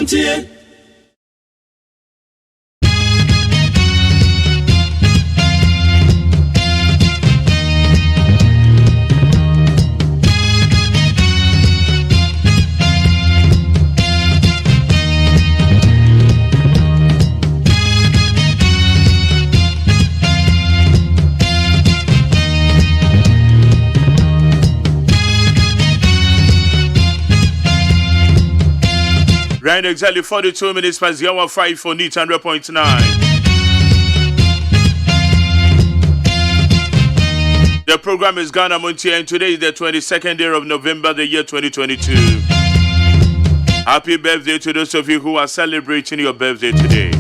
MONTIE. Right, exactly 42 minutes past the hour 5 for NEET 100.9. The program is Ghana MONTIE, and today is the 22nd day of November, the year 2022. Happy birthday to those of you who are celebrating your birthday today.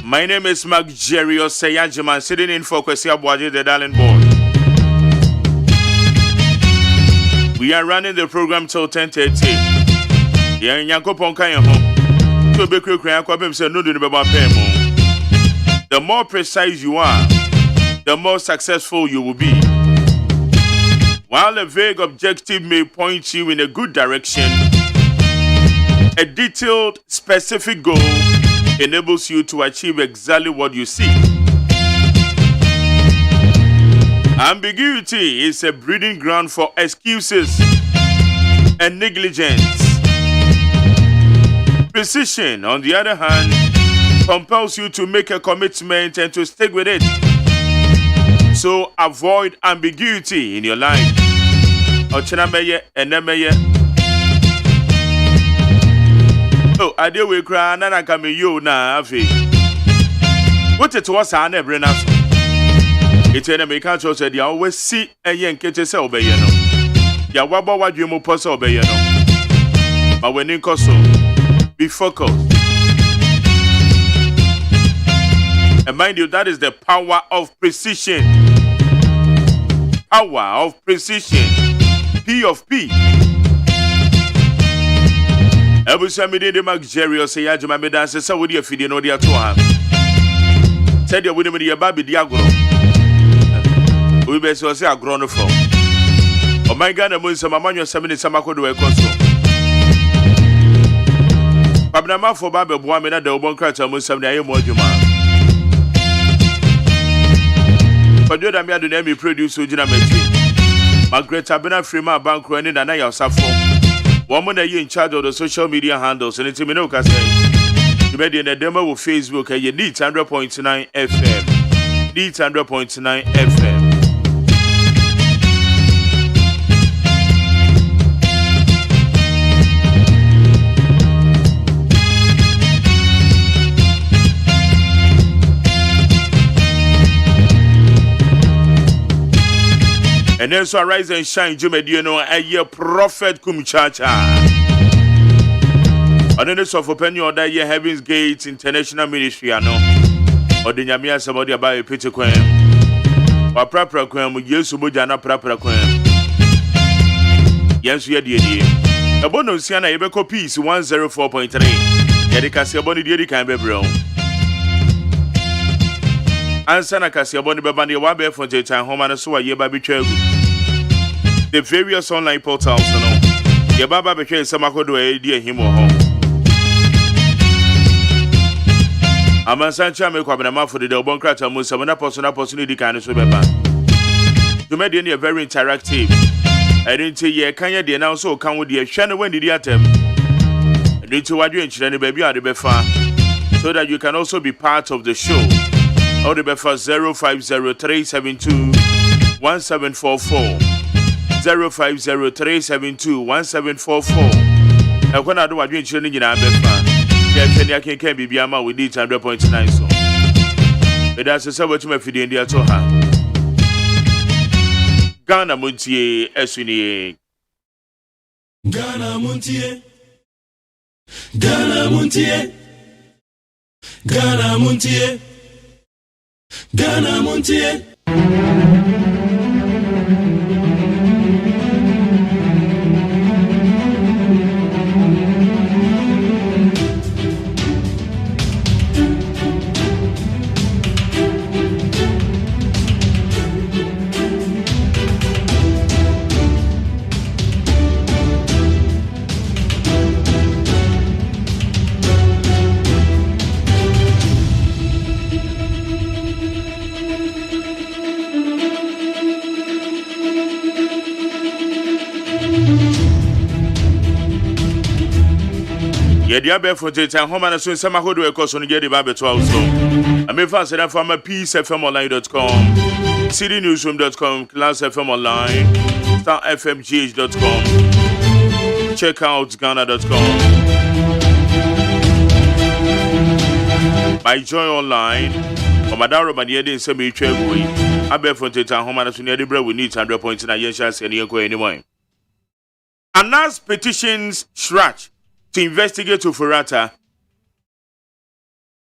My name is OSEI, AGYEMAN, sitting in for Kwesi Abuaje, the darling boy. We are running the program till 10:30. The more precise you are, the more successful you will be. While a vague objective may point you in a good direction, a detailed, specific goal enables you to achieve exactly what you seek. Ambiguity is a breeding ground for excuses and negligence. Precision, on the other hand, compels you to make a commitment and to stick with it. So avoid ambiguity in your life. Oh, I deal with crying and I come you now. What it was, I never know. It's an American church that you always see a young kid to obey. Ya wabba what you mo post obey. But when you so, be focused. And mind you, that is the power of precision. Power of precision. P of P. Every time we did the OSEI, AGYEMAN dances, so would you feed in order to have? Said you wouldn't be a baby diagro. We best was a grown from. Oh my God, I'm with some among your 70 Samako to a costo. Pabnama for Baby Woman at the Obon Crater Musam Ayamojuma. But you don't have to name me produce Ujina Meti. Margaret Abena Frima Bank running and I also form. Woman, are you in charge of the social media handles? And it's me no say. You made in a demo with Facebook and you need 100.9 FM. Need 100.9 FM. And then so arise and shine, Jumediano, a year prophet Kumchacha. And then so for penny or that year Heaven's Gates International Ministry, I know. Or the Yamia somebody about a pity queen. Or proper queen with Yesubujana proper queen. Yes, we are dear. A bonus Siana Ebeco Peace 104.3. Yadicassia Bonnie Diedica and Bebro. Ansana Cassia Bonnie Babani Wabe for the time home and so a year by Bichel. The various online portals, you know. Your Baba became some do dear him or home. I'm a Sancha make up a for the Delbon Crater Musamana opportunity kind of remember. You made any very interactive. I didn't say, yeah, can you now so come with the channel when did you attempt? I need to what you and baby are the befa so that you can also be part of the show. Or the befa 050372 1744. 0503721744. And when I do what you're chilling in our befa, can be Biama with it 100.9 so. But that's a subject to my feed in the Atoha. Ghana MONTIE, Eswini. Ghana MONTIE. Ghana MONTIE. Ghana MONTIE. Ghana MONTIE. Yedia be for data home and so some hodo e koso no gedi ba beto also. Ame fa say that from peacefmonline.com, cdnewsroom.com, classfmonline, starfmgh.com. Check out ghana.com. My Joy Online, Omadaro Madiede in Semi Chegui, Abe for data home and so near the bread we need 100 points in a yeshas and yeko anyway. Anas petitions Shrach to investigate Ufurata.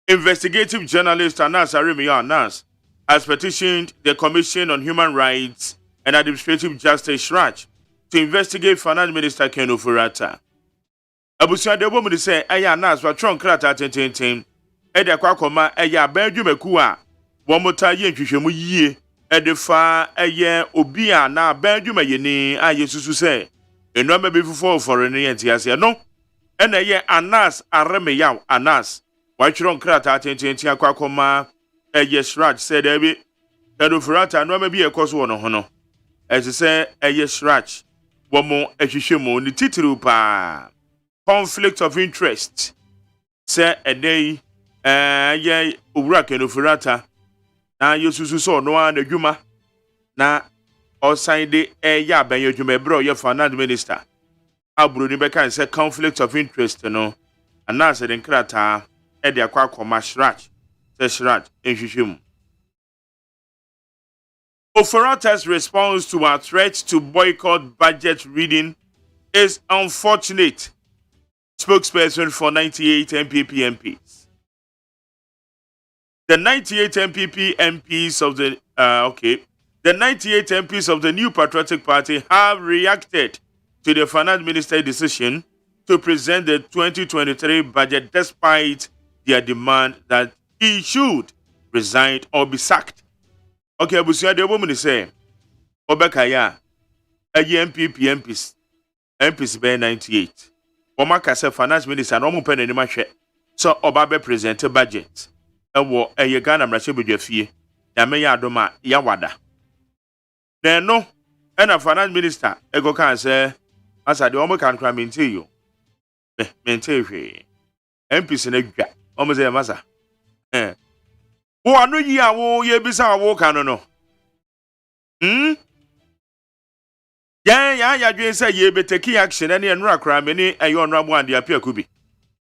Investigative journalist Anas Arimiya Anas has petitioned the Commission on Human Rights and Administrative Justice Shrach to investigate Finance Minister Ken Ufurata. Abusia de woman say Aya Anas wa tron krata ten e de kwakoma eya badwumaku a womota ye nhwehwemu yie e de fa eye obi a na badwumayeni a yesusu say enoma be fufu for ne yentiase no e na ye Anas Arimiya Anas wa tron krata ten akwakoma eye Shrach said ebi Ufurata no ma bi ekoso wo no ho no e say eye Shrach womo ehwehwemu ni titiri pa conflict of interest say a day ye owura Ken Ufurata na yesusu so no an adwuma na osan de ya ban adwuma bro ye finance minister aburo ni beka say conflict of interest no Anas de nkrata e de akwa Shrach say Shrach ehwehwem. Ufurata's response to our threat to boycott budget reading is unfortunate. Spokesperson for 98 MPP MPs. The 98 MPP MPs of the the 98 MPs of the New Patriotic Party have reacted to the finance minister's decision to present the 2023 budget despite their demand that he should resign or be sacked. Okay, Abusia the woman say Obekaya MPP MPs be 98. Oma kase finance minister no mo pene ni mahwe so oba be present budget ewo eye Ghana mrache bedwafie ya me ya adoma ya wada na no na finance minister ego kan say asa de omo kan kra maintain yo maintain hwe MPs na dwa omo say masa wo anu yi awo ye bisa awo kan no ya dwen say ye beteki action na enro akra me ni ayo honorable and apia kubi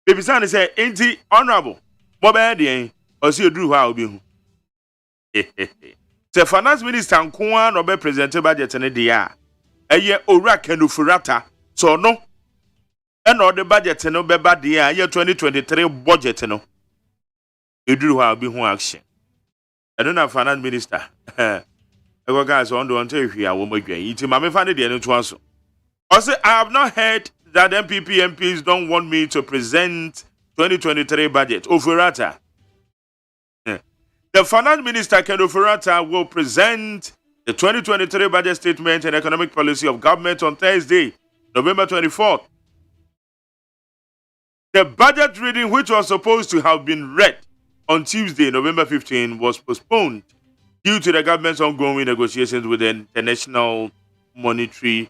baby san say enti honorable mo be de o si eduru ho a obi hu the finance minister nko an obe present budget ne de a eye owura Ken Ufurata so no e na the budget no be ba de a ye 2023 budget no eduru ho a obi hu action I don't know finance minister guys on the Ontario I have not heard that MPP MPs don't want me to present 2023 budget. Ufurata. The finance minister Ken Ufurata will present the 2023 budget statement and economic policy of government on Thursday, November 24th. The budget reading, which was supposed to have been read on Tuesday, November 15, was postponed due to the government's ongoing negotiations with the International Monetary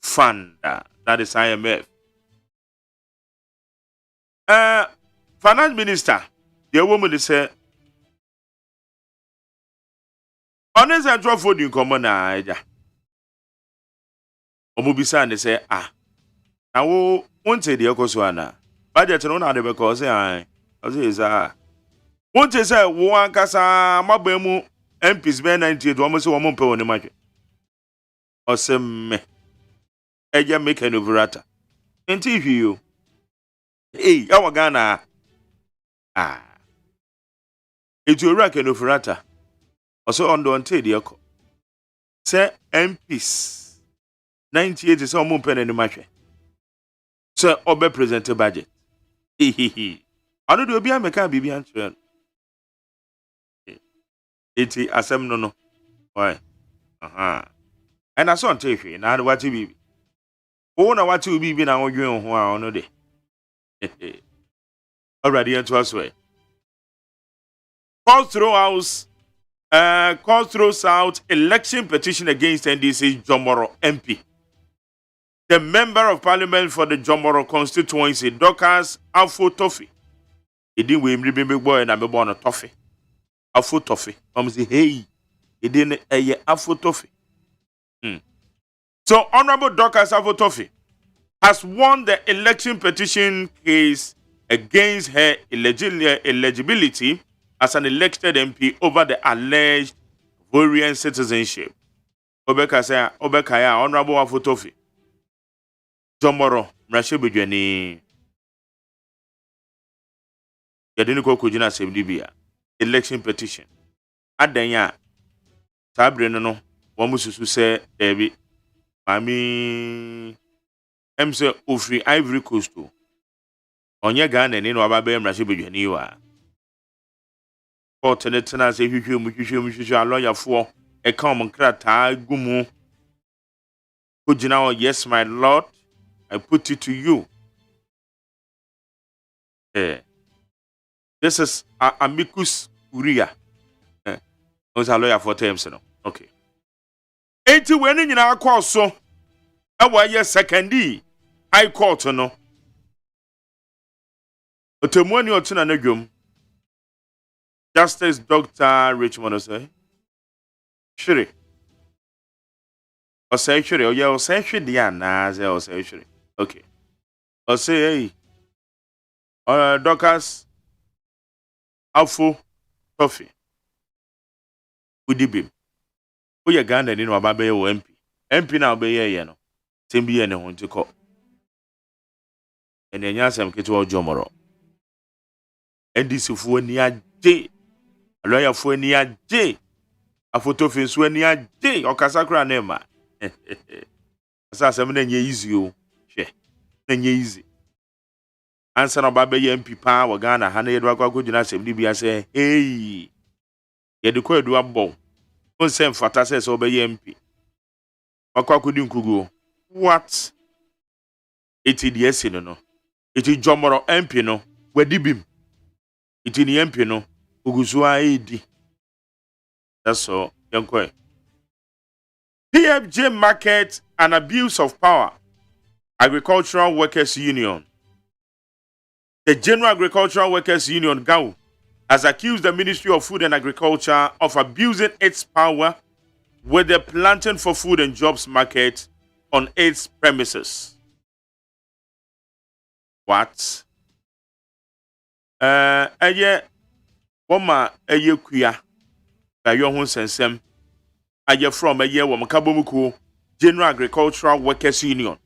Fund, that is IMF. Finance Minister, the woman is saying, honest and truthful in common, Omubisa and say, I won't say the Okoswana. Budget no na de because I say, won't say, one casa, Mabemu. MPs be 98 almost one pe on match. Osem eja make an Ufurata. Enti you. Yawa Ghana. It will rack an Ufurata. Also on the Ontario. Say MPs 98 is almost pen in the match. Sir Obe present budget. I don't do be a meka bibi answer. Iti asem no why and I saw on TV na what bibi o na what bibi na wodwen ho a ono de already into us way calls throws out election petition against NDC Jomoro MP the Member of Parliament for the Jomoro constituency, Dorcas Afo Toffee. He didn't win me big boy and I'm born a toffee. Afo Toffee. Say, hey, he didn't a Afo Toffee. So, Honorable Dorcas Afo Toffee has won the election petition case against her eligibility as an elected MP over the alleged Ivorian citizenship. Obekaya, Honorable Afo Toffee. Jomoro, Mrashebujeni. Yadiniko Kujina Sebdibia. Election petition. Adanya. Tabreno, Wamusu say, Debbie. Mami. Emse Ufri Ivory Coast. Onye Ghana ni no ababe Mrashebujeni wa. Court ne tena se hwehwe lawyer for e come krata gumu. Kujina, yes, my lord. I put it to you. This is amicus curiae. Was a lawyer for terms, no? Okay. 80 when in our course, so I yes, secondly, High Court, no. But to money or to Justice Dr. Richmond say, sure. Or say, sure, or yeah, or say, sure, Diana, or say, sure. Okay. Or say, hey, Dorcas Afo Toffee. Udibim. Who ya Ghana in Wababe MP? MP now be ye no. Timbi and a to call. And then Yasam Keto Jomoro. And this if when ya J. A lawyer for near J. A photo face when near J. Or Casacra Nema. Assassin easy. Easy. Answer no babe MP pa wa Ghana ha na yedu akwa gyina asem bia say hey yedu ko edu abbo on sem fata say so be MP akwa kodi nkugu what ETDS no iti Jomoro MP no wadibim iti ni MP no uguzu aidi that's all yankoi PFJ market and abuse of power. Agricultural Workers Union. The General Agricultural Workers Union, GAU, has accused the Ministry of Food and Agriculture of abusing its power with the Planting for Food and Jobs market on its premises. What? Aye, woma aye kuya, kayo hun sensem. Aye from aye wamakabomuku General Agricultural Workers Union.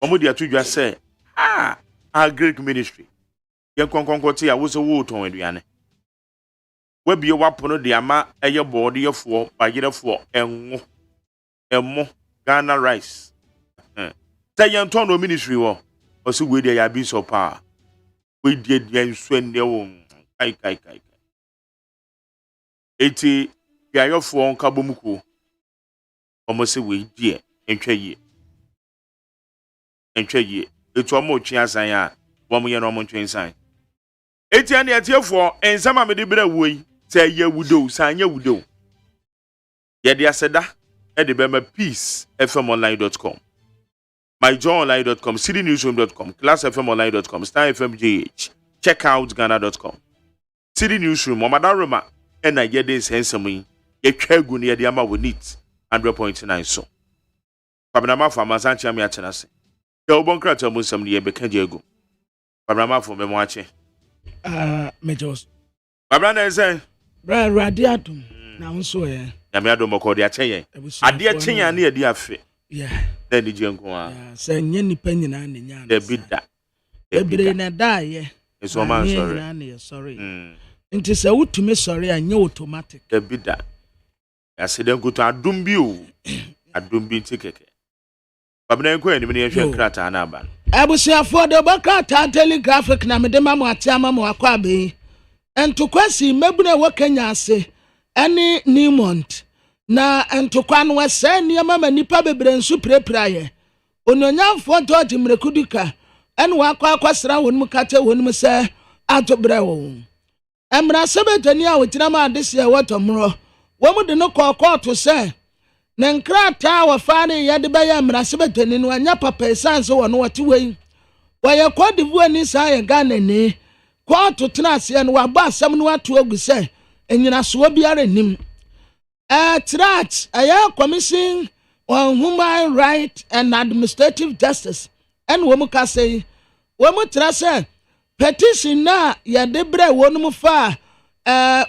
Omudi atudwa say, Agric Ministry. Yen konkonkoti a wo so wo ton aduane. We bie wapono de ama aye board yefo bagirefo enwo Ghana rice. Say yen ton no ministry wo. Osi we dey abuse of power. We dey nsu ene wo kai. Eti yayofo nkabomuku. Omosi we die entwa ye. Etu omo twi asan a wo ye no omo twi asan. Eti ane atiefo ensama me de bra woi say ye wudo sanya wudo. Ye de aseda e de be ma peacefmonline.com, myjoyonline.com, citynewsroom.com, classfmonline.com, starfmgh, checkoutghana.com, city newsroom omadaroma e na ye de sensam yi ye twagu ne ye de ama wo neat 100.9 so. Pabnama for Masanchi ami atenase. The Obonkrat Musam the Ebekajego. Pabrama for Memoache. Majors. Pabrana say, Bra Radiatum. Now so, Yamiado Moko, the Achaye. A dear Chinya near the affair. Yeah. Then the Junko. Say, Yenny Penny and Yan. The bid that. The brain die. It's one man sorry. It is a wood to me sorry, I know automatic. The bid that. I said, go to Adumbu. Adumbi ticket. Pabna ko ni me hwe krata na aba. Abusia for the Bakata telegraphic na me de mamu atiama mu akwa be. Entokwasi mebuna wo Kenya ase. Ene Newmont. Na entokwa no wese niam ma nipa bebre nsu prepraye. Ononyamfo George Mrekudika. Ene wakwa akwasra wonum kate wonum se atobre wo. Emra sebetani a wotina ma adese e wotomro. Wo mu de no kokko to se na nkrata wa fane ya de baya mrasebetani no anya papa esanse wo no wote wei waya kwadivu ani sa ya Ghana ni kwa to tena ase no wa ba asem no ato agu se enyina so biara nim Trat aya commission on human right and administrative justice and wo mu ka sei wo mu tra se petition na ya de bre wonum fa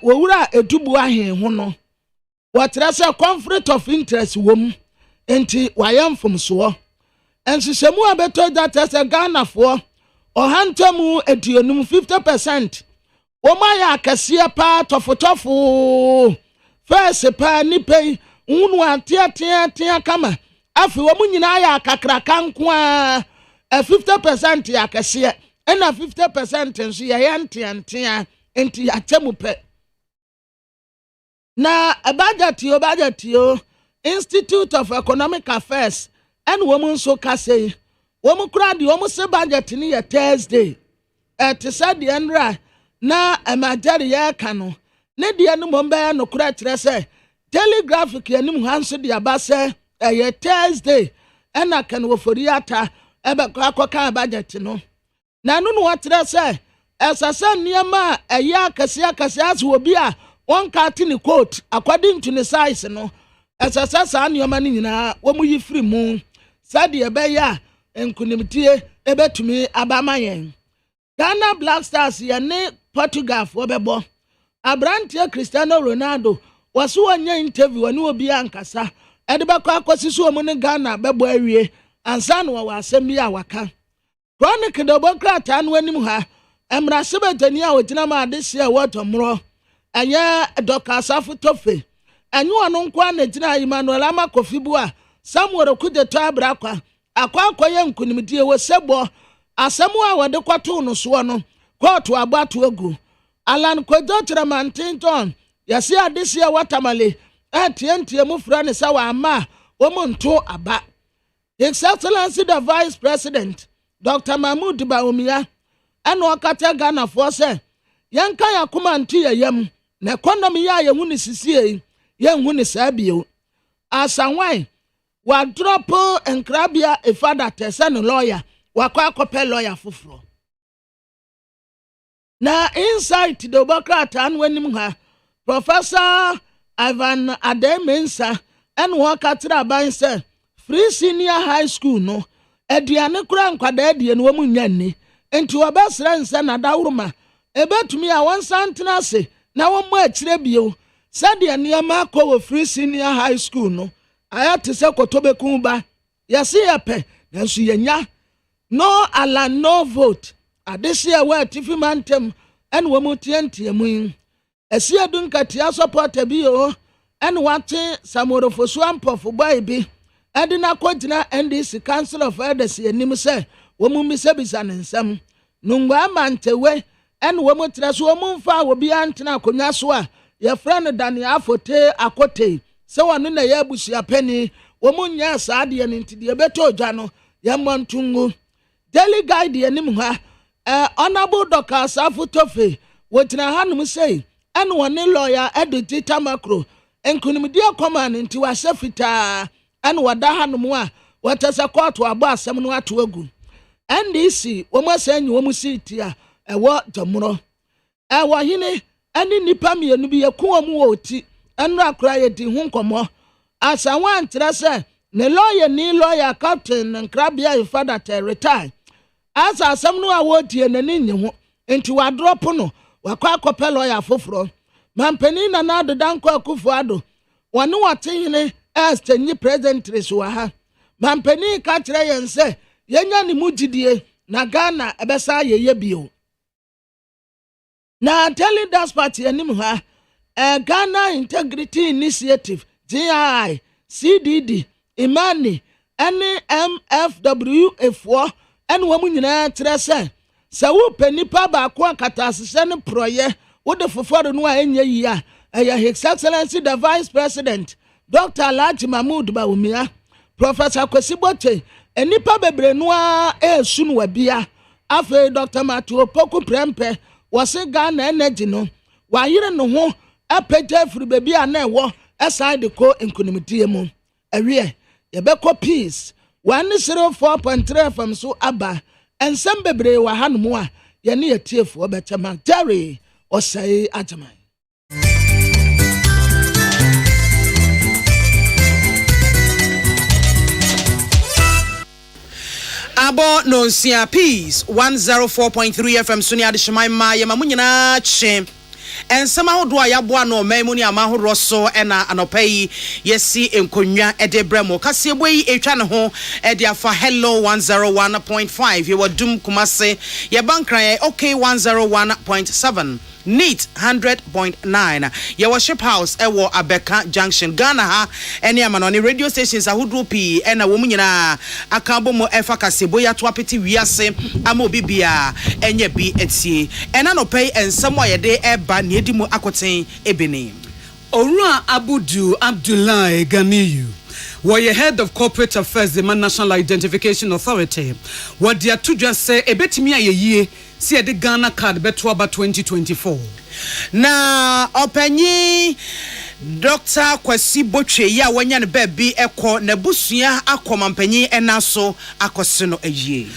wo wura edubu ahen ho no what say conflict of interest wom enti wayam from so and sisemu abeto that as a Ghana for or hantamu eduonum 50% woma ya akase pa tofotofo first pa ni pay unu atia kama afi womu nyina ya akakraka nko a 50% ya akase na 50% nso ya yantia enti atemu pe na budget yo Institute of Economic Affairs and women so ka say women kura di women se budget ni ya Thursday te said the enra na emajari ya kano ne dia no momba no kura kire se telegraphic ya nim hanso dia ba se ya Thursday na kan wo foriata ebe akoka budget no na no watre se esasa niama ya akase aso obi a one carton coat according to the size no esasa niama ni nyina wo mu yi free mu sade ebe ya enkunimtie ebetumi abamayen Ghana Black Stars ya ne Portugal fo bebo Abrantie Cristiano Ronaldo waso wanya interview ani obi ankasa edebekọ akosiso mu ne Ghana bebo awie ansa no wa asem bi awaka Chronicle de bokrata no anim ha emrasebetani a ogina ma adese a wotomro anya Dr. Asafo Tofe anyu ono nkwa na gina Emmanuel Amakofibu a Samuel Kudeto abrakwa akwakoye nkunimdie wo sebo asemu a wode kwato no so no koto abato agu Alan Kojo Tramantinton yasi adese a watamale atientie mu fra ne sa wa ama wo monto aba His Excellency the Vice President Dr. Mahmoud Bawumia eno akata Ghana for say yanka yakoma nti yam na economy ya yehu ni sisie yehu ni sabio asanwan wa drop enkrabia efada tese no lawyer wakwa akopɛ lawyer foforo na insight the Bokrata anwanim ha Professor Ivan Ademensa eno akatra ban say Free Senior High School no aduane kura nkwada adie no mu nyanni enti obesra nsa na dawruma ebetumi a wonsantena se na wo mu akire bio sade niama akọ Free Senior High School no ayate se kotobekun ba yase yepe nanso yenya no ala no vote adehia wa tifi mantem en wo mu tientie mu esia dunkatia support bio en wate samorofosu ampofo boy bi Edina Kojina NDC Council of Elders yenim se wo mu misabisa nsam nungwa mantewe en wo mu treso wo mu mfa wo bi antena akonya so a ye friend Daniel Afote Akote se wonu na ye abusia pani wo mu nya saade ye ntide beto odwa no ye montungu daily guide yenim ha honorable Dr. Asafo Tofe wo tina hanum sei en woni lawyer Edith Tamakro enkunimdia command nti wa shefita and wada hanom a watasa court abo asem no ato agu NDC wo mo sanyi wo mo siti a ewo domro ewo hine ani nipa mienu bi yeko mu wo ti enu akra ye di hu nkomo asanwan tere se ne lawyer captain nkrabia ifada te retire asa asem no a wo die nani nye ho enti wa drop no wakwa akopɛ lawyer foforo mampani na na adodanko akufo ado wone wate hine Estenyi president resuha mampani ka kire yen se yenya ni mugidie na Ghana ebesa ye bio na telling that party anim ha Ghana Integrity Initiative GI CDD Imani NMFW F4 en wo mu nyina kire se wo panipa ba ko akata asese ne proye wo de foforo no a enye yi a His Excellency the Vice President Dr. Alhaji Mahmoud Bawumia Professor Kwesiboche enipa bebre no a esunu wabia afa Dr. Matu Poku Prempe wose Ghana energy no wa yire no ho apeja furu bebi a na ewo aside ko enkunimtie mu awie yɛbɛkɔ peace 104.3 FM so aba ensem bebre wa hanom a yɛne yɛtiefo bɛkyɛma Jerry OSEI AGYEMAN. Abo no sia peace 104.3 FM so ni adehyeman ma yɛma mo nyinaa kye ensema hodo a yaboa no man mu ni amahoro so na anopai yesi enkonwa ede bremo kase boyi etwa ne ho ede afa hello 101.5 ye wadum kumase ye bankran okay 101.7 Neat 100.9 ye worship house ewo Abeka Junction Ghana ha ene amanoni radio stations ahodo pi na wo mu nyina akabo mo efa kasebo ya to apeti wiase ama obibia enye bi etie ena no pay ensem a ye de eba ne edi mu akoten ebeni Orua Abudu Abdullahi Ganiyu Were head of corporate affairs the National Identification Authority what dia to just say ebetimi ayeye see the Ghana card beto about 2024 na opanyi Dr. Kwasi Botwe ya wanya ne baby eko na busua akomampanyi enaso akose no ayie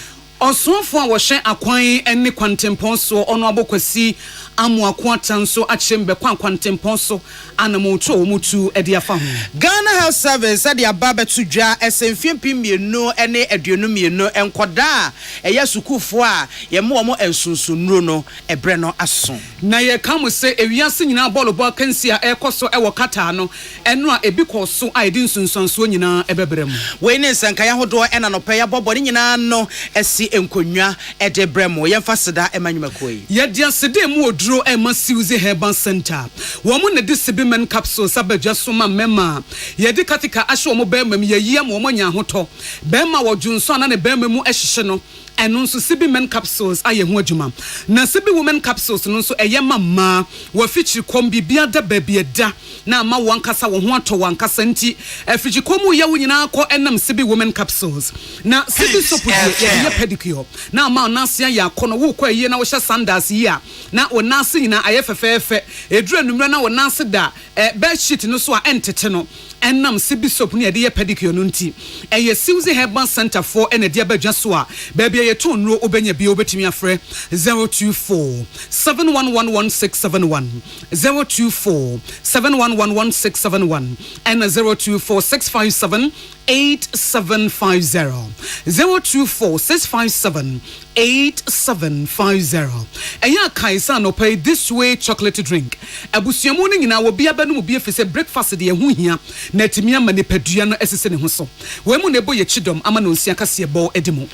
Osonfo a wo hyen akwan ene kwantempon so ono abokwasi amuakwata nso achembe kwantempon so anamoto omutu ede afa ho Ghana Health Service said ya baba tudwa esemfiempi mienu ene aduonu mienu enkoda eya sukufo a ye mo mo ensunsunuro no ebre no aso na ye kam se ewiase nyina ball kansi a ekoso ewo kata no eno a ebi koso a edi nsunsunso nyina ebebrem we ne nsanka ya hodo ena no pe ya bobo nyina no esi enkonwa ede bremo ye mfaseda emanyumakoi ye dia sede mu oduro emasiuze herbal center wo mu ne disibiment capsules abadwa so ma mema ye di katika ahwe mo ba mam ye yie mo nya hoto ba ma wo dwunso na ne ba mamu ehyehye no eno nso sibi men capsules aye ho adwuma na sibi women capsules no nso eye mama wa fichi kom bibia da babie da na ma wankasa wo ho ato wankasa nti fichi kom ye wo nyina akọ enam sibi women capsules na sibi soap ye pedicure na ma onase ya akọ no wo kọ eye na wo hye sandals yi a na onase nyina aye fefefe edura numre na onase da bed sheet no so a entete no enam sibi soap ne ye pedicure no nti eye siuzi herbal center for ene dia badwa so a baby to nro obenya bi obetimi afre 024 7111671 024 7111671 and 024 657 8750 024 657 8750 eya kaisa no pay this way chocolate drink abusuamu ni nyina wo bia ba no bi efese breakfast de ehu hia na timi ama ne padua no esese ne ho so we mu ne bo ye chidom ama no nsia kase bo edimo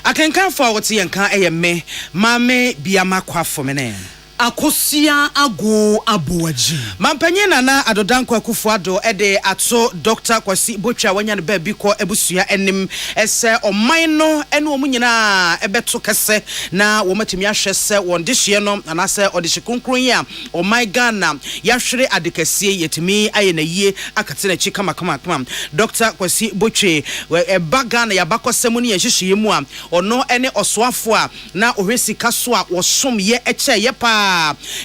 akenkan for what yenka eyeme mame biama kwafo mene Akosia ago abuaji mampanye nana adodanko akufuado ede ato Dr. Kwasi Botwa wanya ne ba bi ko ebusua enim ese oman no ene omu nyina ebeto kese na wo matimi ahwe se won de hye no anase odehye konkron ya oman Ghana ya hwere adekasie yetimi aye na yie akate na chi kama Dr. Kwasi Botwe eba Ghana ya bakosem ne yehye mu a ono ene osoafo a na ohwesi kaso a wosom ye eche ye pa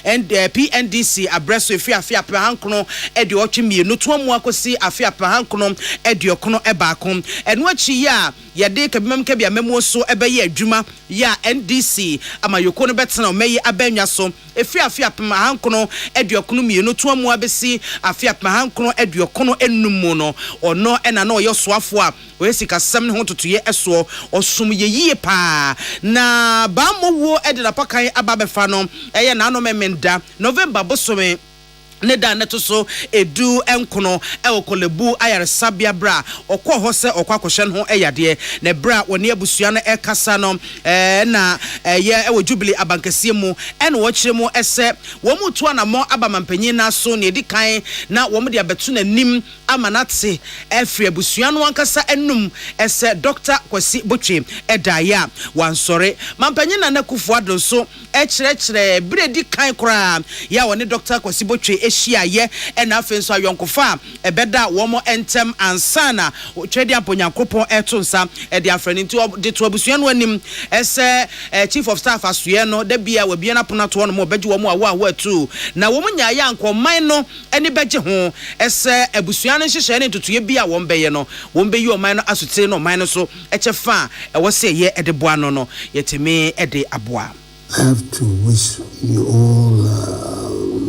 and PNDC abreso afia pahankono ede otwemienu toamu akosi afia pahankono ede okono ebaako eno achi ya yade kabimam kabia memo so ebeye adwuma ya NDC amayoko no betena omeyi abanwa so afia pahankono ede okono mienu toamu abesi afia pahankono ede okono enum no ono ena na oyosoafo a oyesika sam ne ho totoye eso osom ye yie pa na ba mowo ede na pakan ababefa no eye na no memenda November bosome ne da neto so edu enkono ewokolebu ayaresabia bra okọ ho se okwakohye ho eyade ne bra woni abusua no ekasa no na ye ewo Jubilee abankase mu ene wo kire mu ese wo mu to na mo abamampanyin na so ne edikan na wo mu de abetu na nim amanate efre abusua no ankasa enum ese Dr. Kwasi Botwe edaya wansore mampanyin na kufuado so ekire bire edikan kra ya woni Dr. Kwasi Botwe ehyiaye ena afen so ayonkofa ebeda wo mo entem ansana twedi aponyankopon etonsa e de afrani nti de to abusua no anim ese chief of staff asoye no da bia wa bia na ponato no mo beje wo mo awo atu na wo nya ya ankoman no eni beje ho ese abusua no hyehye ne totoye bia wo mbeye no wo mbeyi oman no asotire no oman no so echefa e wo se ye ede boa no yeteme ede aboa. I have to wish you all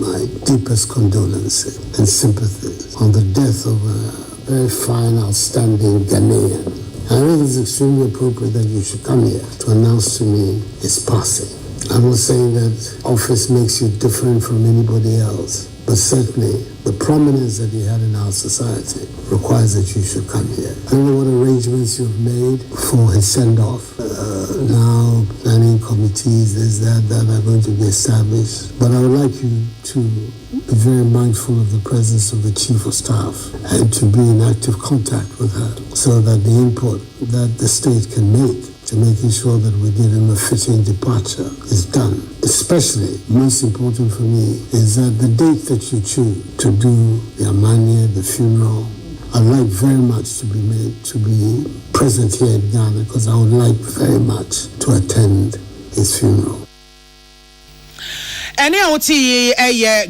my deepest condolences and sympathy on the death of a very fine, outstanding Ghanaian. I think it's extremely appropriate that you should come here to announce to me his passing. I'm not saying that office makes you different from anybody else, but certainly the prominence that he had in our society requires that you should come here. I don't know what arrangements you've made for his send-off. Now planning committees, there's that are going to be established. But I would like you to be very mindful of the presence of the Chief of Staff and to be in active contact with her so that the input that the state can make to making sure that we give him a fitting departure is done. Especially, most important for me, is that the date that you choose to do the Amania, the funeral, I'd like very much to be present here in Ghana because I would like very much to attend his funeral. Ene oti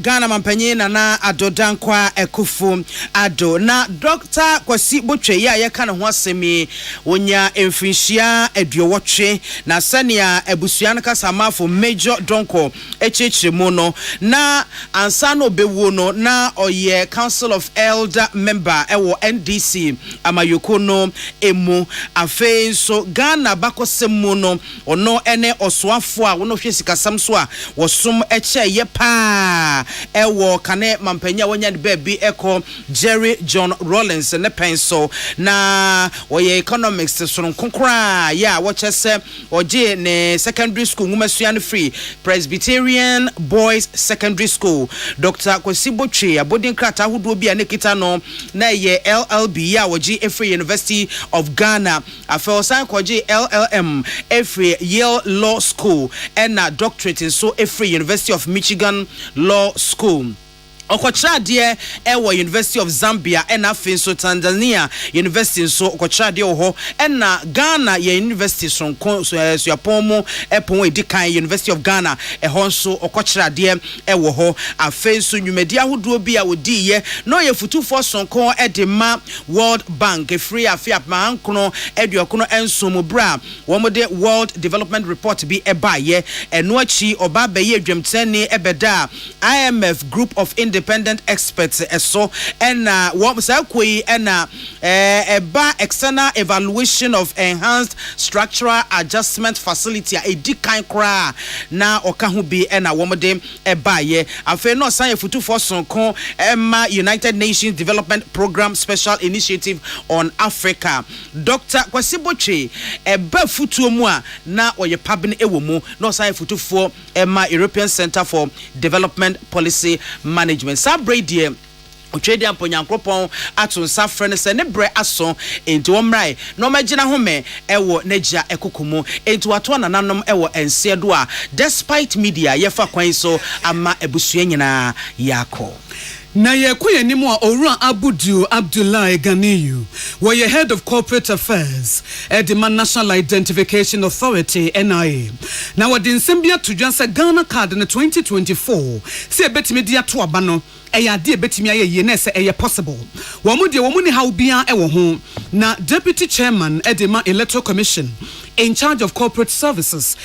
Ghana mampanyi na adodankwa ekufu ado na Dr. Kwasi Botwe ya ka ne ho asemi onya emfinhia aduowotwe na sania abusua no kasamafo Major Donko echechiremu no na ansa no bewu no na oye Council of Elder member ewo NDC amayoko no emu afen so Ghana bakosemu no ono ene osoafo a wono hwe sikasam so a wosum ye pa ewo kane mampanya wonya de baby eko Jerry John Rollins ne penso na oye economics so nkonkra ya wochese oje ne secondary school ngumasua no free Presbyterian Boys Secondary School Dr. Kwasi Botwe abodin krata hodo bia ne kita no na ye LLB ya woje Free University of Ghana afel san koje LLM Free Yale Law School and doctorate so Free University of Michigan Law School. Okochade ewo University of Zambia ena finso Tanzania University so okochade ho ena Ghana ye University so suapomo epon edikan University of Ghana ho so okochade ewo ho afenso nyumedia hodo bi a wodi ye no ye futufo sonko edema World Bank free afia ma nkono eduokono ensomo bra womode World Development Report bi eba ye eno achi oba be ye dwemtene ebeda IMF Group of Independent experts so and what say koi and eba external evaluation of enhanced structural adjustment facility a dikan kra na okahu bi and womode eba ye afa no san futu for sonko emma United Nations Development Program Special Initiative on Africa Dr. Kwasi Botwe eba futu mu a na oye pabne ewo mu no san futu for emma European Center for Development Policy Management Sabredie Otwedi amponyankropon atonsa frene se ne bre aso enti omrai no magina home ewo negia ekokumu enti wato nananom ewo ensiedo a despite media yefa kwan so ama ebusua nyina yako na yekoye nimu a Owura Abudu Abdullahi Ganiyu were head of corporate affairs at the National Identification Authority NIA. Now what the nsembia to just a Ghana card in 2024 say betimi dia to abano eya de betimi aye na se eye possible womu ni how bia ewo ho na deputy chairman at the Electoral Commission in charge of corporate services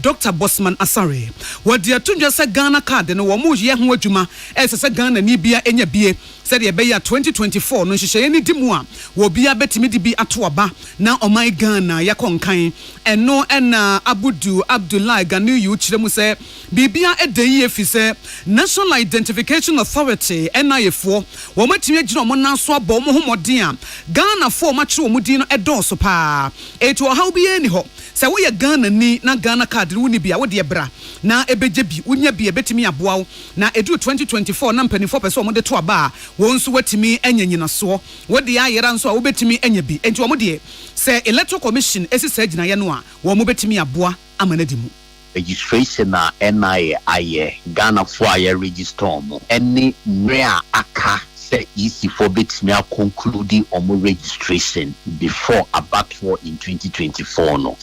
Dr. Bosman Asare what the to just a Ghana card no womu ye ho adwuma se Ghana ni bia enya bie said ye be 2024 no hye ni dimu a wo bia betimi di bi ato aba na oman Ghana yakonkan eno na Abudu Abdullahi Ganiyu chiremu se bibia edan ye fi se National Identification Authority NIA fo wo matimi agina mo nanso abo mo homoden a Ghana fo ma kire wo mudin no edoso pa eto how bia ni ho se wo ye Ghana ni na Ghana card wo ni bia wo de bra na ebeje bi wonya bia betimi aboa na edu 2024 na mpanifo pese wo de to aba wonso watimi anyanyina so wo de ayera nso a wo betimi anya bi enti wo de se Electoral Commission esi sa agina ye no a wo mo betimi aboa amanadimu registration na NIA aye Ghana for aye register mo any rare aka say easy for betimi a conclude omo registration before abattoir in 2024 no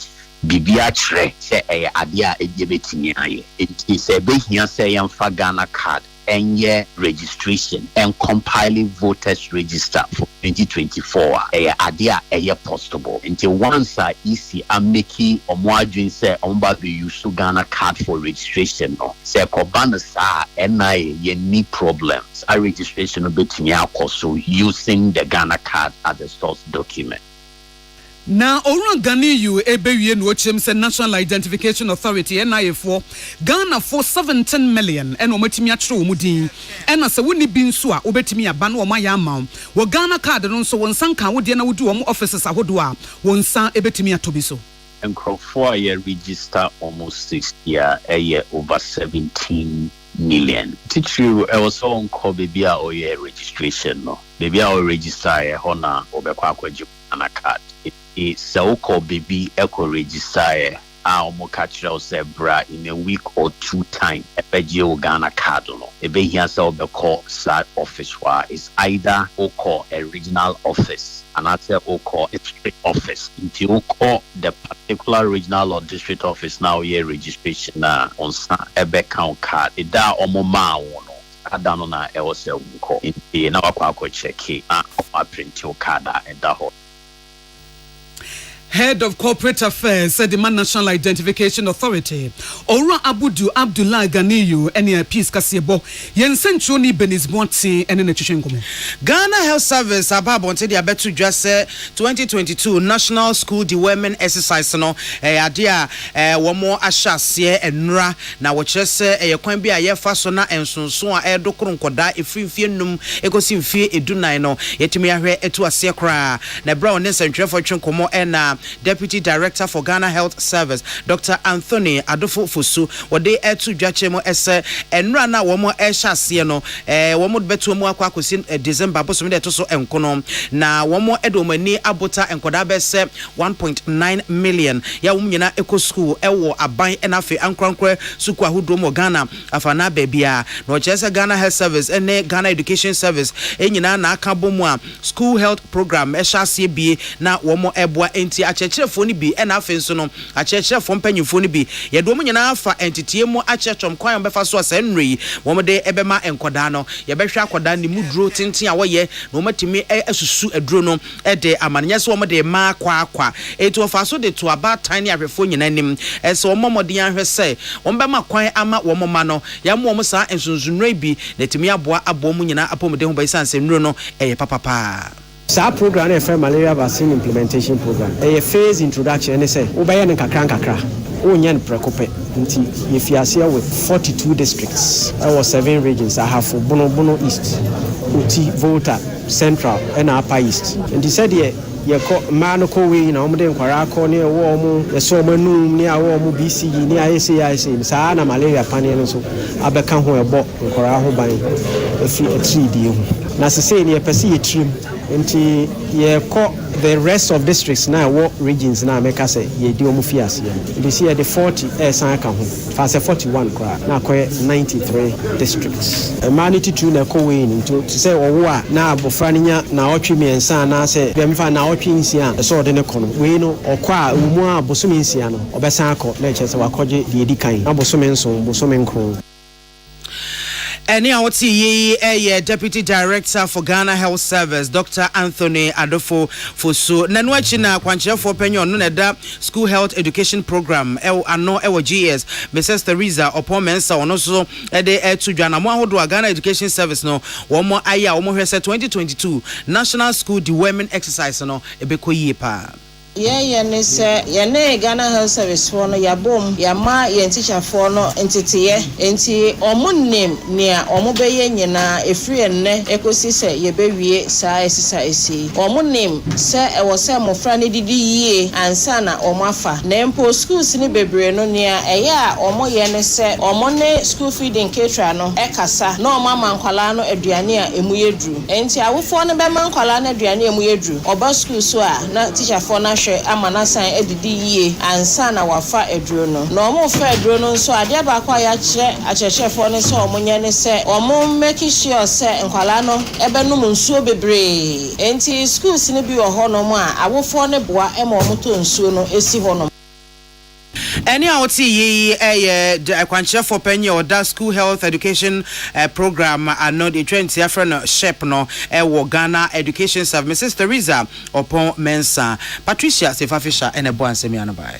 bibia chere say ade a betimi aye it say be here say yamfa Ghana card and registration and compiling voters register for 2024 idea possible until once easy and making omwadwin say omba be use Ghana card for registration no say kobana sa NIA need problems a registration betimi akoso using the Ghana card as a source document. Now, Oran Ghani you ebewie no chem say National Identification Authority NIA for Ghana for 17 million and omatimi atro omudin and as woni bi nso a obetimi aba na omaya ama wo Ghana card no nso won sanka wo de na wodi wo offices ahodo a won san ebetimi atobi so and for a year register almost 6 year a year over 17 million. Teach you also on call baby or year registration no baby or register a hona obekwa kwaji Ghana card. So called baby echo register omo catch say bra in a week or 2 time e Ghana card no e be here say call side office wa is either o call a regional office and after o call a district office until call the particular regional or district office now year registration na on ebe count card e da omo ma no adano na e was a call in na akwa check print your card and that. Head of Corporate Affairs said the National Identification Authority Ora Abudu Abdullah Ganiyu any peace kasiebo yensencho ni benizmonti ene na twetwenkomo Ghana Health Service ababonte dia betu dwa se 2022 National School Development Exercise no ade a womo ahyase enura na wo kire se yekwan bi a yefa so na ensonso a edokoro nkoda efimfie num ekosimfie edunan no yetimi ahwe etu ase kra na bra one sentwefo twenkomo na Deputy Director for Ghana Health Service, Dr. Anthony Adofo Fosu, wode etu dwachemo ese enra na womo ehyasie no womo betu mu akwa kosi December bosom de to so enkono na womo edomani abota enkoda be se 1.9 million ya womo nyina eco school ewo aban enafe ankrankra suku ahodo mo Ghana afana babia no chese Ghana Health Service ene Ghana Education Service enyina na aka bomu a school health program ehyasie bie na womo eboa enti achechefo ni bi ena afenso no achechefo mpanyimfo ni bi yedo mu nyina afa entitie mu achechom kwan befa so asanri wo de ebema enkoda no ye behwe akoda ni muduro tintin a woye no matimi asusu aduro no de amannya so wo de ma akwa eto ofa so de to aba tan ni ahwefo nyina nim ese wo momodin ahwe se wo bema kwan ama wo moma no ya mo wo sa ensunsunre bi netimi aboa abom nyina apomde ho bai sanse nuro no papapa. Sa program is a malaria vaccine implementation program. A phase introduction and say, Ubayan and Kakra, Unyan Precope, if you are here with 42 districts, I was 7 regions. I have for Bono East, Uti, Volta, Central, and Upper East. And he said, man ko we na omde nkwara ko ne wo mu yeso manu ne awo mu BC ne ASAIC sa na malaria panel so abeka ho ebo nkwara ho ban efi etri hu na se say ne pese yetrim enti ye ko the rest of districts now what regions now make us say ye di omu fiase you see the 40 san ka ho fa say 41 kwa na ko 93 districts manity to na ko we into say owo a na abofra nya na otwe miensa na say dem fa na otwe nsia so de ne kono we no okwa umu a bosomi nsia no obesan akọ na che say wakoje de edikan na bosomi nso bosomi nkro. Eni awoti ye Deputy Director for Ghana Health Service, Dr. Anthony Adofo Fosu. Nanwachi na kwanchefo penyo no na da School Health Education Program ano GS Mrs. Teresa Opomensa ono so de etudwa na mo ahodo Ghana Education Service no wo mo aya wo mo hwese 2022 National School Development Exercise no ebekoyie pa. Yeah, ne Ghana Health Service for no yabom yama yen teacher for no entity enti omo name nia omo beye nyina efri enne ekosi se yebewie saa exercise omo name se e wo se mofra ne didi yie ansa na omo afa na empo schools ni bebre no nia eya omo ye ne se omo ne school feeding caterer no ekasa na omo amankwala no aduane a emu yedru enti awofo no be mankwala no aduane emu yedru oba school so a na teacher for na ahwehwe ama na san edidi yie ansa na wafa eduro no na omo fa eduro no nso ade ba kwa ya achechefo ne so omo nye ne se omo make sure se nkwala no ebenum nsuo bebre enti schools ne bi wo ho no mo a awofo ne boa e ma omo to nsuo no esi ho no. Any out the Quantia for Penny or that school health education program and not the 20 friend shep no Ghana education service Mrs. Teresa upon Mensa Patricia Sefafisha and a boy and semi anabai.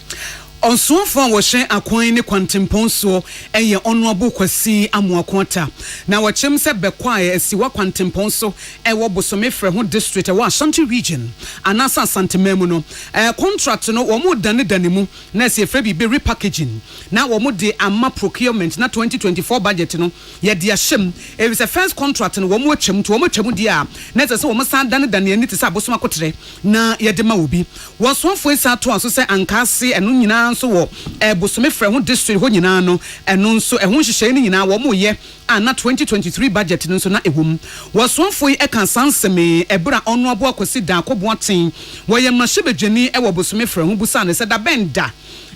On so far was share a coin quantimponso and your honorable Kwasi Amuakwata. Now what Chim said Bequire is Siwa Quantimponso and what Bosomefre who district a Washanti region and Nasa Santimemono a contract no or more than Danimu Nessie Frebi be repackaging. Now or more de Ama procurement not 2024 budget no yet dear Shim it was a first contract and one more chim to one chemudia Nessa so almost than Daniel Sabosma Cotre na Yadema will be was one for sa to also say Ankasi and Nuna. So Bosome Frehun district ho nyina no eno nso ehun hyehyɛ ni nyina wo mo ye ana 2023 budget nso na ehum wasonfo yi eka sanseme ebra ono abo akosi dan koboaten wo ye mahye ewo Bosome Frehun busa ne se da benda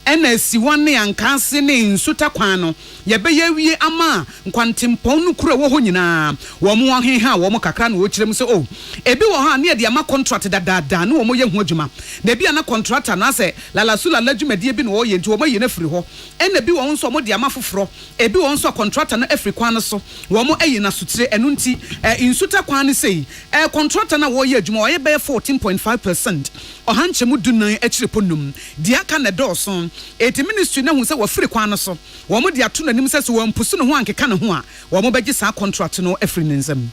ena siwane ankase ne nsuta kwan no ye be ye wie ama nkwantempon no kura wo ho nyina wo mo aheha wo mo kakra no wo kirem se o ebi wo ha ne de ama contract da ne wo mo ye ho adwuma na bi ana contractor na se lalasula ladwumade bi no wo ye nti wo mo ye na firi ho ena bi wo nso mo de ama foforo ebi wo nso contractor na afiri kwan no so wo mo ayi na sotire enu nti nsuta kwan ne sei contractor na wo ye adwuma wo ye be 14.5% ohanchemu dunan akire ponum dia ka na dɔɔso eti ministry na hu sɛ wɔfiri kwan no so wɔn mo de ato nanim sɛ so wɔn pusu no ho ankeka no ho a wɔn mo bɛgye saa contract no afiri ne nsam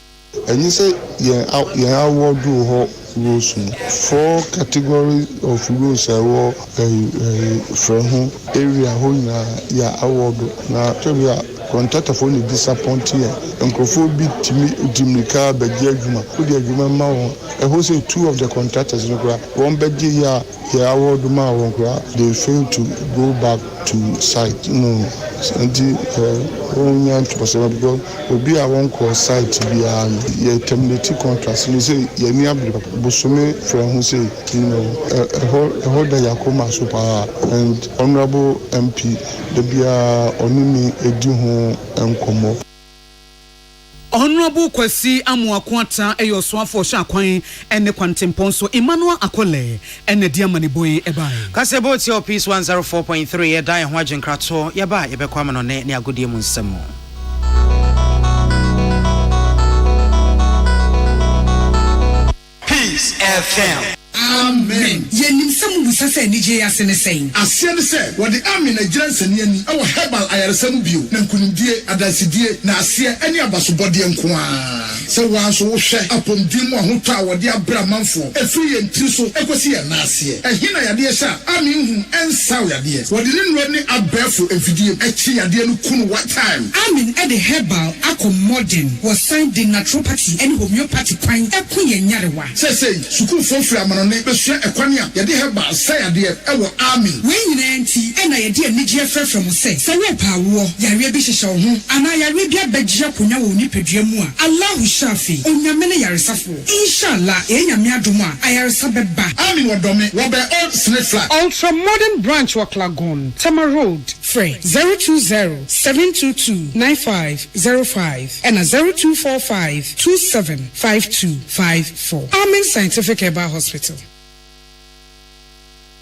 and you say yeah award do ho rules 4 categories of rules from area ho na ya award na tebia contractor for the disappointing nkrofo bi timika bagye adwuma odi adwuma ma won ho say 2 of the contractors no kra won bagye ya award ma won kra they fail to go back to site no and onya to person because obi a won call site bia ye terminate contract no say ye ni abri Bosome Frehun say you know hold the yakoma super and honorable MP the bia onini edi ho enkomo Honorable Kwasi Amuakwata eyo soafo hwa kwan ene kwantempon so Emmanuel Akole ene diamani boy ebai Kasebo ti Peace 104.3 e dan ho agenkrato ye ba ye be kwama no ne agodie mu nsem Peace FM. Amen. Yenim samu busasa nije asene sein. Asiane se wode amen Nigerian seniani awo herbal ayaresam bio na nkunimdie adansidie na asie ene abasobode nkoa. Se wanso wo hwe apomdim ahotɔ a wode abra manfo efiri yentri so ekosi ya na asie. Ehina yade sha amen hu ensaw yade. Wode ne nro ne abɛfo efidie echi yade no kunu what time. Amen e the herbal modern was signed the naturopathy and homeopathy kwan ekunye nyarewa. Say sukuu fofra amano ne besua ekwania yade herbal say yade ewo amen. We nyina enti e na yade anigye frɛfrɛ mo sɛ sɛ we paawo yare bi hyehyɛ wo ho ana yare bi abagye akonya wo nipadua mu a Allahu shafi onyame ne yaresafo inshallah enyame adom a ayaresa bɛba. Amen wodome wo be old snake flat ultra modern branch wa Klagon Tama Road free 020-722-9505 and 0245-275254. Amen Scientific Herbal Hospital.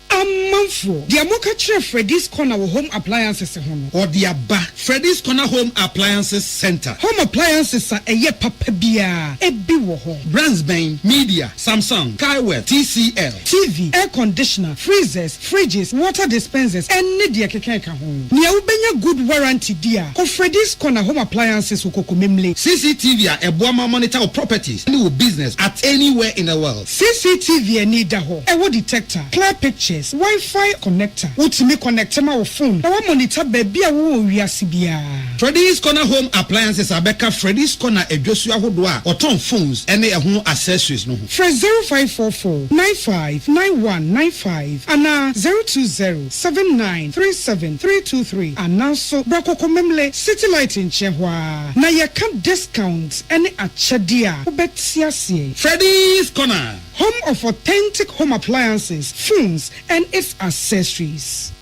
Amanfo dia moka kire Freddy's Corner home appliances ho or dia ba Freddy's Corner Home Appliances Center. Home appliances are eye papa bia ebi wo ho brands ben Media, Samsung, Kaiwell, TCL, TV, air conditioner, freezers, fridges, water dispensers and dia keke ka ho nia ubenya good warranty dia ko Freddy's Corner Home Appliances ukokomemle CCTV a eboama monitor of properties any business at anywhere in the world. CCTV ani da ho ewo detector, clear pictures, Wi-Fi connector. Utimi connect ma wo phone. Na wo monitor baby a wo wiase bia. Freddy's Corner Home Appliances abeka Freddy's Corner edwosu ahodo a oton phones ene ehun accessories no ho. Fresh 0544-959195 ana 020-7937-323 ana so brakoko memle city light in Chehwa. Na ye can discounts ene achede a obetia sie. Freddy's Corner home of authentic home appliances, phones, and its accessories.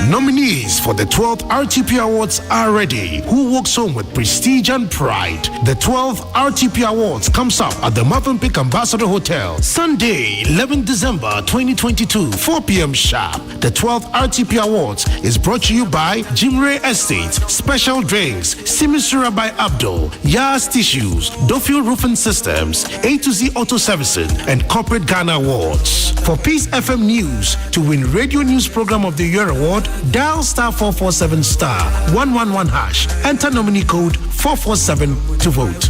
Nominees for the 12th RTP Awards are ready. Who walks home with prestige and pride? The 12th RTP Awards comes up at the Movenpick Ambassador Hotel, Sunday, 11th December 2022, 4 p.m. sharp. The 12th RTP Awards is brought to you by Jimre Estates, Special Drinks, Simisura by Abdul, Yas Tissues, Dofil Roofing Systems, A to Z Auto Servicing, and Corporate Ghana Awards. For Peace FM News, to win Radio News Program of the Year Award, dial *447 *111 hash. Enter nominee code 447 to vote.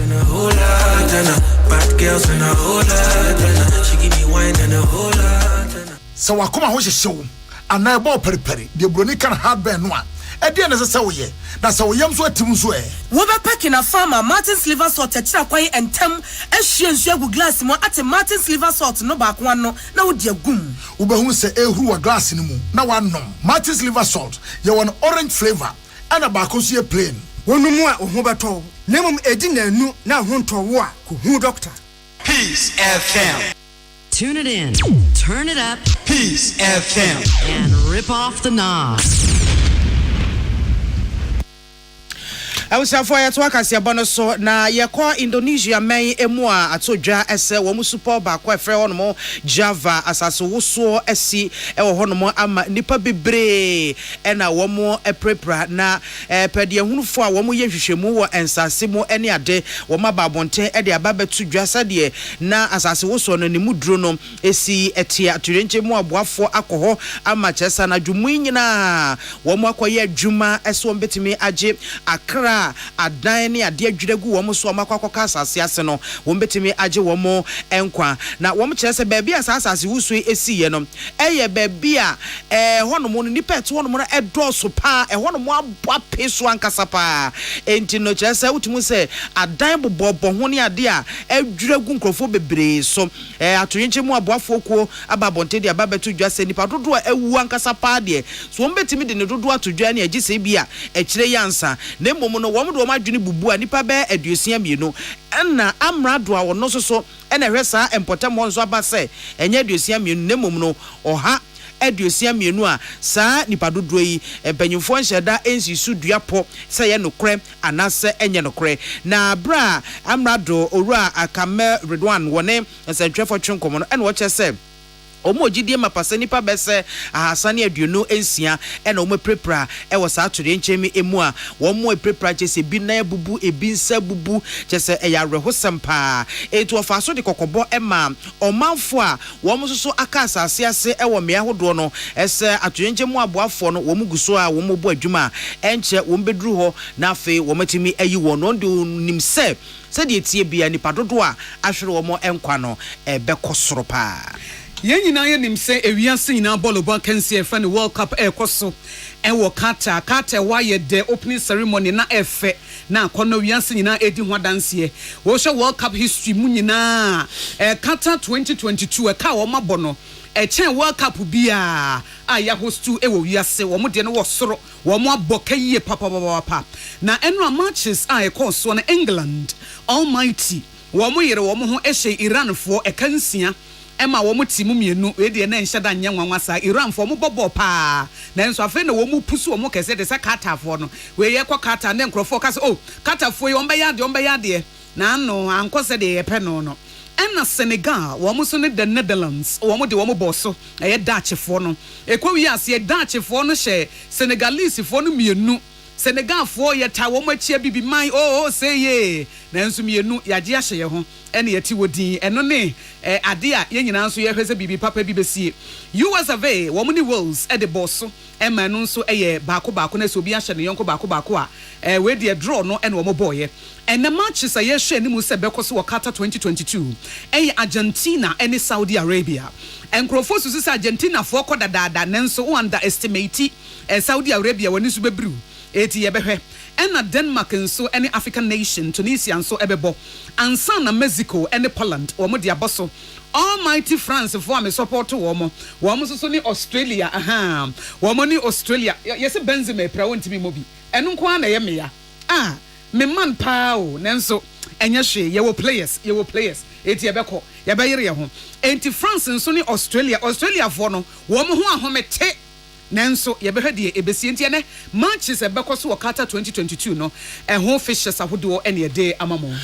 So wakoma ho hyehyɛ ana ebo periperi de broni kan hardware no a ɛde na sɛ woyɛ na sɛ woyam so atim so wo be packing a farmer Martin's liver salt kyira kwai entem ahye nsu agu glass mu ate Martin's liver salt no ba ko no na wo de agum wo be hu sɛ ehuru wa glass no mu na wanom Martin's liver salt ye won orange flavor ana ba ko so ye plain Wonumu a ho beto nemum edi na anu na ho ntowo a ko hu doctor. Peace FM. Tune it in, turn it up, Peace FM, and rip off the knobs. I was for ya to akasia bono so na ye kwa Indonesia men emu a atodwa ese wo mu super ba kwa frɛ hɔ no Java asase woso esi e wo hɔ no ama nipa bebre ɛna wo mu eprepra na pɛde ahunufo a wo mu ye hwehwɛmu wɔ ensase mu ɛne ade wo ma ba bonten ɛde aba betudwa sade na asase woso no ne mu duro no esi ɛte aturenche mu aboafo akɔhɔ ama kyesa na dwumu nyina wo mu akɔyɛ adwuma ɛso betimi agye akra adan ne ade adwiregu wo mo so makwakoka asase ase no wo betimi age wo mo enkwa na wo mo kire se baabi asase wusu esiye no eye baabi a hono mo nipa eto hono mo edoso pa hono mo aboa peso ankasa pa enti no kire se utimu se adan bobobo ho ne ade a adwiregu nkrofo bebre so atoyenche mu aboafo kuo ababonte de ababetu dwa se nipa dodo a ewu ankasa pa de so wo betimi de ne dodo atodwa ne agi se bia ekire yansa na mmom no wo mo do ma dwene bubu a nipa be aduosia mienu na amrado a wono so na hwesa empotem nso aba se enye aduosia mienu na mmom no oha aduosia mienu a saa nipa dodo yi empanyimfo nhyeda ensisu duapo se ye nokre anase enye nokre na bra amrado owura akame Redwan wone nsentwefo twenkomo no na wo che se omo gidie mapase nipa bese ahasane aduonu ensia ena omo prepra e wo sa atore nchemi emu a wo mo prepra chese bi na bubu ebi nsa bubu chese e ya rehosempa etu ofa so de kokobo ema omanfo a wo mo so aka asase ase e wo mea hodo no ese atore nchemu aboafo no wo mo guso a wo mo bo adwuma enche wo mbedru ho na afi wo matimi ayi wo no de nimse se de tie bia nipa dodo a ahwere wo mo enkwa no bekosoro pa yen nyina ye nim se ewiase nyina ball ban kansi e fa ne World Cup ekoso wo kata wa ye the opening ceremony na efe na kono wiase nyina edi ho danse wo hwe World Cup history mu nyina kata 2022 ka wo mabɔ no chen World Cup bia ya hostu wo wiase wo mo de no wo soro wo mo aboka yie papa na eno matches ekoso na England Almighty wo mo yere wo mo ho ehye Iran fo ekansia Emma wo timu mienu we de na nhada nya nwanwa sa Iran fo mo bobo pa na enso afa na wo mu pusu wo mo kese de sa kata fo no we ye kwa kata na nkrofo ka se oh kata fo ye omba ya de na no ankose de ye pe no Emna Senegal wo mo so ne the Netherlands wo mo de wo mo boso ye Dutch fo no ekwa wi ase ye Dutch fo no hye Senegalese fo no mienu Senegal fo ye ta wo mo achia bibi man say ye na enso mienu yaje ahye ye ho ene yeti wodin eno ne ade a ye nyina nso ye hwese bibi papa bi besie US of A wo mo ni Wales e de bosso e ma no nso ye baako na so bi ahye ne yonko baako a we de draw no ene wo mo boye ene matches a ye hwe ni mu se bekoso wo Qatar 2022 Argentina ene Saudi Arabia enkrofo susu Argentina fo ko dada nenso underestimate Saudi Arabia woni su bebru eti ye behwe ena Denmark nso ene African nation Tunisia nso ebebo ansa na Mexico ene Poland wo mo de aboso Almighty France for me support wo mo so ni Australia wo mo ni Australia yesi Benzema pra wonti mi mobi eno nko na ye meya me man pao nenso enya hwe ye wo players eti ebeko ye be yere ye ho enti France nso ni Australia for no wo mo ho ahomete nenso ye be hwede ebesi enti ene matches ebeko so Qatar 2022 no ho fishes ahodo ene ye de amamo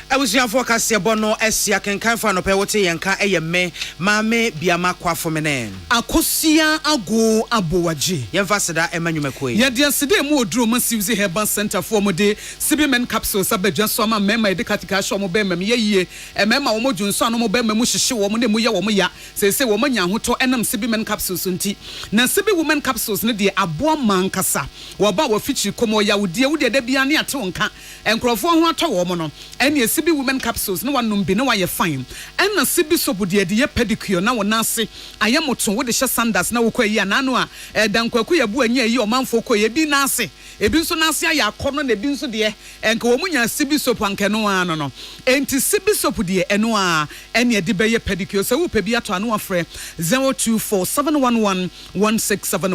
abusuafo kase bono esia kenkan fa no pe wote yenka eyeme maame biama kwafo menen akosia ago abowaje yemfa seda emanyumakoi ye de sede mu oduro masiuzi herbal center for mo de sibimen capsules abadwa so ama mema de katika sho mo be mem ye mema wo mo dwunso ano mo be mem hyehye wo mo ne mo ye wo mo ya sese wo mo nya hoto enam sibimen capsules nti na sibi women capsules ne de abo mankasa wo ba wo fichi komo ya wodie da bia ne ate wonka enkrofo ho atɔ wo mo no ene sibi women capsules ne wanum bi ne wa ye fine ena sibi soap de ye pedicure na wona ase ayemoto wo de hye sandals na wo kɔ yi anano a dankwaku ye bu anya yi omanfo kɔ ye bi na ase ebi nso na ase ya akɔno na ebi nso de enka wo munya sibi soap anka no ano no enti sibi soap de eno a ene de be ye pedicure so wo pe bi ato ano afre 0247111671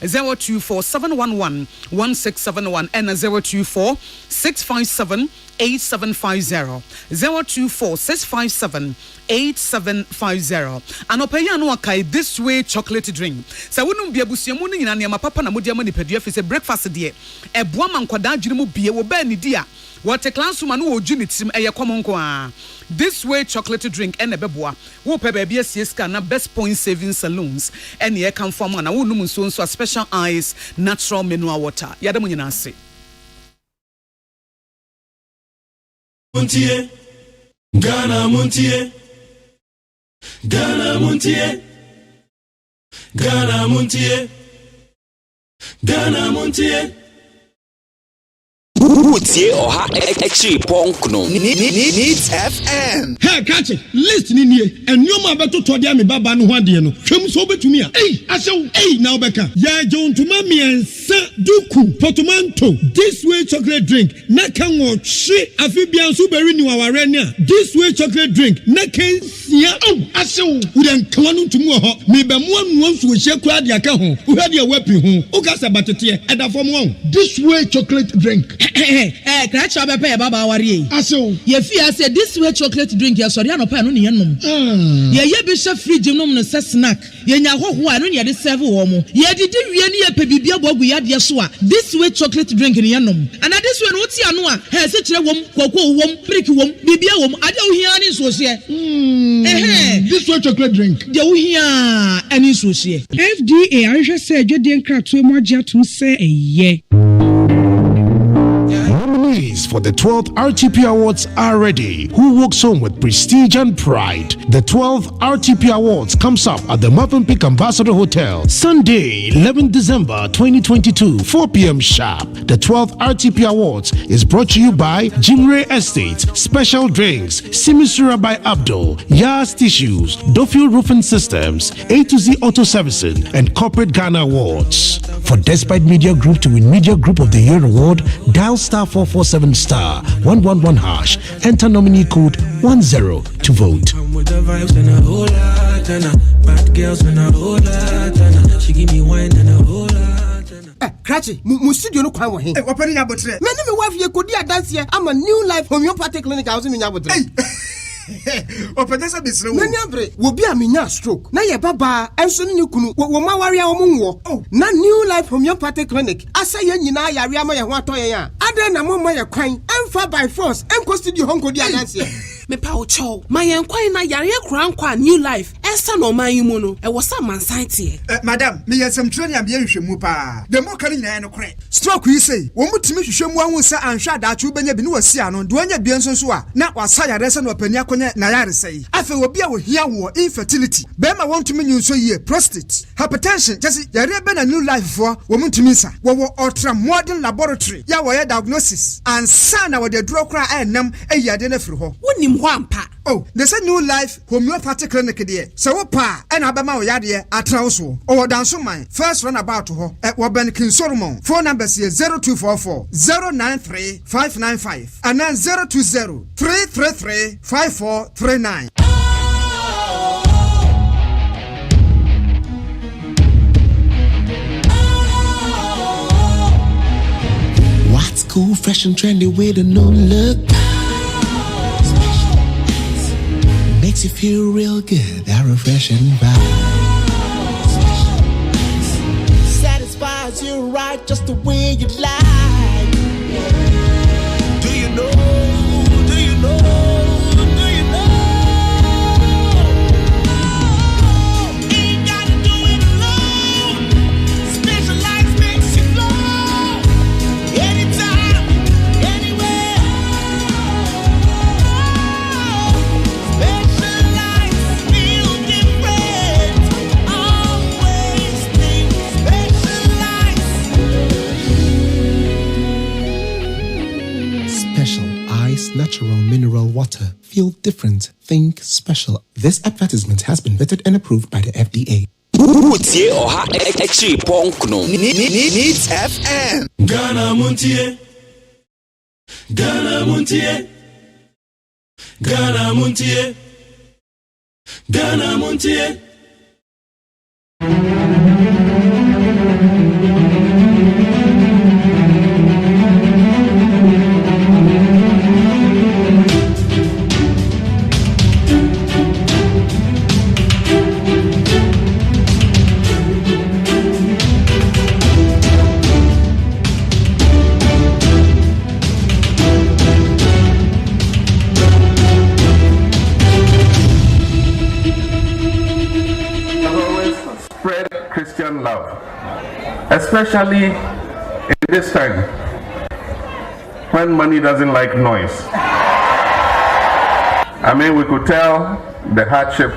0247111671 and 0246578750 0246578750 anopeya no akai this way chocolate drink sa wonum bia busuamu no nyina ne papa na modi amani padua fi se breakfast de eboa mankwada adwene mu bie wo ba ni dia what classroom no oju ni tim eye komonko a this way chocolate drink ene beboa wo pe ba bia sieska na best point saving saloons ene ye kan form na wonum nso a special ice natural mineral water yada mu nyina ase Montie, Ghana Montie, Ghana Montie, Ghana Montie, Ghana Montie. Utie oha echi ponkno Needs FM. Hey catch it list ni nie enwoma beto to dia me baba no ho ade no hwem so betumi a asew na obeka ya jontuma miensa duku portmanteau this way chocolate drink na kan wo hwe afibia nso beri ni waware ne a this way chocolate drink na kan sia asew udan kwanu ntumu ho me be mo anu nso hye kura de aka ho wo hade wapi ho o ka sa batete edafom ho this way chocolate drink Cratch up a baba worry. Aso, ye fear said this way chocolate drink, ya sorry, no pan on yenum. Ye bishop free gymnum no snack. Ye nya ho no ye de serve womo. Ye did really a pebibia bogu ya yaswa. This way chocolate drink in yenum. And at this one, what's yanua? Has such a wom, cocoa wom, prick wom, bibia wom, I don't hear any so here. This way chocolate drink. You hear any so here. FDA, I just said you didn't crack to more to say a ye. Nominees for the 12th RTP Awards are ready. Who walks home with prestige and pride? The 12th RTP Awards comes up at the Movenpick Ambassador Hotel, Sunday, 11 December 2022, 4 p.m. sharp. The 12th RTP Awards is brought to you by Jimre Estates, Special Drinks, Simisura by Abdul, Yas Tissues, Duffield Roofing Systems, A to Z Auto Servicing, and Corporate Ghana Awards. For Despite Media Group to win Media Group of the Year award, dial *447*111#. Enter nominee code 10 to vote. Cratchy, Musidio no kwa he. Open your botre. Me me wife ye kodi dance here. I'm a new life homeopathic clinic house in Yabotre. Open this business. Nanyambre, wo bi a menya stroke. Na ye baba enso ni kunu wo ma ware a wo mo. Na new life homeopathic clinic. Asa ye nyina yare ama ye ho atɔ ye a. Adan na mo ma ye kwan. Emfa by force. Enko studio hon kodi dance here. Me pa o chow my enkwan na yare kura nkwa new life esa no man yimu no e wosa man site madam me yesem training am ye hwehwemu pa the mo kari nyina no kore stroke yi sei wo mutimi hwehwemu ahu sa anhwa daachu benya bi ne wasi ano do anya bi enso so a na wasa yare se no pani akonye na yare sei afi obi a wo hia wo infertility be ma wontumi nyunso yie prostate hypertension just yare be na new life for wo mutumi sa wo ultra modern laboratory ya wo ye diagnosis and sa na wo de duro kura enam eyade na firi ho wonim ho ampa oh they say new life homeopathic clinic there so wo pa e na abema wo yade atra so o danso man first run about ho wo ben kin solomon phone number is 0244 093 595 and then 020 333 5439. cool, fresh and trendy with a new look. Makes you feel real good, that refreshing vibe. Satisfies you right just the way you like. Do you know? Do you know? Do you know? Ain't gotta do it alone. Specialized makes you flow. Anytime, anywhere. Specialized feel different. Always think Special Ice Natural Mineral Water. Feel different. Think special. This advertisement has been vetted and approved by the FDA. MONTIE OHA Exi Ponkno Needs FM. Ghana MONTIE. Ghana MONTIE. Ghana MONTIE. Ghana MONTIE. Christian love, especially in this time when money doesn't like noise. I mean, we could tell the hardship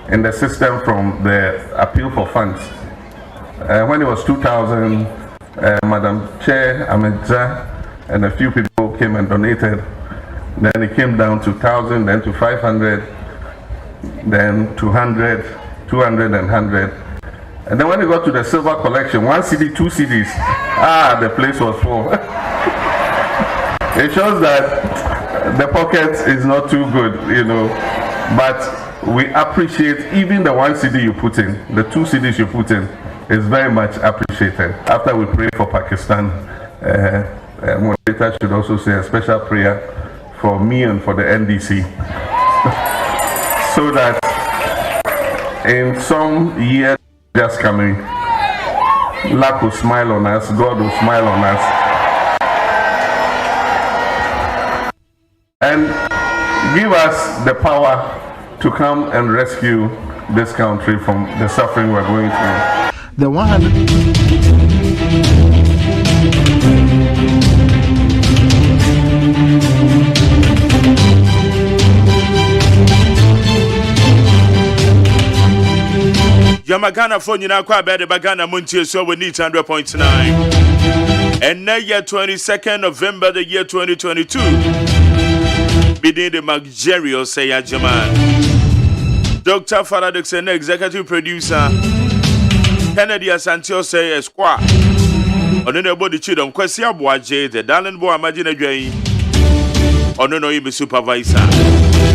in the system from the appeal for funds. When it was 2000, Madam Chair Amedza and a few people came and donated. Then it came down to 1,000, then to 500, then 200, 200 and 100. And then when it got to the silver collection, 1 CD, 2 CDs, the place was full. It shows that the pocket is not too good, you know, but we appreciate even the 1 CD you put in, the 2 CDs you put in is very much appreciated. After we pray for Pakistan, moderator should also say a special prayer for me and for the NDC, so that in some years just coming, luck will smile on us, God will smile on us, and give us the power to come and rescue this country from the suffering we're going through. The 100. Yamagana phone na kwa bed bagana MONTIE so we need 100.9. And now year 22nd November the year 2022. Bidin the Magjerio OSEI AGYEMAN. Dr. Faradix and executive producer Kennedy Asantio say Esquire. On the body chidom kwesi aboaje the darling boy imagine adwan. Ono no ibe supervisor.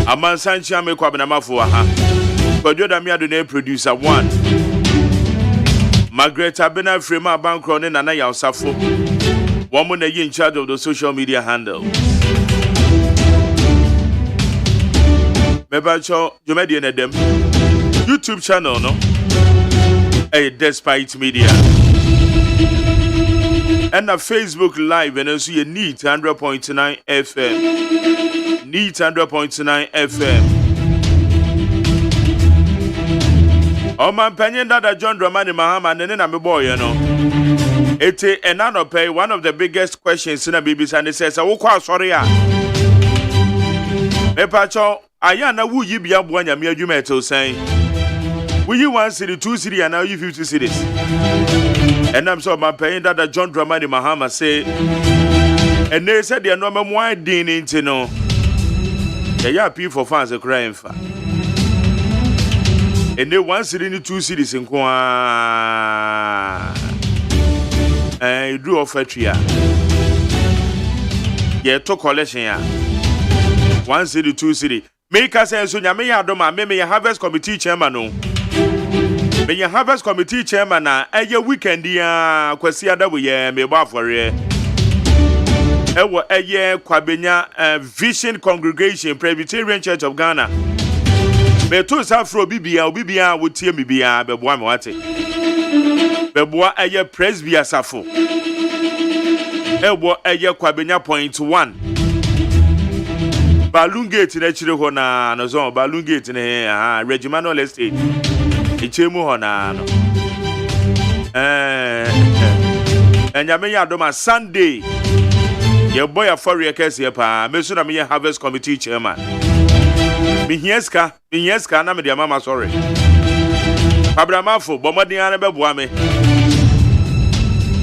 Amansanchi amekwa benamafo aha. Kojoda miado ne producer 1. Margaret Abena Frema Bankro ne Nana Yausafo. Woman in charge of the social media handle. Mebacho Jomedi and them YouTube channel no. Despite Media. And a Facebook Live and also you need 100.9 FM. Need 100.9 FM. Oh man, penyon dada John Dramani Mahama and then I'm a boy, you know. It's an pay one of the biggest questions in a BBC and it says, "Oh, sorry, Mepacho, Ayana, who you be up when you're mere metal saying, will you 1 city, 2 city, and now you 50 cities?" And I'm so my paying that John Dramani Mahama say, and they said they are no more din into no. They are people for fans are crying for. And they 1 city, 2 cities in Kwa. And do offer tria. Yeah, to collection ya. 1 city, 2 city. Make us say so. Yame ya doma. Me harvest committee chairman no. Me ya harvest committee chairman na. Eye weekend ya kwesi ada we ye me ba for ye. Ewo eye kwabenya Vision Congregation Presbyterian Church of Ghana. Beto safro bibia wotie me bia beboa me wate. Beboa eye presby asafo. Ewo eye kwabenya point 1. Balloon Gate na chire ho na no so Balloon Gate na Regimental Estate. Ichemu ho na no. Enyame ya doma Sunday. Ye boy afori ekese pa. Me so na me Harvest Committee chairman. Mihieska na me dia mama sorry. Kwabramafo bomodin ana beboa me.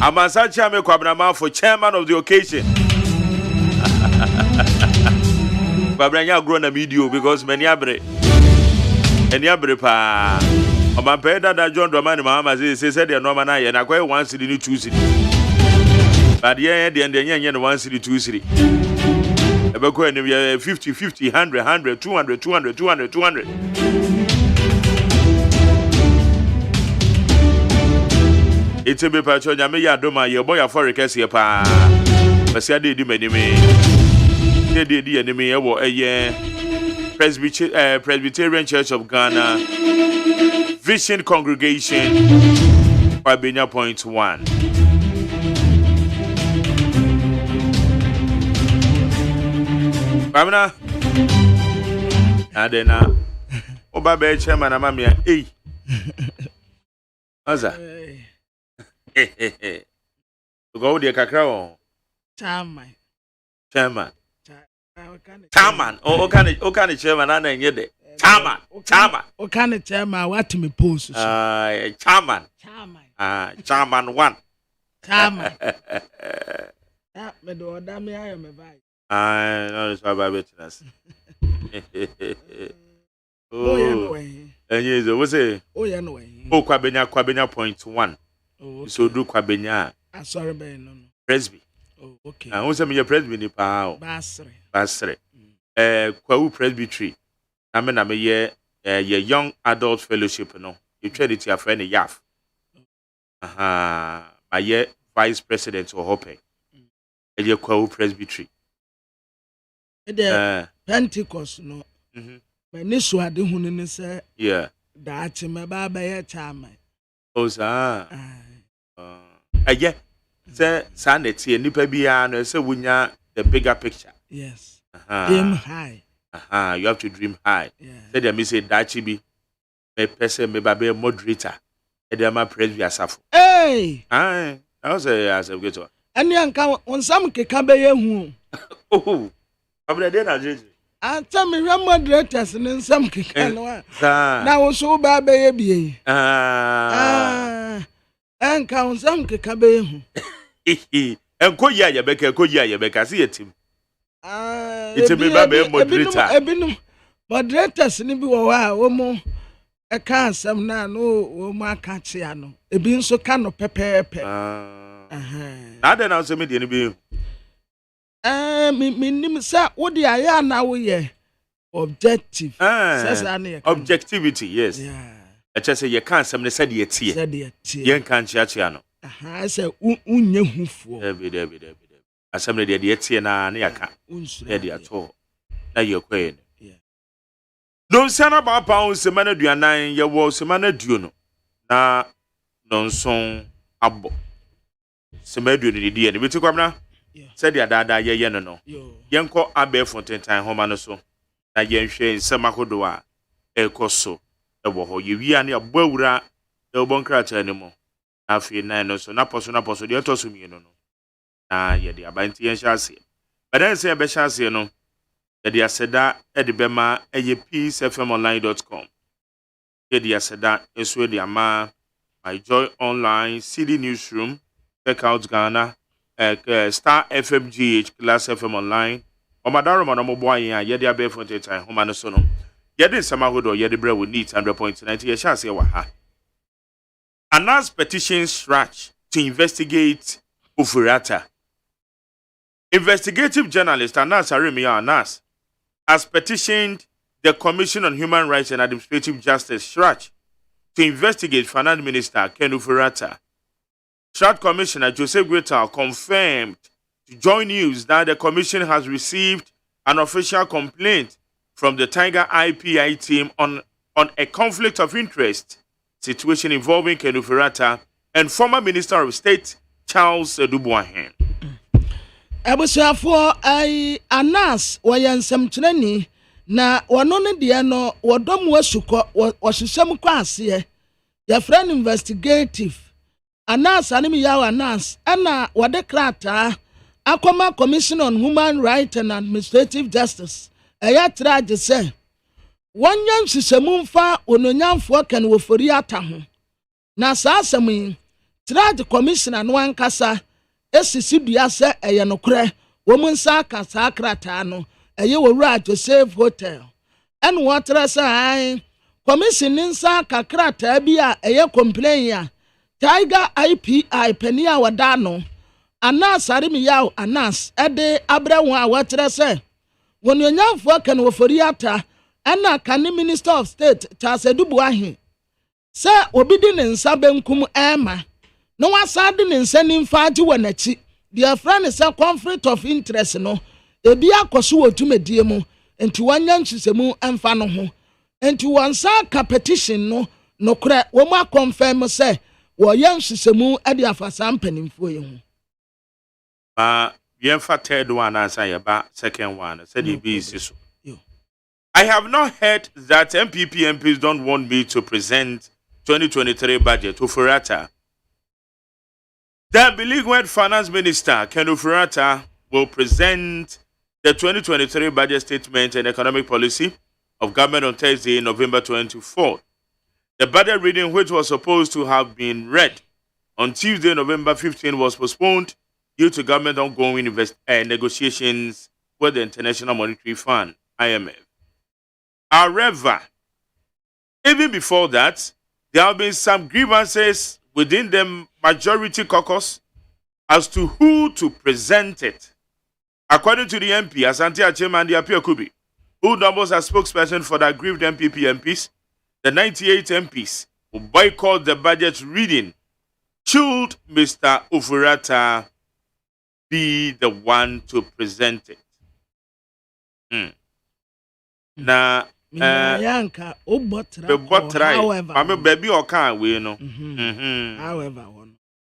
Amansa chia me Kwabramafo chairman of the occasion. Kwabranya grow na video because many abre. Eni abre pa. Omampeda da John Dramani mama say said the normal na ye na kwa 1 cedi ni 2 cedi. But ye the nye no 1 cedi 2 cedi. Ebeko enim ye 50 50 100 100 200 200 200 200. Ite be pa cho nyame ya doma ye boy afore kese pa. Basi ade di manime. Di enemy ye wo eye Presbyterian Church of Ghana Vision Congregation Kwabenya point 1. Bamna adena oba be chairman amamia Aza go de kakra o chairman chairman ana nyede chairman o kan chairman what me post chairman 1 chairman me do da me ayo me vai no so about business oh yeah no way enyezo we say oh yeah no way kwabenya point 1 so do kwabenya sorry be no presby oh okay who say me presby ni pa o basre kwawu presbytery na me ye young adult fellowship no you trade it your friend Yaf my ye vice president or hope ye kwawu presbytery Pentecost no me ni so ade hunu ni say yeah that me ba ye chairman oza aye say sanity nipa bia no say wunya the bigger picture yes dream high you have to dream high say them say dachi bi me person me ba be moderator e dey ma presby asafo hey I say as a get ani anka onsam keka be ye hu oh abra dey na jeje anta me hwe moderators ni nsam keka no na wo so ba be ye bie anka onsam keka be ye hu enko ya ye beka si yetim ite me ba be moderator ebinum moderators ni bi wo wa wo mo e ka asem na no wo mo aka chia no ebi nso ka no pepepe na de na so me de ni bi nim sa wo de aya na wo ye objective objectivity yes I just say you can't some said ye tie ye kan chia no say unye hufuo debi asem de ye tie na yaka e de ato na ye kwen don sana ba pa on semana duanan ye wo semana duo no na nonson abo semana duo ni die ni beti kwamna said ya dada ye no yenko abe fontentan homa no so na yenhwe nsemakodo a ekoso ewo ho ye wi ane abawura e obonkrata ne mo afi na no so na poso de to so mi no na ye de abanti yen hyase badan se be hyase no ye de aseda e de bema eye peacefmonline.com ye de aseda eso de ama my joy online cd newsroom check out Ghana Star FMGH Class FM online omadaro manomo boy ya ye de abe fontentan homa no so no ye de samahodo ye de bre we need 100.90 ye hyase wa ha Anas petition scratch to investigate Ufurata. Investigative journalist Anas Arimia Anas has petitioned the Commission on Human Rights and Administrative Justice (SHRAJ) to investigate Finance Minister Ken Ufurata. SHRAJ Commissioner Joseph Gretal confirmed to join news that the commission has received an official complaint from the Tiger IPI team on a conflict of interest situation involving Ken Ofori-Atta and former Minister of State Charles Edubuahen. Abusuafo ai Anas wayansam kyerɛni na wɔno ne deɛ no wɔdɔm wasukɔ wɔhyehyɛm kɔ aseɛ yɛfrɛ no investigative Anas anim yaw Anas ɛna wɔde krataa akɔma Commission on Human Rights and Administrative Justice ɛyɛ trage sɛ wɔnyɛ nhyehyɛmu mfa ononyamfoɔ Ken Ofori-Atta ho na saa asɛm yi trage commissioner no ankasa esisi dua sɛ ɛyɛ nokorɛ wɔn nsa ka saa krataa no ɛyɛ wɔwura Joseph Hotel ɛna wɔtrɛ sɛ ai commission nsa ka krataa bi a ɛyɛ complain a Tiger IPI pani a wɔda no Anas Arimiyaw Anas ɛde abrɛ wɔn a wɔtrɛ sɛ wɔnyanyamfoɔ Ken Ofori-Atta ɛna kane Minister of State Charles Edubuahen sɛ obi di ne nsa benkum ɛma no wasade ne nsa nimfa agye wɔ n'akyi deɛ friend sɛ conflict of interest no ebi akɔso wɔ tumedie mu enti wanya nhyehyɛmu ɛmfa no ho enti wɔnsa ka petition no nokorɛ wɔn akɔmfɛm sɛ wɔyɛ nhyehyɛmu ɛde afa saa mpanimfoɔ yi ho. Yɛmfa third one answer yɛba second one said the B is so. I have not heard that MPP MPs don't want me to present 2023 budget to Ofori-Atta. The beleaguered Finance Minister Ken Ofori-Atta will present the 2023 budget statement and economic policy of government on Thursday, November 24th. The budget reading, which was supposed to have been read on Tuesday, November 15th, was postponed due to government ongoing negotiations with the International Monetary Fund, IMF. However, even before that, there have been some grievances within the majority caucus as to who to present it. According to the MP, Asante AGYEMAN Kubi, who doubles as spokesperson for the aggrieved MPP MPs, the 98 MPs who boycott the budget reading should Mr. Ofori-Atta be the one to present it. Now, Yanka, however, baby or can we know.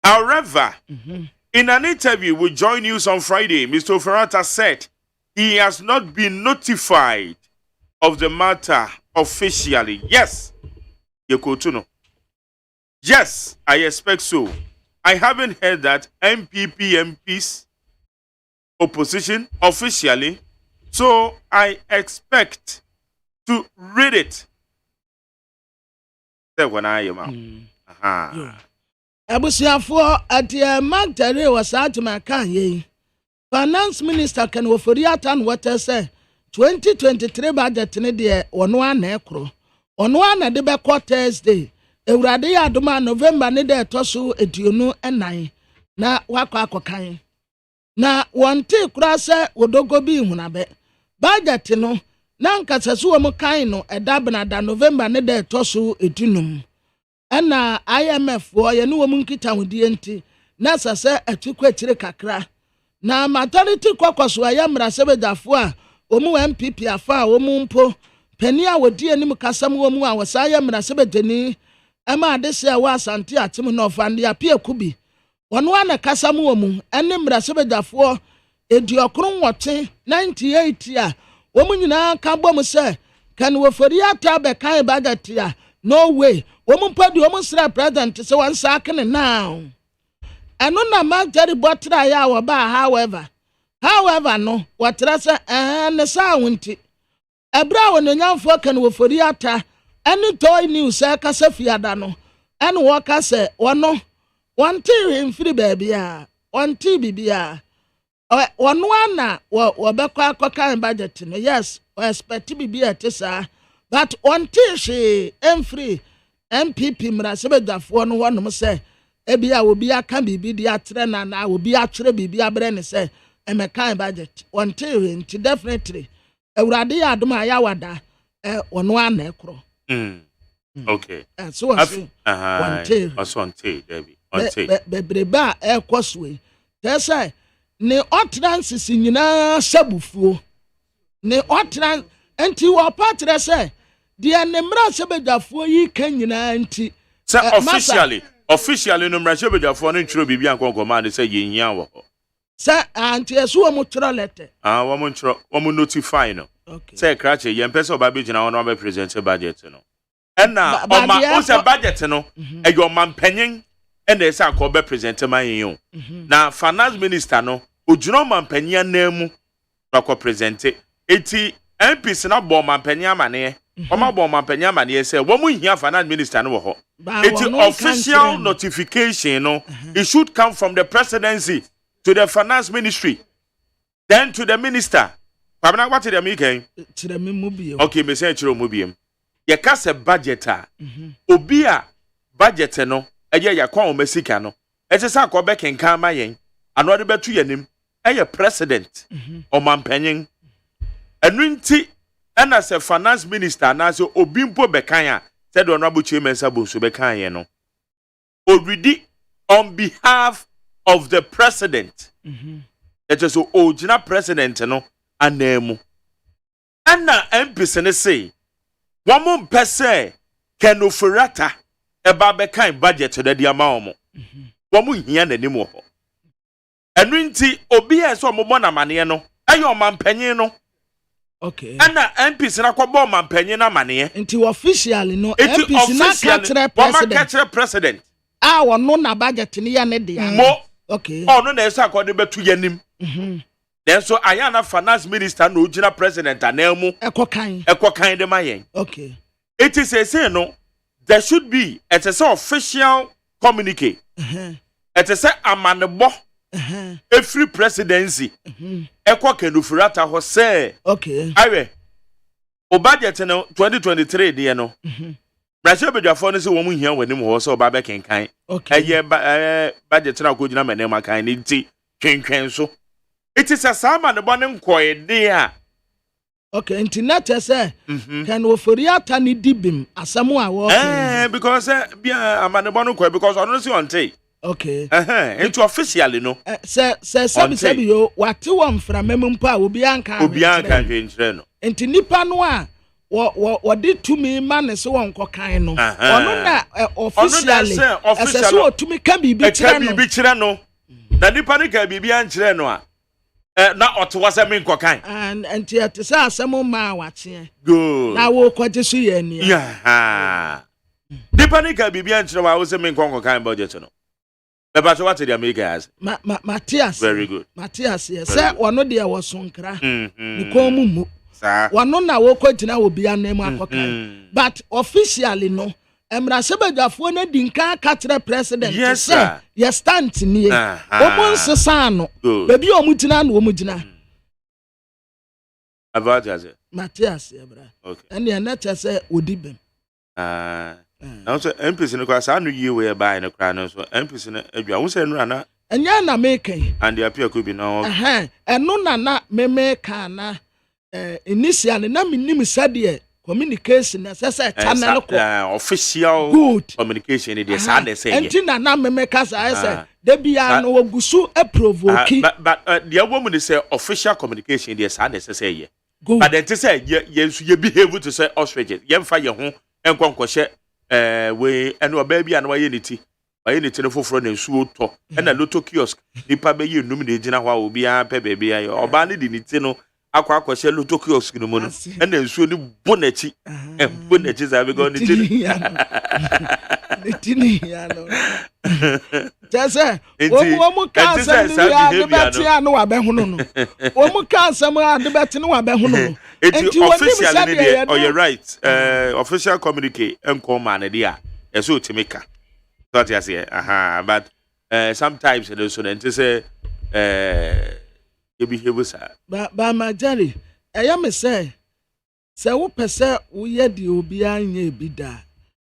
However, in an interview with Joy News on Friday, Mr. Ofori-Atta said he has not been notified of the matter officially. Yes, Yekotuno. Yes, I expect so. I haven't heard that MPP MPs opposition officially, so I expect to read it. That's when I am. Abusiafo adia Magdare was at my kan Finance Minister Ken Ofori-Atta and what say 2023 budget ne de ono ana ekro. Ono ana de be Thursday. Ewurade ya adoma November ne de toso eduonu enan na wakọ akokan. Na wonte kura se wodogo bi hunabe. Budget no na nkasa so wo kan no edabna da November ne de toso edunum. Ena IMF wo ye no wo nkita hodie enti na sase atukwa chire kakra. Na maternity kwakwaso ayamra sebedafo a omu MPP afa omu mpo pani a wodi anim kasam omu a wasaya mra sebedeni ema adese a wa asante atim no fande apia kubi wono ana kasam omu ene mra sebedafo ediokron wote 98 a omu nyina ka bom se Ken Ofori-Atta be kan budget a no way omu padi omu sra president se wan sakene now eno na Magdare botra ya wo ba however no watra se ne sa wonti ebra wononyamfo Ken Ofori-Atta ene toy news ka se fiada no ene wo ka se wono wonti mfiri baabia wonti bibia wono ana wo bekwa akokan budget no yes we expect bibia tesa but wonti she emfiri MPP mrasebedafo no wonom se ebia obi aka bibi di atre na obi atwere bibi abre ne se emekan budget wonte nti definitely ewurade ya adoma ya wada ono ana ekro okay so wonte Debbie wonte bebreba ekoswe te say ne utterances nyinaa sabufuo ne utterance enti wo patre say de ne mra sebedwafuo yi kan nyinaa enti say officially no mra sebedwafuo no ntwero bibia nkonkoma de say yehia wo ho say anti eso wo mutro letter wo mo ntwero wo mo notify no say krache yempese oba be gina wo no be present budget no na o say budget no e yo mampanyin and they say ko be present man yin na finance minister no ojuno mampanyin na mu ko present eti MPs na bo mampanyin amane o ma bo mampanyin amane say wo mu hia finance minister no wo ho eti official notification no it should come from the presidency to the finance ministry then to the minister pabna what the me kan tire me mu biem okay me say tire mu biem ye ka se budget a obi a budget no eye yakwa o masika no ete sa ko be kenkan ma yen ano de betu yanim eye president o mampanyin enunti na se finance minister na se obi mpo be kan a se do no abuchi mensa bonso be kan yen no already on behalf of the president ete so original president no anemu ana MPs ne say womo mpese kenofurata eba be kan budget de dia ma omo womo hia nanim ho enu nti obi e so omo na mane no ayo mampanyin no okay ana MPs na kwabo mampanyin na mane nti officially no MPs na catch president wono na budget ne ya ne dia mo okay ono na eso akode betu yanim then so ayana finance minister no original president anemu ekokan de mayen okay it is a say no there should be it is official communique it is amanebo every presidency kenufurata ho say okay awe o budget no 2023 de no Brasil bedwafo no se wo mu hia wanim ho so ba be kenkan eye budget na ko gina manem akan ni ti twenken so it is a sama ne bone nkoyede a okay internet say can oforiata ni dibim asamo a wo because bia amane bone nkoy because ono se onte okay it officially no sabi yo wate wo mfra memum pa obi anka hwenkyere no enti nipa no a wo di tumi ma ne se won kokan no ono na officially so otumi ka bibi kire no na nipa ne ka bibi ankyere no a na otwasa me nkokan and yet say asemo ma wache good na wo kwaje so ye ni nipa ne ka bibi ankyere wa wo se me nkokan budget no beba so what the Americans Matthias very good Matthias yes say ono de wo sonkra ni ko mu wono na wo kwagina wo bia na mu akokan but officially no emra sebadwafo na dinka katre president say ye stand nie omo nsesa no bebi omutina na omugina about as Matthias ebra okay and ye na say odibem now so MPs no kwasa anu yi we buy no kra no so MPs no adwa wo say no na enya na mekan and appear could be no eno na memeka na initially na minim sade communication necessary channel official good communication dey say dey say enti na memeka say de bia no ogusu provoke but the woman dey say official communication dey say ye but then say ye behave to say ostrich ye mfa ye ho enkonkɔhye we eno ba bia na waye niti no foforo na nsuo to na loto kiosk nipa be ye num de gina ho a obi a pe be bia ye oba ne di niti no akɔhye loto kiosk no mu no na nsuo ni bonachi bonachi za be go niti niti ya no jese wo mu kansa ni ya de beti anu wa be hunu no wo mu kansa mu ade beti no wa be hunu no enti officially oh you're right official communique enko man dey a eso otimika thought you say but sometimes they so then say you behave sir ba majari eya me say wo pese wo ye di obi anya bi da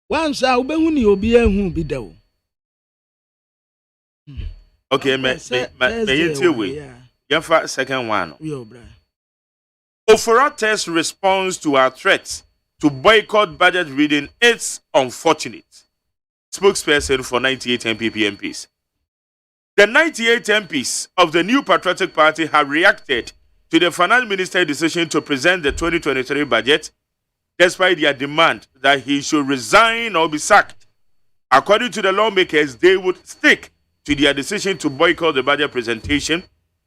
wanso a wo be hu ni obi ahu bi da o okay me yenti we yafa second one yo bra Oforote's response to our threat to boycott budget reading is unfortunate. Spokesperson for 98 MPP MPs. The 98 MPs of the New Patriotic Party have reacted to the finance minister's decision to present the 2023 budget, despite their demand that he should resign or be sacked. According to the lawmakers, they would stick to their decision to boycott the budget presentation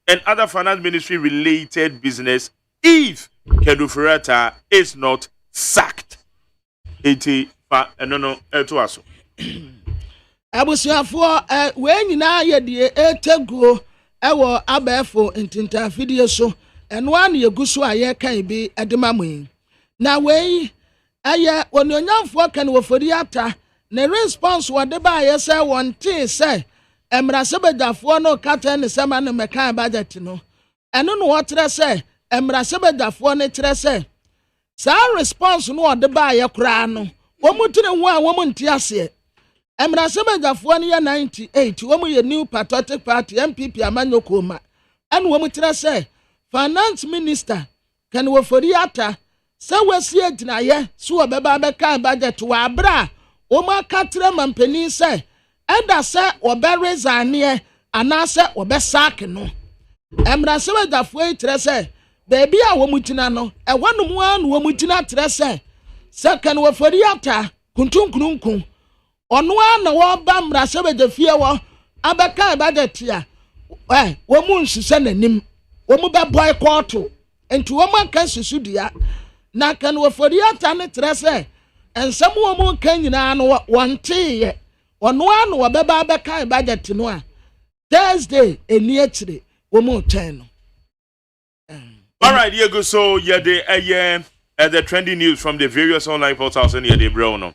and other finance ministry related business if Kedu Furata is not sacked. Abusuafo we nyina ye de eteguo ewo abefo ntinta fidie so eno an ye guso aye kan bi edemamu na we aye ononyamfo kan wo fori ata na response wo de ba ye say wonte say emrasebedafo no kata ne sema no mekan budget no eno no wotre say emrasebedafo ne tre say sa response no de ba ye kra no wo mutune hu a wo munti ase Emrasebedafo ne 98 wo ye New Patriotic Party MPP amanyokoma ene wo mutira say finance minister kan wo fori ata se wasi aginaye so obeba be kan budget wa bra wo makatre mampani say enda se obe resign ana se obe sack no Emrasebedafo itire say baby a wo mutina no e wonum anu wo mutina tire say se kan wo fori ata kuntunkununkun ono na wo ba mrasebedafie wo abeka budget ya wo mu nsise nanim wo mu be boycott enti wo mu kan susudua na kan wo fori ata ne trese ensem wo mu kan nyina no wonte ono na wo be ba abeka budget no a Thursday eni akire wo mu ten no. All right, here go. So the trending news from the various online portals in here, bro.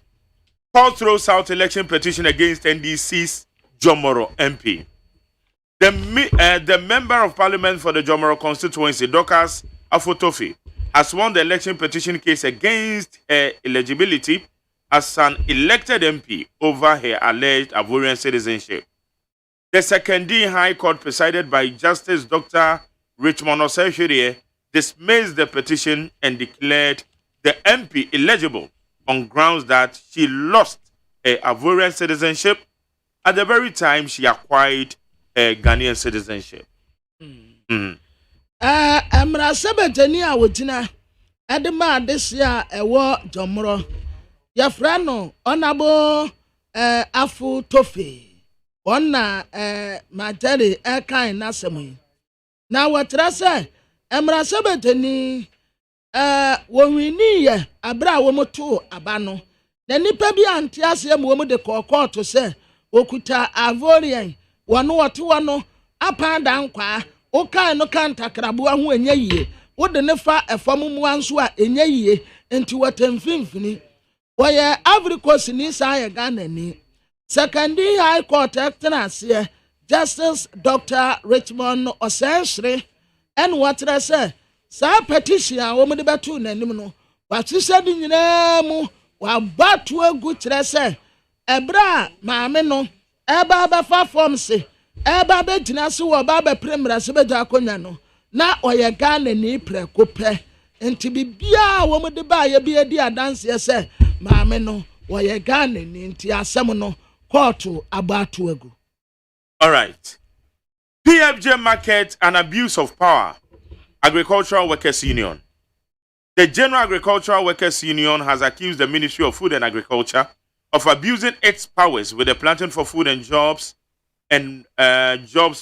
Call through South election petition against NDC's Jomoro MP. The member of parliament for the Jomoro constituency, Dorcas Afotofi, has won the election petition case against her eligibility as an elected MP over her alleged Ivorian citizenship. The Secondary High Court, presided by Justice Dr. Richmond Osei, dismissed the petition and declared the MP eligible on grounds that she lost her Ivorian citizenship at the very time she acquired her Ghanaian citizenship. Amra sebeteni a wotina edema adesia ewo Jomoro yafrano onabo afu tofi onna materi ekan nasemu na watra se amra sebeteni wonwini ye abra wo moto abano na nipa bi ante ase mu wo de kokoto se okuta Ivorian wono woto wono apanda nkwa o kan no kan takrabo ahu enya yie wo de ne fa efam mu anso a enya yie enti watamfimfini wo ye Ivory Coast ni sa ye Ghana ni Secondary High Court actnase Justice Dr. Richmond Osei and watra se sa petition a wo de betu nanim no watise di nyina mu wa batu agu kire se ebra maame no eba ba fa form se eba be gina se wo ba be premier se be ja konya no na oye Ghana ni prekope enti bibia wo de ba ye bi edi adanse se maame no oye Ghana ni enti asem no court abatu agu. All right. PFJ market and abuse of power. Agricultural Workers Union. The General Agricultural Workers Union has accused the Ministry of Food and Agriculture of abusing its powers with the planting for food and jobs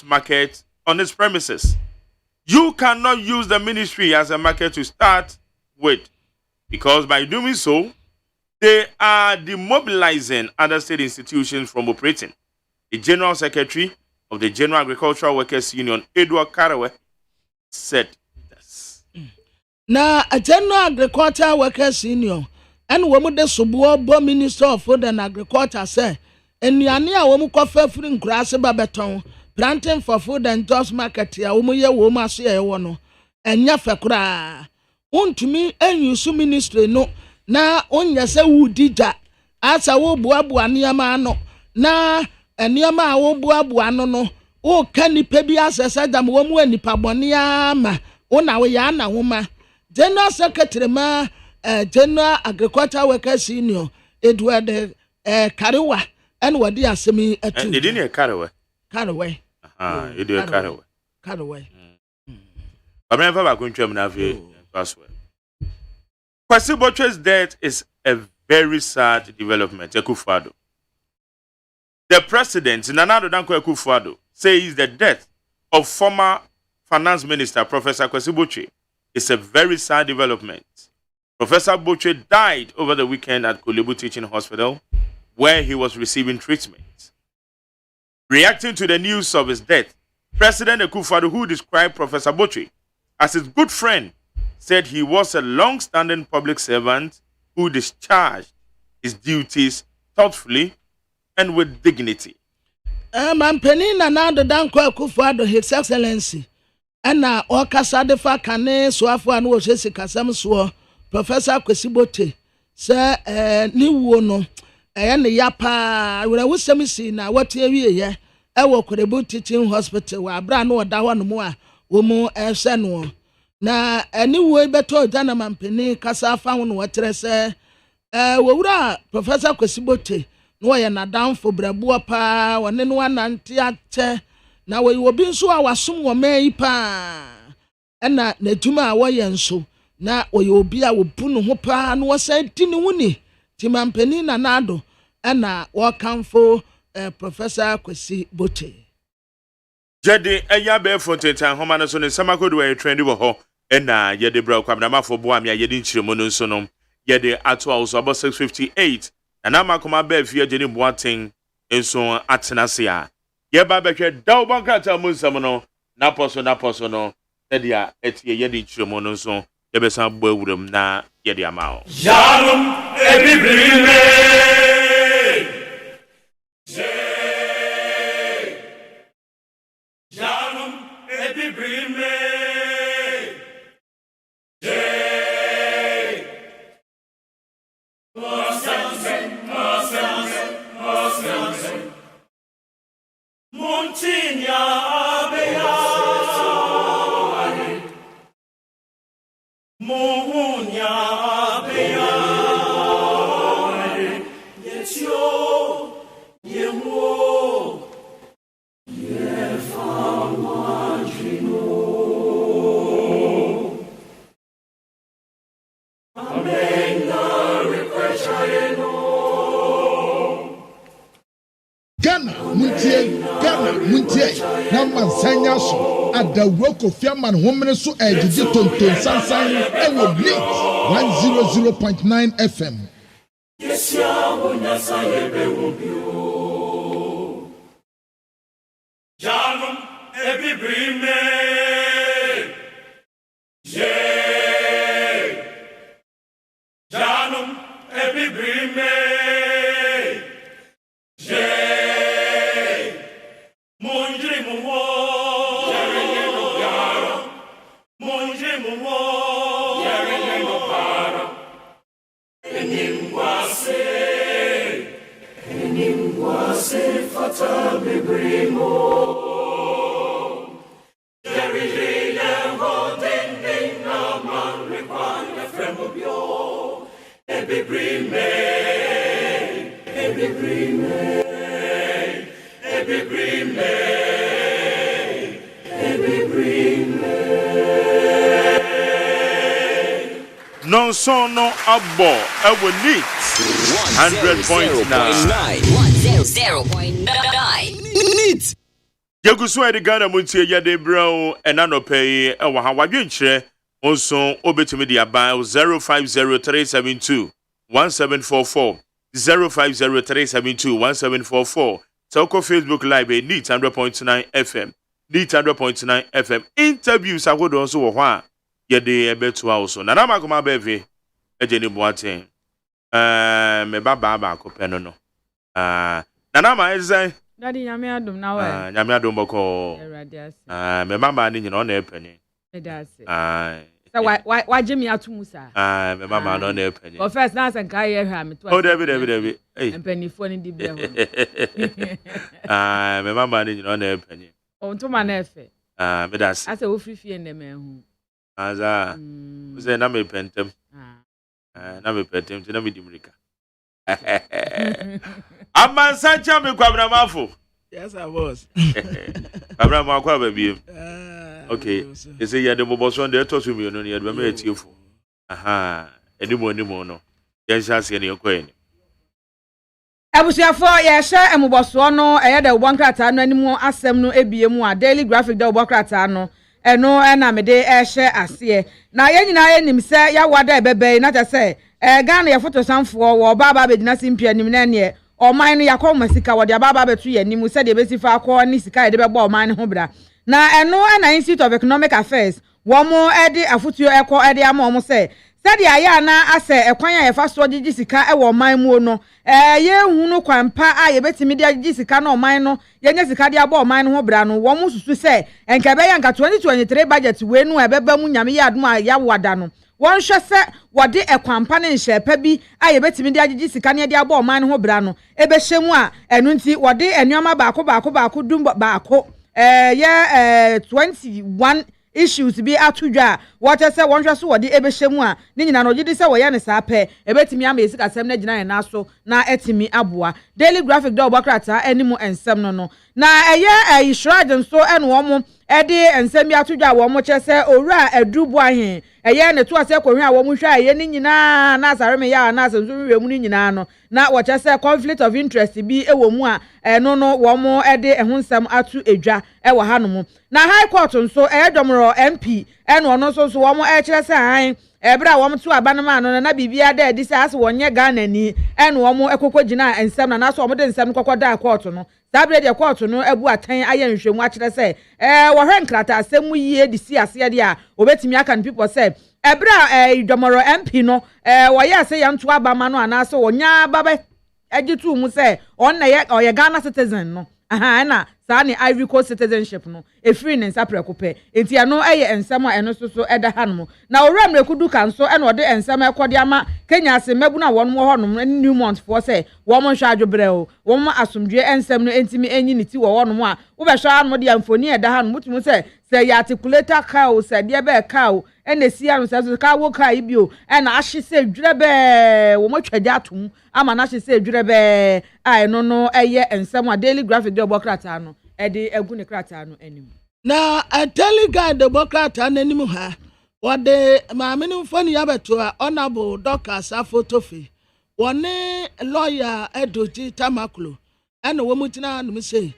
market on its premises. You cannot use the ministry as a market to start with, because by doing so, they are demobilizing other state institutions from operating. The General Secretary of the General Agricultural Workers Union, Edward Karawe, said this. Na a General Agricultural Workers Union and woman de subuobo Minister of Food and Agriculture say, and Yania woman coffee free grass babeton, planting for food and jobs market ya umuye woma so ye wono. Enya fekura. Untumi enyusu ministry no na onya se wudija asa wo boaboa niama no na eniama wo boaboa no o kanipa bi asesa dam wo mu anipa bone ama wona wo ya na woma General Secretary ma General Agricultural Workers Union Edward Karewa and wadi asemi atu didn't Karewa You do a caraway. Caraway. I'm never going to Navi. Kwesi Botche's death is a very sad development. Akufo-Addo. The president, Nana Addo Dankwa Akufo-Addo, says the death of former finance minister Professor Kwesi Botche is a very sad development. Professor Botche died over the weekend at Kolebu Teaching Hospital, where he was receiving treatment. Reacting to the news of his death, President Akufo-Addo, who described Professor Botche as his good friend, said he was a long-standing public servant who discharged his duties thoughtfully and with dignity. Mampeni Nana Addo Dankwa Akufo-Addo, His Excellency, and now Okasa de Fakane Swafo and Woshesi Kasam Swo, Professor Kwesi Botche, Sir ni wono, ne yapa, when I was semisi na what ye, Ewo Kolebu Teaching Hospital, where Bra no da one more, womo Senwo. Na anyway beto Dana Mampeni Kasa found what say, Wura Professor Kwesi Botche, no ya na down for Brabua pa, one no one anti na we will be so our sum wo mai pa na netuma wo yenso na we will be a wo bunu ho pa no say tini wuni timampani na nado na wo kanfo Professor Kwesi Botche Jede eya be fontentan homa no so ne samakodo we trendi wo ho na yede bra kwabnamafo bo am ya yede nchiremo no so no yede ato also about 658 na makoma ba afia jeni boaten enso atenase a Yeba beke daw bankata munsam no na poso no edia etie yedi chiremo no so yebe san bo awuram na yedi amao Jalum ebibrime Jalum ebibrime Montinia Abeya Mohunya Abeya Yetio Yemo Yefamadrino Amenga Rekwechayeno Ghana muntie na mansanya so adawro kofiaman homene so ejiji tonton sansan ewo beat 100.9 FM Yesia munyasa yebe wubio Jalum ebibrime Jalum ebibrime Non sono abo ewo neat 100.9 Neat. Yegusu edi Ghana muntie yade bro enanopei ewo ha wadwenkyere onso obetumi dia ba 050372 1744 050372 1744 Toko Facebook live neat 100.9 FM neat 100.9 FM interviews agodo onso wo ho a yede ebetu also na makoma beve ejeni boaten me baba akopɛ no na ma eze Daddy nyame adom na wa nyame adom boko me mama ni nyina ona epani edase so why Jimmy atumu sa me mama no na epani but first na san kai ye hwa me to oh David empanifo ni di bre ho me mama ni nyina ona epani on to ma na efe me das asa wo frifie ndem ehu aza uze na me pentem na me pentem na me dimrika amansa cha me kwabramafo Yes, I was. Abraham akwa baby. Okay. They say you the bobo so dey to me no you be me etiefo. Aha. Enimo no. Yes as ye ne ekwan. Abusuafo ye hye emboso no eye da ubonkrata no animu asem no ebiemu a daily graphic da ubonkrata no eno na me de hye ase na ye nyina ye nim se ya wada ebebe na ta se Ghana ye photo samfo wo baba begina simpia nim na ne oman no yakọ masika wo de baba betu ye nim se de besifa akọ ni sika ye de bebo oman ne ho bra na eno na Institute of Economic Affairs wo mo ede afutuo ekọ ede ama wo mo se sadi aya na ase ekwan ya yefa so gigi sika e wo man mu no ye hunu kwampa a ye betimi de gigi sika na oman no ye nya sika de aba oman no ho bra no wo mu susu se enka be ya nka 2023 budget we nu ebeba mu nyame ya adum a ya wada no won hwe se wode ekwampa ne nhyepa bi a ye betimi de gigi sika na de aba oman no ho bra no ebe hyemu a enu nti wode enuama baako dum baako ye 21 issues bi atudwa what say won hwe so wode ebehemu a ni nyina no gidi se wo ye ne saa pe ebetimi ama esika sem na gina na so na etimi aboa daily graphic da obakrata animu ensem no na eye ishrad so ene wo mo ede ensem bi atudwa wo mo che se owura adubu ahen eye ne to ase kohwe a wo mo hwa eye ni nyina na asare me ya na asem so hwe mu ni nyina no na wo che se conflict of interest bi ewo mu a no wo mo ede ehonsem atu edwa ewo hanom na high court nso domro MP ene ono so wo mo kire se han ebra wo mo to abanama no na bibia da edi se ase wonye Ghana ni ene wo mo ekokogina ensem na so wo mo de ensem kokoda court no sabre de court no ebu atan aye nhwemu a kire se wo hwe nkrata asem yie di si ase de a obetimi aka no people say ebra domro MP no wo ye se yam to abama no ana so wonya baba egitu mu se on na ye Ghana citizen no aha na saa ne Ivory Coast citizenship no efiri ne nsa prekope enti ano eye ensem a eno so eda hanom na owura mrekudu kan so eno de ensem ekode ama Kenya ase mabu na won mo honom New Month for say wo mo hwa adwobre o wo mo asomdwe ensem no entimi enyi ne ti wo honom a wo be hwa no de amfoni eda hanom mutumu say ya articulator car o say de be car o ene si anu say ka wo car ibi o ena ahye say dwurebe wo mo twade atom ama na ahye say dwurebe a eno no eye ensem a daily graphic de obokrata no ede egu ne krata no anim na ateli guy de bokrata no anim ha wode maamini mfoni yabeto a honorable Dr. Safotofi wone lawyer Edoji Tamaklo ene wo mutina no say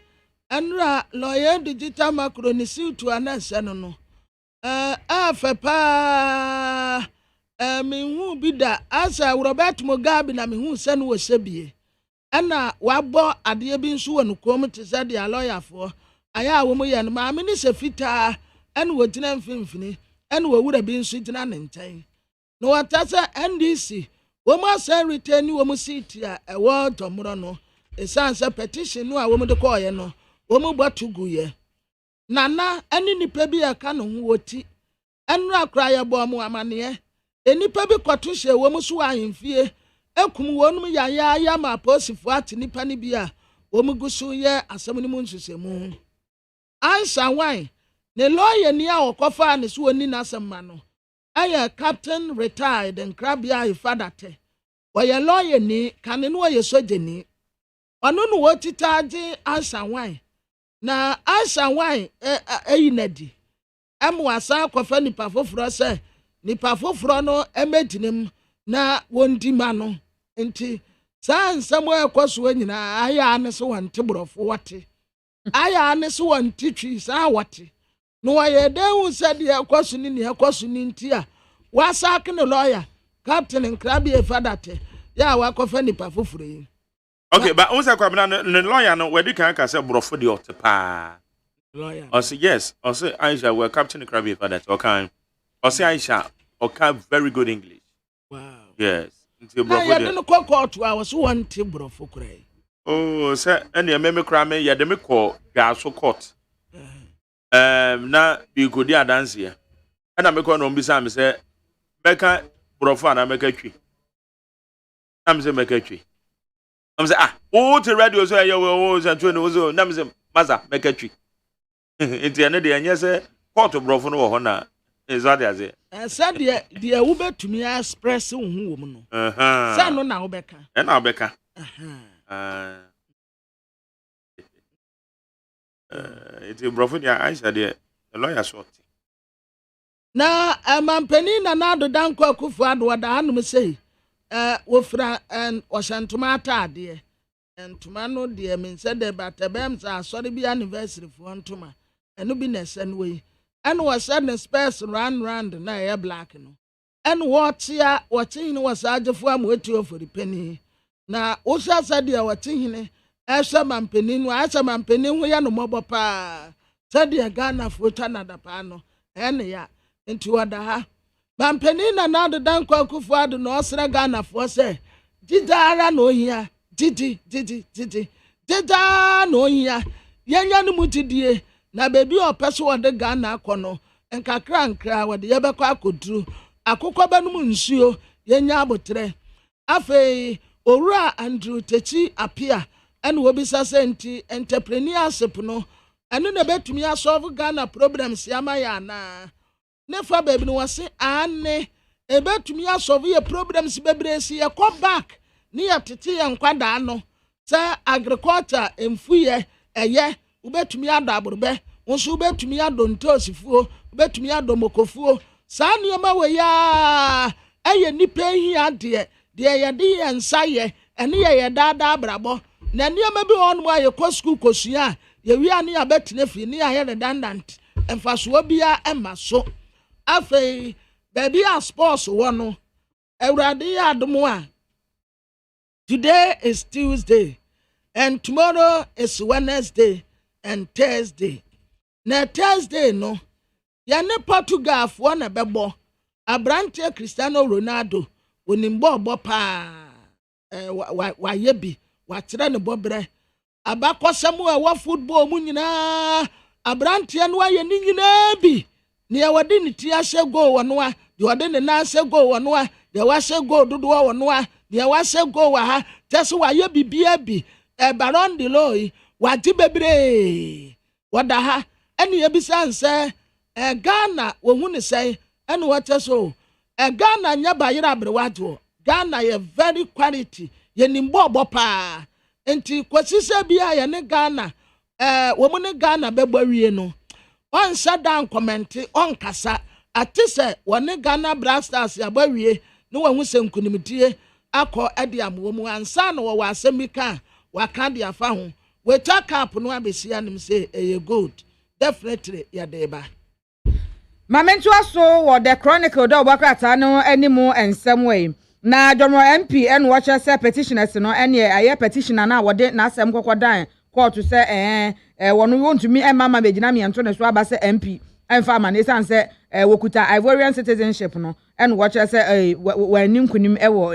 enra lawyer Edoji Tamaklo ni situ anase no afepa mi hu bida asa Robert Mugabe na mi hu se no wo sebie ana wabo ade bi nso wonu kom te se de lawyer for aya wo mo ye no ma me ni se fita ene wo gina mfimfini ene wo wura bi nso gina ne ntan no wata se NDC wo mo asa retain wo mo seat a ewo domro no esanse petition no a wo mo de ko ye no wo mo gbatugu ye nana ene nipa bi aka no ho woti enu akra ye bo mo amane enipa bi kwato hye wo mo so ahemfie ekum wonum ya ma posifu ati nipa ni bia omugusu ye asem ni mu nsusemu ansa wan ne lawyer ni a okofa ne so oni nasem ma no aye captain retired and krabia ifadate oye lawyer ni kane no oye sojeni ono no wotitaje ansa wan na ansa wan eyinadi amwasa kofa nipa foforo se nipa foforo no emedinem na wondi mano enti saa nsamo ekoso nyina aya ne so wante brofo wate aya ne so wante twi saa wate no waye dehu sade ekoso ni ekoso ni nti a wasak ne lawyer captain Nkrabia Fadate ya wakofa nipa foforo yi okay but unsa kwabna ne lawyer no wedi kan ka se brofo de otepa lawyer say yes say Aisha we captain Nkrabia Fadate okay say Aisha okay very good English. Wow. Yes. Until brofo. Ya didn't call court I was one to brofo krai. Oh, sir, any meme crame ya de me call gaso court. Na bi go dia dance here. And I me call no bisa me say meka brofo na meka twi. Am say meka twi. Am say the radio so ya we so twi no so na me say maza meka twi. Enti ene de anya say court brofo no wo ho na ezade aze. Said the wo betumi express wo hu wo mu no. Sa no na wo beka. Na wo beka. It's a brofo I said the lawyer short. Na mampani na nado danko akufu ado wada hanum sei wofra and wasantuma atade entuma no de men said the batabem sa sorry be anniversary for ntuma eno bi na sen we and was said the space round na ya black no and watching was agefo amwetu for the penny na usa said the watching esa mampani no asa mampani ho ya no mobo pa said the Ghana for na da pa no ene ya into wada ha mampani na nado danko akufu ado no osra Ghana for say didara no hia didi dida no hia yenya no mutidie na bebi opeso wode Ghana akono enkakra nkra wode yebekọ akoduru akokọ banum nsuo yenya abotre afei owura Andrew Techi apia ene wobisa senti entrepreneurship no ene na betumi asolve Ghana problems yama ya na nefa bebi no wase ane ebetumi asolve ye problems bebresi ye come back ni atete ye nkwada no sa agriculture emfuye eye ubetumi ado aborbe wonso ubetumi ado ntosifuo ubetumi ado mokofuo sa nioma we ya eye nipa hia de ye de ye nsaye ene ye dada abrabo na nioma bi won mo aye ko school kosua ye wi ane abetine fi ni aye redundant emfaso bia emaso afei baby a sports wono ewrade adomo a today is Tuesday and tomorrow is Wednesday and Thursday. Na Thursday no, yane Portugal fo na bebo. Abrante Cristiano Ronaldo onimbo obo pa wa yebi wa kire ne bobre. Abakosemu e wa football mu nyina abrante no aye ni nyina bi. Ni e wade ni ti ahye goal wono a, de wade ne na ahye goal wono a, de wa ahye goal dodo wono a, de wa ahye goal wa ha, tese wa ye bibia bi. Baron de Loy wati bebre wada ha ene yebisa nse Ghana wo hu ne sei ene wate so Ghana nya bayira abrewato Ghana ye very quality ye nimbo obopa enti kwasise bia ye ne Ghana wo mu ne Ghana bebwawie no on shutdown comment on kasa atise wo ne Ghana Black Stars ya bawie no wo hu senkunimtie akọ ede amwo mu ansa no wo asemika wakandi afa ho we talk up no abesia nim say e good definitely ya deba Mamentu aso wo the chronicle do obakrata no animu ensem we na Jomo MP en watcher say petitioners no ene aye petitioner na wode na asem kokodan court say wono wontumi mama begina me ento ne so aba say MP emfa ma ne san say wokuta Ivorian citizenship no en watcher say wani nkunim ewo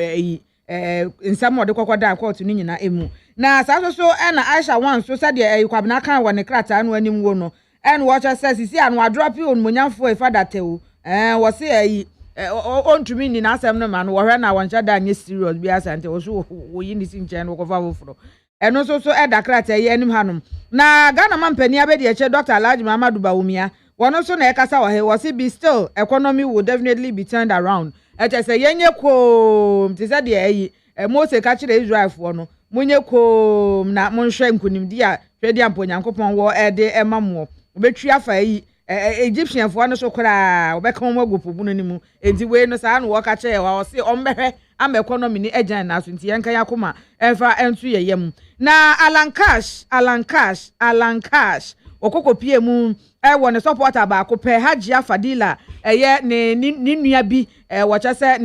nsam wode kokodan court no nyina emu na saso so na Aisha wan so said kwabena kan wone krata no anim wo no en watcher says isi anu adrop on munyamfo ifada tewu wo se ontumi ni na asem no ma no wo hwe na woncha da nye serious bi asante wo so wo yi ni sinchen wo kofa wo fro eno so eda krata yi anim hanom na Ghana mampani abedi eche Dr. Alhaji Muhammadu Bawumia wono so na ekasa wo he wo se be still economy will definitely be turned around eche se yenye ko mtisa de ayi Mose ka kire Israel fo no munye ko na monhwe nkunimdi a hwede ampo Nyankopon wo ede emamo obetwi afa yi Egyptian fo no so kora obeka mo agopobu no nimu enti we no sa no wo ka kire wa o se ombehwe am economy ni agyan na so enti yenka yakoma emfa entu yeyem na Alan Cash okokopie mu wo ne supporter ba ko pe Hajia Fadila eye ne nua bi wo chese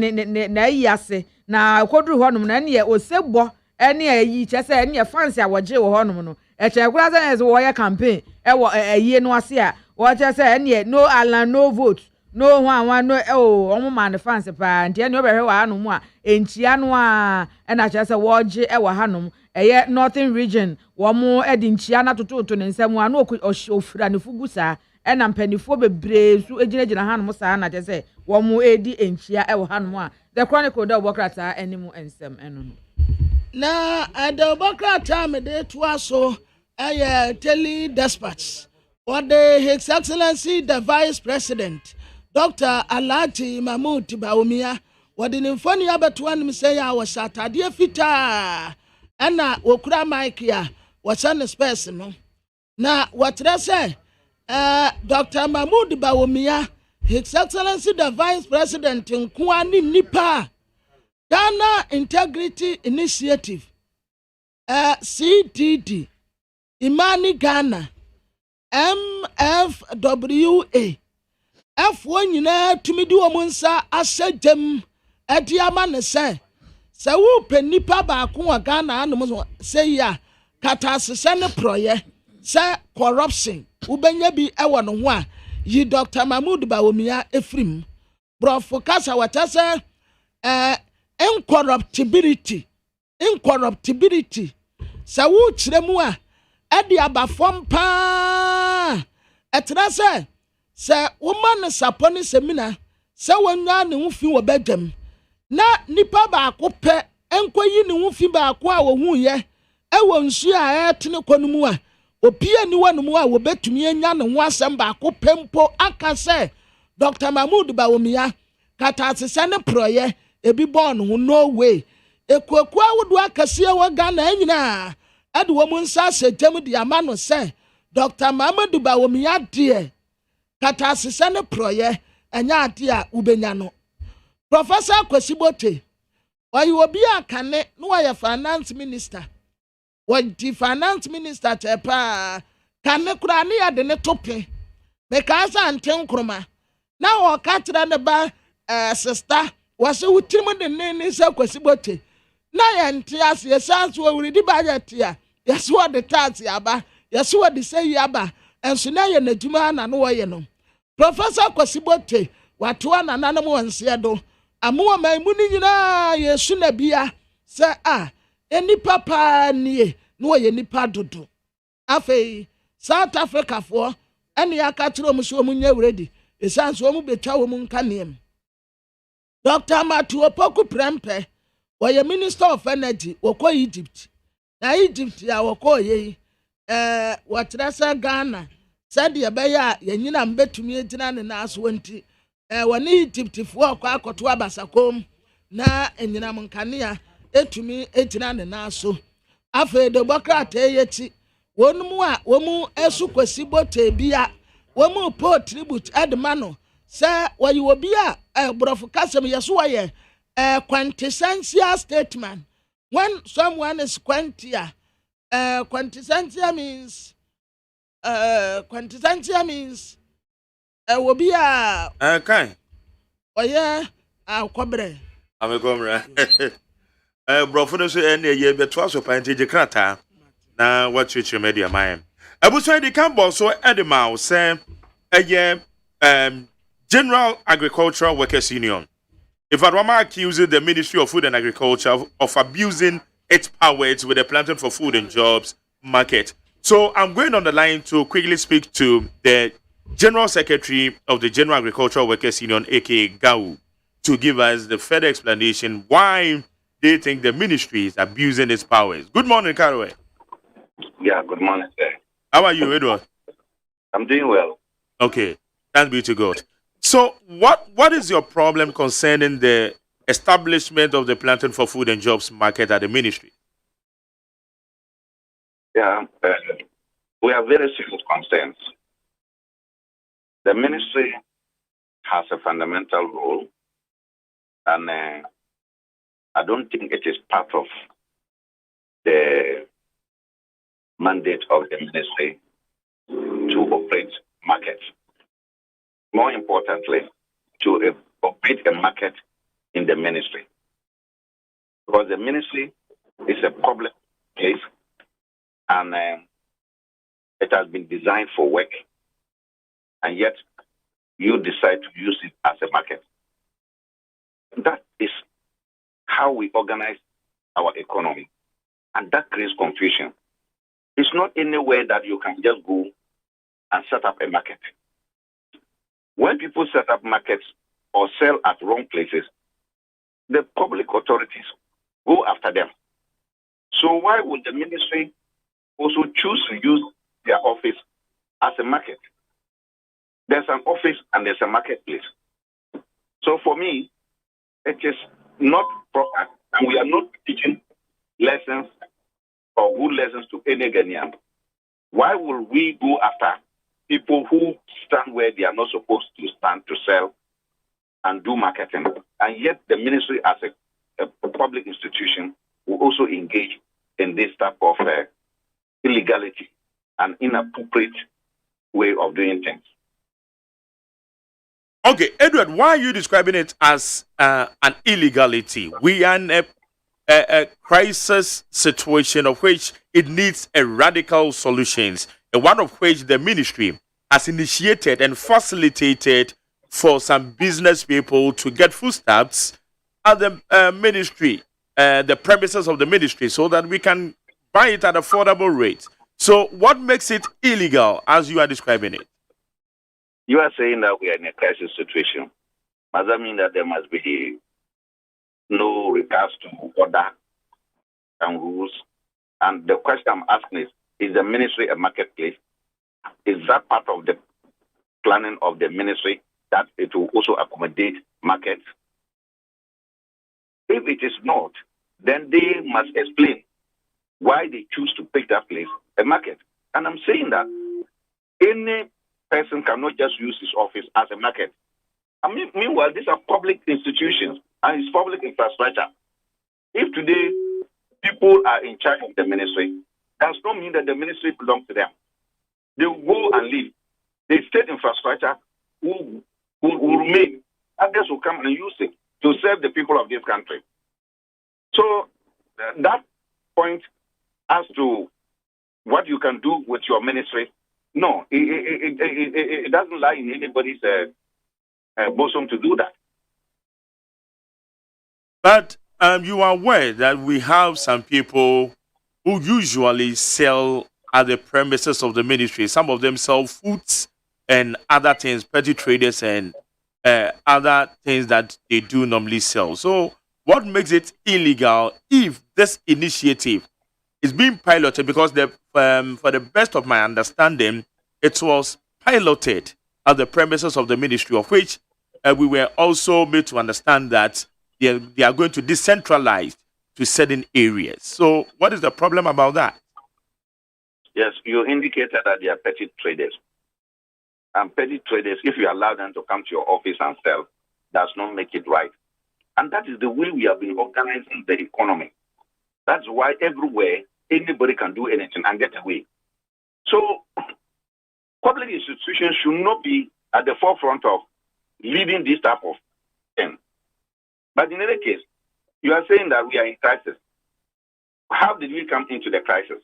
na yi ase na koduru honum na ne osebbo ene ayi chese ene fans a woje wo honum no eche kura se wo ye campaign wo ayi no ase a wo chese ene no Alan no vote no one no omo man fans pa ntia ne obehwe wa hanum a enchia no a na chese woje wo hanum eye Northern region wo mo edi nchia na tototo ne nsam a no ofura ne fugusa ena mpanifo bebre su ejinagina hanum sa na chese wo mo edi enchia wo hanum a the chronicle da obokrata animu ensem eno na the obokrata me de to aso tele dispatch or the His Excellency the Vice President Dr. Alhaji Mahmoud Bawumia what in infoni abeto anim say ya wo satade fita ena okura mic ya wo sane space no na wɔkyerɛ sɛ Dr. Mahmoud Bawumia, His Excellency the Vice President nkoa ne nipa Ghana Integrity Initiative CTD Imani Ghana MFWA F1 nyinaa tumi di wɔn nsa ahyɛ gyam ɛde ama ne sɛ wo pɛ nipa baako wɔ Ghana anom sɛ ya kata asesɛ ne prɔyɛ sɛ corruption wobɛnya bi ɛwɔ no ho a yi Dr. Mahmoud Bawumia efrim brofo kasa wɔkyɛ sɛ incorruptibility sɛ wo kyerɛ mu a ɛde aba fam paa ɛtena sɛ woman ne sapɔ ne semina sɛ wonya ne ho fi wɔ badwam na nipa baako pɛ enkoyi ne ho fi baako a wo hu ye ɛwɔ nsu a ɛtene kɔ no mu a opie ni wɔ no mu a wo betumi anya ne ho asɛm baako pempo aka sɛ Dr. Mahmoud Bawumia kata asese ne prɔyɛ ebi bɔn ho no way ekuaku awodo akase wɔ Ghana nyina ɛde wɔ mu nsa sɛ gyam de ama no sɛ Dr. Mahmoud Bawumia deɛ kata asese ne prɔyɛ anya ade a ubenya no Professor Kwesibote oyi obi akane no wɔ finance minister the finance minister chepa kane kura ne yade ne tope me ka sa anten kroma na wo ka kire ne ba sister wase wutim de ne se Kwesibote na ye nte ase ye sanso wuridi ba ye te a ye so de tax aba ye so de sei aba enso na ye nadwuma na no wo ye no Professor Kwesibote wato ananam wonse do amuwa maimu ni nyina yesu na bia se eni papa nie no ye nipa dodo afei South Africa fo ene akatro mu so mu nya ready esanso mu betwa wo mu nkanem Dr. Matu Opoku Prempe was Minister of Energy woko Egypt na Egypt ya woko ye watrasa Ghana said ye beya ye nyina mbetumi egyina ne na aso nti wani Egypt fo akoto abasakom na enyina mkanea etumi egyina ne na aso afa demokrat eyeti wonmu a womu esu Kwesibote bia womu po tribute edmano say wayi obi a brofo kasem yeso waye quintessential statement when someone is quintessential means obi a kan oye akobre amekomra brofo no so ene ye beto aso panteje krata na watchich media man abuso di kan so edema say General Agricultural Workers Union. If Adwama accuses the Ministry of Food and Agriculture of abusing its powers with the Planting for Food and Jobs market. So I'm going on the line to quickly speak to the General Secretary of the General Agricultural Workers Union, aka GAU, to give us the further explanation why they think the ministry is abusing its powers. Good morning, Carraway. Yeah, good morning, sir. How are you, Edward? I'm doing well. Okay, thanks be to God. So what is your problem concerning the establishment of the Planting for Food and Jobs market at the ministry? Yeah, we have very serious concerns. The ministry has a fundamental role, and I don't think it is part of the mandate of the ministry to operate markets. More importantly, to operate a market in the ministry. Because the ministry is a public place and it has been designed for work, and yet you decide to use it as a market. That is how we organize our economy, and that creates confusion. It's not anywhere that you can just go and set up a market. When people set up markets or sell at wrong places, the public authorities go after them. So why would the ministry also choose to use their office as a market? There's an office and there's a marketplace. So for me, it is not proper, and we are not teaching lessons or good lessons to any Ghanaian Why will we go after people who stand where they are not supposed to stand to sell and do marketing? And yet the ministry as a public institution will also engage in this type of illegality and inappropriate way of doing things. Okay, Edward, why are you describing it as an illegality? We are in a crisis situation of which it needs a radical solutions, and one of which the ministry has initiated and facilitated for some business people to get foodstuffs at the ministry, the premises of the ministry, so that we can buy it at affordable rates. So what makes it illegal as you are describing it? You are saying that we are in a crisis situation. Does that mean that there must be no regards to order and rules? And the question I'm asking is the ministry a marketplace? Is that part of the planning of the ministry that it will also accommodate markets? If it is not, then they must explain why they choose to pick that place a market. And I'm saying that any person cannot just use his office as a market. I mean, meanwhile, these are public institutions and it's public infrastructure. If today people are in charge of the ministry, that does not mean that the ministry belongs to them. They will go and leave. The state infrastructure will remain. Others will come and use it to serve the people of this country. So that point as to what you can do with your ministry, no, it doesn't lie in anybody's bosom to do that. But you are aware that we have some people who usually sell at the premises of the ministry. Some of them sell foods and other things, petty traders and other things that they do normally sell. So what makes it illegal if this initiative is being piloted? Because for the best of my understanding, it was piloted at the premises of the ministry, of which we were also made to understand that they are going to decentralize to certain areas. So what is the problem about that? Yes, you indicated that they are petty traders. And petty traders, if you allow them to come to your office and sell, does not make it right. And that is the way we have been organizing the economy. That's why everywhere, anybody can do anything and get away. So public institutions should not be at the forefront of leading this type of thing. But in any case, you are saying that we are in crisis. How did we come into the crisis?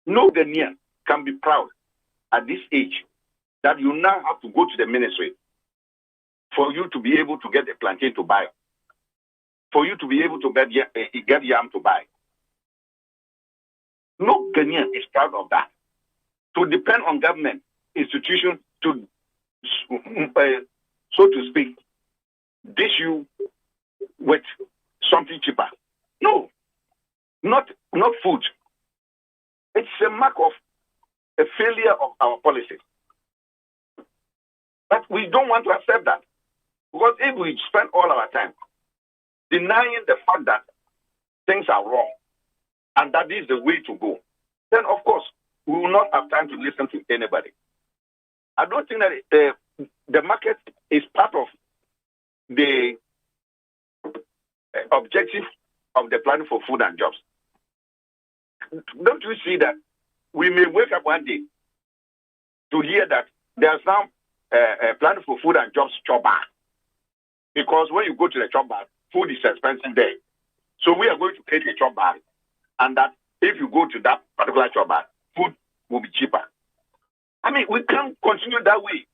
No Ghanaian can be proud at this age that you now have to go to the ministry for you to be able to get a plantain to buy, for you to be able to get yam to buy. No Ghanaian is proud of that. To depend on government institutions to, so to speak, dish you with something cheaper. No, not food. It's a mark of a failure of our policies. But we don't want to accept that. Because if we spend all our time denying the fact that things are wrong and that is the way to go, then of course we will not have time to listen to anybody. I don't think that the market is part of the objective of the plan for food and jobs. Don't you see that we may wake up one day to hear that there's now a plan for food and jobs job bar? Because when you go to the job bar, food is expensive there. So we are going to create a job bar, and that if you go to that particular job bar, food will be cheaper. I mean, we can't continue that way.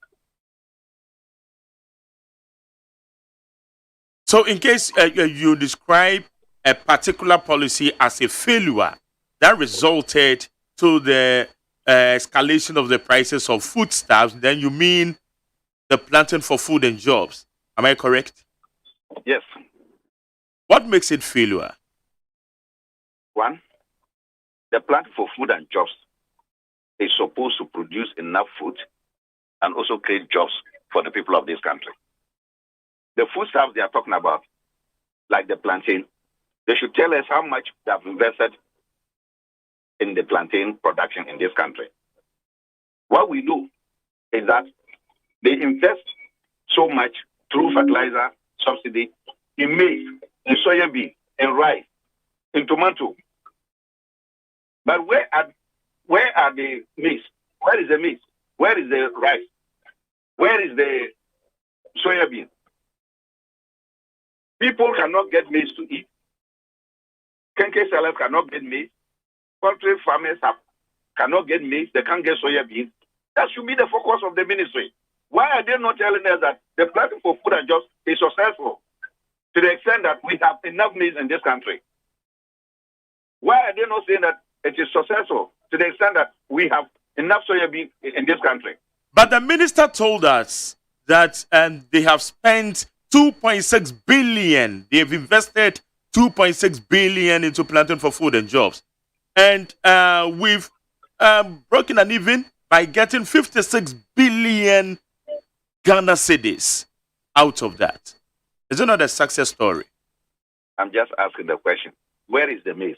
So in case you describe a particular policy as a failure that resulted to the escalation of the prices of foodstuffs, then you mean the planting for food and jobs. Am I correct? Yes. What makes it failure? One, the plan for food and jobs is supposed to produce enough food and also create jobs for the people of this country. The foodstuffs they are talking about, like the plantain, they should tell us how much they have invested in the plantain production in this country. What we do is that they invest so much through fertilizer subsidy in maize, in soybean, in rice, in tomato. But where are the maize? Where is the maize? Where is the rice? Where is the soybean? People cannot get maize to eat. Kenke sellers cannot get maize. Poultry farmers cannot get maize. They can't get soybean. That should be the focus of the ministry. Why are they not telling us that the Platform for Food and Jobs is successful to the extent that we have enough maize in this country? Why are they not saying that it is successful to the extent that we have enough soybean in this country? But the minister told us that they have spent 2.6 billion. They've invested 2.6 billion into Planting for Food and Jobs. And we've broken an even by getting 56 billion Ghana cedis out of that. Is it not a success story? I'm just asking the question. Where is the maize?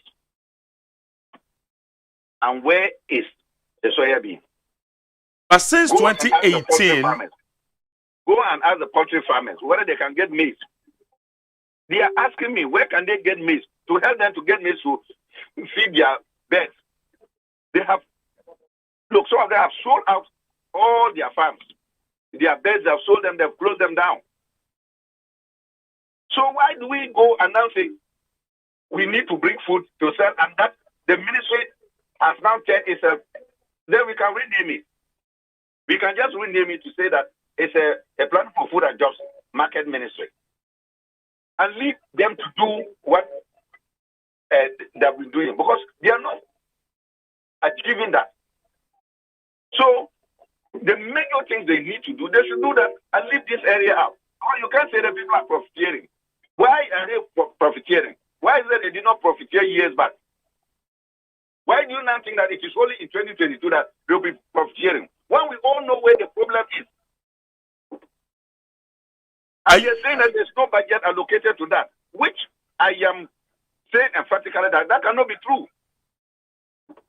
And where is the soybean? But since 2018... Go and ask the poultry farmers whether they can get maize. They are asking me, where can they get maize? To help them to get maize to feed their birds. They have, look, some of them have sold out all their farms. Their birds have sold them, they've closed them down. So why do we go announcing we need to bring food to sell, and that the ministry has now turned itself? Then we can rename it. We can just rename it to say that it's a Plan for Food and Jobs market ministry. And leave them to do what they've been doing, because they are not achieving that. So the major things they need to do, they should do that and leave this area out. Or you can't say that people are profiteering. Why are they profiteering? Why is it they did not profiteer years back? Why do you not think that it is only in 2022 that they'll be profiteering? When we all know where the problem is. And you're saying that there's no budget allocated to that, which I am saying emphatically that that cannot be true.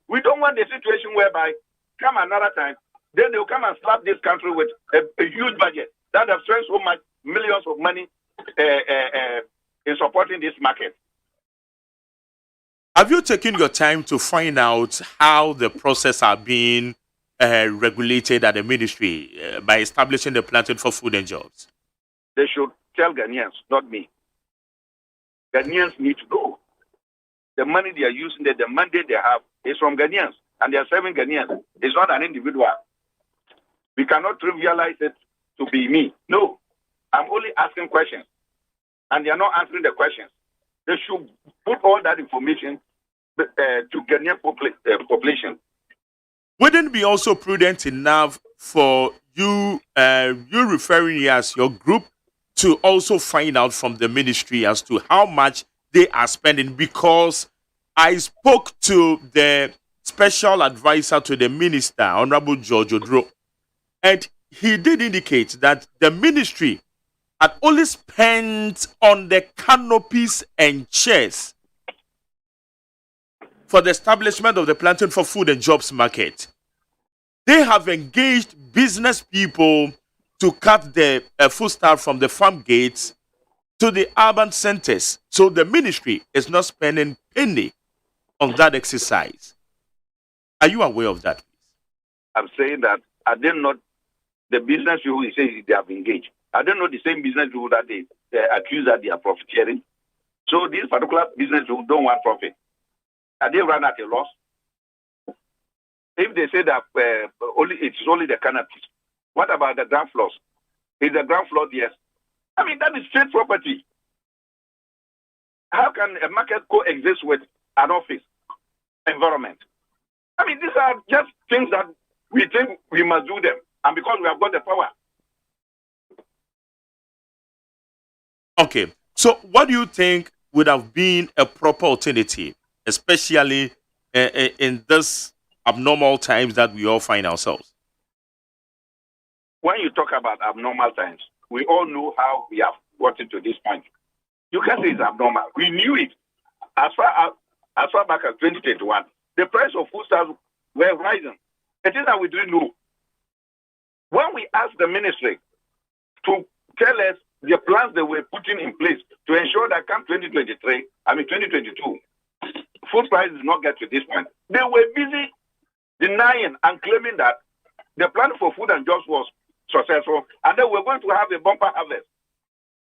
We don't want the situation whereby, come another time, then they'll come and slap this country with a huge budget that have spent so much, millions of money in supporting this market. Have you taken your time to find out how the process are being regulated at the ministry by establishing the Planting for Food and Jobs? They should tell Ghanaians, not me. Ghanaians need to know. The money they are using, the mandate they have is from Ghanaians, and they are serving Ghanaians. It's not an individual. We cannot trivialize it to be me. No, I'm only asking questions, and they are not answering the questions. They should put all that information to Ghanaian population. Wouldn't it be also prudent enough for you referring as your group to also find out from the ministry as to how much they are spending? Because I spoke to the special advisor to the minister, Honorable George Odro, and he did indicate that the ministry had only spent on the canopies and chairs for the establishment of the Planting for Food and Jobs market. They have engaged business people to cut the foodstuff from the farm gates to the urban centers. So the ministry is not spending penny on that exercise. Are you aware of that? I'm saying that I did not, the business people who say they have engaged, I don't know the same business people that they accuse that they are profiteering. So these particular business people don't want profit. And they run at a loss. If they say that it's only the canopies, what about the ground floors? Is the ground floor yes? I mean, that is state property. How can a market coexist with an office environment? I mean, these are just things that we think we must do them, and because we have got the power. Okay, so what do you think would have been a proper alternative, especially in this abnormal times that we all find ourselves? When you talk about abnormal times, we all know how we have gotten to this point. You can't say it's abnormal. We knew it. As far back as 2021, the price of foodstuffs were rising. It is that we didn't know. When we asked the ministry to tell us the plans they were putting in place to ensure that come 2022, food prices did not get to this point. They were busy denying and claiming that the plan for food and jobs was successful and that we're going to have a bumper harvest.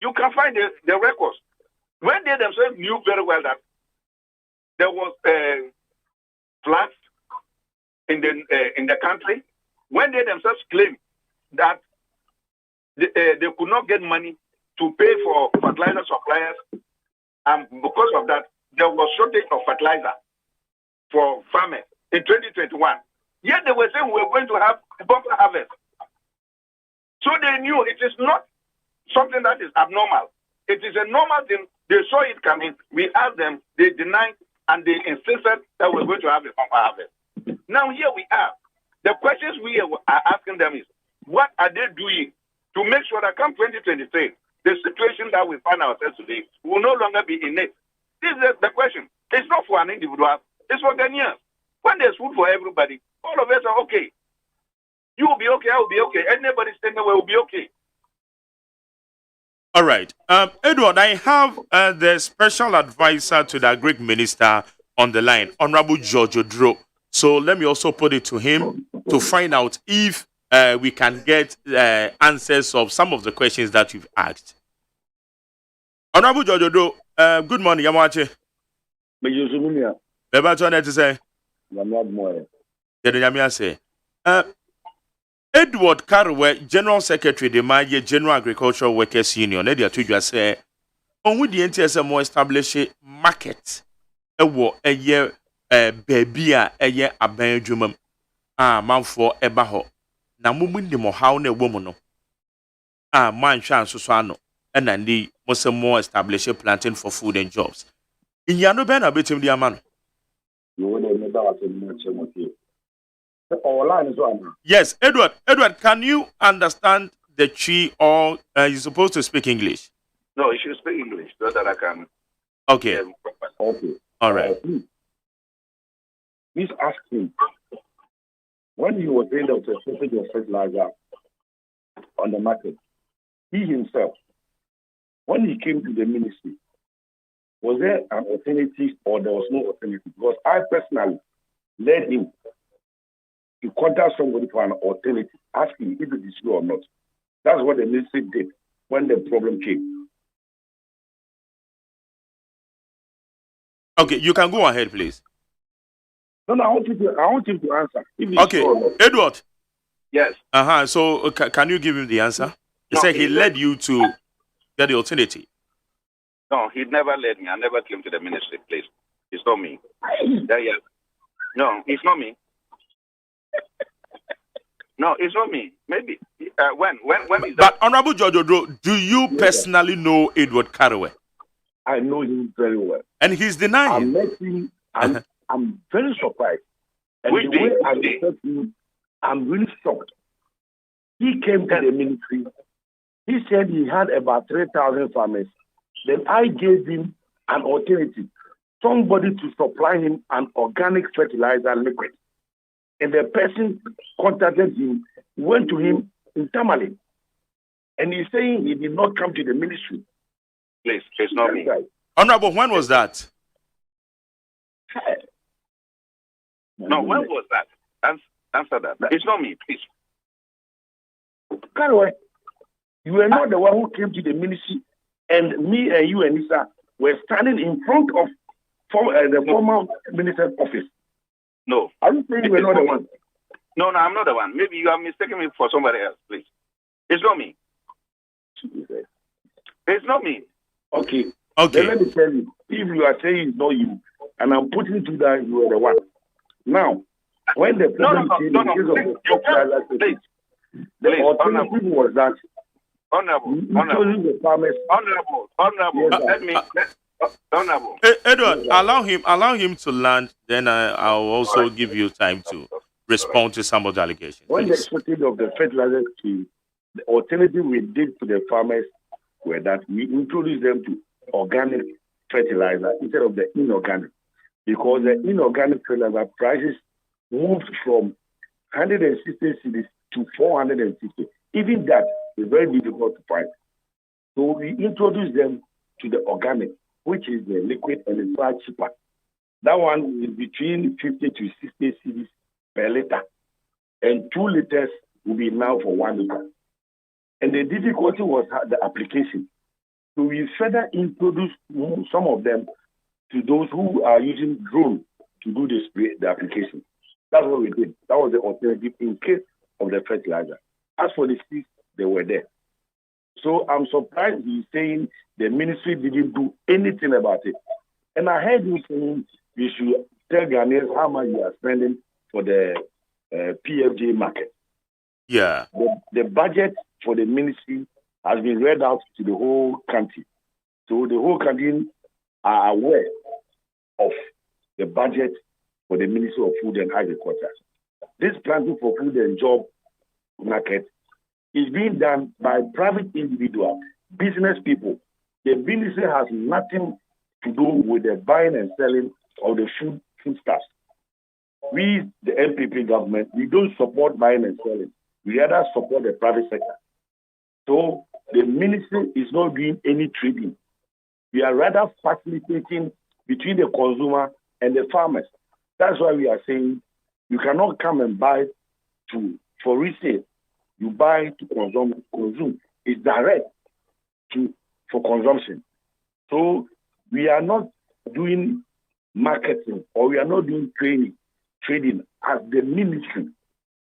You can find the records. When they themselves knew very well that there was floods in the country, when they themselves claimed that they could not get money to pay for fertilizer suppliers, and because of that, there was shortage of fertilizer for farmers in 2021. Yet they were saying we were going to have a bumper harvest. So they knew it is not something that is abnormal. It is a normal thing. They saw it coming. We asked them, they denied, and they insisted that we're going to have a bumper harvest. Now here we are. The questions we are asking them is, what are they doing to make sure that come 2023, the situation that we find ourselves today will no longer be in it? This is the question. It's not for an individual. It's for Ghanaians. When there's food for everybody, all of us are okay. You will be okay, I will be okay. Anybody staying away will be okay. All right. Edward, I have the special advisor to the Greek minister on the line, Honorable George Odro. So let me also put it to him to find out if we can get answers of some of the questions that you've asked. Honorable George Odro, good morning, Yamache. Edward Karwe, General Secretary the Maye General Agricultural Workers Union, Edia Tuja say, on with the NTSM establish a market, a war, a year, baby, a year, a benjumum, man for a baho. Na mumu the how ne woman, man chance susano, and then the most more establish a planting for food and jobs. In Yano Ben, a bit in the man. You would have never much. Yes, Edward, can you understand the Chi or you're supposed to speak English? No, you should speak English so that I can. Okay. Okay. All right. Please ask him when he was saying there was a shortage of fertilizer on the market. He himself, when he came to the ministry, was there an alternative or there was no alternative? Because I personally led him to contact somebody for an alternative, asking if it is true or not. That's what the ministry did when the problem came. Okay, you can go ahead, please. No, I want him to answer. Okay, Edward. Yes. So can you give him the answer? He said he led you to get the alternative. No, he never led me. I never came to the ministry, please. It's not me. No, it's not me. No, it's not me. Maybe when is that? But Honorable George Odro, do you personally know Edward Karwe? I know him very well, and he's denying. I met him. I'm very surprised. And the way I met him, I'm really shocked. He came to the ministry. He said he had about 3,000 farmers. Then I gave him an alternative, somebody to supply him an organic fertilizer liquid. And the person contacted him, went to him in Tamale. And he's saying he did not come to the ministry. Please, it's not me. Honorable, when was that? No, when was that? Answer that. It's not me, please. Karwe, you were not the one who came to the ministry, and me and you and Lisa were standing in front of the former minister's office. No. Are you saying you were not the one? No, I'm not the one. Maybe you are mistaking me for somebody else, please. It's not me. It's not me. Okay. Then let me tell you, if you are saying it's not you, and I'm putting to that you are the one. Now, when the problem came in case of the alternative was that Honorable. Edward, allow him to land. Then I'll also give you time to respond to some of the allegations. When the shortage of the fertilizer came, the alternative we did to the farmers were that we introduced them to organic fertilizer instead of the inorganic. because the inorganic fertilizer prices moved from 160 cedis to 450. Even that is very difficult to find. So we introduced them to the organic, which is the liquid and it's far cheaper. That one is between 50 to 60 cedis per liter. And 2 liters will be now for 1 liter. And the difficulty was the application. So we further introduced some of them to those who are using drone to do the application. That's what we did. That was the alternative in case of the fertilizer. As for the seeds, they were there. So I'm surprised he's saying the ministry didn't do anything about it. And I heard him saying we should tell Ghanaians how much we are spending for the PFJ market. Yeah. The budget for the ministry has been read out to the whole country. So the whole country are aware of the budget for the Ministry of Food and Agriculture. This planting for food and job market is being done by private individuals, business people. The ministry has nothing to do with the buying and selling of the foodstuffs. We, the MPP government, we don't support buying and selling. We rather support the private sector. So the ministry is not doing any trading. We are rather facilitating between the consumer and the farmers. That's why we are saying you cannot come and buy for resale. You buy to consume. It's direct for consumption. So we are not doing marketing or we are not doing trading as the ministry.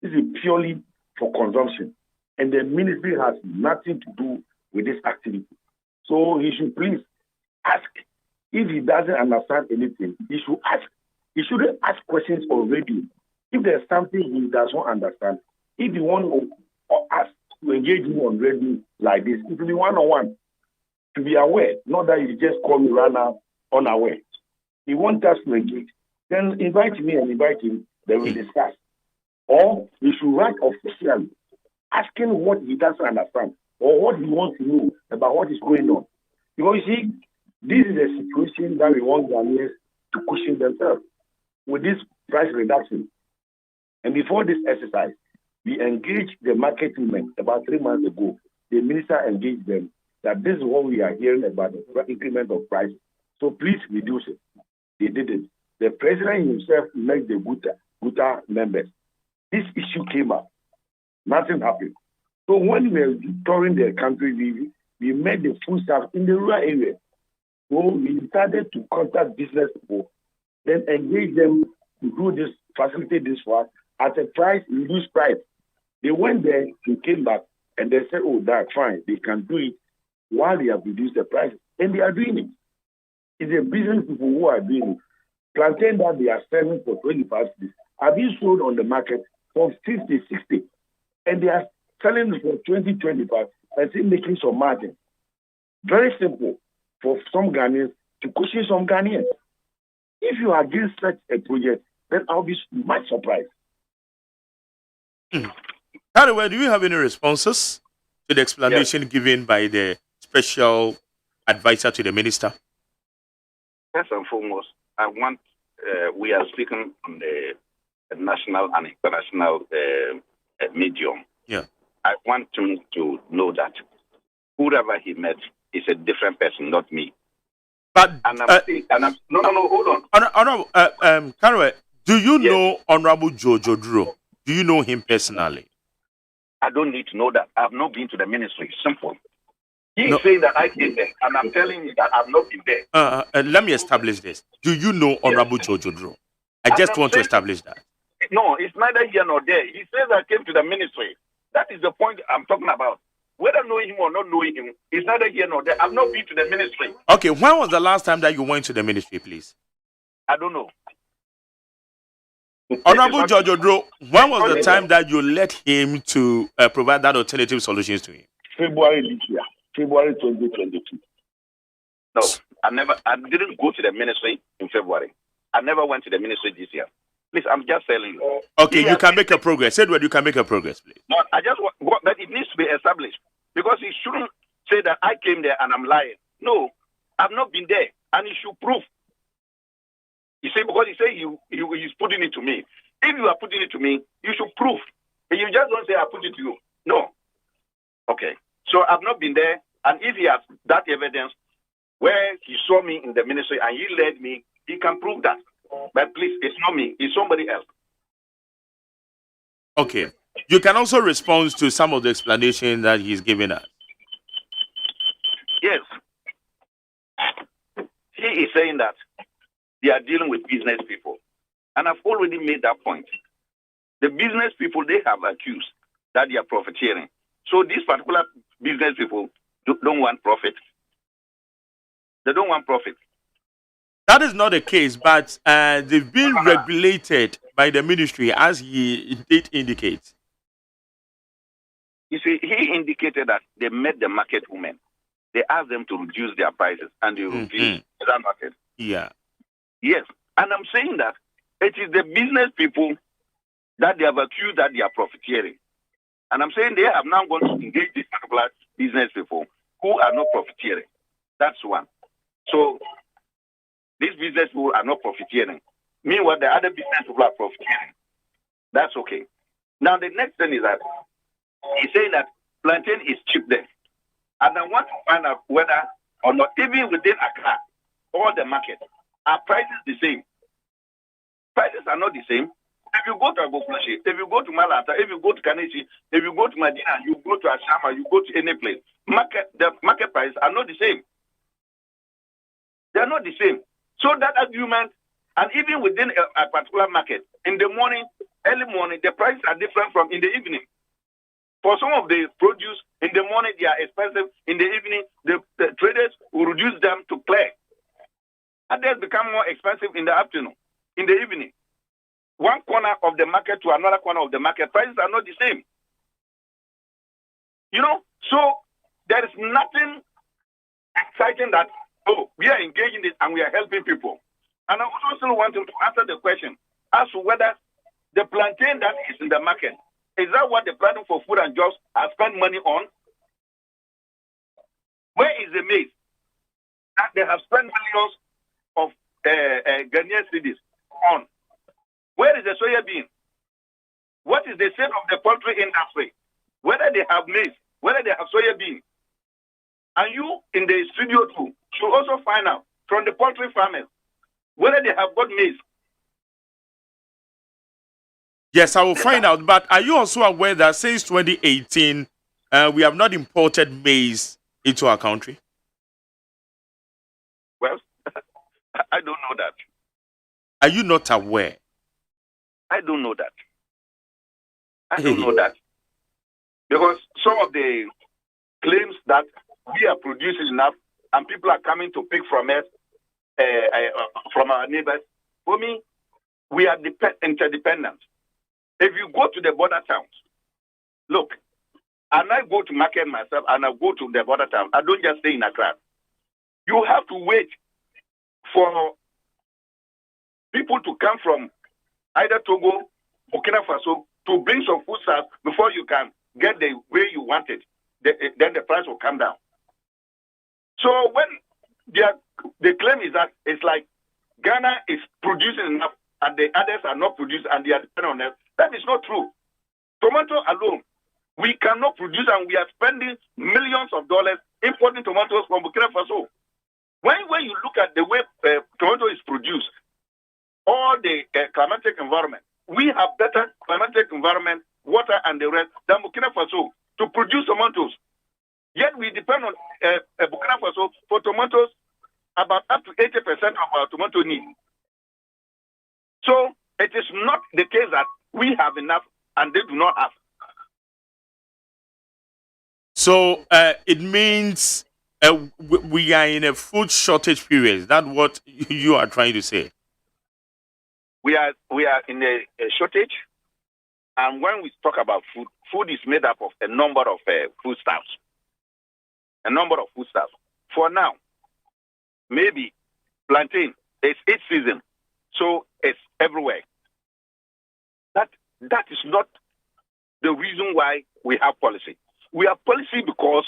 This is purely for consumption. And the ministry has nothing to do with this activity. So he should please ask. If he doesn't understand anything, he should ask. He shouldn't ask questions on radio. If there's something he does not understand, if you want us to engage him on radio like this, it will be one-on-one. To be aware, not that you just call me right now unaware. He wants us to engage. Then invite me and invite him, then we'll discuss. Or he should write officially, asking what he doesn't understand or what he wants to know about what is going on. Because you see, this is a situation that we want Ghanaians to cushion themselves with this price reduction. And before this exercise, we engaged the market women about 3 months ago. The minister engaged them that this is what we are hearing about the increment of price. So please reduce it. They did it. The president himself met the GUTA members. This issue came up. Nothing happened. So when we were touring the country, we met the food staff in the rural area. So we decided to contact business people, then engage them to do this, facilitate this for us at a price, reduced price. They went there, they came back, and they said, oh, that's fine. They can do it while they have reduced the price. And they are doing it. It's the business people who are doing it. Plantain that they are selling for 25 cedis are being sold on the market for 50, 60. And they are selling it for 20, 25 and still making some margin. Very simple for some Ghanaians to cushion some Ghanaians. If you are against such a project, then I'll be much surprised. Anyway, do you have any responses to the explanation given by the special advisor to the minister? First and foremost, I want, we are speaking on the national and international medium. Yeah. I want him to know that whoever he met is a different person, not me. But no, hold on. Honorable, do you know Honorable Jojo Duro? Do you know him personally? I don't need to know that. I've not been to the ministry. Simple. He's saying that I came there, and I'm telling you that I've not been there. Let me establish this. Do you know Honorable Jojo Duro? I just want to establish that. No, it's neither here nor there. He says I came to the ministry. That is the point I'm talking about. Whether knowing him or not knowing him, it's neither here nor there. I've not been to the ministry. Okay, when was the last time that you went to the ministry, please? I don't know. Honorable Jojo Duro, when was the time that you let him to provide that alternative solutions to him? February this year. February 2022. No, I didn't go to the ministry in February. I never went to the ministry this year. Please, I'm just telling you. Okay, you can make a progress. Say what you can make a progress, please. No, I just want that it needs to be established. Because he shouldn't say that I came there and I'm lying. No, I've not been there. And he should prove. You see, because he said he's putting it to me. If you are putting it to me, you should prove. And you just don't say I put it to you. No. Okay. So I've not been there, and if he has that evidence where he saw me in the ministry and he led me, he can prove that. But please, it's not me, it's somebody else. Okay. You can also respond to some of the explanation that he's given us. Yes. He is saying that they are dealing with business people. And I've already made that point. The business people, they have accused that they are profiteering. So these particular business people don't want profit. They don't want profit. That is not the case, but they've been regulated by the ministry, as he did indicate. You see, he indicated that they met the market women. They asked them to reduce their prices, and they refused that market. Yeah. Yes. And I'm saying that it is the business people that they have accused that they are profiteering. And I'm saying they have now gone to engage these particular business people who are not profiteering. That's one. So these business people are not profiteering. Meanwhile, the other business people are profiteering. That's okay. Now, the next thing is that he's saying that plantain is cheap there. And I want to find out whether or not, even within Accra, all the market, are prices the same? Prices are not the same. If you go to Agboplashi, if you go to Malata, if you go to Kaneshi, if you go to Medina, you go to Ashama, you go to any place, the market prices are not the same. They are not the same. So that argument, and even within a particular market, in the morning, early morning, the prices are different from in the evening. For some of the produce, in the morning they are expensive. In the evening, the traders will reduce them to clear. And they become more expensive in the afternoon, in the evening. One corner of the market to another corner of the market, prices are not the same. You know, so there is nothing exciting that, oh, we are engaging this and we are helping people. And I also still want to answer the question as to whether the plantain that is in the market, is that what the planning for food and jobs has spent money on? Where is the maize that they have spent millions of Ghanaian cedis on? Where is the soya bean? What is the state of the poultry industry? Whether they have maize, whether they have soya bean. And you in the studio too should also find out from the poultry farmers whether they have got maize. Yes, I will find out. But are you also aware that since 2018, we have not imported maize into our country? Well, I don't know that. Are you not aware? I don't know that. I don't know that. Because some of the claims that we are producing enough and people are coming to pick from us, from our neighbors, for me, we are interdependent. If you go to the border towns, look, and I go to market myself and I go to the border town, I don't just stay in Accra. You have to wait for people to come from either Togo, Burkina Faso, to bring some foodstuffs before you can get the way you want it. Then the price will come down. So when the claim is that it's like Ghana is producing enough and the others are not producing and they are depending on us, that is not true. Tomato alone, we cannot produce and we are spending millions of dollars importing tomatoes from Burkina Faso. When you look at the way tomato is produced, all the climatic environment, we have better climatic environment, water and the rest than Burkina Faso to produce tomatoes. Yet we depend on Burkina Faso for tomatoes, about up to 80% of our tomato need. So it is not the case that we have enough and they do not have. So it means we are in a food shortage period. Is that what you are trying to say? We are in a shortage, and when we talk about food, food is made up of a number of foodstuffs. A number of foodstuffs. For now, maybe plantain is its season, so it's everywhere. That is not the reason why we have policy. We have policy because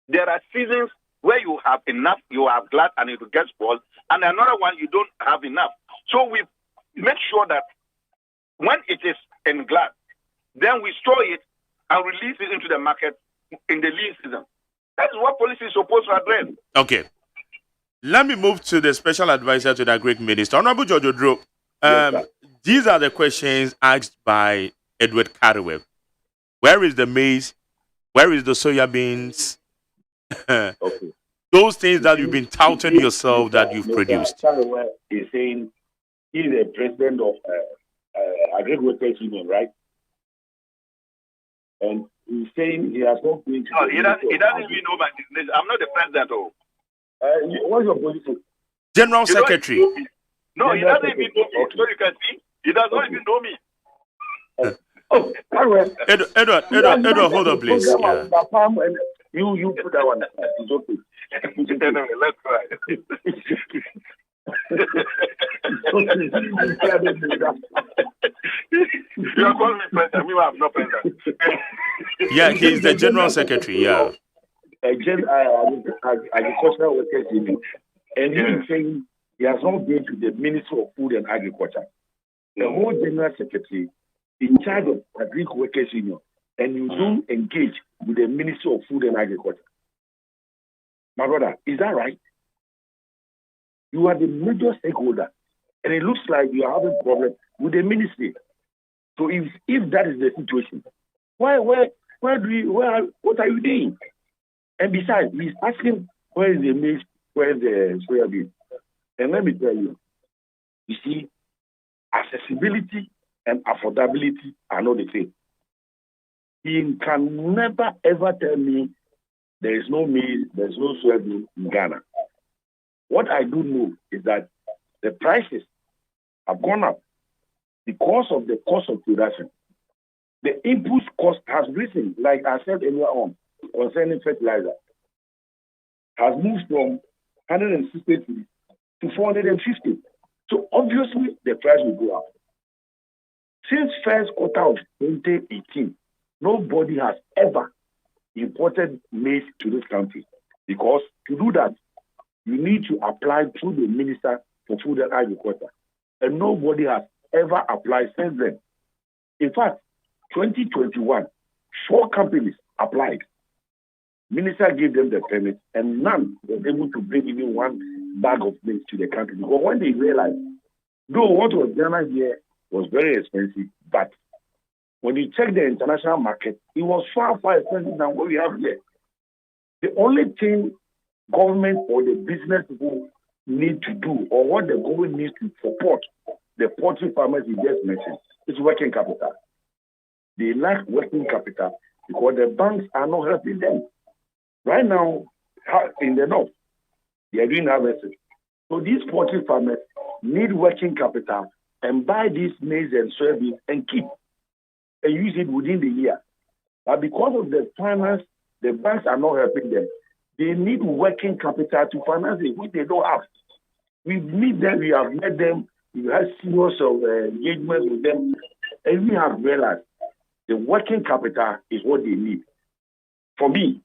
there are seasons where you have enough, you have glut, and it will get spoiled, and another one you don't have enough. So we make sure that when it is in glass, then we store it and release it into the market in the lean season. That is what policy is supposed to address. Okay. Let me move to the special advisor to the Greek minister. Honorable George Odro, these are the questions asked by Edward Carraway. Where is the maize? Where is the soya beans? Okay. Those things that you've been touting yourself that you've produced. Carraway is saying he's the president of Agricultural Union, right? And he's saying he has not been to. No, he doesn't even know my business. I'm not the president. What's your position? General Secretary. No, he doesn't even know me. Okay. So you can see, he does not even know me. Edward, hold on, please. Yeah. You put that one. It's okay. Let's try. You are calling me president. Me, I'm not president. Yeah, he's the general secretary. Yeah. Agricultural workers union, and he's saying he has not been to the Ministry of Food and Agriculture. The whole general secretary in charge of Agricultural Workers Union, and you don't engage with the Ministry of Food and Agriculture. My brother, is that right? You are the major stakeholder, and it looks like you are having a problem with the ministry. So if that is the situation, what are you doing? And besides, he's asking where is the maize, where is the soya bean. And let me tell you, you see, accessibility and affordability are not the same. He can never ever tell me there is no maize, there is no soya bean in Ghana. What I do know is that the prices have gone up because of the cost of production. The input cost has risen, like I said earlier on, concerning fertilizer, has moved from 160 to 450. So obviously the price will go up. Since first quarter of 2018, nobody has ever imported maize to this country, because to do that, you need to apply to the Minister for Food and Agriculture. And nobody has ever applied since then. In fact, 2021, 4 companies applied. Minister gave them the permit, and none were able to bring even one bag of maize to the country. Because when they realized, though what was Ghana here was very expensive, but when you check the international market, it was far, far expensive than what we have here. The only thing government or the business people need to do, or what the government needs to support the poultry farmers you just mentioned, is working capital. They lack working capital because the banks are not helping them. Right now, in the north, they are doing harvesting. So these poultry farmers need working capital and buy these maize and soybeans and keep and use it within the year. But because of the finance, the banks are not helping them. They need working capital to finance it, which they don't have. We meet them, we have met them, we have serious engagements with them, and we have realized the working capital is what they need. For me,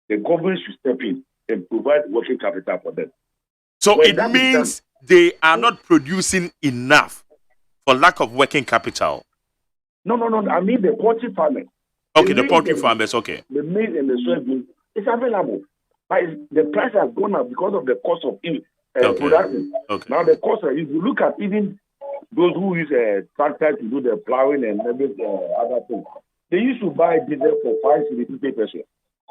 the government should step in and provide working capital for them. So it means they are not producing enough for lack of working capital. No. I mean the poultry farmers. Okay, the poultry farmers, okay. The maize and the soybean is available. But the price has gone up because of the cost of production. Okay. Now the cost, if you look at even those who use tractors to do the plowing and every other things, they used to buy diesel for 5 cedis per share.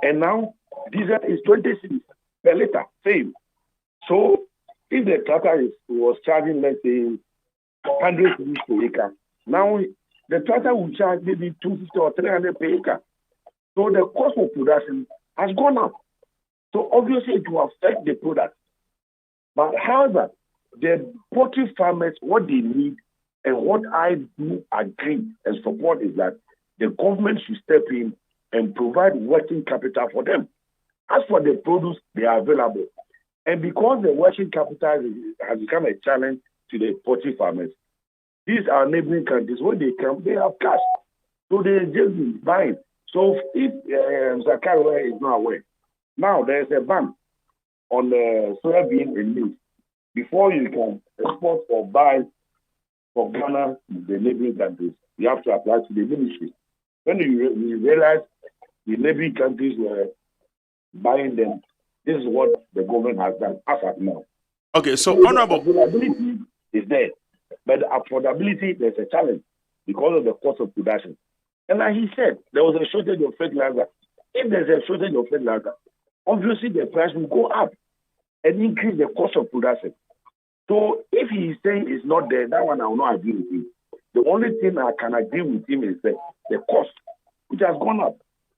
And now diesel is 20 cedis per liter, same. So if the tractor was charging, let's say, 100 cedis per acre, now the tractor will charge maybe 250 or 300 per acre. So the cost of production has gone up. So obviously it will affect the product. But however, the poultry farmers, what they need and what I do agree and support is that the government should step in and provide working capital for them. As for the produce, they are available. And because the working capital has become a challenge to the poultry farmers, these are neighboring countries. When they come, they have cash. So they just be buying. So if Zakaria is not aware, now there is a ban on soybean and maize. before you can export or buy from Ghana to the neighboring countries, you have to apply to the ministry. When you realize the neighboring countries were buying them, this is what the government has done as of now. Okay, so honorable. The availability is there, but the affordability, there's a challenge because of the cost of production. And like he said, there was a shortage of fertilizer. If there's a shortage of fertilizer, obviously the price will go up and increase the cost of production. So if he's saying it's not there, that one I will not agree with him. The only thing I can agree with him is the cost, which has gone up.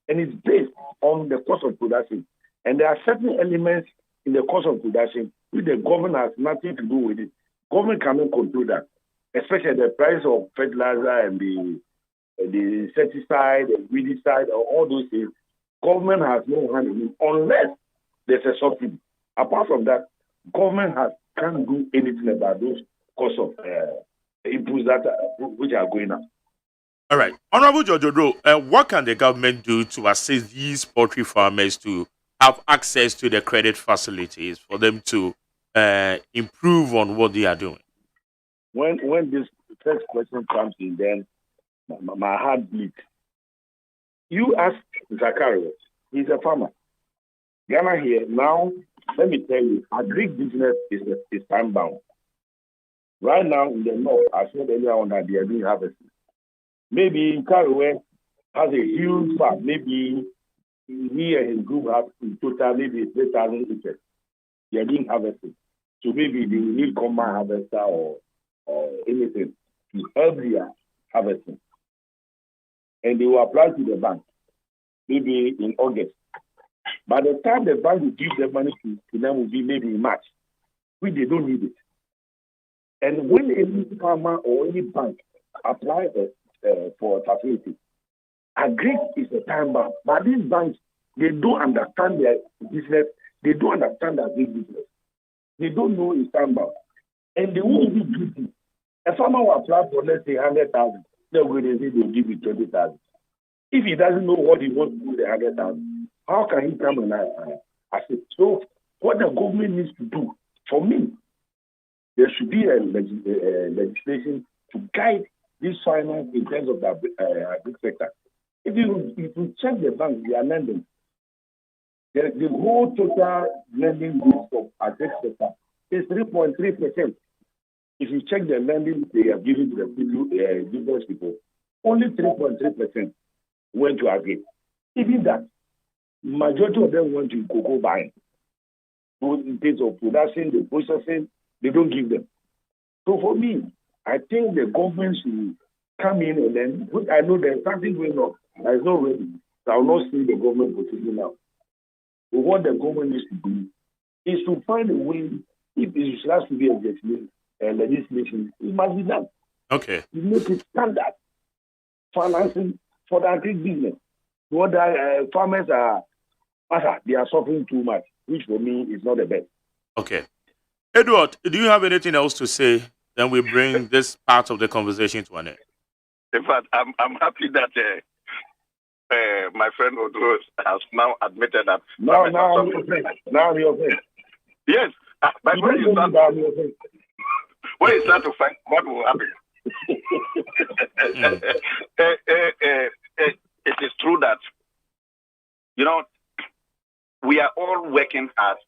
And it's based on the cost of production. And there are certain elements in the cost of production which the government has nothing to do with it. Government cannot control that, especially the price of fertilizer and the insecticide, the weedicide, or all those things. Government has no hand in it unless there's a subsidy. Apart from that, government can't do anything about those costs of inputs that which are going up. All right. Honorable George Odo, what can the government do to assist these poultry farmers to have access to the credit facilities for them to improve on what they are doing? When this first question comes in, then my heart bleeds. You ask Zacharias, he's a farmer. Ghana here, now, let me tell you, agri-business is time-bound. Right now in the north, I said earlier on that they are doing harvesting. Maybe Karuwe has a huge farm. Maybe he and his group have in total maybe 3,000 acres. They are doing harvesting. So maybe they will need combine harvester or anything to help their harvesting. And they will apply to the bank, maybe in August. By the time the bank will give the money to them will be maybe in March, which they don't need it. And when any farmer or any bank apply for a facility, agri is a time bound. But these banks, they don't understand their business. They don't understand their big business. They don't know it's time bound. And they won't be guilty. A farmer will apply for, let's say, 100,000. They're going to say they'll give you 20,000. If he doesn't know what he wants to do with the 100,000, how can he come and ask it? So what the government needs to do, for me, there should be a legislation to guide this finance in terms of the agri sector. If you check the banks, they are lending. The whole total lending risk of agri sector is 3.3%. If you check the lending they are giving to the people, business people, only 3.3% went to agri. Even that, majority of them went to cocoa buying. So in terms of production, the processing, they don't give them. So for me, I think the government should come in and then, I know there's something going on. There's no ready. So I will not see the government position now. But what the government needs to do is to find a way, if it has to be a legislation, it must be done. Okay. You make it standard financing for the agri business. What farmers they are suffering too much, which for me is not the best. Okay. Edward, do you have anything else to say? Then we bring this part of the conversation to an end. In fact, I'm happy that my friend Odros has now admitted that. Now I'm your friend. Now I'm your friend. Yes, but when you start to find what will happen, it is true that, we are all working hard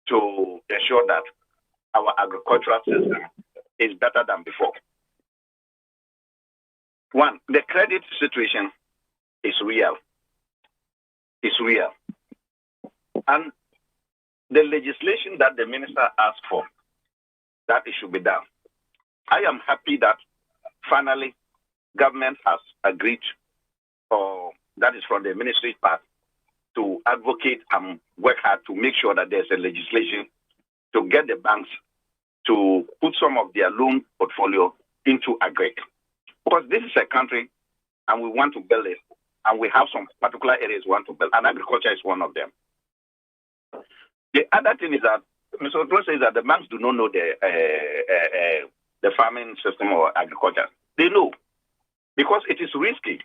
to ensure that our agricultural system is better than before. One, the credit situation is real. It's real. And the legislation that the minister asked for, that it should be done. I am happy that finally government has agreed, or that is from the ministry's part, to advocate and work hard to make sure that there's a legislation to get the banks to put some of their loan portfolio into agri. Because this is a country and we want to build it, and we have some particular areas we want to build, and agriculture is one of them. The other thing is that Mr. Odro says that the banks do not know the farming system or agriculture. They know, because it is risky.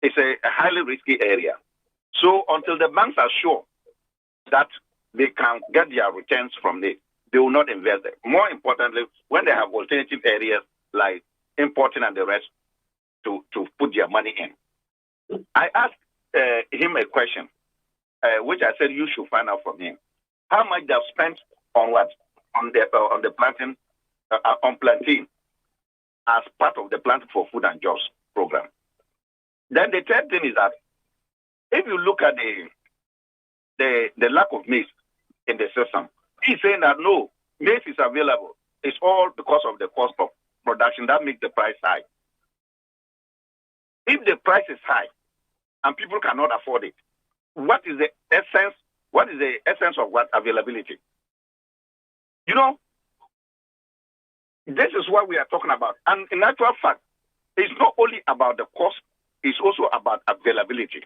It's a highly risky area. So until the banks are sure that they can get their returns from it, they will not invest there. More importantly, when they have alternative areas like importing and the rest to put their money in. I asked him a question, which I said you should find out from him. How much they've spent on what? On the planting, on planting as part of the Planting for Food and Jobs program. Then the third thing is that if you look at the lack of maize in the system, he's saying that no, maize is available. It's all because of the cost of production that makes the price high. If the price is high and people cannot afford it, what is the essence? What is the essence of what availability? You know, this is what we are talking about. And in actual fact, it's not only about the cost, it's also about availability.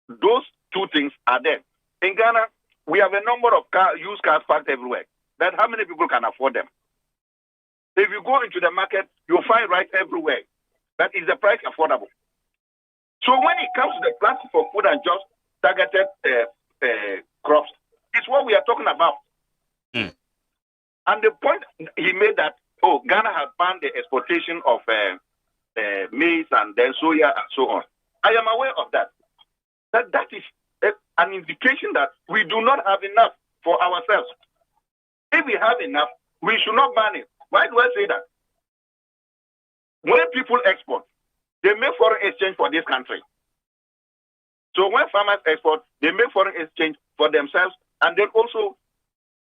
Those two things are there. In Ghana, we have a number of used cars parked everywhere. Then how many people can afford them? If you go into the market, you'll find rice everywhere. But is the price affordable? So when it comes to the Planting for Food and Jobs targeted crops, it's what we are talking about. And the point he made that, Ghana has banned the exportation of maize and then soya and so on. I am aware of that. That is an indication that we do not have enough for ourselves. If we have enough, we should not ban it. Why do I say that? When people export, they make foreign exchange for this country. So when farmers export, they make foreign exchange for themselves and then also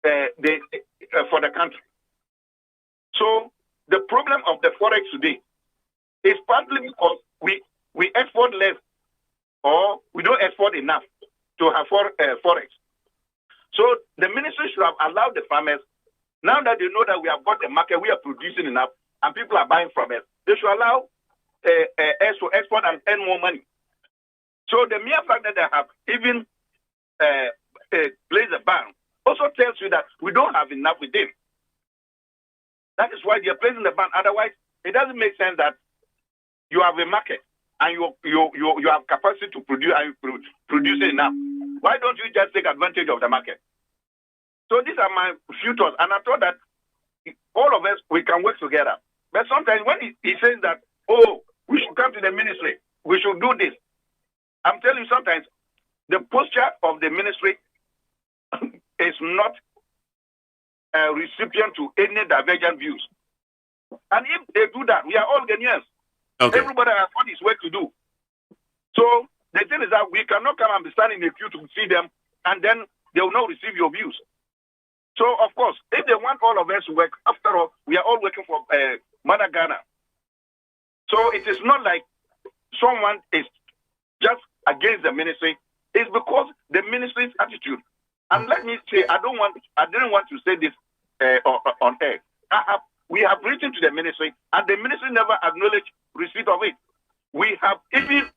for the country. So the problem of the forex today is partly because we export less or we don't export enough to have forex. So the ministry should have allowed the farmers, now that they know that we have got the market, we are producing enough and people are buying from us, they should allow us to export and earn more money. So the mere fact that they have even placed a ban also tells you that we don't have enough with them. That is why they are placing the ban. Otherwise, it doesn't make sense that you have a market and you have capacity to produce and you produce enough. Why don't you just take advantage of the market? So these are my few thoughts. And I thought that all of us, we can work together. But sometimes when he says that, we should come to the ministry, we should do this. I'm telling you, sometimes the posture of the ministry is not a recipient to any divergent views. And if they do that, we are all Ghanaians. Okay. Everybody has got his work to do. So the thing is that we cannot come and be standing in a queue to see them and then they will not receive your views. So, of course, if they want all of us to work, after all, we are all working for Mother Ghana. So it is not like someone is just against the ministry. It's because the ministry's attitude. And let me say, I didn't want to say this on air. We have written to the ministry, and the ministry never acknowledged receipt of it. We have even,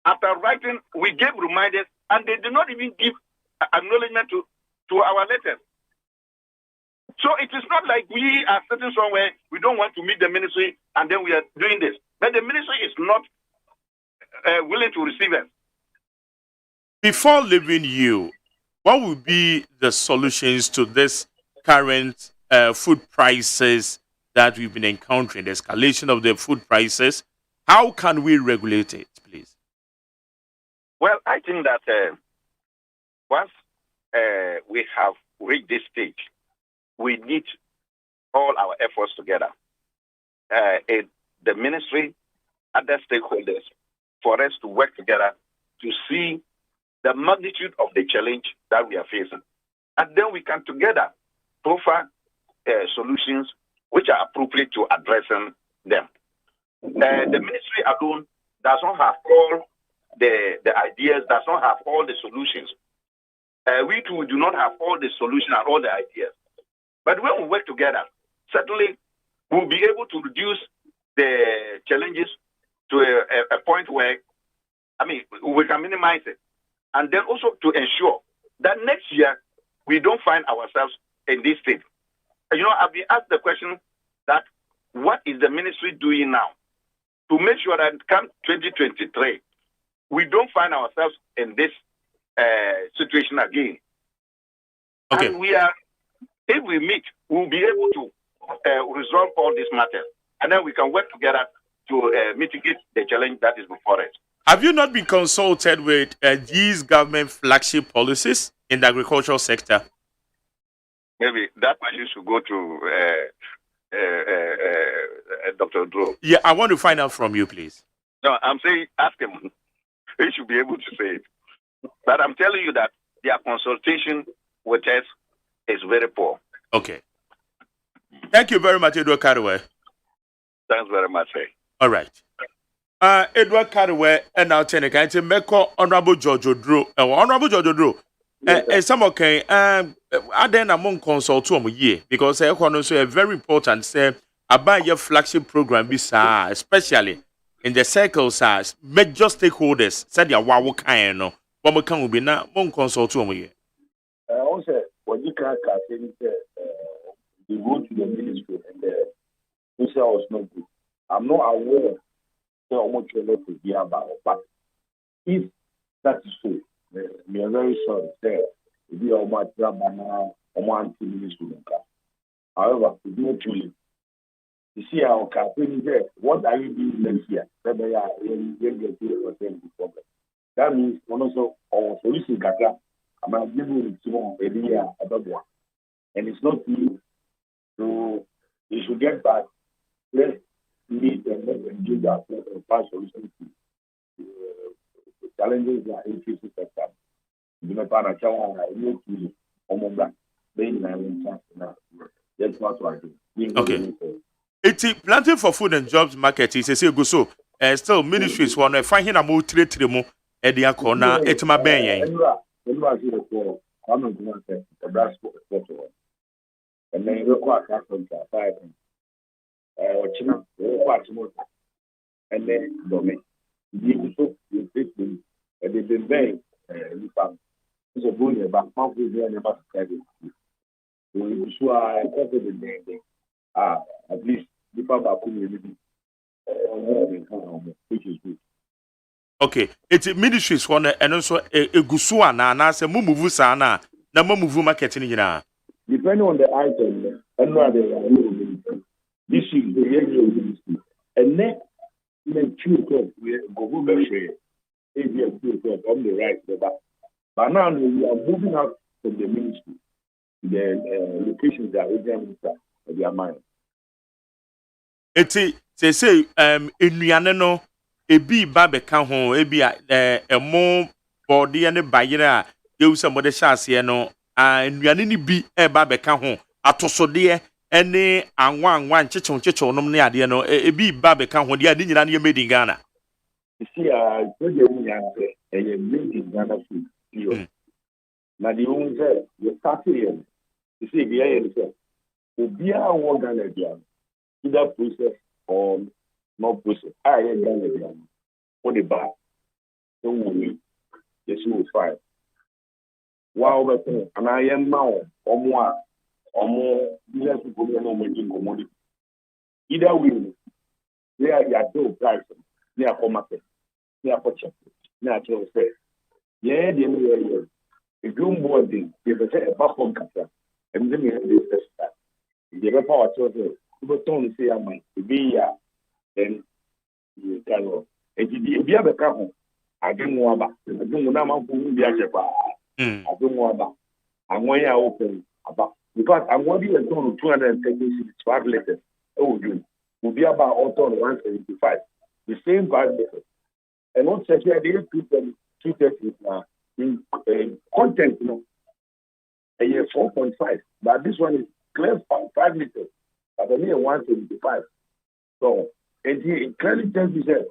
after writing, we gave reminders, and they did not even give acknowledgement to our letters. So it is not like we are sitting somewhere, we don't want to meet the ministry, and then we are doing this. But the ministry is not willing to receive us. Before leaving you, what would be the solutions to this current food prices that we've been encountering, the escalation of the food prices? How can we regulate it, please? Well, I think that once we have reached this stage, we need all our efforts together. The ministry, other stakeholders, for us to work together to see the magnitude of the challenge that we are facing. And then we can together offer solutions which are appropriate to addressing them. The ministry alone does not have all the ideas, does not have all the solutions. We too do not have all the solutions and all the ideas. But when we work together, certainly we'll be able to reduce the challenges to a point where, we can minimize it. And then also to ensure that next year we don't find ourselves in this state. I've been asked the question that what is the ministry doing now to make sure that come 2023, we don't find ourselves in this situation again. Okay. And if we meet, we'll be able to resolve all these matters. And then we can work together to mitigate the challenge that is before us. Have you not been consulted with these government flagship policies in the agricultural sector? Maybe that question should go to Dr. Drew. Yeah, I want to find out from you, please. No, I'm saying ask him. He should be able to say it. But I'm telling you that their consultation with us is very poor. Okay. Thank you very much, Edward Carraway. Thanks very much, sir. All right. Edward Carraway and now Teneca to Meko Honorable George Drew. Honorable George Drew. And some okay. I then among consult to year because I also a very important say about your flagship program, especially in the circles as major stakeholders. Said ya wow kind no. What we can be now mon consult to year. Also, when you can't they go to the ministry and the minister was not good. I'm not aware how much you're going to be about, but if that is so, we are very sorry there. We are much now on ministry. However, it's not too late. You see our campaign there. What are you doing next year? That means also our solution gata. I'm giving you some idea about one, and it's not easy. So you should get back. Let's meet and give that fast solution to challenges that increasing sector. You know, para chawa na you omonga. That's what I do. Okay. It's planting for food and jobs market is a go so. Still ministries want to find him a more trade mo edia corner et ma ben and then you go across from five China, and then domain. You so you fit them, and they've been very found. It's a bully about how we are about to carry it. We sure I the name. At least the Papa community, which is good. Okay, it's ministries one and also a gusuana na se mumuvu sana na mumuvu marketing nyina. Depending on the item, and rather this is the area and then the two we go share if you have on the right the back. But now we are moving out from the ministry to the locations that we their mind. It's say enuane no ebi ba beka ho ebi emo body ne bayira you somebody shase no enuane ni bi e ba beka ho atosode ene anwan chichon nom ne ade no ebi ba beka ho de ade nyina ne made in Ghana. You see a made in Ghana food. Now the only say you start here. You see the area is obi a wo Ghana dia either process or not process. I am Ghana dia for the bar. Don't worry. Yes, you will find. Wow, but and I am now or more business people no making commodity. Either way, they are your two price, they are for market, they are for check, they are to say. Yeah, the new if you more thing, if I say a backbone capture, and then you have this start. If you have power to people don't say I'm to be here, then you can go. If you have a car, I don't know about. I don't know about who be a I don't know about. I'm going to open about. Because I'm going to be 236 letters. Oh, you will be about auto 175. The same 5 letters. And not such a day, 230 now. In content, you know, a year 4.5. But this one is clear 5 liters. But only a 175. So, and he clearly tells you that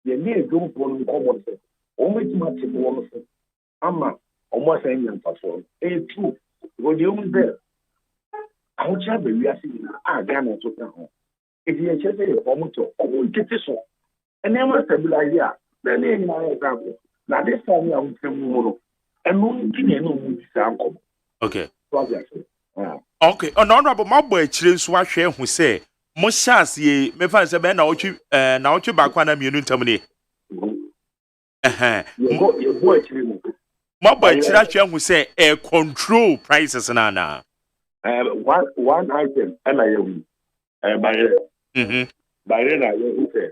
you need a group on common sense. Only too much in one of them. I'm almost saying, it's true. Because the only there, I want to have a reaction. Ghana to come. If you just say a form to get this one, and then must stabilize here. Then in my example, now this time we are going to and no okay. Okay. Honorable Mabo Chile Swashe who say, Moshas ye, me fan se ben na ochi bakwa na mienu ntamne. You go Chile. Mobile chira who say a control prices na. One item and I by by then I say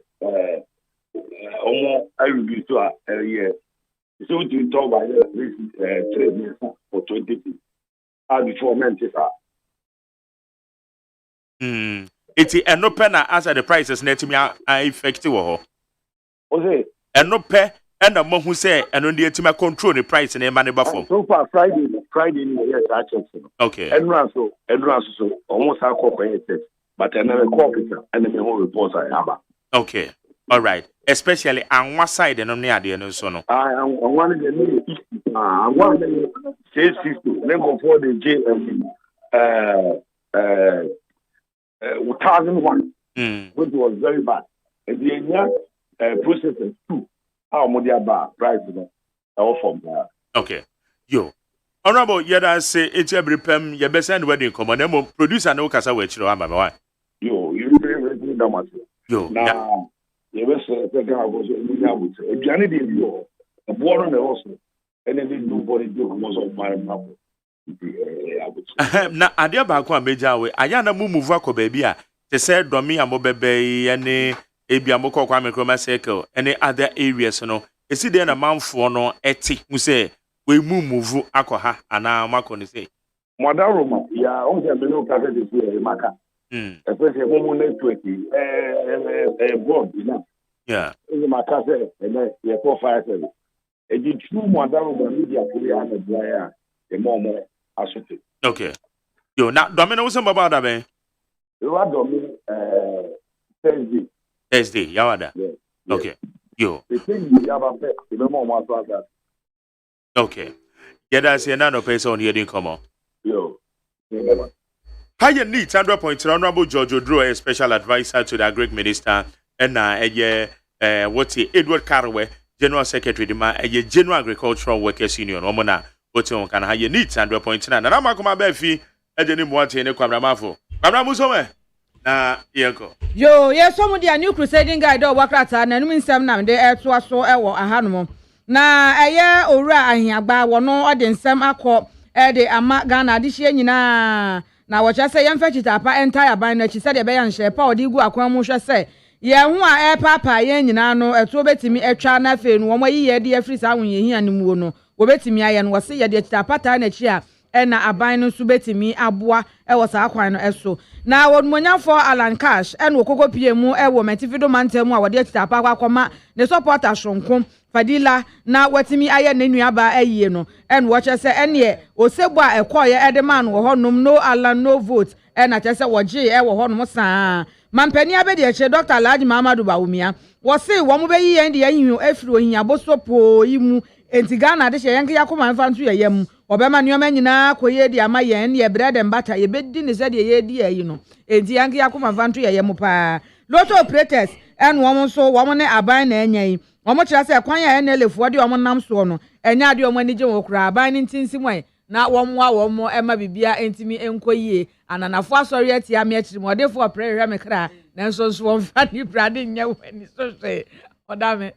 almost I will be to a year. So you talk by trade for 20 before Manchester. It's a no pen as the prices net me effective. Okay. And no pay and the mo who say and on the team control the price in a money buffer. So far Friday yes I check. Okay. And so almost I call it, but I never call it and the whole reports I have. Okay. All right. Especially on one side and on the other no so no. I one of the one say 60 then go for the J 1001 which was very bad. And the processing too. How much bar price from there. Okay. Yo. Honorable Yada say it's every pem your best and wedding come on producer no kasa we chiro ama why. Yo, you really that much. Yo. Now you best second I was a journey you a board on the also and then do body do most of my map. Na adia ba ko ameja we aya na move akọ ba te say domi amobebe ene ebi amokọ kwa micro cycle any other areas no esi dey na manfo no eti mu say we move akọ ha ana makọ ni say Madam Roma ya on se me no ka se dey maka especially when network board na yeah maka se e for fire service e di true Madam Roma media clear na dia e mo asute. Okay. Yo na domino wo some about that ben you are domin Thursday yawada. Yeah. Okay. Yo. The thing you have a pet, you don't want that. Okay. Yeah, that's another person on here didn't come on. Yo. How you need 100.3 Honorable George Odro, a special advisor to the Greek Minister, and what's it, Edward Carraway, General Secretary, the General Agricultural Workers Union, Omona, what's on can how you need 100.9. And I'm going to be a didn't want to Quabramafo. Quabramusome. Yanko. Yo, yes, some of the new crusading guide or Wakrata, and mean some now they air to us so ever a hanum. Na a year or I ba one or then some aqua, the Amagana, this year, na what I say, and fetch it up entire binder, she said a bayan share, Paul Digu Aquamusha say, yeah, who are air papa, yen, no, a two bet me a chana fin, 1 year, dear free sound ye and Muno, wobet me, and was say, dear Tapata and a chair. Ena abino subetimi abua was aqua no eso. Na won monya for Alan Cash and wokoko piemu ewo metifido mantemu a wode tapa kwakoma ne supporter shonkom Fadila na watimi aye nenuaba aye no and watch say ene osebo a ekoye edeman wo honom no Alan no vote ena chese woje e wo honom saa mampani abedi eche Dr. Alhaji Mamadou Bawumia wo se wo mo beyi yen de yanyu afiri ohinya bosopo yimu entigana de hye yanke yakoma mfa nso yeyam obema nyoma nyina koye di ama yen ye bread and butter ye bedi ne se de ye di ayi no enti yanke yakoma mfa nso yeyam pa lotto operators en wo so wo ne aban na enyan wo kira se kwan ya enelefu de wo nam so no enya de wo anije wo kura aban ne ntinsimwan na wo mo ema bibia entimi enkoyie ananafo asori ati ame akiri modefo opere me kra nanso so wo mfa ni brade nya wani so se odame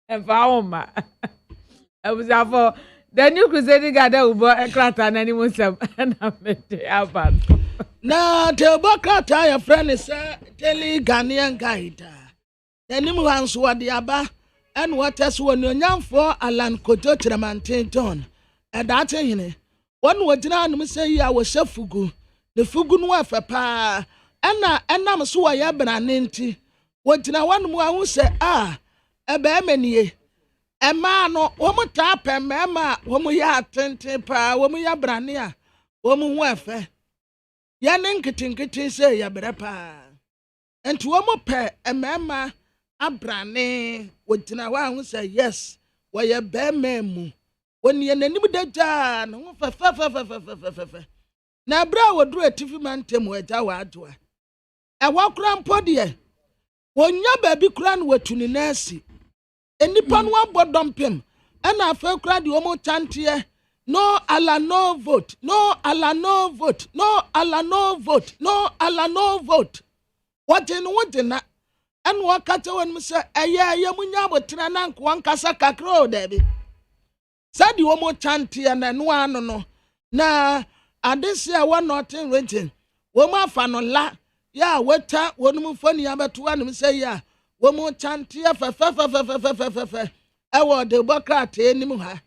emfa oma abuzafo the new crusading gada ubo ekrata na ni musam na mete aban na te bokata ya friend say teli Ghanaian guide enim wanso wode aba en wates woni onyamfo Alan Kojo Tremantin edate hine won wogina anum say ya wo shafugu ne fugu no afa pa enam so wa ya brane nti wogina wanum ahu say ebe emenie ema no wo muta pemema wo mu ya atente pa wo mu ya brane a wo mu hu afa ya nenketenkete say ya bre pa enti wo mu pe emema abrane wogina wa hu say yes wo ya be memu woni ye nanim daja no fa na bra woduru atifi mantem waja wa adoa e wakura mpode wonya ba bi kura no watuni nasi enipa no abodompem ana afa kura de omo chante no ala no vote no ala no vote no ala no vote no ala no vote wodina en wakata won se eye munya botra na nko ankasa kakro da bi Sadi womo chanti na no ano no na adesia wa nothing written womo afa no la ya weta wonum foni abeto anum say ya womo chanti fe ewo de bokrata enim ha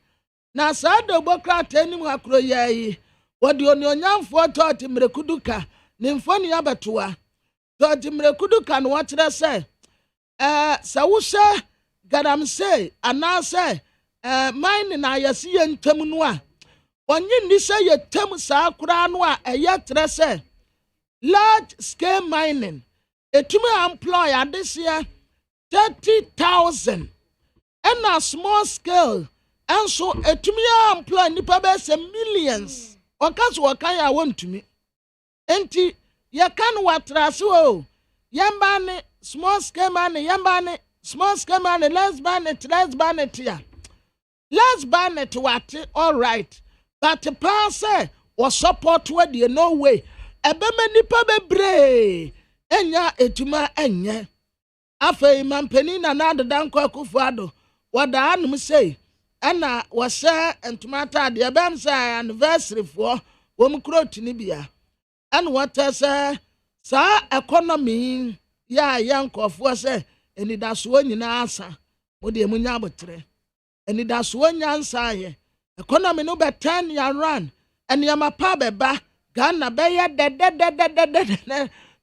na sa de bokrata enim ha kro yayi wodi onyamfo toti mrekuduka ne mfoni abeto a toti mrekuduka no wakyere say sa wo hye gadam say ana say mine na yesi ye ntam no a onye ni say ye tam sa akura no a eye tre say large scale mining etumi employ adesia 30,000 and a small scale and so etumi employ nipa be say millions okaso wakan ya wontumi enti ye kan watrase o yamba ne small scale money yamba ne small scale money let's ban it ya. Let's ban it what all right. But the plan say was support where the no way. Ebeme nipa bebre enya etuma enye. Afa imam penina na danko akufado. Wada anum say ana wase entuma ta de ebem say anniversary for wom kroti ni bia. And what say sa economy ya yankofo say enidaso nyina asa. Wo de munya botre. And it does one answer. Economy no be 10 year run. And Yamapa beba, Ghana beya dead.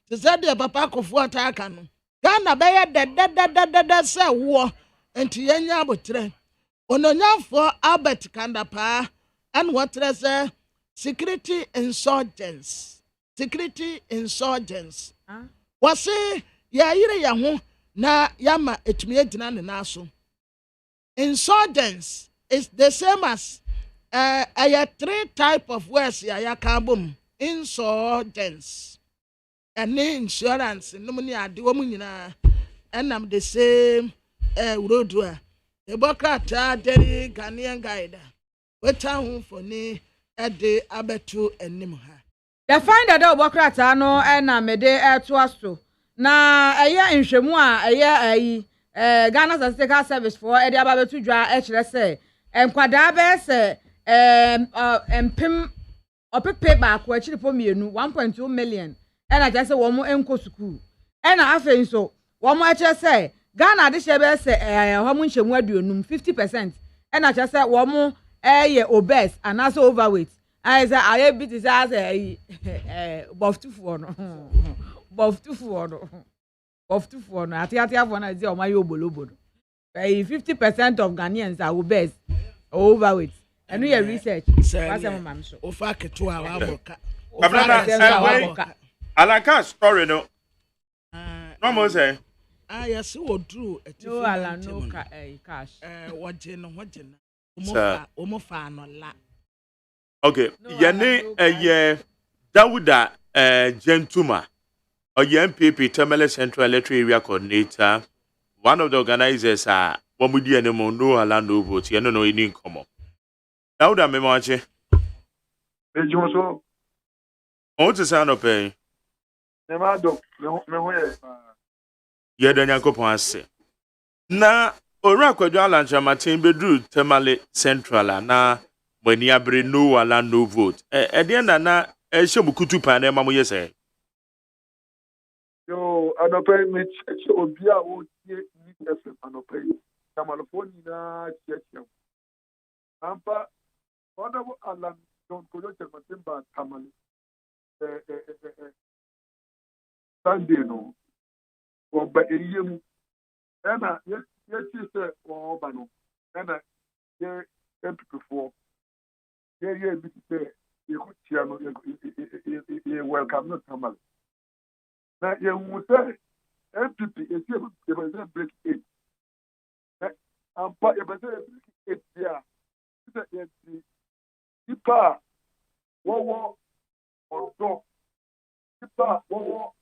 To say the papa of what I can. Ghana beya dead, say war. And to Yanya butre. Ononya for Albert Kandapa. And what they say? Security insurgents. Was say, ya yahu na yama etmiedina naso. Insurgents is the same as three type of words ya kabum insurgents and insurance no money ade wo nyina and am the same roadwa the bokrata deri Ghanaian guide weta hu for ni ede abetu enim ha the find that bokrata no na mede to aso na nhwemu a Ghana Statistical Service for Eddie Ababetu Dwa HRS enkwada be se empim opepe ba ko achiri po mienu 1.2 million na je se wo mo enko school na afen so wo mo ache se Ghana de she be se ho mo nchemu aduonum 50% na je se wo mo ye obese and also overweight I say I bit is as boftufu no of 2 for no atiatia for na say o mayo obolobo 50% of Ghanaians are obese or overweight and we research what's am mam so o fa keto a wa boka alaka story no no mo say yes wo dru no ala no cash woje no o mo fa no la okay yene Dawuda Gentuma or MPP Tamale Central Electoral Area Coordinator, one of the organizers are Wamudi and no Alando votes, you know, in income. Now that Memoche. What's the sound of pay? Yedanya Copanse. Na Oraco Jalancha Martin Bedru Tamale Central, na when you bring no Alando vote. At the end, na Shabukutu Panema, yes, eh. Yo, anopay me obia o tie ni FM anopay. Kamalofoni na cheche. Ampa whatever alan don't go to Matimba Tamale. Sunday no. Or by a year. Ena yes say o bano. Ena ye MP4. Ye bit say ye ko tia no ye welcome no Tamale. Now, you will say, MPP is able to break it. And but you better break it there. Keeper, war, or dog. Keeper, war,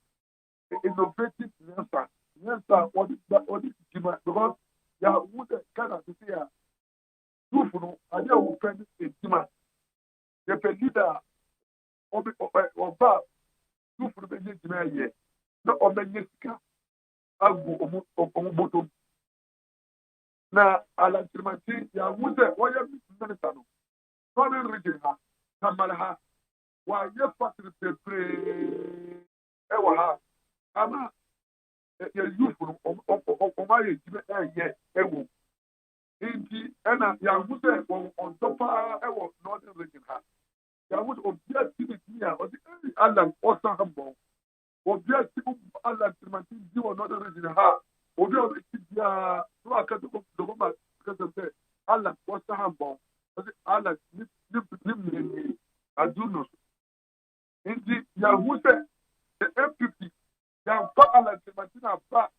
innovative answer. Answer, what is demand? Because you would kind of say, two for no, I will find it demand. The leader of Bob, two for the demand yet. No omenyesika agu omuboto na alantirmati ya wuze waya minister no northern region ha Tamale ha wa ye factory pepe ewa ha ama ye youth no o ma ye jibe ye ewo inti ena ya huse on top ewo northern region ha ya huse obia tibiti ya o di alan osan hambo obia tibu alan timanti di on northern region ha obia o tibia no akado ko ma kaze alan osan hambo o di alan ni aduno inti ya huse the MPP ya fa alan timanti na fa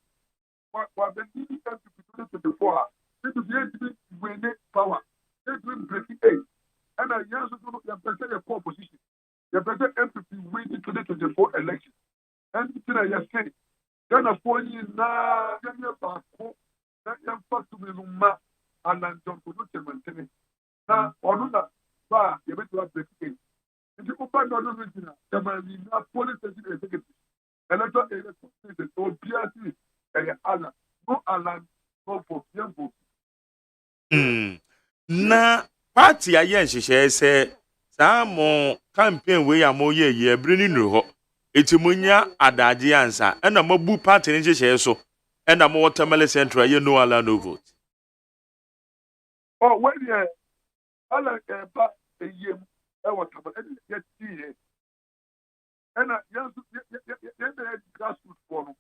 wa be ni MPP 2024 it is yet winning power. It will break it. And I years ago, the president of opposition, the president MPP win the 2024 election. And it's a yes, then a 4 years now, then you're back home, then you're back to the Luma, and then John Kuduche maintain. Now, on that, you better have break it. If you open the other region, there might be not police executive, electoral election, or PRC, and Allah, no Allah, no for young. Na party aye nhyehyɛ sɛ saa mo campaign we ya mo ye bri ni nuru hɔ etimunya adagye ansa ɛna mabu party ne nhyehyɛ so ɛna mo watermelon central ye no allow no vote oh when ye ala ba eyem e watermelon ye tie ɛna yansu ye grassroots for no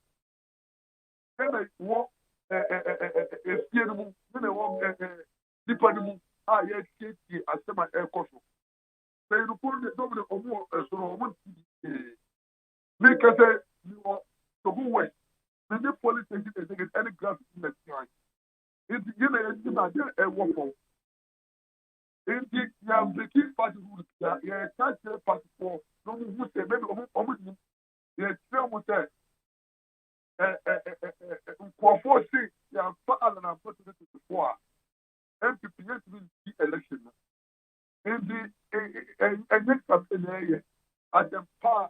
ɛna wo efie no mu na wo nipa ni mu a ye tie asema e koso se you put the double omo so omo me ka say you to go west the police station is get any grass in the sky it you know you na there e wo for it ya breaking party rule ya catch party for no mu say maybe omo ni ye tell mo say for say ya fa ala na put it before MPP yet will be election. In the next of the area, at the power,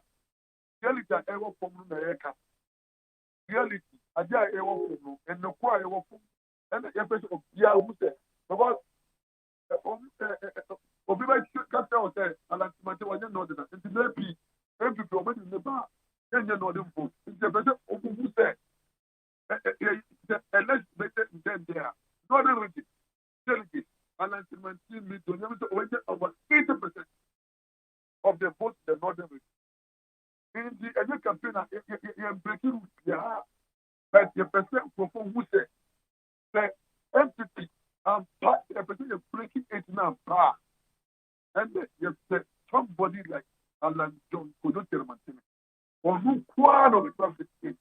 reality ever from America. Reality, I dare ever from and no choir ever from and the effect of Yahoo. Because Obiba Captain was there, and like Matthew was not there. And the MPP already in the bar, then you know the vote. It's the better of who said the election better than there. Not the region. Delegates and over 80% of the votes in the northern region. In the other campaign, you're breaking but the percent perform who said the MPP and the percent is breaking it now. And you said somebody like Alan John Kuduche maintain or who quite of the traffic state.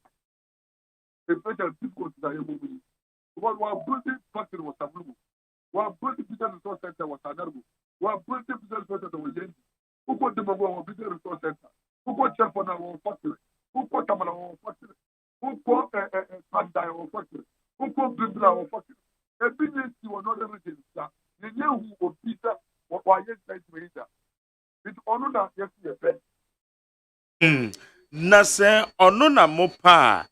Especially people that are moving. Because while building factory was available. One building business resource center was another. One building business resource center was Yendi. Who put them on business resource center? Who put Chef on our factory? Who put Tamala on factory? Who put Pandai on factory? Who put Bibla on factory? A business you are not everything. The year who will be that what I just said to me. It's honor that yes, yes. Na se ono na mo pa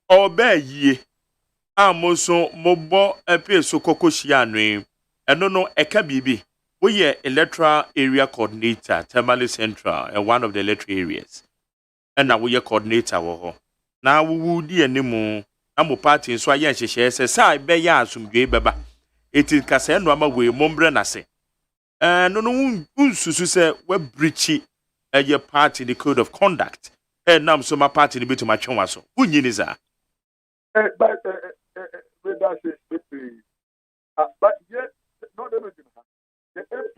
obe ye amoso mobo epeso kokoshia no eno no eka bibi we ye electoral area coordinator Tamale Central and one of the electoral areas and na we ye coordinator wo ho na wo di animu na mo party nso aye nhyehyɛ se sai be ya asumdwe beba eti kasa eno ama we mombre na se no no unsusu se we breachi eye party the code of conduct nam so ma party ni betu ma twenwa so unyini za but yet, not everything. The MP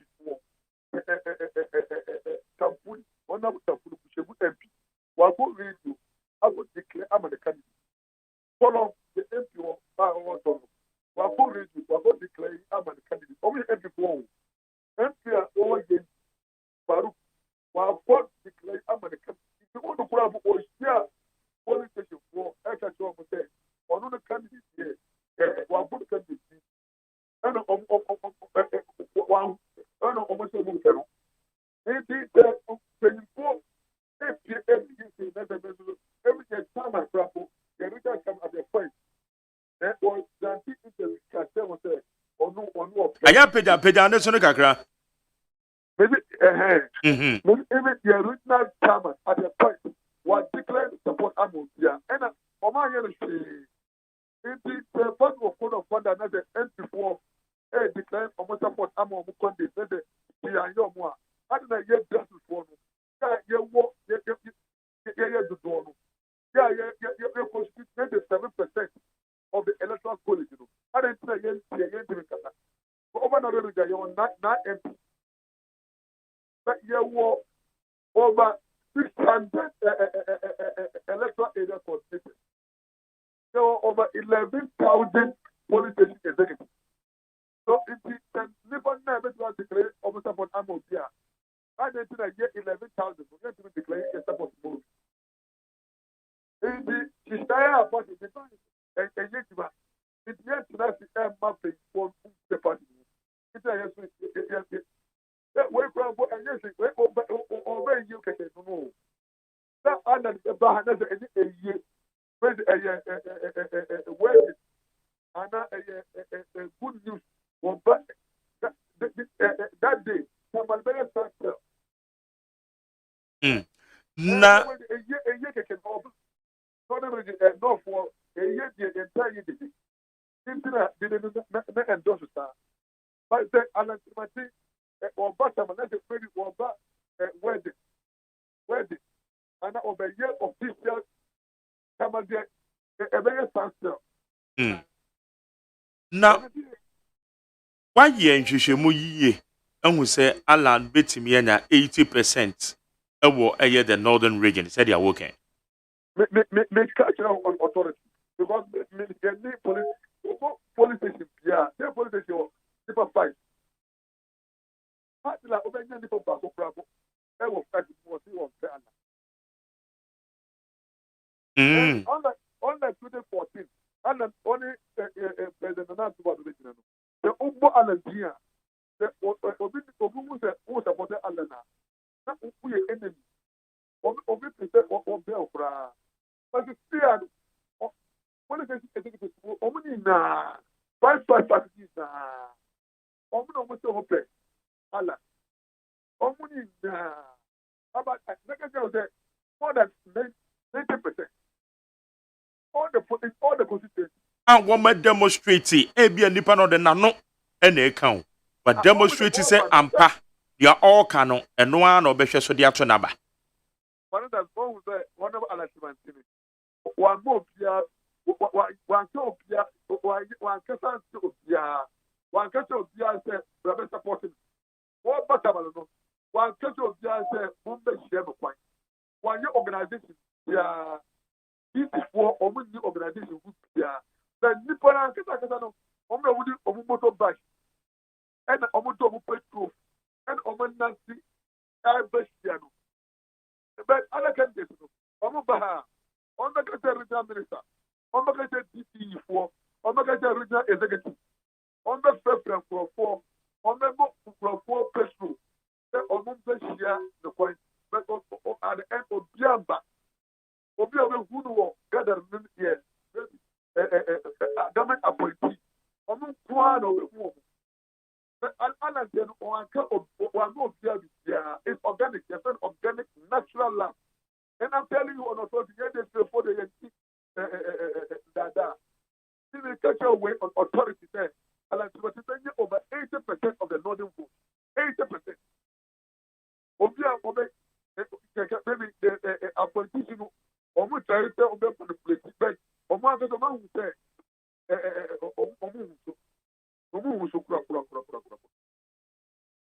one of the MP, while go radio, I would declare I'm a candidate. Follow the MP or while go radio, while go declare I'm a candidate. Only MP4. MP are all against Baruch. While go declare I'm a candidate. If you want to grab or share police station for extra job with them, or not a candidate here. One good candidate, and almost a month. It is 24 every time I travel, the original come at the point. That was the interview was there or no Aya peda ne so ne kakra. Maybe maybe the original chairman at the point was declared to support Amontia. And Oman Yellow the first of code of conduct as the MP4 declared almost support Amon Mukonde said the Yomwa. I don't know yet just for no. You walk, you do no. Yeah, constitute 7% of the electoral college. I didn't say yen but over another day, you're not MP. But you walk over 600 electoral area coordinators. There were over 11,000 police station executives. So if you can never declare almost about Amotia, I didn't say 11,000. We can't even declare a support move. She's tired about it. And yet, it's yet to have the mapping for the party. It's a yes. Wait from what and yes, over you can know. That under the Bahamas a year. Where and good news was that day. Someone better start. Na a year can open. No for a year the entire year. Internet didn't endorse that. But the ultimately or bottom and that's very or wedding. And over a year official come there a very standstill. Na why nhwehwemu yiye ehu say Alan betimi anya 80% ewo eye the northern region said they are working. Make catch on authority because the police station yeah the police station super fight. Part la obenya ni for back bravo e wo fight for see one fair. On the 2014 and only president na to the region the Ugbo Alantia the Ogumu se who support Alana na who ye enemy obi present or bel fra but still when it is executive omuni na 5 parties na omuni almost hope ala omuni na about more than 90%. All the constituencies. And woman demonstrate be nipa no de nano ene account. But demonstrate say ampa you are all canon and no one obehwe so de ato naba. One of the who say one of Alachiman TV. One more pia one so pia one kasa so pia one kasa pia say brother supporting. What batabalo no. One kasa pia say mumbe share no point. One your organization yeah for omuni organization group yeah the nipona kasa no omo wudi omo motor bike and omo to petrol and omo nancy no but other candidates no omo baha on the regional minister on the DPE for on the regional executive on the preference for on the for petrol the omo share the point but at the end of Biamba Obi who know gather here government appointee omo kwa no who but Alan then on no it's organic organic natural land and I'm telling you on authority before the dada see the cultural way on authority there Alan over 80% of the northern vote 80% Obi maybe the appointee omo try to omo manipulate but omo ado ma hu say omo so kura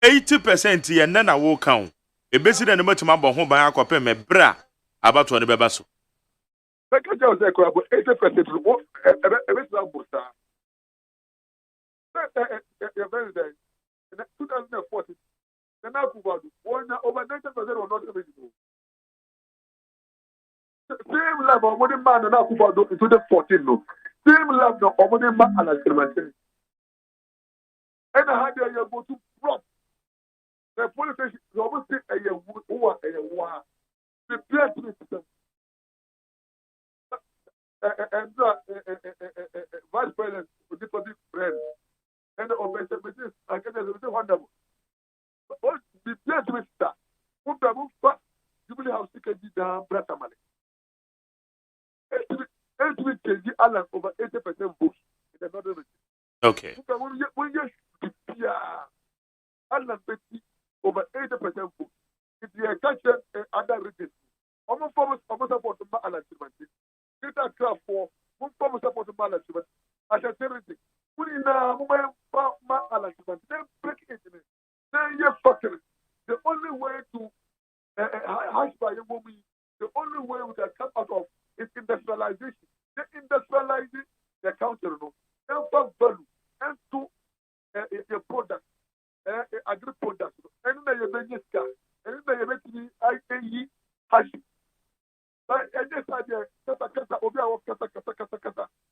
80% ye na wo kan e besi na matima bo ho ban akopem me bra abato ne beba so but ka just say kura 80% wo e be sa bosta very day in 2014 the na kubadu one over 90% were not eligible. Same level of money man and Akubado in 2014 no. Same level of money man and experimentation. And I had a go to prop. The politicians almost say a year who are a war. The peer to system. And vice president with different friends. and the I can say wonderful. What the place with that? What the move? Jubilee House ticket down Bratamale. 8 kg Alan over 80% votes in another region. Okay. When you Alan Betty over 80% votes. If you catch other regions, almost support the Alan Timothy. Get that craft for one form support the Alan Timothy. I shall tell you, put in a moment Alan Timothy. Then break it in it. Then you're fucking. The only way to hash by a woman, the only way we can come out of is industrialization. They industrializing the country, and for value, and to a product, agri product, and then you make car, and then you make me IAE hash. But I just had kata obi awo kata.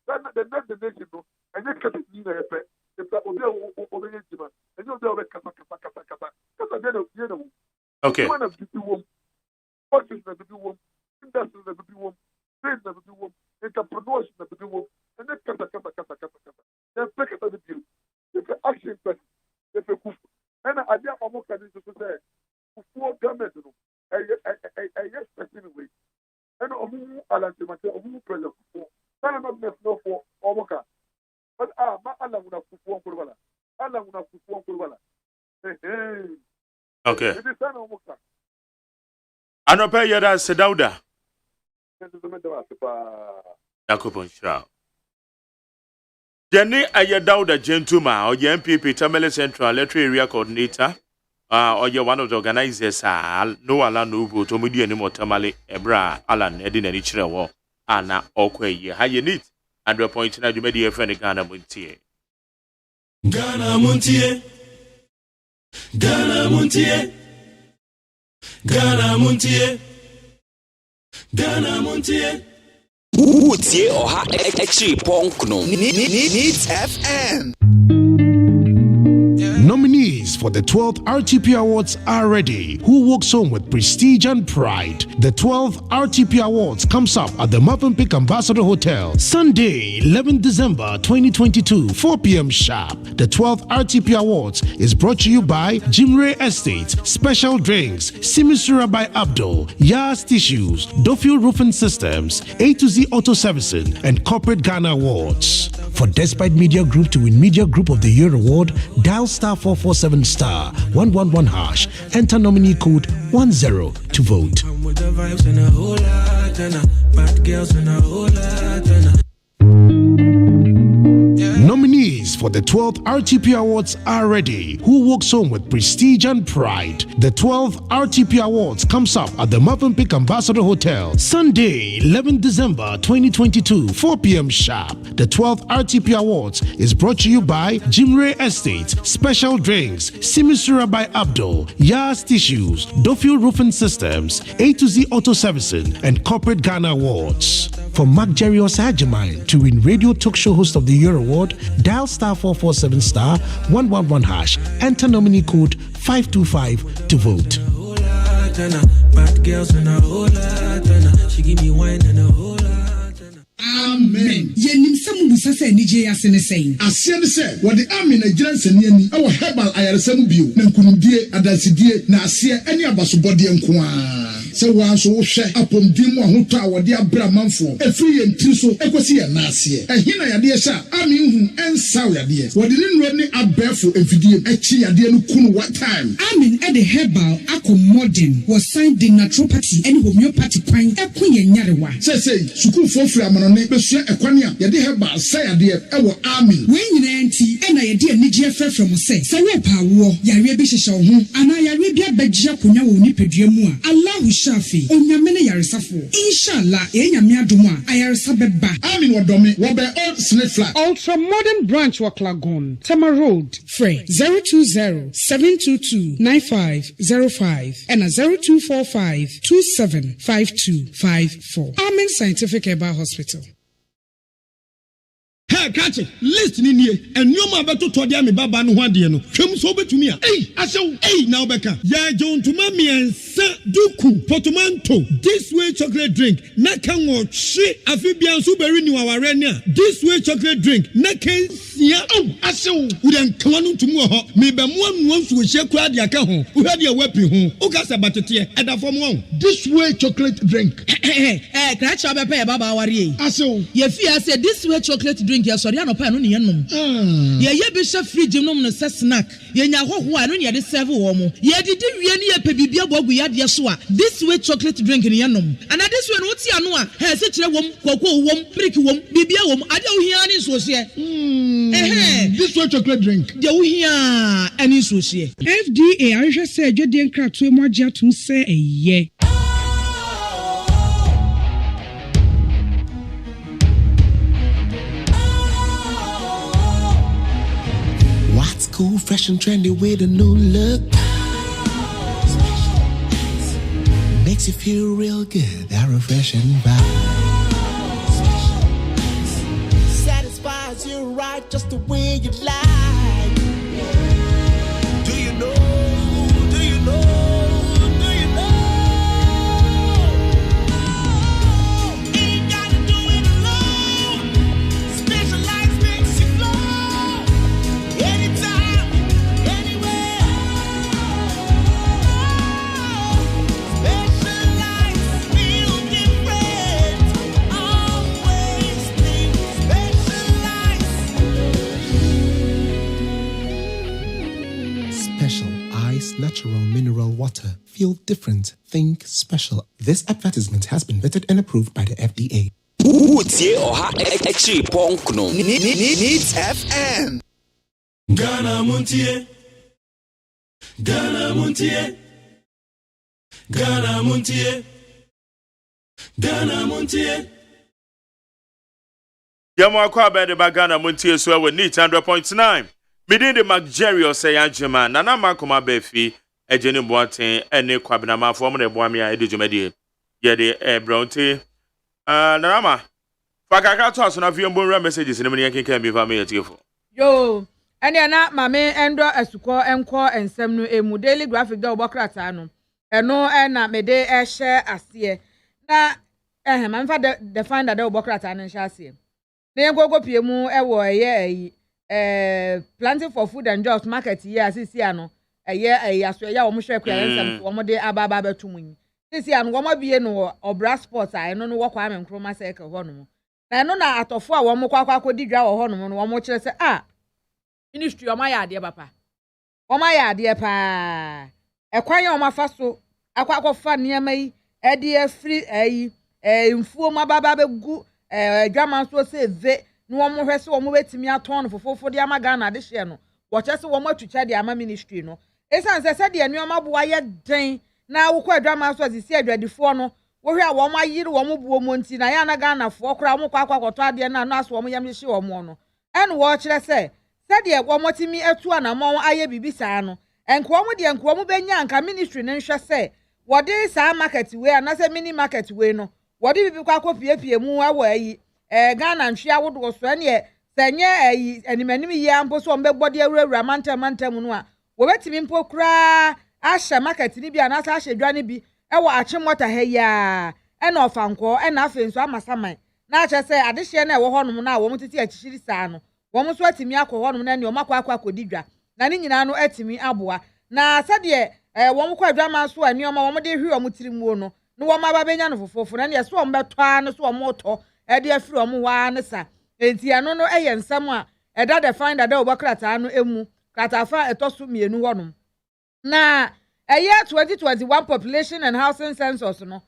Then the next nation, and you cut it in a pet. If that obi obi jima, and you obi kata. Then you know. Okay. One of the two fortunes never do one, industry never do one, trade never do one, entrepreneurship never do one, and then kata. Then pick it on the deal. If an action person, if a kufu, and I dare almost can just say, kufu government, I yes, anyway, and omu alantimate, omu pressure kufu. I'm not necessary for omoka, but ma ala una kufu on kurwala, ala una kufu on kurwala. Okay. Anope yada sedauda. Yakupon shra. Jenny Ayadauda Gentuma or your MPP Tamale Central Electoral Area Coordinator or you're one of the organizers no Alan Ubu to Mudi anymore Tamale Ebra Alan Edin and Ichra War Anna Okwe ye how you need and the point na you made your friend Ghana Montie. Ghana Montie. Ghana Montie. Ghana Montie. Ghana Montie. Utie oha extra ponkno. Needs FM. Nominees for the 12th RTP Awards are ready. Who walks home with prestige and pride? The 12th RTP Awards comes up at the Movenpick Ambassador Hotel, Sunday, 11 December 2022, 4 p.m. sharp. The 12th RTP Awards is brought to you by Jimre Estates, Special Drinks, Simisura by Abdul, Yas Tissues, Dofil Roofing Systems, A to Z Auto Servicing, and Corporate Ghana Awards. For Despite Media Group to win Media Group of the Year award, dial *447*111#. Enter nominee code 10 to vote. Nominees for the 12th RTP Awards are ready. Who walks home with prestige and pride? The 12th RTP Awards comes up at the Movenpick Ambassador Hotel, Sunday, 11 December 2022, 4 p.m. sharp. The 12th RTP Awards is brought to you by Jimre Estates, Special Drinks, Simisura by Abdul, Yas Tissues, Dofil Roofing Systems, A to Z Auto Servicing, and Corporate Ghana Awards. For Mark Jerry or AGYEMAN to win Radio Talk Show Host of the Year award, dial *447*111#. Enter nominee code 525 to vote. Bad girls and a whole lot. She give me wine and a whole lot. Amen. Yenim samu busase nije asene sei. Asiane se wode army Nigerian seniani awo herbal ayaresam bio na nkunimdie adasidie na asie ene abasobode nkoa. Se wanso wo hwe apomdim ahoto a wode abra manfo efiri yenti so ekosi ya na asie. Ehina yade sha army hu ensaw yade. Wode ne nro ne abefo efidie echi yade no kunu one time. Army e de herbal modern was signed the naturopathy and homeopathy kwan ekunye nyarewa. Say sukuu fofiri amano ne besua ekwania yade herbal say yade e wo army. We nyina enti e na yade anigye frefrem say se we paawo yare bi hyehye wo ho ana yare bi abagye konya wo nipadua mu a Allahu shafi onyamene yaresafo inshallah enyame adom a ayaresa beba. Army wodome wo be old snifla ultra modern branch wa Klagon Tema Road Frey 020-722-9505 and a 0245-275254. Amen Scientific Herbal Hospital. Hey, catch it. Listen in here. And you ma beto to dia me baba no hwade no. Hwem so betumi a. Hey, asew. Hey, now beka. Ya John to mami ensa duku potomanto. This way chocolate drink. Na kan wo hwe afibia so beri ni waware ni a. This way chocolate drink. Na kan hia asew udan kwanu tumu ho me be mo anu nsu hye kura de aka ho wo hwe de wapi ho o ka se batete edafom ho this way chocolate drink kracha be pe baba ware asew ye fi say this way chocolate drink ya sori anopa no ne yenom ye be hye fridge nom no se snack ye nya hoho anu ne de serve wo mo ye didi wie ne ye pe bibia bogu ya de so a this way chocolate drink ne yenom and this way no ti anu a he se kire wom koko wom brick wom bibia wom ade wo hia ne so se this way chocolate drink de wo hia ani so se FDA ahwehwe se adwede nkratoe mo agye atum se eye What's cool, fresh and trendy with a new look? Makes you feel real good, that refreshing vibe. Satisfies you right just the way you like. Do you know? Do you know? Do you know? Ain't gotta do it alone. Specialized makes you flow. Anytime, anywhere. Specialized feel different. Always think Special Ice Natural Mineral Water. Feel different. Think special. This advertisement has been vetted and approved by the FDA. Utie oha echi ponkno. Needs FM. Ghana Montie. Ghana Montie. Ghana Montie. Ghana Montie. Yamo akwa be de Ghana Montie so we need 100.9. Midin de Jerry OSEI AGYEMAN nana makoma befi ejeni boaten ene kwabena mafo mo de boami a ede dwumade ye de bronte nana ma fakaka to aso na fi mbonra messages ne me kenkan bi fa me yetifo yo ene na mame endo asuko enko ensem no emu daily graphic da obokrata no eno na mede ehye ase na manfa the find da obokrata no hye ase na yengogo pie mu ewo eye planting for food and jobs market here asisi ano aso ya omo hwe kwa ensem omo de ababa betumunyi sisi ano omo bie no obra sports a eno no wokwa amenkroma cycle ho no na eno na atofo a omo kwakwa akodi dwa wo ho no no omo kire se ministry omo ya ade papa omo ya ade pa ekwan ya omo afaso akwakofa niam yi ede free mfuo mababa begu adwaman so se ve no omo hwese omo betimi aton fofofo de amaga de hye no wo chese omo atutwa de ama ministry no esan se de anuoma bo aye den na wo kwa adwaman so asisi adwadifo no wo hwe a wo ma yiri wo mo buo monti na ya na Ghana fo kra mo kwa akwakoto ade na no aso omo yam hye omo no en wo kire se de wo mo timi atu anamo aye bibisa no enko omo de enko omo benya anka ministry ne nhwe se wo de sa market we anase mini market we no wo de bibi kwa kopiepie mu awo ayi Ghana nhwia wodo so ene senye animanim yi ampo so mbegbo de awurawura mantem no a wo betimi mpo kura ahye market ni bi anasa ahye dwane bi ewo achimota ha ya ena ofanko ena afenso amasaman na ache se adehye na ewo honom na wo mtiti achichiri saa no wo mso atimi akọ honom na ne omakwa akodidwa na ni nyina no atimi aboa na sade wo mkọ adwama so ani oma wo mde hwi o mtirimuo no no wo maba benya no fofofo na ne so o mbeto ano so o moto ede afiri omo wa ne sa enti ano no eye nsam a eda de find ada obokrata no emu kratafa etoso mienu honom na eye 2021 population and housing census no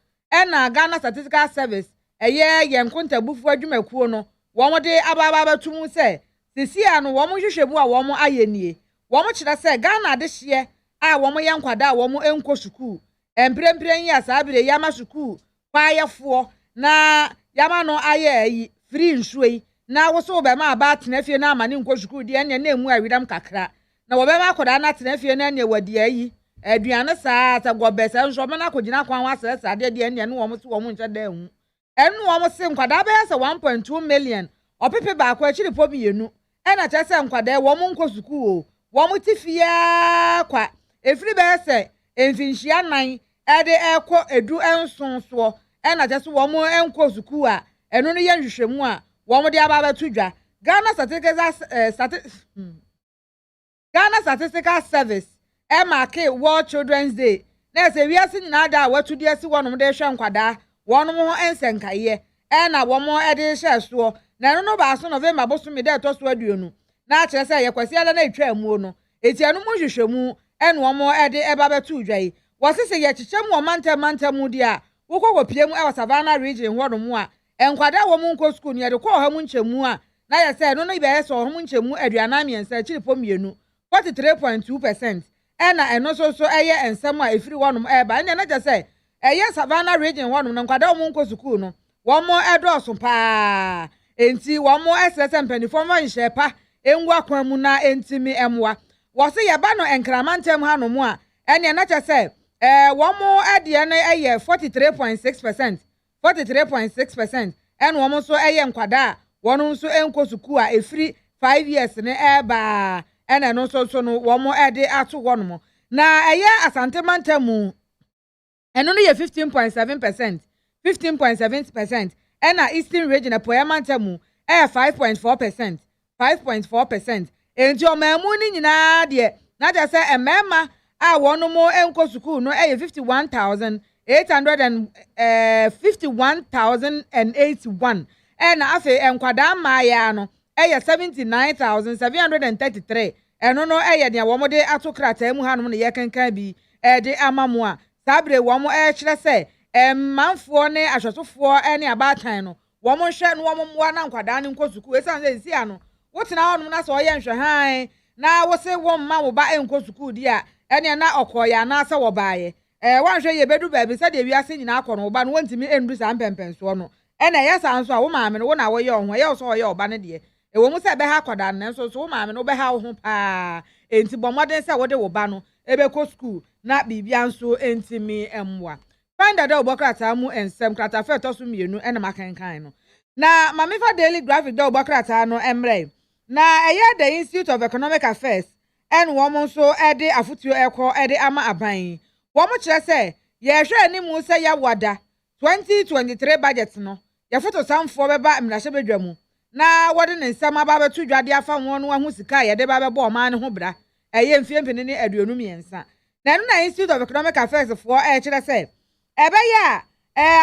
na Ghana Statistical Service eye yenkonta bufu adwumakuo no wo mode ababa batum se sisi ano wo mo hwehwebu a wo mo ayenie wo mo kire se Ghana de hye a wo mo yenkwada a wo mo enko sukuu emprempren ya sabire yama sukuu kwayefo na yama no aye free nsuei na wo so be ma ba tenafie na amane nko sukuu de ene na emu awidam kakra na wo be ma akoda na tenafie na ene wadi ayi aduane saa ta gobesa nso me na kogina kwan wa sesa de ene no wo mo so wo mo nche da hu enu wo mo se nkwada be se 1.2 million opepe ba akwa chiri po bienu ena che se nkwada wo mo nko sukuu wo mo tifia kwa efiri be se enfinhia nan ede eko edu ensonso ena che se wo mo enko sukuu a enu no ye nhwehwemu a wo mo de ababa tudwa Ghana Statistical Service mark World Children's Day. Na se wiase nyina da watu de asi wonom de hwe nkwada wonom ho ensenkaye na womo de hye so na no ba so November bosumi de to so aduonu na akere se ye kwasi ala na etwa amuo no etianu mu hwehwemu ene womo de eba betu dwai wosese ye chichemu omantamu di a wokokopiem e Savannah region wonom a enkwada womo nko school ne de ko ha mu nchemu a na ye se no no ibe ye so ho mu nchemu aduana miensa chiripo mienu 43.2%. Ena eno so eye ensem a efiri wonom eba nya na je se eye Savannah region wonom no nkwada omo nko school no womo edoso pa enti womo esese mpanifo mo nhye pa engu akwan mu na entimi emwa wo se ye ba no enkramantem ha no mu a ene na je se womo ade ne eye 43.6% ene womo so eye nkwada wonom so enko school a efiri 5 years ne eba ena no so no womo ede ato wonom na eye asantemantamu eno no ye 15.7% ena eastern region apoyamantamu 5.4% enti omamu ni nyina de na ja se emema a wonom enko school no eye 51,081 ena afi enkwada ma ya no 79,733 eno no de womo de atokrata mu hanom ne yekenkan bi de amamu a sabre womo kire se manfo ne ahwetofo ne abatan no womo hwe no womo moa na nkwada ne nkosuku esan se sia no wotena honom na so ye nhwe han na wo se wo mma wo ba enkosuku di a ene na okoya na se wo baaye wanhwe ye bedu baabi se de wiase nyina akọ no wo ba no wontimi endu sa mpempenso no ene yesa nso a wo maame no wo na wo ye ho ye so wo ye oba ne de ewo mu se be ha kwada na nso so wo maame no be ha wo ho pa enti bomoden se wo de wo ba no ebe ko school na bibia nso entimi emwa find that obokrata mu ensem krata fe to so mienu ene makankan no na mamifa daily graphic da obokrata no emre na eye the Institute of Economic Affairs en wo mo so ede afutuo ekọ ede ama aban wo mo kire se ye hwe animu se ya wada 2023 budget no ye foto samfo beba mrahye bedwamu na wode ne nsam aba betu dwade afa won no ahu sika ye de ba bebo oman ne ho bra eye mfiempini ne aduonu miensa na no na Institute of Economic Affairs fo kire se ebe ya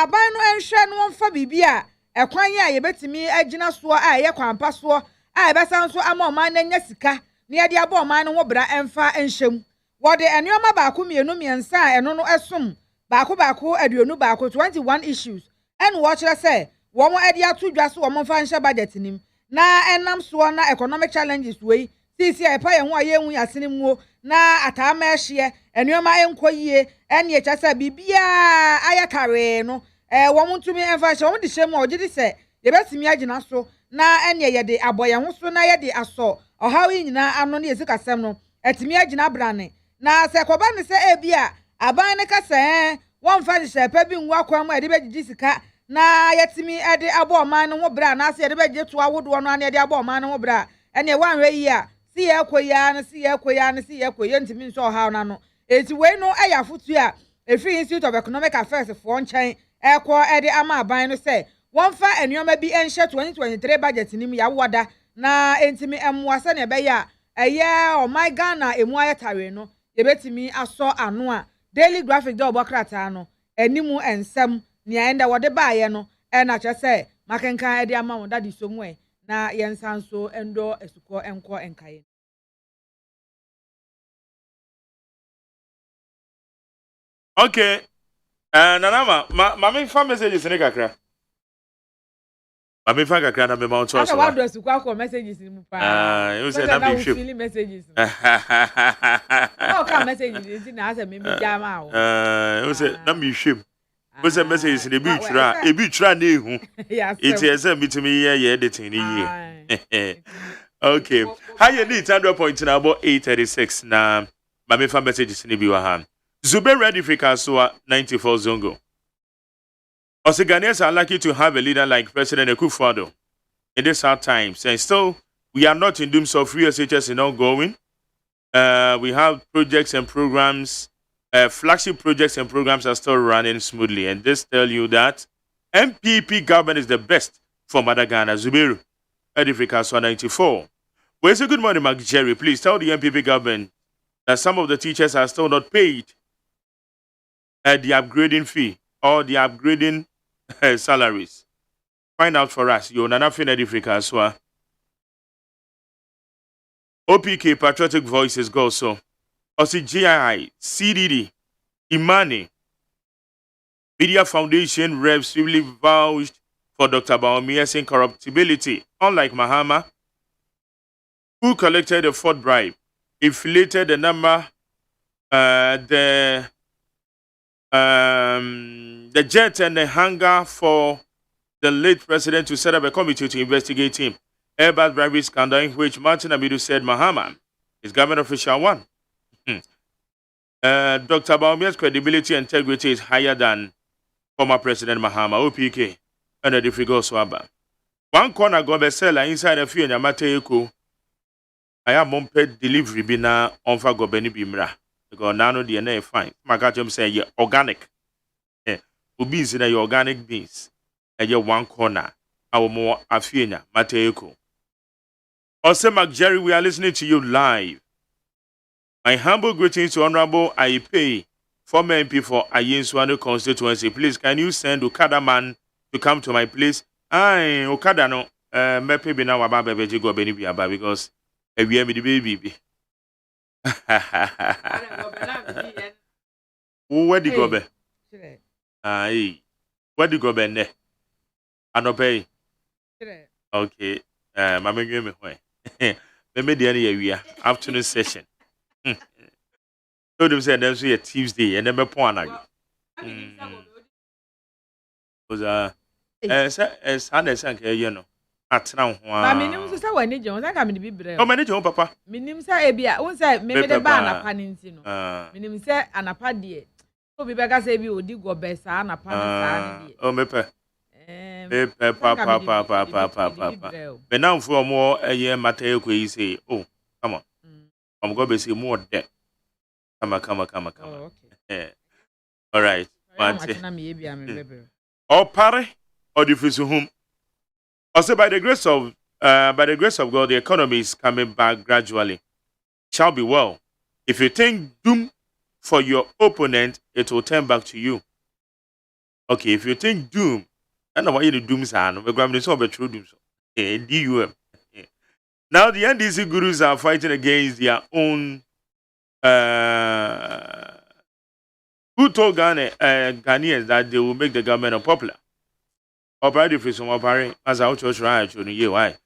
aban no enhwe no mfa bibia ekwan ya ye betimi agina so a ye kwampa so a ebe san so ama oman na nya sika ne ye de aba oman no ho bra emfa enhyem wode enyoma baako mienu miensa eno no esom baako aduonu baako 21 issues en wo kire se wo mo ade atu dwa so wo mo fa nhye budget nim na enam so na economic challenges we sisi epa ye ho aye hu yasene muo na atama ehye enuoma enkoyie ene ye kyasa bibia ayakare no wo mo ntumi enfa hye wo mo de hye mu ogidi se ye betimi agina so na ene ye de aboye ho so na ye de aso ohawi nyina ano ne yesikasem no etimi agina brane na se koba ne se ebia aban ne kasa won fa hye pa bi nwa kwa mu ade begidi sika na yetimi ede abo oman no ho bra na se ede begye to awodo no na ede abo oman no ho bra ene wanwe yi a si ye koya na si ye koya ntimi nso ha na no eti we no eya futu a efi Institute of Economic Affairs for nchen ekọ ede ama aban no se won fa enuoma bi enhye 2023 budget nim ya woda na entimi emwa se ne be ya eye o my Ghana emu ayetare no ye betimi aso ano a daily graphic da obokrata no animu ensem ni enda wode baaye no na che se makenkan ede ama won dadi so mu na yensan so endo esuko enko enkaye. Okay. Nanama, mami fa messages ni kakra. Mami fa kakra na me ma onto so. Aka wado esuko akọ messages ni mu pa. You say na be ship. Messages. Oh, ka messages na asa me jama o. You say na me ship. You say messages ni bi twa, e bi twa na ehu. It is a bitimi ye editing ni ye. Okay. How you need 100 na about 836 na mami fa messages ni bi wa ha. Zube ready for Kasua 94 Zongo. Also, Ghanaians are lucky to have a leader like President Akufo-Addo in these hard times. And still, we are not in doom so free SHS is ongoing. We have projects and programs, flagship projects and programs are still running smoothly. And this tell you that MPP government is the best for Mother Ghana. Zubairu, Edifica so 94. We say good morning, Mark Jerry. Please tell the MPP government that some of the teachers are still not paid the upgrading fee or the upgrading salaries. Find out for us. You're not fin Edifica as well. OPK Patriotic Voices go so. Also GII, CDD, Imani, Media Foundation reps really vouched for Dr. Baomia's incorruptibility, unlike Mahama, who collected a fourth bribe, inflated the number, the jet and the hunger for the late president to set up a committee to investigate him. Airbus bribery scandal in which Martin Amidu said Mahama is government official one. Dr. Baomia's credibility and integrity is higher than former President Mahama, OPK, and the difficult swabber. One corner go bestseller inside a few in Yamate Eko. I am mumped delivery bina on for go Benny Bimra. Because now the DNA fine. My God, say you're organic. Beans in your organic beans. And you're one corner. Our more Afiena, Mateko. Also, Mark Jerry, we are listening to you live. My humble greetings to Honorable Aipe, former MP for Ayenswano constituency. Please, can you send Okada man to come to my place? Aye, Okada no. Mepe bina wababa beji go beni biaba because we are the baby. Where do you go be? Aye, where do you go be ne? Anope. Okay. Mama you me why. Me the any afternoon session. So them say there's a Tuesday and then me point again. Because understand you know. Atna ho. Ma minim so say wani je, won say me bi bre. O mani je papa. Minim say e bia, won say me de ba anapa nti no. Minim say anapa de. So bi be ka say bi odi go be sa anapa na sa de. O mepe. Papa. But now for more a year matter you say, oh, come on. I'm going to say more debt. Come. Oh, okay. All right. Or pare or diffuse home. Also by the grace of God, the economy is coming back gradually. Shall be well. If you think doom for your opponent, it will turn back to you. Okay, if you think doom, I don't know why you doom sound. We're going to solve a true doom. DUM. Now the NDC gurus are fighting against their own. Who told Ghanaians that they will make the government unpopular? Operating for some operating as our church right to the why.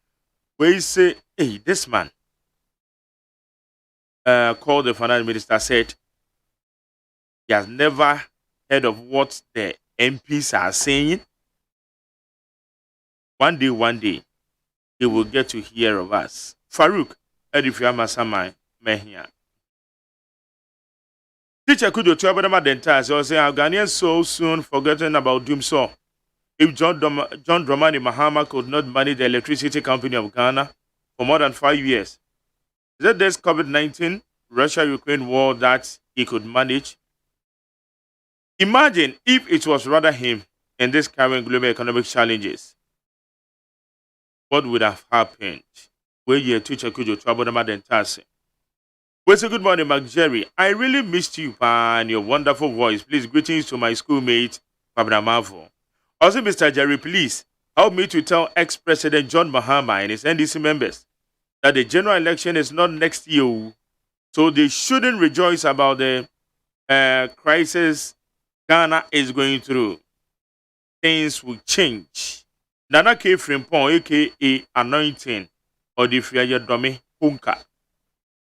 We say, hey, this man called the finance minister said he has never heard of what the MPs are saying. One day, he will get to hear of us. Farouk, Edifiyama Samai, Mehia. Teacher could you tell about the entire so say Ghanaians so soon forgetting about doom so. If John Dramani Mahama could not manage the electricity company of Ghana for more than 5 years, is it this COVID-19 Russia-Ukraine war that he could manage? Imagine if it was rather him in this current global economic challenges. What would have happened? Where your teacher could you trouble them at the entire. Well, so good morning, Mark Jerry. I really missed you and your wonderful voice. Please, greetings to my schoolmate, Pabna Mavo. Also, Mr. Jerry, please help me to tell ex-President John Mahama and his NDC members that the general election is not next year, so they shouldn't rejoice about the crisis Ghana is going through. Things will change. Nana K. Frimpong, aka Anointing, or the Fiaya Domi Punka.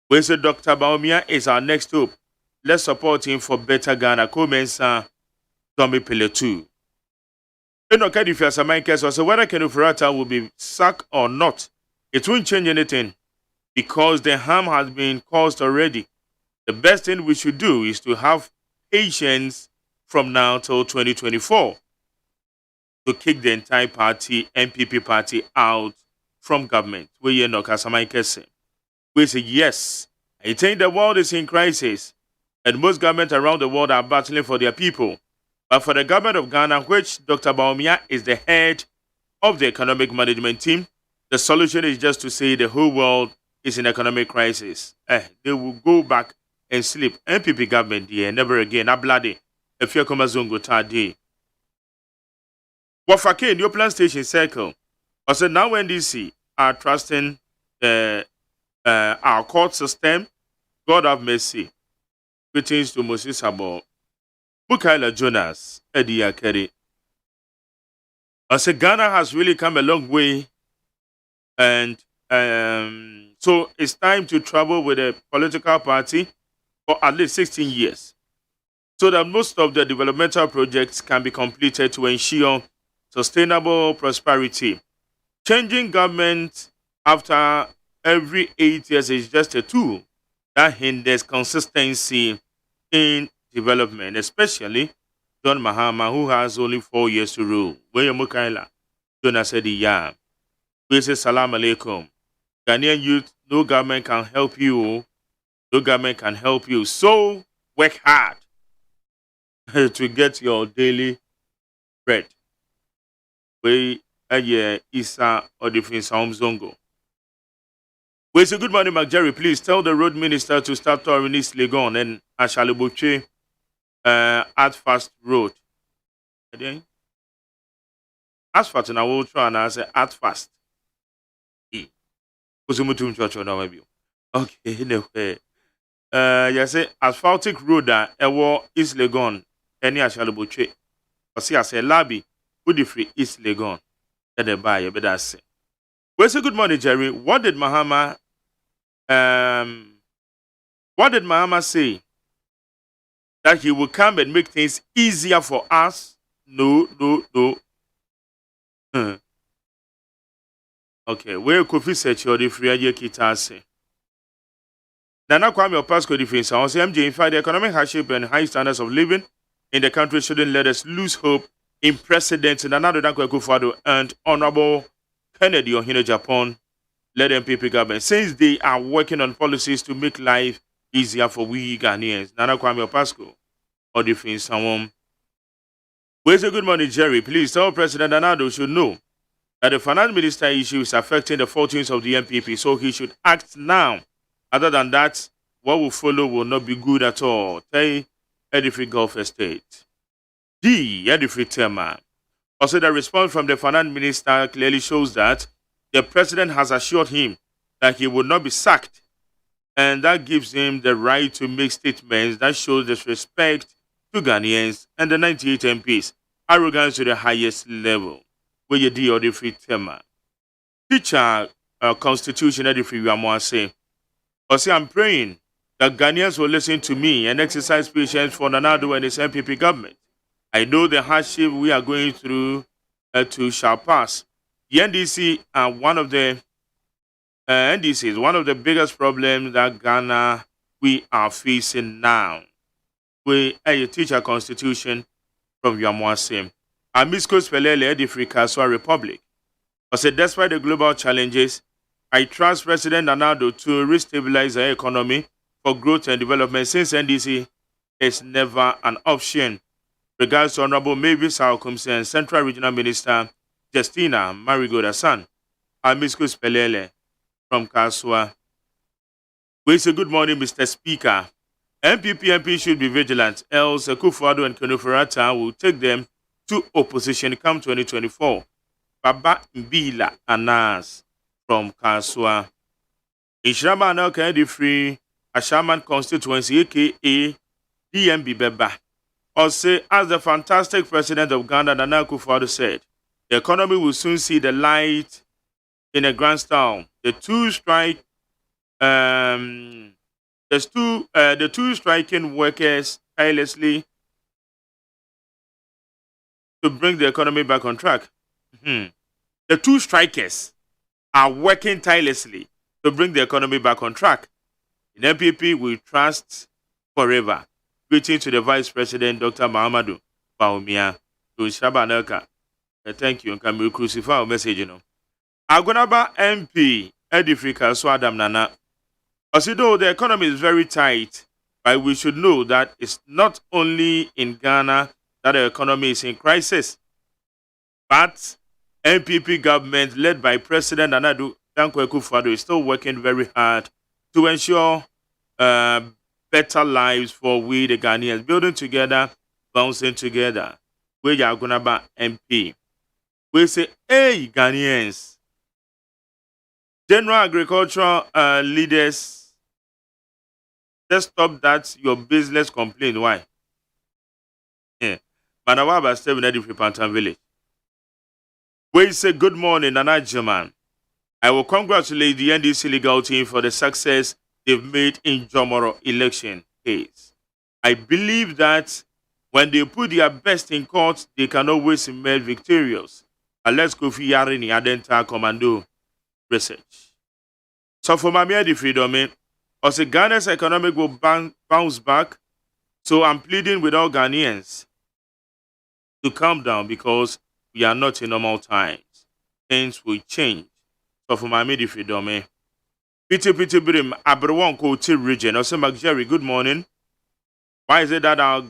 We say Dr. Baumia is our next hope. Let's support him for better Ghana. Comensa Domi Pele 2. Okay, if you're some case, so whether Kenufurata will be sacked or not, it won't change anything because the harm has been caused already. The best thing we should do is to have patience from now till 2024 to kick the entire party, MPP party, out from government. We say yes. I think the world is in crisis, and most governments around the world are battling for their people. But for the government of Ghana, which Dr. Baumia is the head of the economic management team, the solution is just to say the whole world is in economic crisis. They will go back and sleep. MPP government, never again. Ablade, if you're coming zongo tadi. Wafake in your plan station circle. I said now NDC are trusting our court system. God have mercy. Greetings to Moses Sabo. Bukaila Jonas, Eddie Akeri. I said Ghana has really come a long way, and so it's time to travel with a political party for at least 16 years, so that most of the developmental projects can be completed to ensure sustainable prosperity. Changing government after every 8 years is just a tool that hinders consistency in development, especially John Mahama, who has only 4 years to rule. Where Mukaila? Jonah said, yeah. We say, Salam alaikum. Ghanaian youth, no government can help you. No government can help you. So work hard to get your daily bread. We Isa or the Finsaum Zongo. We say, good morning, Jerry. Please tell the road minister to start touring East Legon and Ashalibuche. At Fast Road. Again, Asphalt and I will try and I say at Fast. Kusumutum church or no maybe. Okay, anyway. You say asphaltic road that ewo East Legon. Any Ashalibuche. I see I say Labi, would free East Legon. Let them buy you, but that's say. Well, say good morning, Jerry. What did Mahama say? That he will come and make things easier for us? No. Okay, where Kofi search your free idea kitase. Nana Kwame your passport defense. I say MJ, in fact, the economic hardship and high standards of living in the country shouldn't let us lose hope in President Nana Akufo-Addo and Honorable Kennedy Ohino Japan led MPP government, since they are working on policies to make life easier for we Ghanaians. Nana Kwame Pasco or defense someone. Where's a good morning, Jerry? Please tell President Anado should know that the finance minister issue is affecting the fortunes of the MPP, so he should act now. Other than that, what will follow will not be good at all. Tell Edifri Gulf Estate. D. Edifri Tema. Also, the response from the finance minister clearly shows that the president has assured him that he will not be sacked, and that gives him the right to make statements that show disrespect to Ghanaians and the 98 MPs, arrogance to the highest level. Where you do the free tema. Teacher, constitution, the free say. Or say, I'm praying that Ghanaians will listen to me and exercise patience for Nanado and his MPP government. I know the hardship we are going through shall pass. The NDC are one of the NDC is one of the biggest problems that Ghana we are facing now. We a teacher constitution from Yamuasim. Amisco Spelele Edifri Kaswa Republic. I said, despite the global challenges, I trust President Nanado to restabilize the economy for growth and development, since NDC is never an option. Regards to Honorable Mavis Salcomse and Central Regional Minister Justina Marigoda-san. Amisco Spelele from Kaswa. We say good morning, Mr. Speaker. MP should be vigilant, else Akufo-Addo and Kenoferata will take them to opposition come 2024. Baba Mbila Anas from Kaswa. Ishama Anelka Edifri, Ashaman constituency, aka DMB Beba. Or say, as the fantastic president of Ghana, Nana Akufo-Addo said, the economy will soon see the light in a grand style. The two striking workers tirelessly to bring the economy back on track. The two strikers are working tirelessly to bring the economy back on track. In MPP, we trust forever. Greeting to the Vice President, Dr. Mahamadou Baumia, to Shabanelka. Thank you. And can we crucify our message, you know? Agonaba MP, Edifrika Swadam Nana. As you know, the economy is very tight, but we should know that it's not only in Ghana that the economy is in crisis, but NPP government led by President Nana Dankwa Akufo-Addo is still working very hard to ensure better lives for we the Ghanaians, building together, bouncing together. We are going to MP. We say, hey, Ghanaians, general agricultural leaders, let's stop that your business complaint. Why? Yeah. Manawaba 7 at the Pantan Village. We say, good morning, AGYEMAN. I will congratulate the NDC legal team for the success they've made in Jomoro election case. I believe that when they put their best in court, they can always emerge victorious. And let's go for Yarini Adenta Commando research. So for my mere freedom, also Ghana's economic will bounce back. So I'm pleading with all Ghanaians to calm down because we are not in normal times. Things will change. So for my mere freedom, Pity Brim, Abrewon Koti region. Also, Jerry, good morning. Why is it that our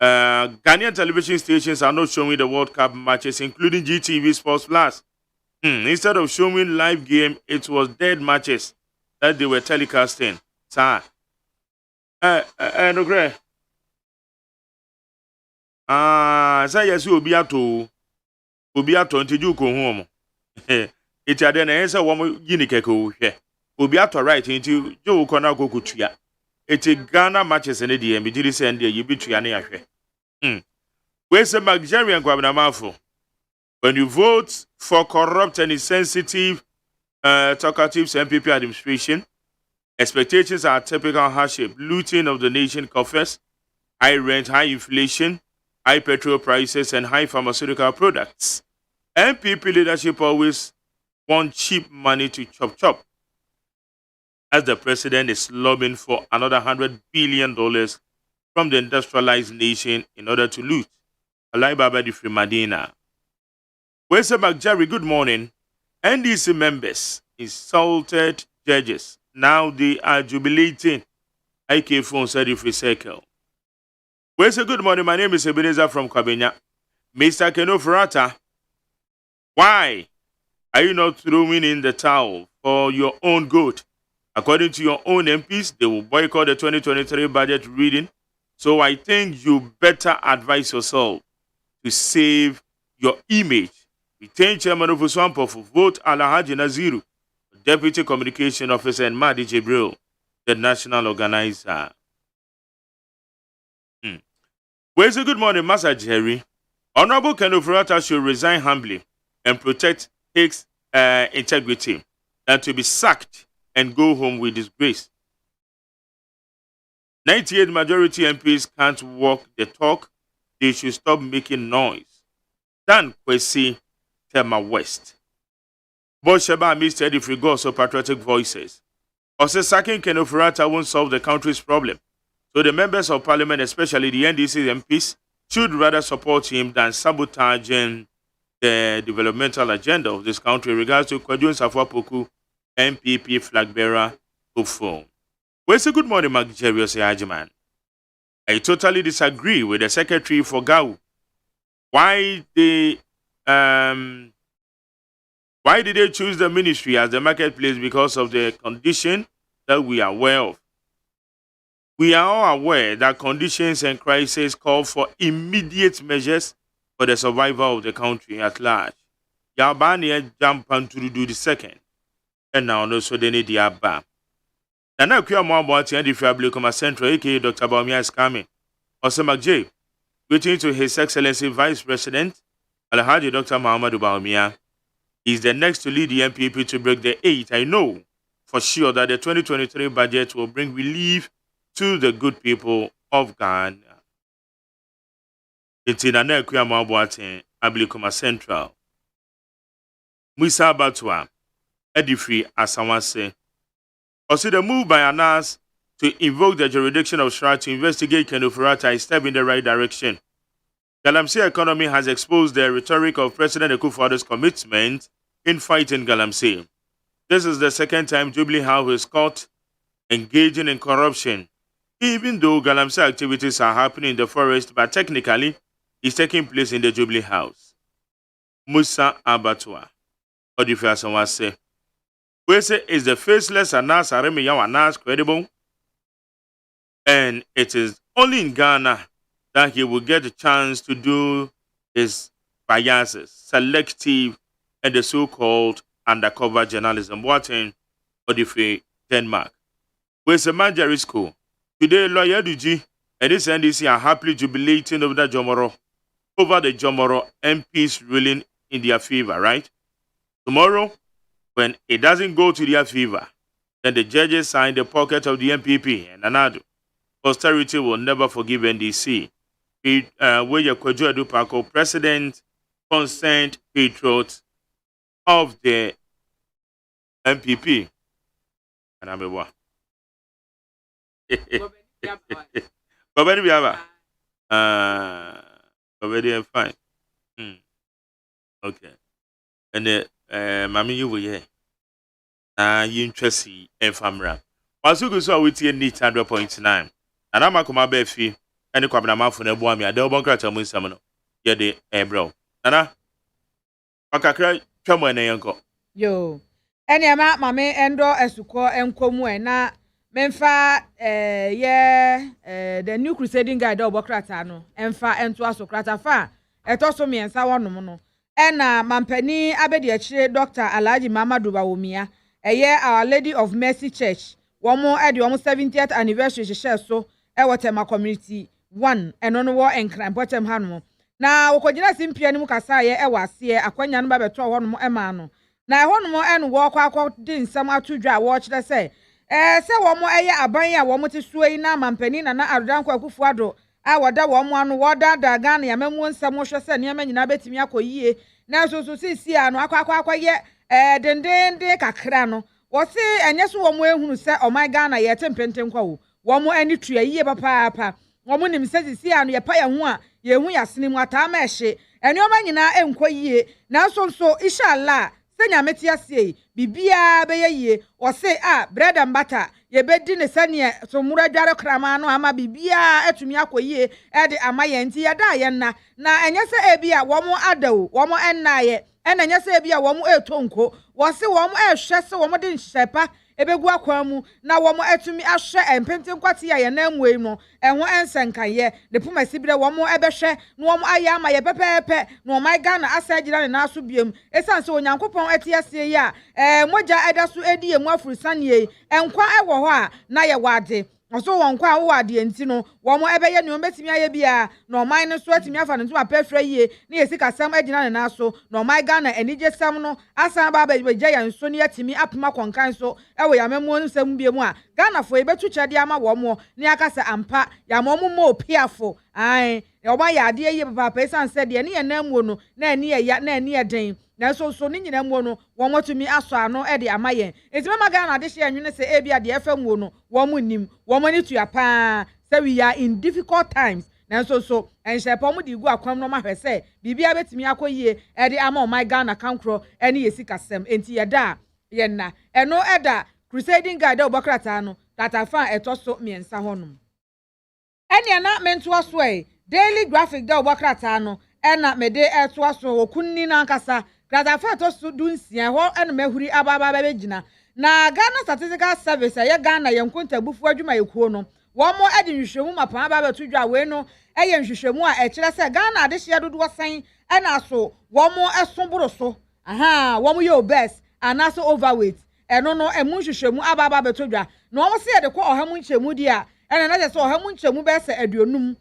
Ghanaian television stations are not showing the World Cup matches, including GTV Sports Plus? Instead of showing live game, it was dead matches that they were telecasting. Sir. No great. Say yes, you will be at to Ntiju ko home. It's a then answer one unikeko here. Will be at right into Joe Kona go kutia. It's a Ghana matches in the DM. Did send you be to your Where's the Nigerian Guabinamafo? When you vote for corrupt and insensitive, talkative MPP administration, expectations are typical hardship, looting of the nation coffers, high rent, high inflation, high petrol prices, and high pharmaceutical products. MPP leadership always want cheap money to chop. As the president is lobbying for another $100 billion from the industrialized nation in order to loot. Alai Baba di Frimadina. Where's the Jerry? Good morning. NDC members insulted judges. Now they are jubilating. IK phone said if we circle. Where's the good morning? My name is Ebenezer from Kwabenya. Mr. Keno Ferrata, why are you not throwing in the towel for your own good? According to your own MPs, they will boycott the 2023 budget reading. So I think you better advise yourself to save your image. Retain Chairman of Uswampo for vote Alhaji Naziru, Deputy Communication Officer, and Madi Jibril, the national organizer. Where's the good morning, Master Jerry? Honorable Keno Ferrata should resign humbly and protect his integrity than to be sacked and go home with disgrace. 98 majority MPs can't walk the talk. They should stop making noise. Dan Kwesi, Tema West. Bosheba missed Eddie Frigoso patriotic voices. Also, sacking Keno Ferrata won't solve the country's problem. So the members of parliament, especially the NDC MPs, should rather support him than sabotaging the developmental agenda of this country in regards to Kwadun Safwa-Poku, MPP flag bearer, Ufo. Well, say good morning, Mark Jerry AGYEMAN. I totally disagree with the secretary for GAU. Why did they choose the ministry as the marketplace? Because of the condition that we are aware of. We are all aware that conditions and crises call for immediate measures for the survival of the country at large. Yabani jump to do the second. And now also they need the Abba. And now we are more about the Fabricoma Central, aka Dr. Baumia is coming. Also, McJ, greeting to His Excellency Vice President Alhaji Dr. Muhammadu Baumia. He is the next to lead the MPP to break the 8. I know for sure that the 2023 budget will bring relief to the good people of Ghana. It's in an Equia Boatin, Abilicoma Central. Musa Batwa, Edifri Asamase. Also, the move by Anas to invoke the jurisdiction of Shra to investigate Keno Ferrata is a step in the right direction. Galamsey economy has exposed the rhetoric of President Akufo-Addo's commitment in fighting Galamsey. This is the second time Jubilee House is caught engaging in corruption, even though Galamsey activities are happening in the forest, but technically it's taking place in the Jubilee House. Musa Abatua. What do you feel someone say? We say is the faceless Anas Aremiya Anas credible? And it is only in Ghana that he will get a chance to do his biases, selective, and the so-called undercover journalism. What in Odife, Denmark? We say Manjari School. Today, Lawyer Duji and this NDC are happily jubilating over the Jomoro MPs ruling in their favor, right? Tomorrow, when it doesn't go to their favor, then the judges sign the pocket of the MPP and Anadu. Posterity will never forgive NDC. Where your Kojo Edupako, President, concerned patriot of the MPP. And I'm a what? Babadi Biaba. Babadi, I'm fine. Okay. And Mammy, you were here. You interest in Famra. Wasugu so with you need 100.9. And I'm a Kuma Befi. And the Kwabana for the Boami, a double crater Musamano. Yet the bro. Nana? Akakra, come on, uncle. Yo. Any amount, Mammy, Endo, Esuko, and Komuena. Memfa the new crusading guide of Bokratano, Emfa and Twaso Kratafa, etoso me and Sawan no. And Mampeni Abediache, Dr. Alaji Mama Dubaumia, a year Our Lady of Mercy Church, one more at the almost 70th anniversary, so Ewatema Community 1, and on war and crime bottom hanmo. Now, Okojina Simpian Mukasaya, Ewasia, Aquanian Babeto, one more Emano. Now, one more and walk out, didn't somehow to dry watch the say. Se wo mo eye abanya wo mo tesuo na mampani na arudanko akufuado a wada wo mo anu woda da Ghana ya memu nsam hwe se ne nyina betimi akoyie na so sisi anu akwaye dendende kakra no wo se enye so wo mo ehunu se o my Ghana ye tempenten kwa wo mo ani tua yie papa wo mo nim se sisi anu ye pa ye ho a ye hu yasene mu ata ma ehye eni o ma nyina enkoyie na so inshallah Senya metiasie bibia beye o se bread and butter ye bedi ne sane so mura dware krama no ama bibia etumi akoyie e de amaye nti ye da ye na enye se ebia wo mo adawo wo mo ennaye enye se ebia wo mo etonko wo se wo mo ehwe se wo mo de nhyepa ebegu akwamu na wo mo etumi ahwe empenten kwate ya na amwei no enho ensenkaye de puma sibire wo mo ebehwe no wo mo aye ama ye pepepe no my Ghana asagira ne naso biem esanse onyankopon atiasie ya moja edaso edi emu afurusanie enkwa ewo ho a na ye wade oso wonkwa wo wade enti no wo mo ebeye ne ometimi aye bia no my ne so atimi afa ne ntuma pefra yie ne yesika sam agina ne naso no my Ghana enije sam no asan ba ba ya nso ne atimi apema konkan so ewo ya memu nsam biem a Ghana fo ebetu chede ama wo mo ne akasa ampa ya mo mo opiafo ai oba ya ade ye papa esan se de ne ye namuo no na eni ya na eni eden na so ni nyina muo no wo motumi aso ano e de amayen ezime Ghana de hye anwene se ebia de efa muo no wo mo nim wo mo ni tua pa se we are in difficult times na so enhyepa mo di gu akwam no ma hwese bibia betimi akoyie e de ama o my Ghana kankro eni yesikasem enti ye da ye na eno eda crusading guide obokrata no tatafa etoso miensa honum eni na mentu aso daily graphic da obokrata no ena mede eto aso okunni na nkasa tatafa etoso dunsia ho ena mahuri ababa begina na Ghana Statistical Service ye Ghana yenkonta bufu adwuma yekuo no wo mo edi nhwehwemu mapa ababa tudwa we no eye nhwehwemu a ekire se Ghana adehye dodo san ena so wo mo esoboro so wo mo ye obese anaso overweight eno no emu nhwehwemu ababa betodwa na wo se ye de ko ohamu nchemu di a ena na se ohamu nchemu be se aduonum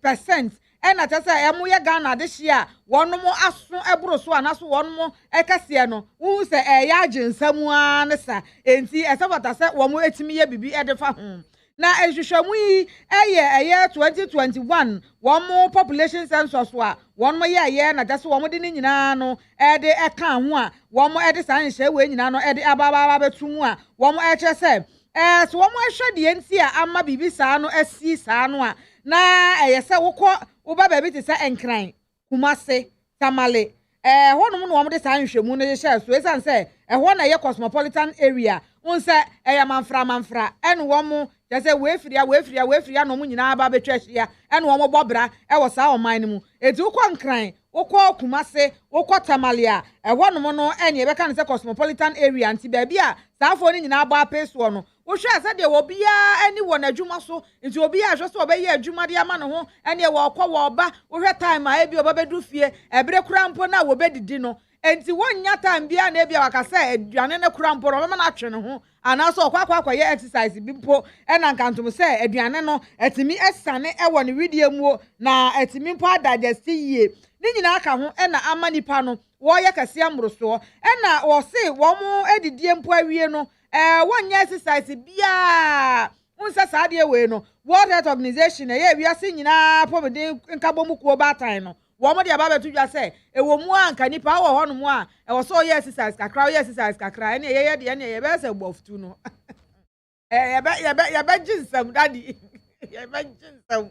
50% ena tese emu ye Ghana adehye a wono mo aso eboro so anaso wono mo ekase no wu se ya agyensamu anesa enti esabata se wo mo etimi ye bibi edefa ho na ehwehwemu yi eye 2021 wo mo population census wa won mo ye na tese wo mo de nyina no ede eka ho a wo mo ede san hye we nyina no ede ababa betumu a wo mo eche se so wo mo ehwe de enti a ama bibi saa no asi saa no a na se wokọ uba baby te se enkran Kumase Tamale hono no wo mo de san hwehwemu no hye so esan se ho na ye cosmopolitan area unse manfra ene wo mo jase wefiria no mu nyina aba betwa hia ene wo mo bobra e wo saa oman mu eti ukọ nkran wokɔ Kumase wokɔ Tamalia ɛhɔ no no ɛne yɛbɛka ne sɛ cosmopolitan area nti baabi a saafo no nyinaa bɔ apesoɔ no wohwɛ sɛ deɛ obiara ani wɔ n'adwuma so nti obiara hwɛ sɛ ɔbɛyɛ adwuma de ama ne ho ɛne wɔkɔ wɔba wohwɛ time a ebi ɔbɛbɛdu fie ɛbere kura mpo na wɔbɛdidi no enti wonya time bia na ebi wakasa aduane ne kura mpo no ɔbɛma na atwe ne ho anaso ọkwa yɛ exercise bi mpo ɛna nkantom sɛ aduane no ɛtimi ɛsane ɛwɔ ne widie mu na ɛtimi mpo adigest yie ne nyinaa ka ho ɛna ama nipa no wɔyɛ kɛse amorosoɔ ɛna wɔse wɔn edidie mpo awie no wɔnyɛ exercise bia unsa sadeɛ wei no World Health Organization ɛyɛ wiase nyinaa pɔmden nkabɔ mu kuo baatan no wɔn de aba betu dwa sɛ ɛwɔ mu anka nipa wɔ hɔ no mu a ɛwɔ so yɛ exercise kakra ɛne yɛyɛ de ɛne yɛbɛ sɛ bɔftu no yɛbɛ ginsam dadi yɛbɛ ginsam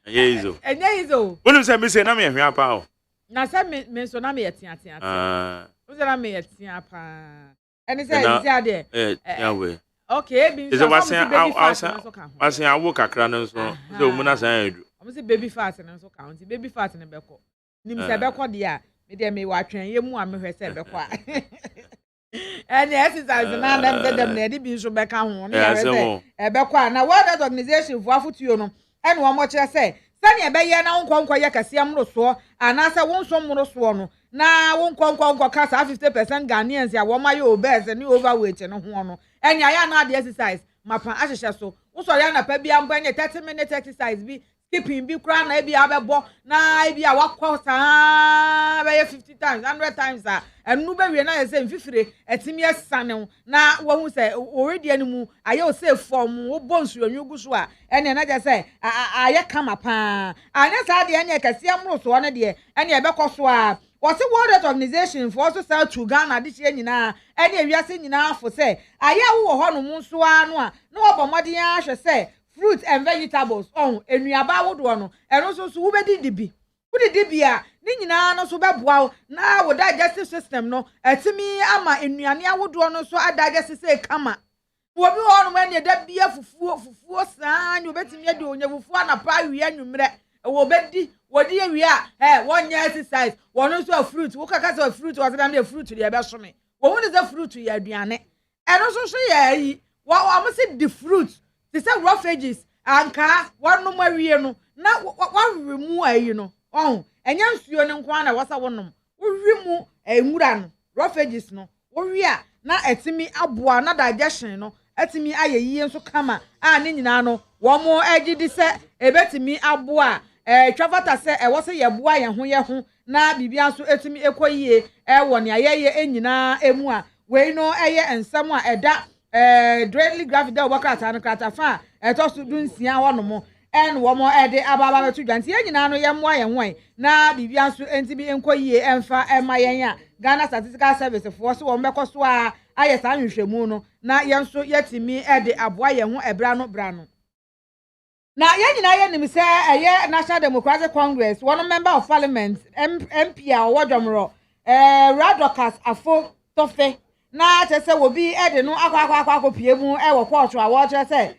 Yezo Yezo wonu sɛ me sɛ na me hwe apa o na sɛ me nso na me yɛ tea wo sɛ na me yɛ tea pa ɛne sɛ ɛdi ade yawe okay bi nso wasen awo kakra no nso sɛ o mu na san edu I'm say baby fat and so county baby fat and beko. Nim say beko dia. Me dey me watwen ye mu am hwe say beko a. And exercise na dem say dem na dey bi so beka ho na ye say beko a na World Health Organization for afutuo no. E no mo kire say sani ebe ye na nkonkwo ye kase amro so ana say won so mro so no na won nkonkwo kasa 50% Ghanaians ya wo ma ye obese ni overweight no ho no. Enya ya na dey exercise mapa ahyehyɛ so. Wo so ya na pa bi ambo enya 30-minute exercise bi keeping bi kra na ebi abebo na ebi a wakọ saa be 50 times 100 times a enu be wie na ye say mfifire etimi esane na wo hu say already animu aye o say form wo bonsu anwugu so a ene na je say aye kama pa anya sa de ene kase amro so ne de ene ebekọ so a what's the World Health Organization for also sell to Ghana this year nyina ene ewiase nyina for say aye wo ho no mu so anu a na obomode ya hwe say fruits and vegetables enuaba wodo no eno so wo bedi dibi wodi dibi a ni nyina no so beboa na wo digestive system no etimi ama enuane awodo no so adigest say kama wo bi ho no ene da bia fufuo saa ni obetimi ade onye fufuo anapa wi anwumre wo bedi wodi wi a wonye exercise wono so fruit wo kaka so fruit wo say na fruit de be so me wo hu de fruit ya aduane eno so ya yi wo am say the fruit they say roughages anka wonum awie no na wawe mu ayi no enya nsuo ne nko na wasa wonum wowi mu enwura no roughages no wowi a na etimi aboa na digestion no etimi ayeyi nso kama a ne nyina no wo mo agidi se ebetimi aboa twafata se wo se ye boa ye ho na bibia nso etimi ekoyie wo ne ayeye enyina emu a we no eye ensam a eda dreadly graphic da obokrata no krata fa to so dunsia wono mo en wo mo ede ababa betu dwanti enyina no ye moa ye hwan na bibia nso enti bi enkoyie emfa ema yen a Ghana Statistical Service for so wo mekọ so a aye sa nhwehwemu no na ye nso yetimi ede aboa ye ho ebra no bra no na ye nyina ye nim se eye National Democratic Congress one member of parliament MP a wodwomro Radokas Afo Tofe na tese wo bi ede no akwa pie mu wo court a wo kire se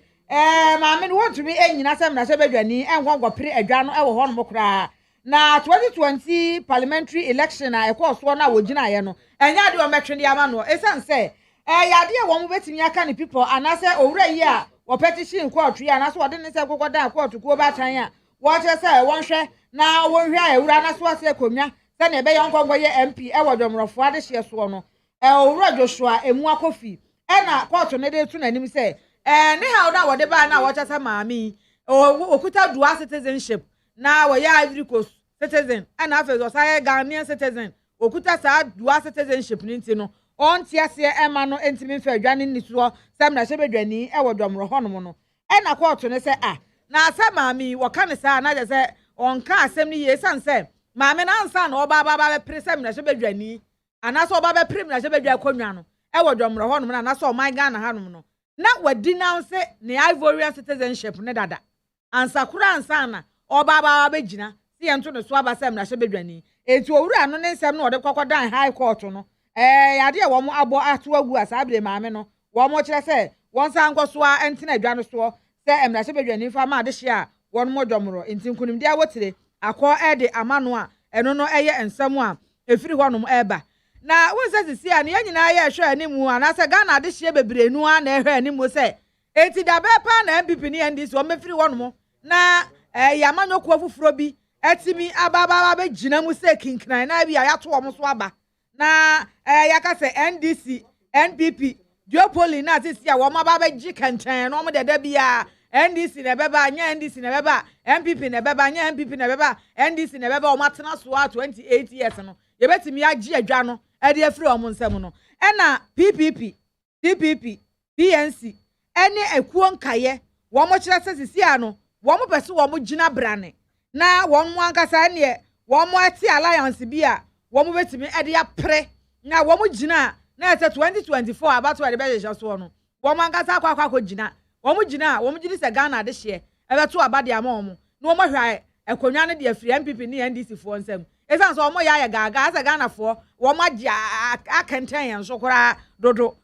maame no wotumi enyina se mna se badwani enkwongo pre adwa no wo ho no mokra na 2020 parliamentary election a ekoso na wogina ye no enya de o metwe de ama no esan se yade wo mo betimi aka ne people anase owura yi a wo petition court yi anase wo de ne se kokoda court ko ba tan a wo kire se wonhwe na wonhwe a ewura anase wo se komia se na ebe ye nkwango ye MP wo dwomrofo ade hye so no owura Joshua emu akofi na court ne de tu nanim se ne ha na wo de ba na wo chasa maami okuta dual citizenship na wo ya Ivory Coast citizen na afa zo say Ghanaian citizen okuta sa dual citizenship ni nti no onti ase ema no entimi fa adwane ni so sam na hyebedwani wo domro honom no na court ne se na asa maami wo ka ne sa na je se onka asem ni ye san se maami na ansa na oba ba pre sam na hyebedwani anaso oba be prim na hyebedwa konwa no wo domro honom na anaso o man Ghana hanom no na wadi now say ne Ivorian citizenship ne dada ansakura ansana oba ba begina si ento ne so abasem na hyebedwani enti owura no ne nsem no de kokodan high court no yade e wo mo abo ato agu asabre maame no wo mo kire se won san koso a enti na adwa no so se emra hyebedwani fa ma de hye a won mo domro enti nkunim dia wotire akọ ede amano a eno no eye ensam a efiri hɔ nom eba na wo se sisi a ne nyina ye hwɛ animu anase Ghana de hye bebrenu a na hwɛ animu se enti da be pa na MPP ne NDC o mefiri hɔ nom na yamanyoko afufuro bi etimi ababa be gina mu se kinkinan na bi ya to wo so aba na yaka se NDC NPP duopoli na sisi a wo maba be gi kantan no mo deda bia NDC na beba anya NDC na beba MPP na beba anya MPP na beba NDC na beba o matena so a 28 years no ye betimi agi adwa no e de afiri o mo nsam no e na PPP DPP PNC ene ekuo nkaye wo mo kire se sisi a no wo mo pese wo mo gina brane na wo mo ankasa ne wo mo ati alliance bi a wo mo betimi e de apre na wo mo gina na ese 2024 abato de be hye so no wo mo ankasa akwa gina wo mo gina wo mo gidi se Ghana de hye e beto abade ama mo na wo mo hwa ekonwa ne de afiri MPP ne NDC fo nsam esan so wo mo ya gaga se Ghana fo wo mo agya akenten yen so kora dodo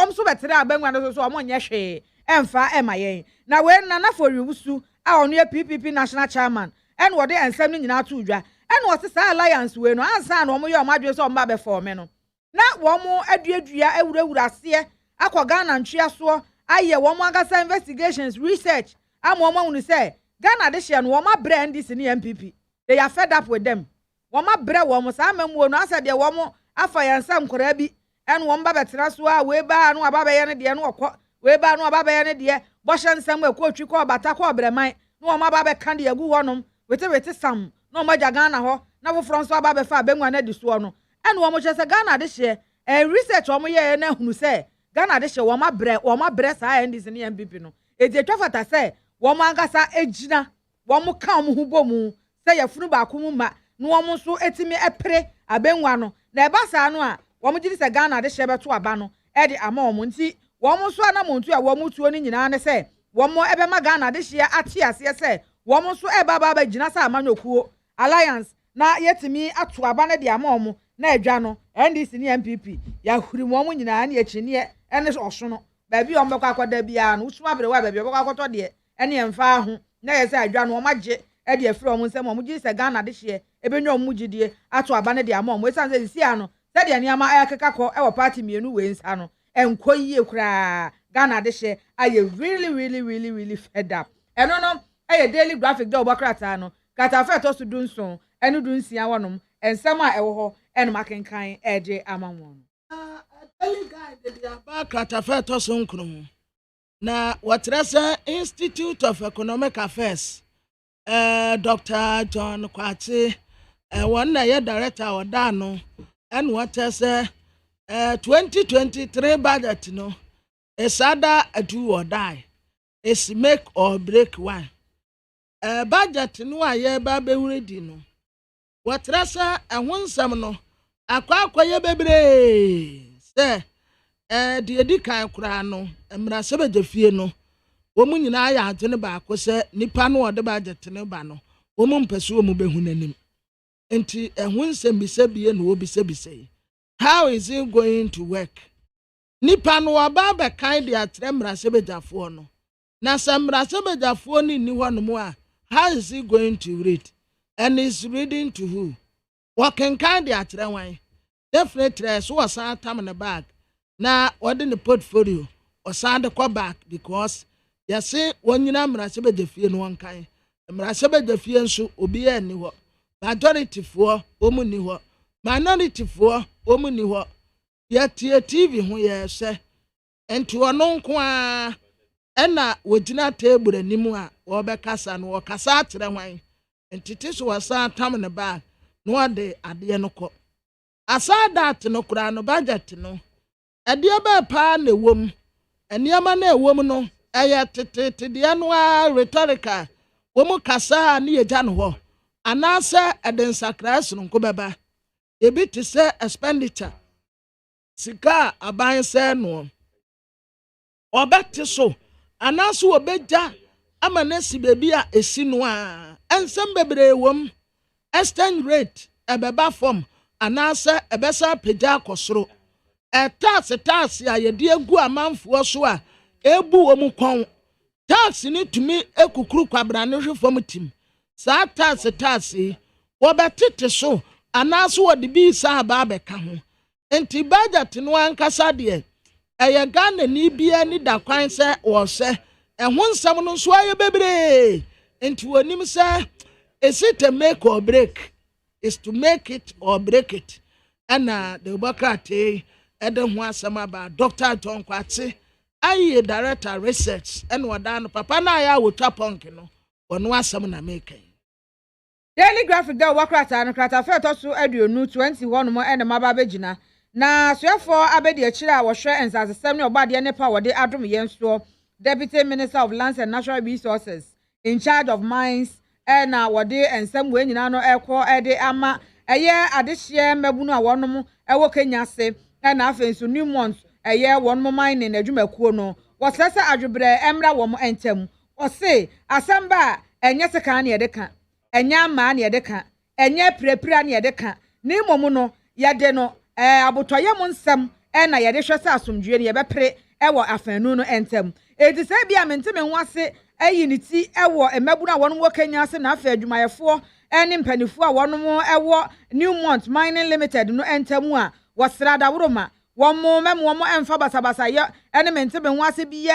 omso betere abenwa no so wo mo nye hwe emfa emayen na we nana for rewusu a ono ye PPP national chairman en wo de ensam ni nyina to udwa en wo se sa alliance we no ansa na wo mo ye o madwe so o mba be for me no na wo mo aduadua ewurawura ase akọ Ghana ntwea so aye wo mo agasa investigations research amo mo hunu se Ghana de hye no wo ma brand this ni MPP they are fed up with them wo ma bre wo mo sa mamuo no asa de wo mo afa yansam kora bi en wo mba betera so a we ba no aba be ye ne de no okọ we ba no aba be ye ne de bo hye nsam e ko twi ko bata ko breman no wo ma ba be kan de agu honom wete sam no ma ja Ghana ho na wo fronso aba be fa benwa na di so no en wo mo chese Ghana de hye research wo mo ye na hunu se Ghana de hye wo ma bre sa NDC ne MPP no eje twafata se wo mo angasa ejina wo mo kan mo hubo mu se ya funu ba ko mu ma no wo mo so etimi epre abenwa no na eba sa no a wo mo gidi se Ghana de hye beto aba no e de ama wo mo nti wo mo so ana mo ntu a wo mo tuo ni nyina ne se wo mo ebe ma Ghana de hye ati ase se wo mo so eba ba gina sa amanyokuo alliance na yetimi ato aba ne de ama wo mo na edwa no NDC ne MPP ya huri mo mo nyina na ekini ene oso no ba bi o mbekwa akoda bia no usuma bere wa ba bi o akoto de ene emfa ho na yese adwa no o magye e de afiri o mo nsem o mo gi se Ghana de hye ebenyo mo gidie ato aba ne de ama o mo esan se si ano se de aniama ayakeka ko e wo party mienu we nsa no enkoyie kura Ghana de hye aye really fed up eno no aye daily graphic de obokrata no katafa to so dunson enu dunsia wonom ensem a ewo ho enu makenkan eje amamwo daily guide de aba katafa to so nkrum na watresa Institute of Economic Affairs Dr. John Kwati one na ye director odano and what say 2023 budget no is either a do or die is make or break one budget no aye ba be ready no what rasa ehonsam no akwa ye bebre say de edikan kura no emra se bejafie no wo mu nyina ya adwene ba ko se nipa no ode budget ne ba no wo mu mpese wo mu behu nanim enti ehonsam bisabie no wo bisabise how is it going to work nipa no aba ba kan de atre mra se bejafo no na se mra se bejafo ni ho no mu a how is he going to read and is reading to who what can kind de atre wan definitely so was tam na bag na what in the portfolio or sand the back because you say one you mra se bejafie no wan kan mra se bejafie nso obi ya ni ho majority for omu ni ho minority for omu ni ho ye TV ho ye se enti ono nko a ena wogina table animu a wo be kasa no wo kasa atere hwan enti so wasa tam ne ba no de ade no ko asa that no kura no budget no ade ba pa na wom eniama na ewom no eye tete de no a rhetorical wo mu kasa na ye gya no ho anasa eden sakras no ko beba ebi te say expenditure sika aban se no obete so anaso obeja amanasi bebi a esi no a ensem bebre wom exchange rate ebeba form anasa ebesa peja akosoro tax a yedi egu amanfo so a ebu wom kon tax ni tumi ekukuru kwabra no hwe form tim sa tax wɔbɛtete so anaaso wɔde bi saa aba abɛka ho nti budget no ankasa deɛ ɛyɛ Ghana ni bia ni da kwan sɛ wɔsɛ ɛho nsɛm no nso ayɛ bebree nti wɔnim sɛ is it a make or break is to make it or break it ɛna the Obokrate ɛde ho asɛm aba Dr. John Kwate ayi director research ɛna wɔda no papa na ya wotwa pɔnk no wɔno asɛm na make Daily Graphic da Obokrate no krata fe to so aduonu 21 mo ɛna maba begina na soɛfo abedi akyire a wɔhwɛ ensasesɛm ne ɔbade ne pa wɔde adom yɛn so Deputy Minister of Lands and Natural Resources in charge of mines ɛna wɔde ensɛm we nyina no ɛkɔ ɛde ama ɛyɛ adehye mabunu a wɔnom ɛwɔ Kenya se ɛna afei so New Mont ɛyɛ wɔnom mining adwumakuo no wɔsɛsɛ adwobrɛ ɛmra wɔn ɛntɛm ɔse asɛmba ɛnyɛ seka ne yɛde ka ɛnyɛ ama ne yɛde ka ɛnyɛ prepra ne yɛde ka ne mmom no yɛde no abotɔyɛ mo nsɛm ɛna yɛde hwɛ sɛ asomdwie ne yɛbɛpere ɛwɔ afanu no ɛntɛm edi sɛ bia mente me ho ase ayi ne ti ɛwɔ emabunu a wɔn wɔ Kenya ase na afɛ adwumayɛfoɔ ɛne mpanifo a wɔn ɛwɔ New Mont Mining Limited no ɛntɛm a wɔsra daworoma wɔn mɛmo ɛmfa basabasa yɛ ɛne mente me ho ase bia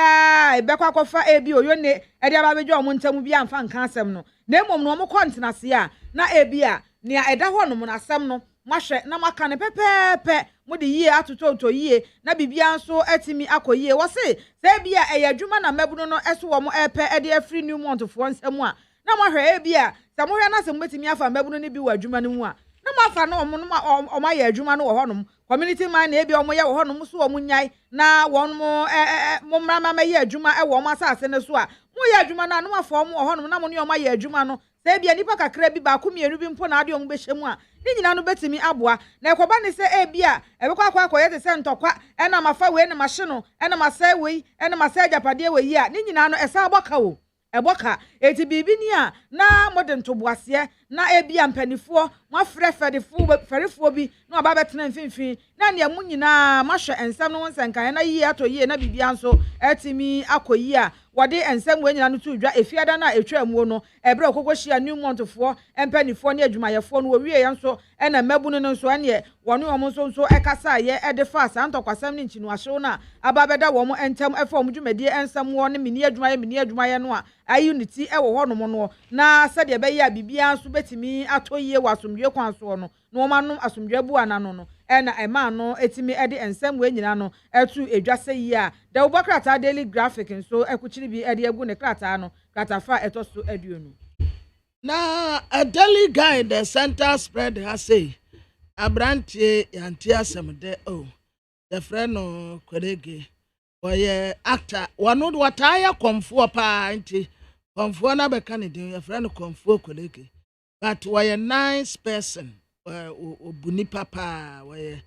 ɛbɛkɔ akɔfa ebi oyone ɛde aba bedwa wɔn ntɛm bia mfa nka asɛm no na mmom no wɔn kɔ ntenase a na ebi a nea ɛda hɔ no mo nasɛm no mahwɛ na maka ne pɛpɛɛpɛ mo de yie atototo yie na bibia nso atimi akɔ yie wɔ se sɛ bia ɛyɛ adwuma na mabunu no ɛso wɔ mo ɛpɛ ɛde afri New Mont foɔ nsɛm a na mahwɛ bia sɛ mohwɛ na sɛ mbetimi afa mabunu no bi wɔ adwuma no mu a na mafa no ɔmo ayɛ adwuma no wɔ hɔ nom community mine na bia ɔmo yɛ wɔ hɔ nom so ɔmo nyai na wɔn mo mmrama mɛyɛ adwuma ɛwɔ ɔmo asase ne so a mo yɛ adwuma na no afɔ ɔmo wɔ hɔ nom na mo ne ɔmo ayɛ adwuma no sɛ bia nipa kakra bi baako mienu bi mpo na ade ɔmo bɛhyɛ mu a ni nyina no betimi aboa na ekoba ne sɛ bia ɛbɛkɔ akɔyɛ te sɛ ntɔkwa ɛna mafa we na mahye no ɛna masɛ we ɛna masɛ japade we yi a ni nyina no ɛsa abɔka wo ɛbɔka eti bibi ni a na modern to boaseɛ na bia mpanifoɔ mo afrɛ fɛrifoɔ bi na ɔba bɛtena mfimfin na ne mu nyinaa mahwɛ ensɛm no nsɛnkan na yi atɔ yi na bibia nso ɛtimi akɔyi a wɔde ensɛm we nyina no to dwa efiada na etwa mu no ɛbrɛ okɔkɔhyia New Montfoɔ mpanifoɔ ne adwumayɛfoɔ no wɔwie yɛn nso ɛna mabunu no nso ɛne wɔne wɔn nso ɛkasa yɛ ɛde fa santɔkwasɛm ne nkyinu ahyew na aba bɛda wɔn ɛntɛm ɛfa wɔn dwumadie ɛnsɛm wɔ ne mini adwumayɛ no a ayi unity ɛwɔ hɔ nom no na sɛdeɛ bɛyɛ a bibia nso betimi atɔ yie wɔ asomdwe kwan so no na wɔn anom asomdwe bu anano no ɛna ɛma no etimi ɛde nsɛm we nyina no ɛtu edwase yi a the Obokrate Daily Graphic nso ɛkukyiri bi ɛde agu ne krataa no kratafa ɛtɔ so aduonu na a daily guide the center spread has say abrantie yanti asɛm de the friend no kolege wɔyɛ actor wɔno wɔtaayɛ kɔmfoɔ paa nti kɔmfoɔ na bɛka ne din yɛfrɛ no kɔmfoɔ kolege but wɔyɛ nice person obuni papa wɔyɛ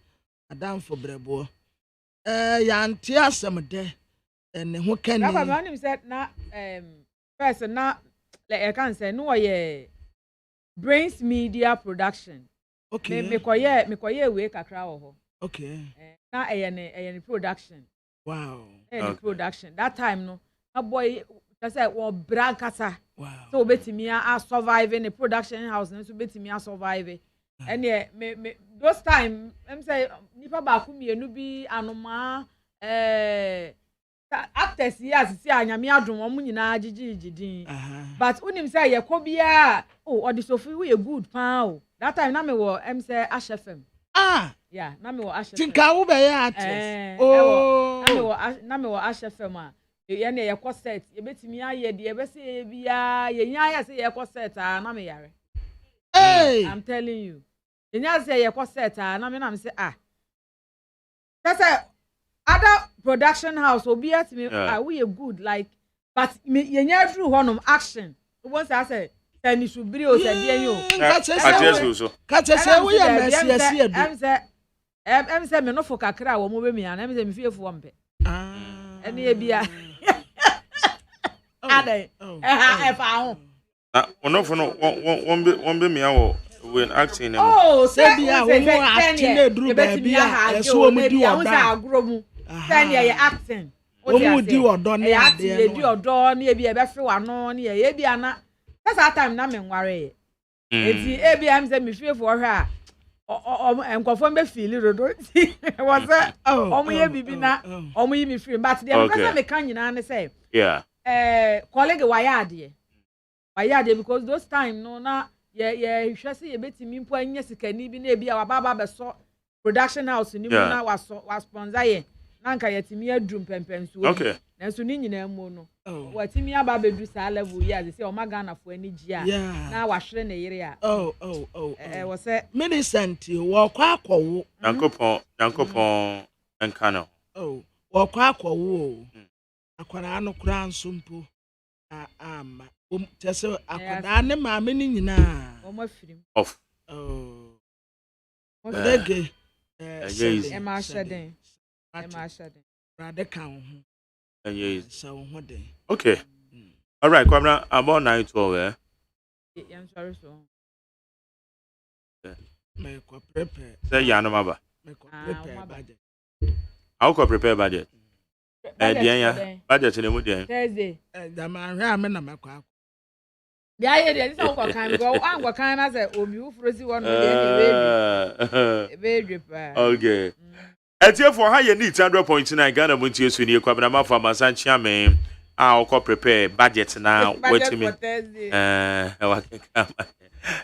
adamfo brɛboɔ yanti asɛm de ne ho kani na baba nim sɛ na person na like can say no wɔyɛ Brains Media Production okay me koye we kakra wɔ hɔ okay na ɛyɛ ne production wow ɛyɛ production that time no a boy just say wo bra kasa wow so obetimi a survive in the production house no so obetimi a survive and me those time em say nipa ba ku mienu bi anoma actors here asisi anyame adom omu nyina gigigidin but unim say yakobia odisofi we good pan that time na me wo em say ashfm yeah na me wo ashfm tinka wo be ya actors na me wo ashfm a ye na ye set ye betimi aye de ye be say bia ye nya ya say ye set na me yare hey I'm telling you ye nya say ye set na me say that's a other production house obi at me we are good like but ye nya through honum action once I say and it should be o say dey you catch say we are mercy em say me no for kakra wo mo be me na em say me fie fo mpe ene e bia ade e fa ho onofo no won be me awo when acting say bia wo mo acting na duru ba bia eso wo mo di oda send ye acting wo mo di odo na ade no di odo na e bia e be fe wa no na e bia na that time na me nware Eti ebi am say me feel for her. Nkofo be feel rodo. Was say omo ye bibi na omo yi me free but the person me kan nyina ne say. Yeah. Colleague wayade. Wayade because those time no na hwe say ye betimi mpo anya sikani bi na ebi a wababa be so production house ni mu na was sponsor ye. Na nka yetimi adrum pempem so. Okay. Nanso ni nyina mu no. Watimi aba bedu sa level ya say o magana fo ani gia. Na wahwere ne yere a. We say Millicent wo kwa akwowo. Yankopon enka no. Wo kwa akwowo. Akwara no kura nsompo. Ama. Tese akwara ne maame ni nyina. O ma firim. Off. O dege. Emma Shaden. Brother kan ho. So ho den. Okay. All right, Kwamna about 9:12 I'm sorry so. Me ko prepare. Say ya no maba. Me ko prepare budget. How ko prepare budget? Budget ni mu den. Thursday. Da man hwe am na makwa. Bia ye dey say ko kan go an go kan na say obi ufrosi won dey be drepa. Okay. Etie for high need 100.9 Ghana Montie so ni Kwabena Mafo Amasanchi amen. Ko prepare budget now wait me.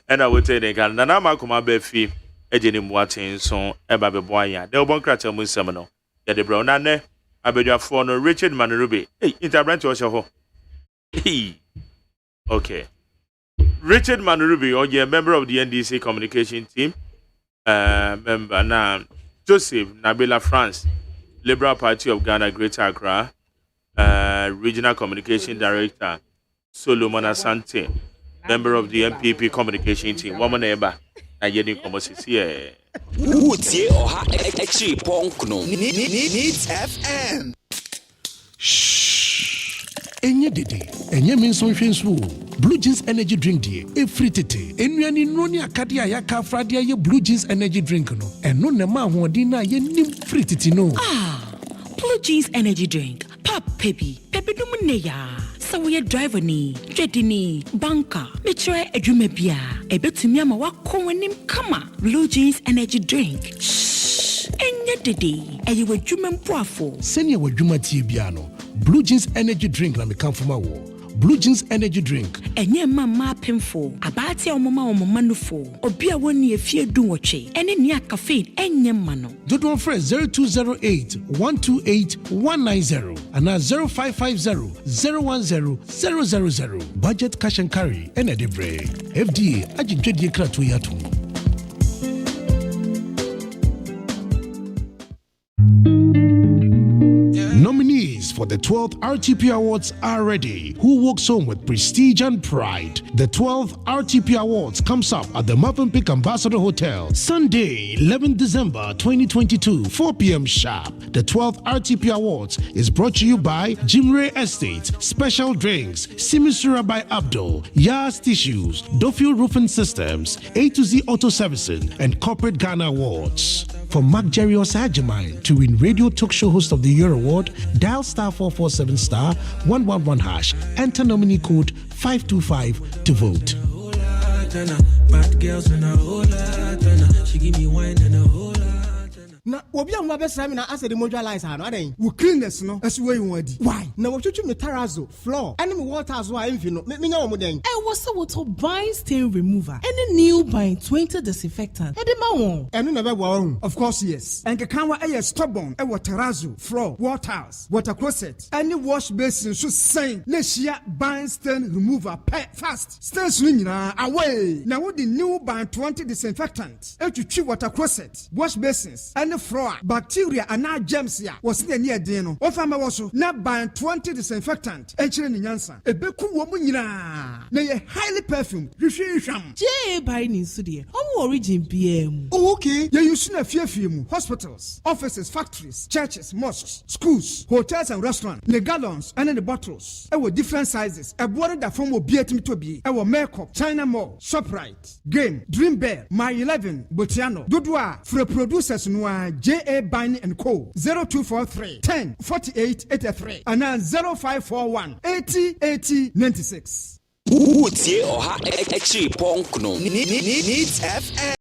And I will tell you Ghana na ma kuma be fi ejeni muaten so e ba be boa ya. De obon krata mu nsem no. Ya de bro na ne abedwafo no Richard Manurubi. Hey, interbrand o she ho. Okay. Richard Manurubi, a member of the NDC communication team. Member now Joseph Nabila France, Liberal Party of Ghana, Greater Accra, Regional Communication Director, Solomon Asante, member of the MPP communication team. Woman eba, na yeni komosi here. Utie oha echi ponkno. Needs FM. Enye dede, enye minson hwensu. Blue Jeans Energy Drink die, free tete. Enuani noni akade a yaka frade ye Blue Jeans Energy Drink no. Eno ne ma hoɔden na ye nim free tete no. Blue Jeans Energy Drink. Pap pepi dum ne ya. Sa wo ye driver ni, dwedi ni, banker, metre adwuma bia. Ebetumi ama wakɔ wanim kama. Blue Jeans Energy Drink. Enye dede, eye wadwuma mpoafo. Senya wadwuma tie bia no. Blue Jeans Energy Drink na me kan foma wo. Blue Jeans Energy Drink. Enye mama pemfo, abati omama nufo. Obi a woni efie dunwoche. Ene ni caffeine enye mano. Dodo fresh 0208 128 190 and 0550 010 000. Budget cash and carry ene debre. FDA ajidwedie krato yato. Nominees for the 12th RTP Awards are ready. Who walks home with prestige and pride? The 12th RTP Awards comes up at the Movenpick Ambassador Hotel, Sunday, 11 December 2022, 4 p.m. sharp. The 12th RTP Awards is brought to you by Jimre Estate, Special Drinks, Simisura by Abdul, Yas Tissues, Dofil Roofing Systems, A to Z Auto Servicing, and Corporate Ghana Awards. For Mark Jerry AGYEMAN to win Radio Talk Show Host of the Year Award, dial *447*111#. Enter nominee code 525 to vote. Bad girls in a whole lot. She give me wine and a whole lot. Na obi a mo abesra me na ase de modualize ha no adan wo cleanness no ase wey won adi why na wo twetwe me terrazzo floor and me water so a emfi no me nya wo mo den e wo se wo to buy stain remover any new buy 20 disinfectant e de ma won eno na be wo of course yes and kan wa e stubborn e wo terrazzo floor waters water closet any wash basin so sen na hia buy stain remover fast stains no nyina away na wo the new buy 20 disinfectant e twetwe water closet wash basins and floor bacteria and germs ya was near dino of am also na ban 20 disinfectant enchire ni nyansa ebeku wo mu nyina na ye highly perfumed hwehwehwam je buy ni so de origin bm okay ye use na fiafie mu hospitals offices factories churches mosques schools hotels and restaurants the gallons and the bottles e were different sizes e board da form obi atimi to bi e were makeup China Mall Shoprite Game Dream Bear My 11 Botiano Dodua for producers no JA Binding and Co 0243 10 48 83 and 0541 80 80 96. Utie oha echi ponkno. Needs FM.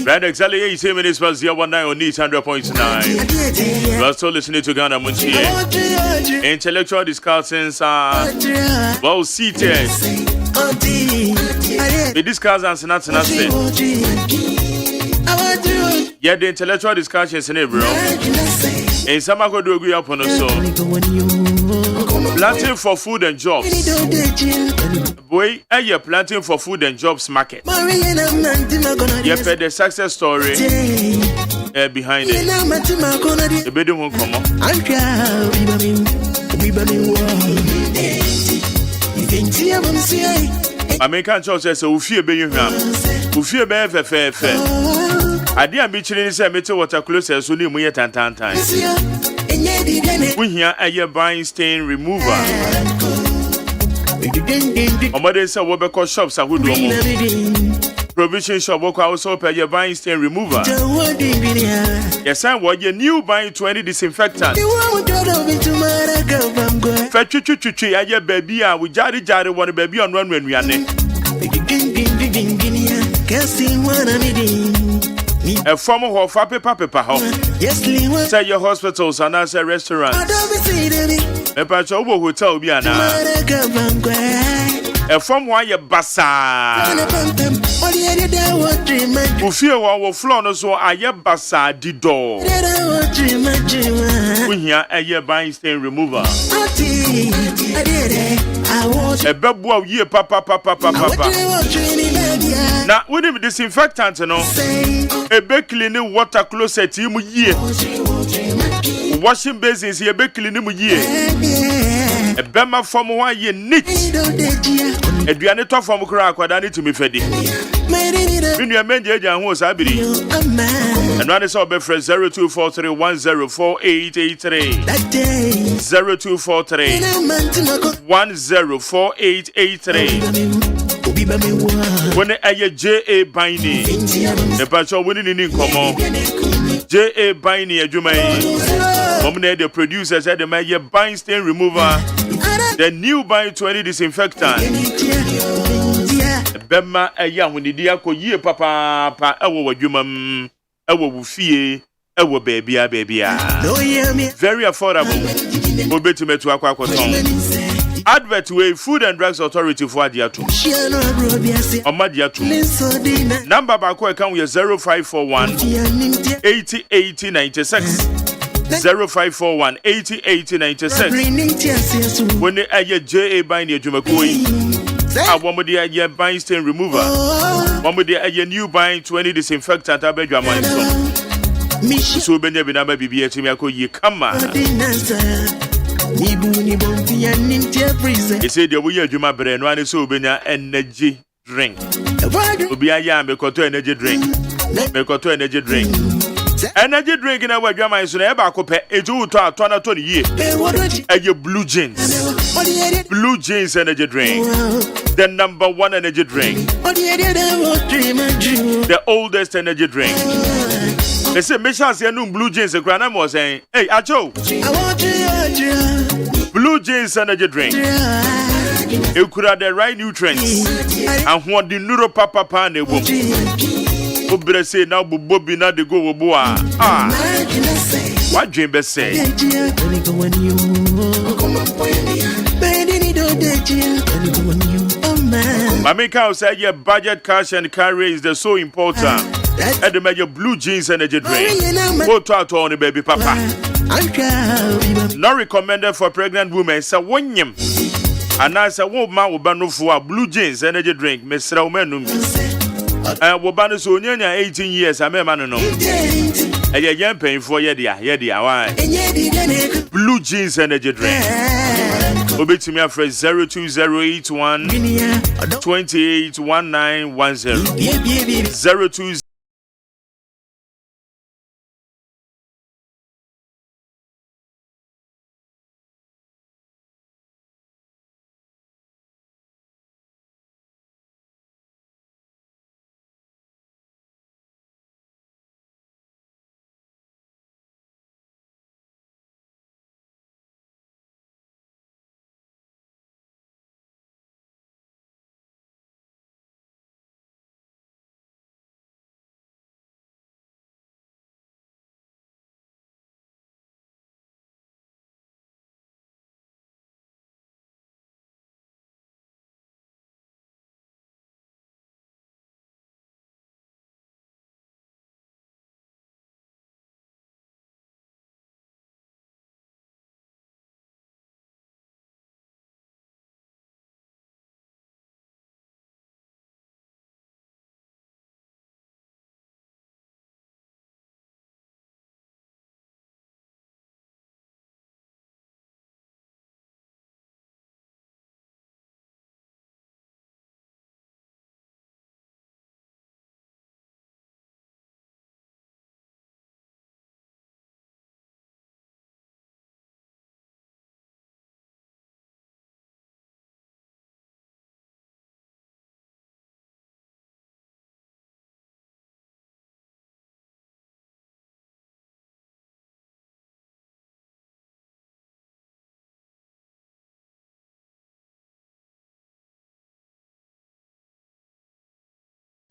Right, exactly 18 minutes past 19 on Needs 100.9. You are still listening to Ghana MONTIE. Intellectual discussions are well seated. The discussions not yeah, the intellectual discussions in it, bro. And some are going to agree upon us. Planting for food and jobs. Boy, you're planting for food and jobs market. You have the success story behind it. The baby won't come up. American church says, "Ufie be you ham. Ufie be fe. I didn't be chilling say metal water closer so ni mu yet tan. We here a buying stain remover. Omade say we be call shops a good one. Provision shop we also pay your buying stain remover. Yes, I want your new buying 20 disinfectant. Fetch aye baby we jari want baby on run when we are ne. A form of paper ho. Say your hospitals and as a restaurant. A patch over hotel be ana. A form why your basa. Ufie wa floor no so aye basa di door. We here a buying stain remover. A bebo ye papa. Now when him disinfectant no. A be cleaning water closet him ye. Washing basins ye be cleaning ye. A bema form why ye neat. A duaneta form crack what I need to be fed. When you amend your young was abiri. And one is our best friend 0243104883. 0243104883. When a J.A. Biney, the patch of winning in common. J.A. Biney, a Jumay. Omne, the producer said the Maya buying stain remover, the new buying 20 disinfectant. Bema, a young when the diaco ye papa, our human, our fee, our baby. Very affordable. We'll bet to me to Aquacoton. Advert way Food and Drugs Authority for Adiatu. Omadiatu. Number back account we 0541 80 80 96. 0541 80 80 96. When they are JA buying your Jumakui, I want me to buying stain remover. One with the new buying 20 disinfectant. I beg your mind. So, Benjamin, I may be here to me. I call you come on. He said, the way you my brain, one is so energy drink. Ubia yam, because to energy drink. Because to energy drink. Energy drink in our drama is never compared to 20 years. And your blue jeans. Blue jeans energy drink. The number one energy drink. The oldest energy drink. They say, Misha say no blue jeans. The grandma was saying, hey, Acho. Blue jeans energy drink. You could have the right nutrients. And what the neuro papa pan they will. Obere say now Bobby na de go boa. Ah. What dream be say? Mamika say your budget cash and carry is the so important. And the major blue jeans energy drink. Go to out on the baby papa. Not recommended for pregnant women. So one yam. And I say woman will ban for blue jeans energy drink. Mr. Omenum. Wobano so nyanya 18 years amema no. Eye yam paying for ye dia why. Blue jeans energy drink. Obetimi afre 02081 281910. 02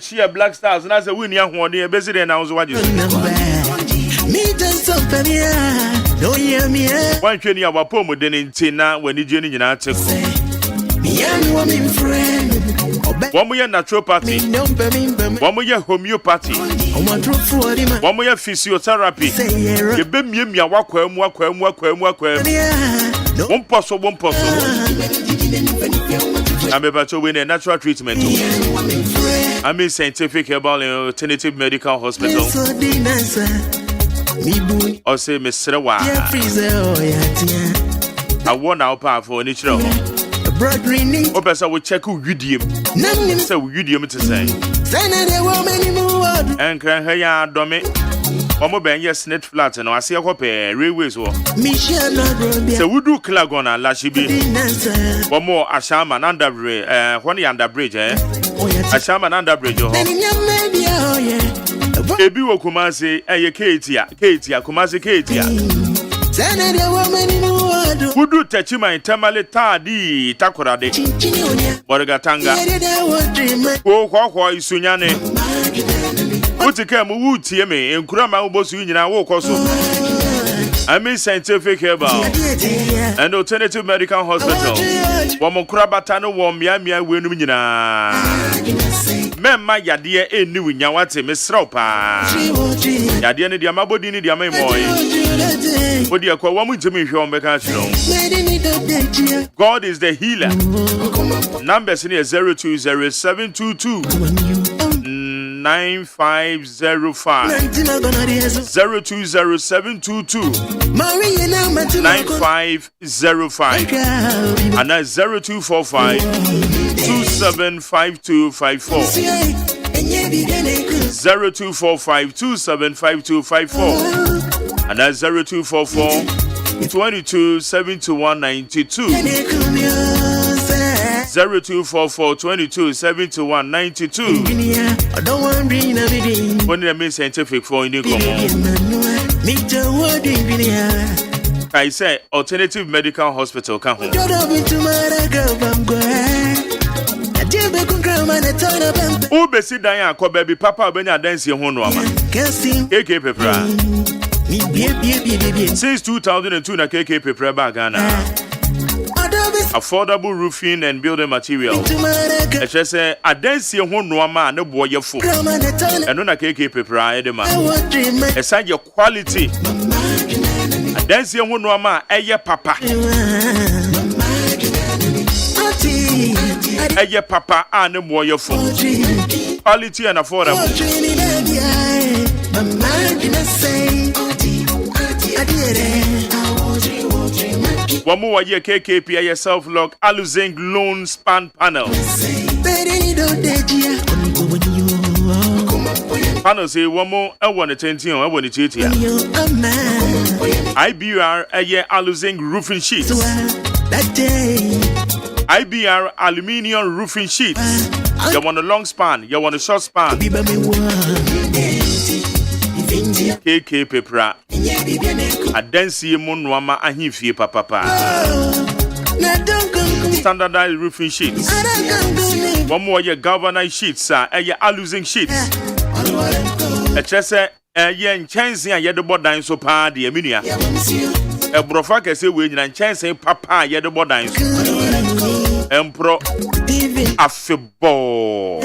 she a Black Stars and I say win young one, busy then I was watching. One training our poem with den Tina when you join in article. One more naturopathy, one more homeopathy, one more physiotherapy. You be me walk one possible. I'm about to win a natural treatment. I'm in scientific herbal and alternative medical hospital. Or say, Mr. Wa. I want our power for natural. Opesa will check who Udium. So Udium to say. And can her yard domi. One more bang, yes, net flat, and I see a hope railways war. So we do Clagona, Lashibi. One more Ashaman under bridge, under bridge, eh? Ashaman under bridge. Ebi wo Kumasi, Katia, Kumasi Katia. Wudu Techima in Tamale Tadi, Takorade, Borgatanga, Kwa Isunyane. Utikemu Tieme, and Kurama Bosu in our walk also. I mean scientific herbal and alternative medical hospital. Wamokrabata no wamia wenum nyina. Memma yade enu nyawate mesropa. Yade ne dia mabodi ne dia memoy. Odi akwa wamu ntimi hwe ombeka chiro. God is the healer. Numbers in 020722 9505 020722 9505 and 0245 275254 0245 275254 and 0244 227192 0244 227192 When the main scientific for in the I say alternative medical hospital can hold. Ube si danya kwa baby papa benya dance hono ama. KK Pepra. Since 2002 na KK Pepra ba Ghana. Affordable roofing and building materials. I just say a dance hono ama ne boy fo. Eno na KK Pepra edema. Esa your quality. A dance hono ama eye papa. Eye papa and boy for quality and affordable. One more year KKP self-lock Aluzinc loan span panel. Panel say one more I want attention, I want to here. IBR Aluzinc roofing sheets. IBR aluminium roofing sheets. You want a long span, you want a short span. KK Pepra. Adansi monwama ahifie papa. Standardized roofing sheets. One more year galvanized sheets, Aluzinc sheets. A chese yen chance and yet board so pa the eminia. A brofaka say we and chance papa yet the board Empro Afibo.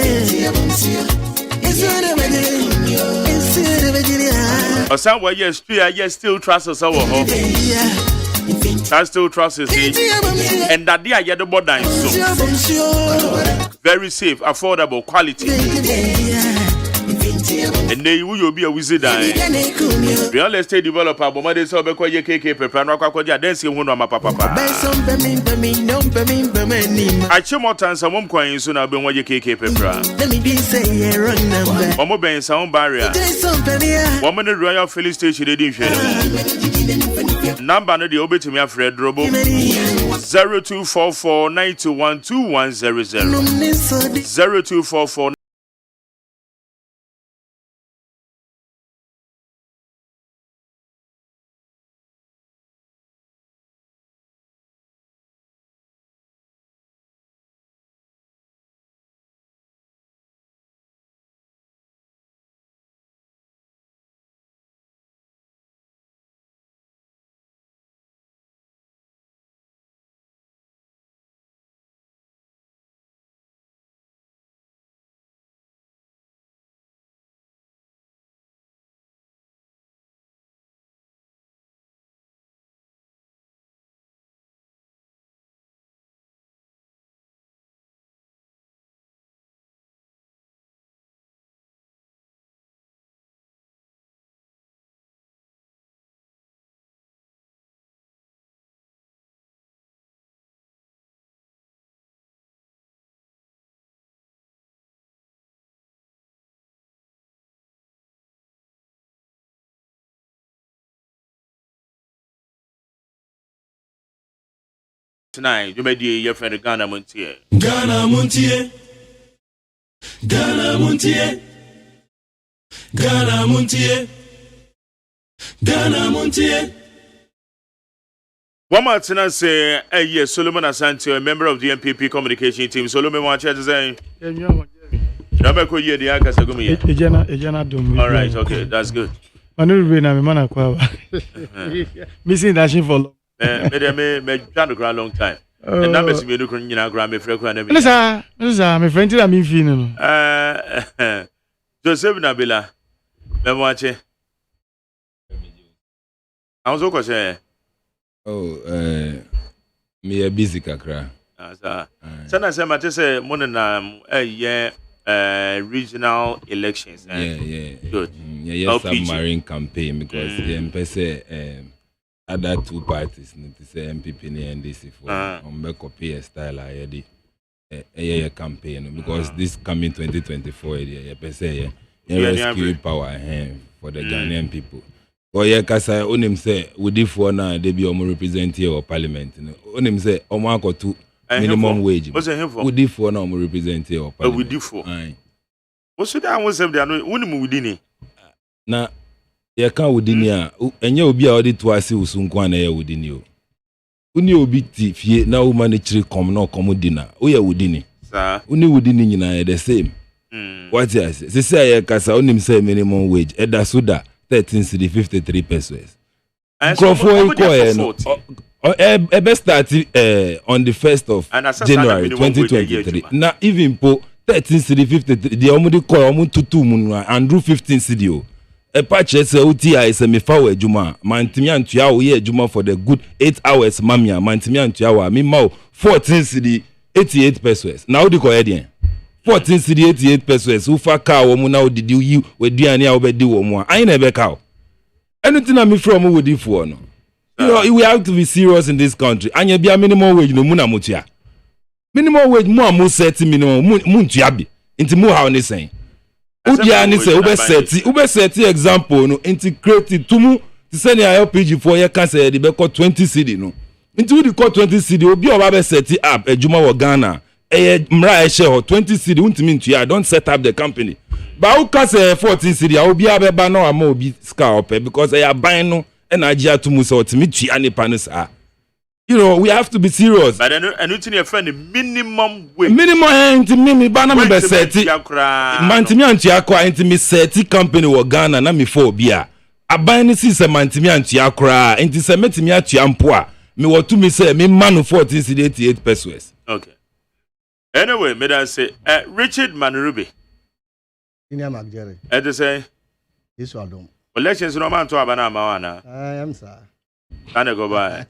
Or somewhere, yes, still trust us our home. I still trust us, and that they are yet the border. Very safe, affordable, quality. And they will be a wizard. Real estate developer, but my so because you KK Pepra, no Kakoja, dancing one of my papa. I chill more time, some one coin soon. I've been what you KK Pepra. One more bang sound barrier. 1 minute Royal Filling Station edition. Number no the obey to me, Fred Robo 0244 921 2100 0244. Tonight, you may be your friend Ghana Montier. Ghana Montier. Ghana Montier. Ghana Montier. Ghana Montier. One more time say, yes, Solomon Asante, a member of the MPP communication team. Solomon, what you say? All right, okay, that's good. Manuru na me mana kwa. Missing dashing for long. Me trying to grow a long time. And numbers me no kun nyina grow me freko na me. Lisa, me friend that me feel no. Joseph Nabila. Me moache. Anzo ko say. Me a busy kakra. Sana say mate say mo na regional elections. Good. Yeah, submarine campaign because the MPC other two parties, say MPP and NDC for copy style already. A campaign because this coming 2024, MPC rescue power for the Ghanaian people. Or yeah, kasa onim say we di for now they be omo represent here or parliament. Onim say omo ko to minimum wage. We di for now omo represent here or parliament. We di for. What should I want them they are onim we di ni. Na ye kan wudi ni a enye obi a odi to ase usunku an ye wudi ni o. Uni obi ti fie na wo manage kom na kom di na. O ye wudi ni. Sir. Uni wudi ni nyina the same. What you say? Say ye kasa onim say minimum wage. Eda suda 13 cedi 53 pesos. Crofo iko ebe start on the 1st of January 2023. Na even po 13 cedi 53 the omo dey call omo tutu mu Andrew 15 cedi o. A patch say OTI say me fa ejuma mantimi antua wo ye ejuma for the good 8 hours mamia mantimi antua wa me ma 14 cedi 88 pesos. Na wo dey call here 14 cedi 88 pesos who fa car wo mu na wo did you we duane a wo be di wo mu a na be car anything na me from wo di for no. You know we have to be serious in this country. Anya bia minimum wage no mu na mutua minimum wage mu amu set minimum mu ntua bi nti mu ha oni sen udia ni say ube set example no integrate tumu ti say na LPG for ye can say dey be call 20 cedi no nti we dey call 20 cedi obi o ba be set up ejuma wo Ghana mra share 20 cedi untimi ntua don't set up the company ba u ka say 14 cedi obi abeba na ama obi ska up because ya ban no na agia tumu say otimi tua ne panisa. You know, we have to be serious. But and you tell friend the minimum wage. Minimum enti me ba na me be seti. Mantimi antua kwa enti me seti company wo Ghana na me for bia. Aban ni si se mantimi antua kwa enti se metimi atua mpo a me wo to me say me manu 14.88 pesos. Okay. Anyway, me da say Richard Manrubi. Senior Magere. They say this one. Elections no man to abana mawana. I am sir. Can I go by?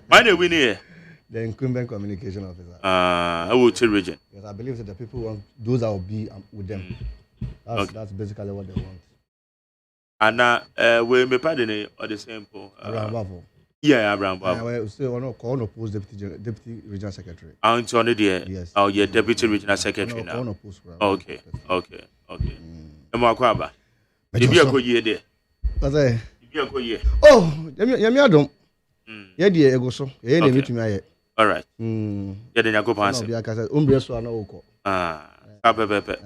Why do we need the incumbent communication officer? I will tell region. Because I believe that the people want those that will be with them. That's basically what they want. And now we may pardon or the same for yeah, Abraham Bavo. I still want to call no post deputy regional secretary. Aren't on the day? Yes. Oh, yeah, deputy regional secretary now. Okay. Mwakaba. Ibi akoye there. Kaze. Ibi akoye. Oh, yami adom. Ye die ego so. Ye na mitumi aye. All right. Ye de nyakopan ase. Obi akase ombre so ana woko. Pepe.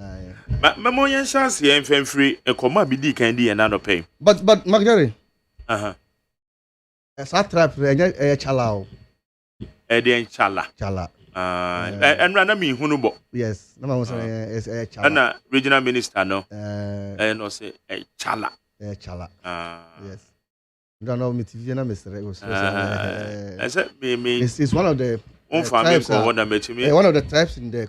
Memo yen chance ye mfem free ekoma bi di kan di ye na no pay. But Magdari. Esa trap e chala o. E de chala. And rana mi hunu bo. Yes. Na ma say e chala. And regional minister no. No say e chala. E chala. Yes. Don't know me TV na Mr. It's one of the one of the tribes in the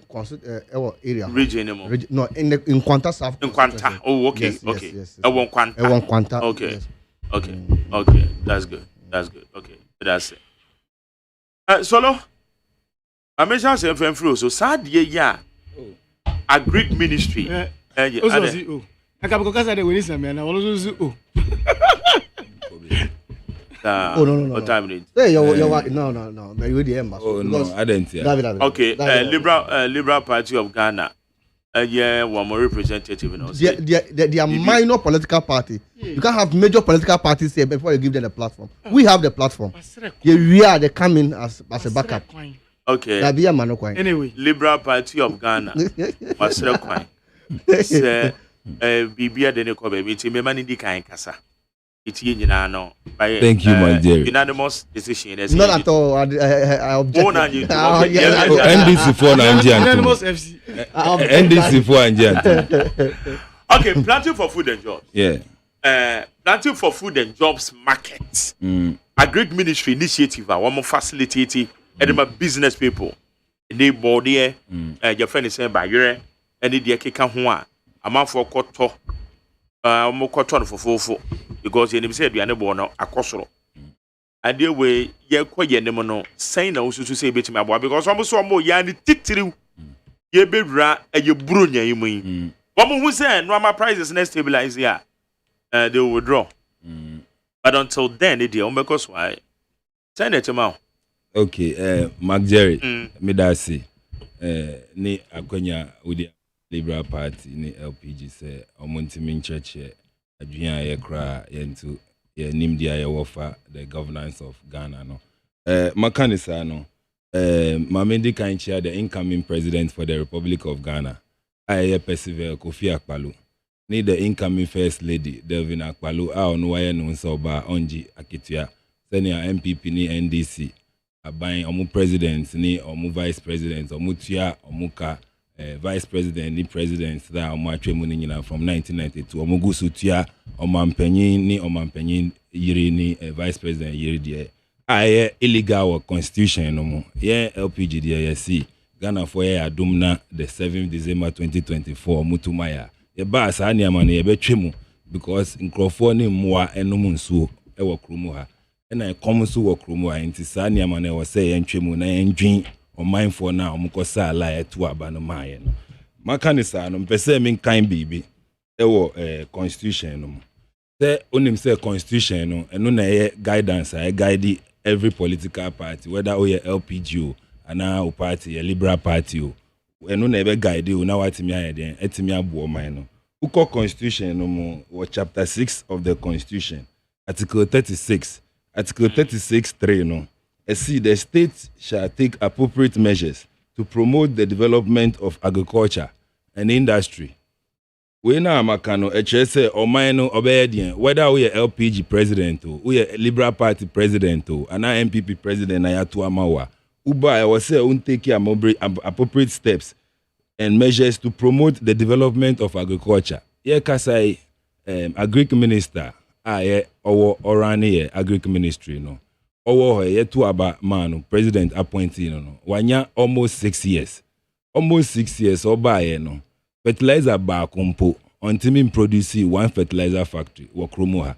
area. Region no in Kwanta South. In Kwanta. Oh, okay. Yes. Kwanta. Okay. Okay. That's good. Okay. That's it. Solo. I mentioned something free. So sad ya. A Greek ministry. I can't go casa de Winisa man. I also no. What time is it? Hey, no. But you the embassy. Oh no, I didn't see. Okay, Liberal Party of Ghana. One more representative in us. They are minor political party. You can't have major political parties here before you give them the platform. We have the platform. We are they come in as a backup. Okay. Anyway, Liberal Party of Ghana. Masere kwan. Say bibia de ne ko be ti me mani di kan kasa. Thank you, my dear. Unanimous decision. Not at all. I object. NDC for Nigerian. Unanimous FC. NDC for Nigerian. Okay, planting for food and jobs. Yeah. planting for food and jobs market. Agric ministry initiative one facilitating business people. They body your friend is saying by year and the keka ho a man for koto mo koto for fofo because you said you are born akosoro. And the way ye kwaye nemo no saying na usu say beti me aboa because almost so mo ya ni titiri ye bewura e ye buronya yi mu. Womo hu say normal prices na stabilize here. They will withdraw. But until then, they will make us why. Send it to me. Okay, Mark Jerry, me da say, ni akwenya with the Liberal Party ni LPG say omontimin church adwuan ye kra ye ntu ye nimdia ye wofa the governance of Ghana no. Makanisa no. Mamedi Kanchia, the incoming president for the Republic of Ghana. Aye Percival Kofi Akpaloo. Ni the incoming first lady Delvin Akpaloo a ono waye no nso ba onji akitua senior MPP ni NDC aban omu president ni omu vice president omu tua omu ka vice president ni president that omu atwemu ni nyina from 1992 omu gusu tua omampanyin ni omampanyin yiri ni vice president yiri de aye illegal constitution no mu ye LPG de ye see Ghana for ye adum na the 7th December 2024 mutumaya ba saa niama na yebetwemu because nkrofo ni mmoa enum nsuo ewo kromu ha na ekom nso wo kromu ha nti saa niama na wo se yentwemu na yendwin omanfo na omukosa ala etu aba no maaye no maka ni saa no mpese min kan bibi ewo constitution no se onim se constitution no eno na ye guidance a guide every political party whether o ye LPG ana o party ye Liberal Party o eno na ebe guide o na watimi ayeden etimi abo man no uko constitution no mo chapter 6 of the constitution article 36 3 no see the state shall take appropriate measures to promote the development of agriculture and industry we na makano say oman no obedient whether we LPG president o we Liberal Party president o ana MPP president na yato amawa uba I say un take appropriate steps and measures to promote the development of agriculture. Ye kasai agric minister aye owo orani ye agric ministry no. Owo ye tu aba man president appointee no. Wanya almost 6 years. Almost 6 years oba ye no. Fertilizer ba kumpo untimi produce one fertilizer factory wakromo ha.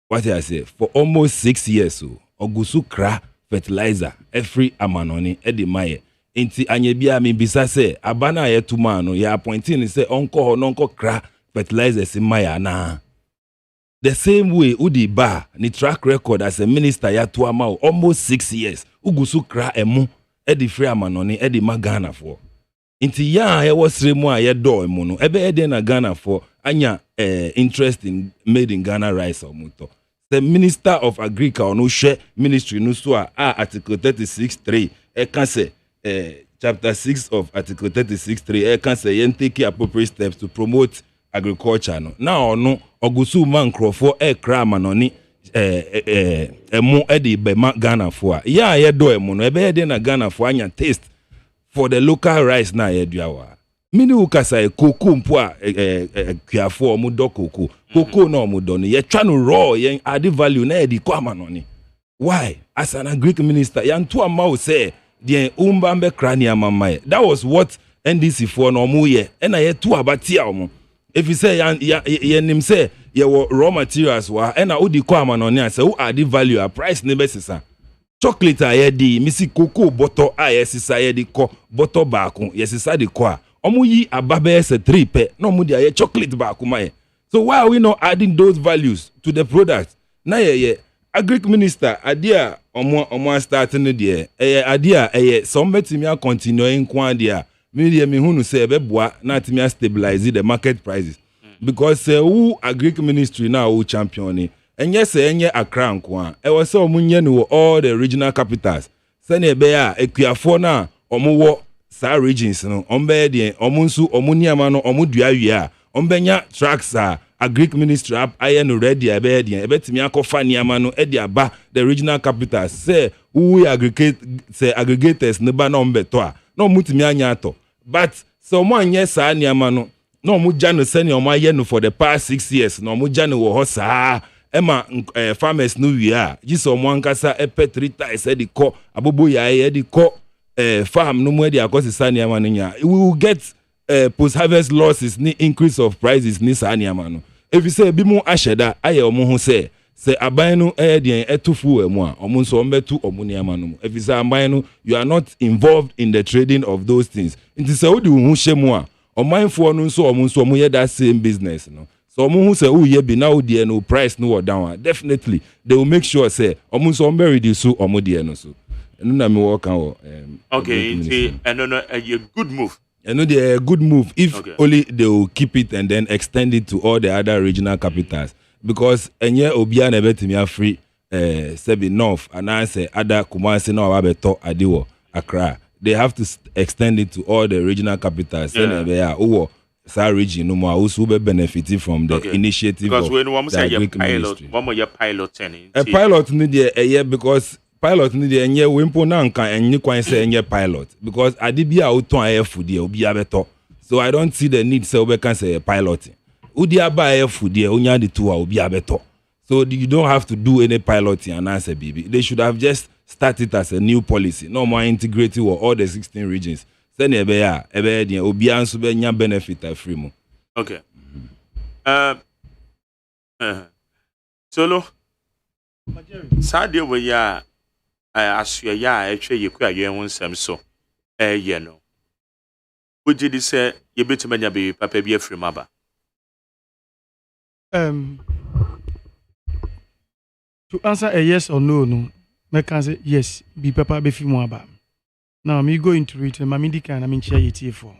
What I say for almost 6 years so ogusu kra fertilizer every amanoni edi maye. Inti anyebia mi bisa se abana yetu mano ya appointee ni se onko ho nonko kra fertilizers in maya na the same way udi ba ni track record as a minister ya to ama almost 6 years ugusu kra emu edi free amanoni edi magana for inti ya ye wasremu a ye do emu no ebe ede na Ghana for anya interest in made in Ghana rice omuto the minister of agriculture no share ministry no so a article 36.3 e can say chapter 6 of article 36.3 can say yen take appropriate steps to promote agriculture no now no ogusu man crofo kra manoni emu edi be Ghana for ya ye do emu no ebe ede na Ghana for anya taste for the local rice na ye duawa mini ukasa koko mpo a kiafo omu do koko na omu do no ye twa no raw yen add value na edi kwa manoni why as an Greek minister yan to amaw say the umbambe crania mamaye that was what NDC for no mu ye na ye to abatia omu if you say ye nim say ye raw materials wa na odi kwa manoni ase who add value a price ne be sisa chocolate aye di misi cocoa butter aye sisa ye di ko butter baako ye sisa di ko a omu yi ababe se 3 pe no mu di aye chocolate baako maye so why are we not adding those values to the product na ye agric minister adia omo starting there adia some betimi continue kwa dia me hunu say ebeboa na timi stabilize the market prices because who agric ministry now who champion enye say enye Accra nkwa was say omunye no all the regional capitals say na ebe a ekuafo na omo sa regions no ombe de omunsu omuniama no omudua wie a ombenya tracks a agric ministry aye no ready ebe de ebetimi akofa niama no e de aba the regional capitals say who aggregators ne ba na ombeto a na omutimi anya ato but so mo anye sa niama no na omuja no senior omo aye no for the past 6 years na omuja no wo ho saa Emma farmers no we are. Just on one casa epe 3 times the co abobo ya the co farm no more the akos sania mania. We will get post harvest losses ni increase of prices ni sania mano. If you say bi mu asheda aye omo ho say aban no den etufu emu a omo nso ombetu omo niama no. If you say aban no you are not involved in the trading of those things. It is how the hu shemu a omanfo no nso omo ye that same business no. So omo hu say who ye be now there no price no down. Definitely they will make sure say omo nso ombe reduce omo there no so. No na me work on okay, and no a good move. And no a good move if only they will keep it and then extend it to all the other regional capitals. Because enye obia na betimi free sebi north and I say other Kumasi no abeto adiwo Accra. They have to extend it to all the regional capitals. Then Sa region no more also be benefiting from the initiative because of when one say the pilot, one more your pilot a pilot need a year because pilot need a year we impo na nka enyi kwan say enye pilot because adibia oton ayefu dey obi abeto. So I don't see the need say we can say a pilot. Udi aba ayefu dey onya the two obi abeto. So you don't have to do any piloting and answer baby. They should have just started as a new policy, no more integrated with all the 16 regions. Then ebe obi anso be nya benefit free mo. Okay. Solo. Saturday we ya asua ya etwe yeku aye won nsem so ye no. Would you say you betima nya be papa bi afri maba? To answer a yes or no, I can say yes, be papa be fi mo aba. Now, me go into it, and Mamidi can I mean share it for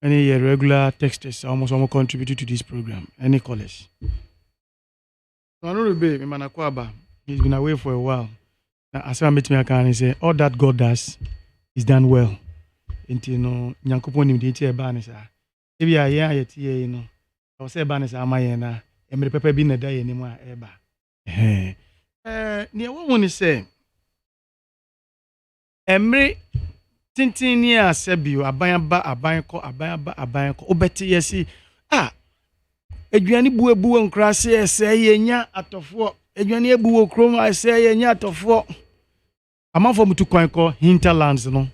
any regular texters almost contributed to this program, any college. So I know the baby, Manakwaba, he's been away for a while. Now, as I met me, I can say all that God does is done well. Until no, Yankupon him did a banisa. If you are here, you know, I'll say banisa, Mayana, and the pepper being a day anymore, Eba. Near one want to say. Emre tintini a sebio aban ko obeti yesi aduane buabu nkra se ese yenya atofo aduane ebuwo krom ese yenya atofo amafo mutu kwan ko hinterlands no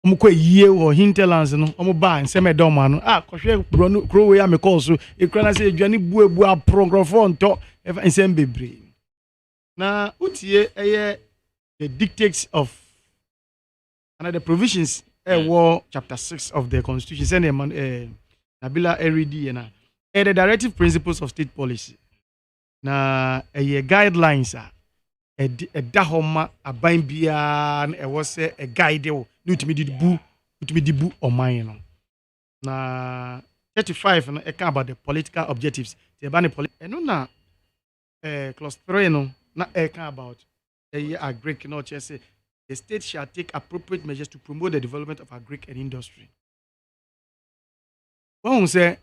omukọ yie wo hinterlands no omo ba nseme dom ano kohwe krowe ya me call so ekra na se aduane buabu aprogrofo nto nsem bebre na utie eye the dictates of and the provisions war chapter 6 of the constitution send Nabila Eridi and the directive principles of state policy na guidelines a dahoma aban bia na was a guide no utimi di bu o man no na 35 no e ka about the political objectives the ban no na clause 3 no na e ka about agric no say the state shall take appropriate measures to promote the development of agric and industry. When we say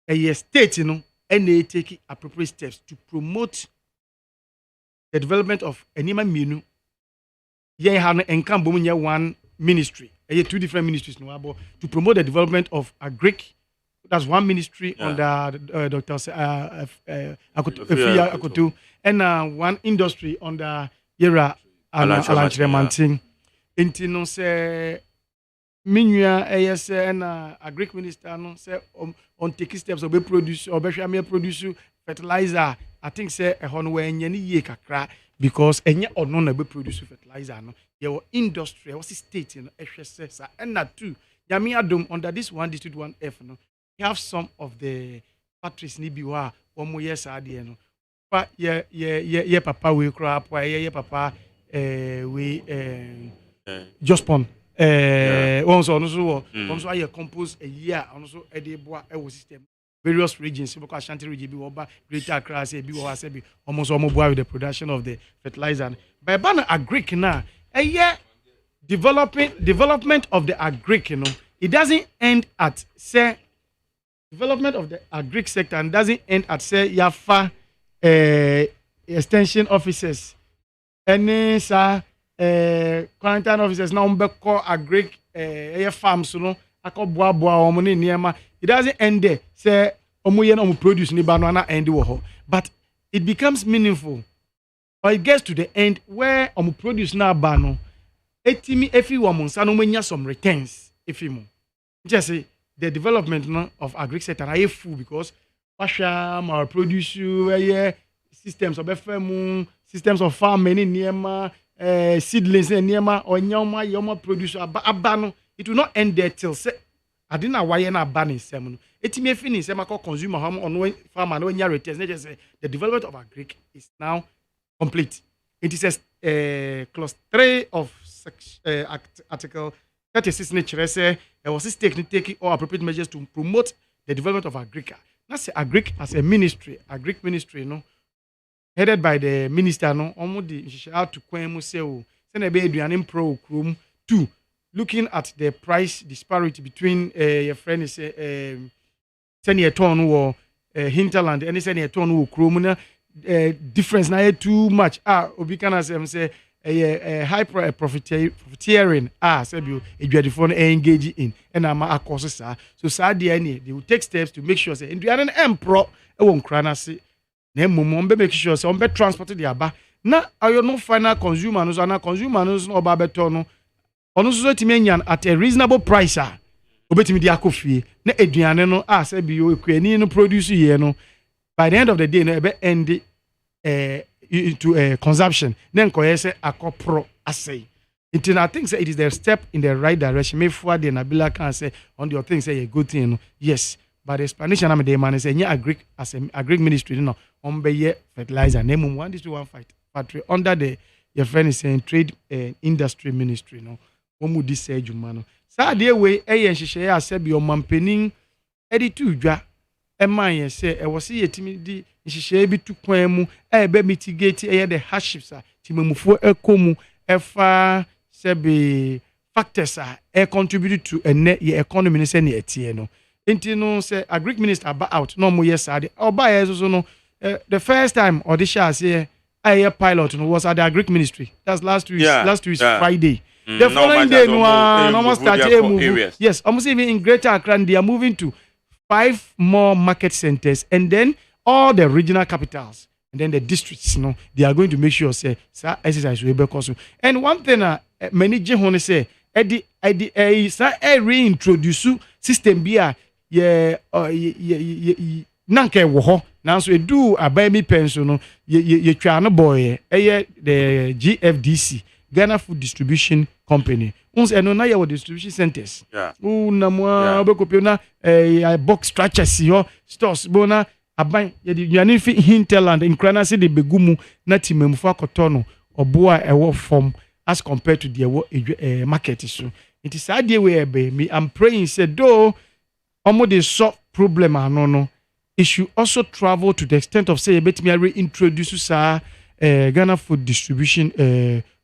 a state, and they take appropriate steps to promote the development of animal menu, one ministry, two different ministries no, to promote the development of agric. That's one ministry under Dr. Akoto, and one industry under Yera. Alanchremanting. Inti no say minua say na agric minister no say on take steps or be produce or be share produce fertilizer. I think say e ho no we enye ni ye kakra because enye ono na be produce fertilizer no your industry was state no ehwe say and na two yami adom under this 1 district 1F no we have some of the factories ni bi wa omo yes ade no pa ye papa we kra pa ye papa we just pon also I compose a year also a day system various regions because Ashanti region be over Greater Accra say be over say be almost with the production of the fertilizer by ban agric now a year development of the agric it doesn't end at say development of the agric sector and doesn't end at say yafa extension officers any quarantine officers now call agric farms no akoboa omo ni niema it doesn't end there say produce ni ba no na end wo ho but it becomes meaningful or it gets to the end where produce na ba no etimi efi wo mo nsa no manya some returns efi mo just say the development of agri sector are full because pasha ma produce systems of FM systems of farming niema seedlings niema onyama yoma produce aba no it will not end there till say adina why na ban in sem no etimi efi ni sem akọ consumer on farmer no nya returns just say the development of agri is now complete. It is clause 3 of article 36 nature say there was taking all appropriate measures to promote the development of agric. That's agric as a ministry, agric ministry, no, headed by the minister, no, out to Kwemu Seo, Senabe Pro Chrome 2, looking at the price disparity between your friend is Senior Ton or Hinterland and Senior Ton or Chrome. Difference na too much obikana say a high profiteering say you edwadifo engage in and am akoso sa so sad they will take steps to make sure say nduane empro e won kra na se na mmom be make sure say on be transport the aba na ayo no final consumer no so na consumer no so oba beto no ono so timi nyan at a reasonable price obetimi di akofie na eduane no say bi o ekwani no produce ye no by the end of the day, no be end into consumption. Then say akopro assay. I think it is the step in the right direction. Maybe for the Nabila can say on your thing say a good thing. Yes, but the explanation I'm the man say agric as a agric ministry no on be fertilizer. Name 1 to 1 fight factory under the your friend is saying trade industry ministry no. One would this say jumano. Sa the way share say be your mampening editu dwa Emma say I was see a timid she be to kwemu be mitigate the hardships timemufo ekomu efa sebe factors contributed to a net economy say ne etie no enti no say agric minister ba out no mo yes ade oba yes no the first time audition say a pilot no was at the agric ministry that's last week Friday. The following day no almost started moving. Yes, almost even in Greater Accra they are moving to 5 more market centers and then all the regional capitals and then the districts, they are going to make sure say exercise will be possible. And one thing many jehone say reintroduce system bia nanke wo ho nanso edu abami penso no ye twa no boy the GFDC Ghana Food Distribution Company. Uns eno na your distribution centers. Na mo obekopio na box structures yo stores bona aban ye di nyane fi hinterland in krana se de begumu na timemfu akoto no oboa ewo form as compared to the market so. It is sad way be me I'm praying say do omo dey solve problem no it should also travel to the extent of say betimi reintroduce sa Ghana Food Distribution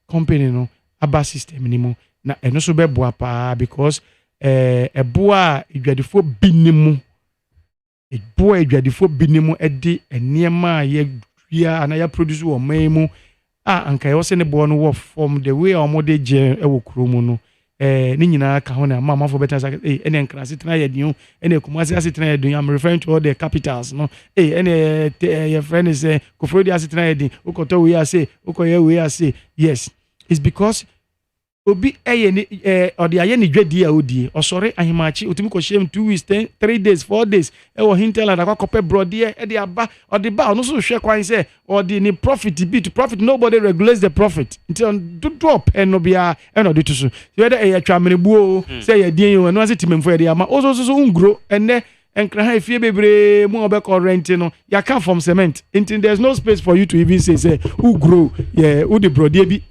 company no aba system ni mo na eno so be boa pa because eboa edwadifo binimu edi eniema ye dua ana ya produce wo maimu anka yo se ne bo no wo from the way omode je ewo kromu no ni nyina ka ho na mama for better say ene nkrase tena ye diu ene kumase asetena ye diu I'm referring to all the capitals no ene your friend is kofrodi asetena ye diu ukoto we are say ukoye we are say yes it's because obi or the ayeni dwedi odi osore ahimachi otimi ko shem 2 weeks 3 days 4 days wo hinterland akwakope brode de aba or the ba no so hwe kwan say or the ni profit bit profit nobody regulates the profit until do drop no bia no do to so whether twamene buo say ye dien yo no say timemfo ye de ama so ungro enne enkra ha fie bebre mu obeko rent no ya come from cement until there's no space for you to even say who grow who the brode bi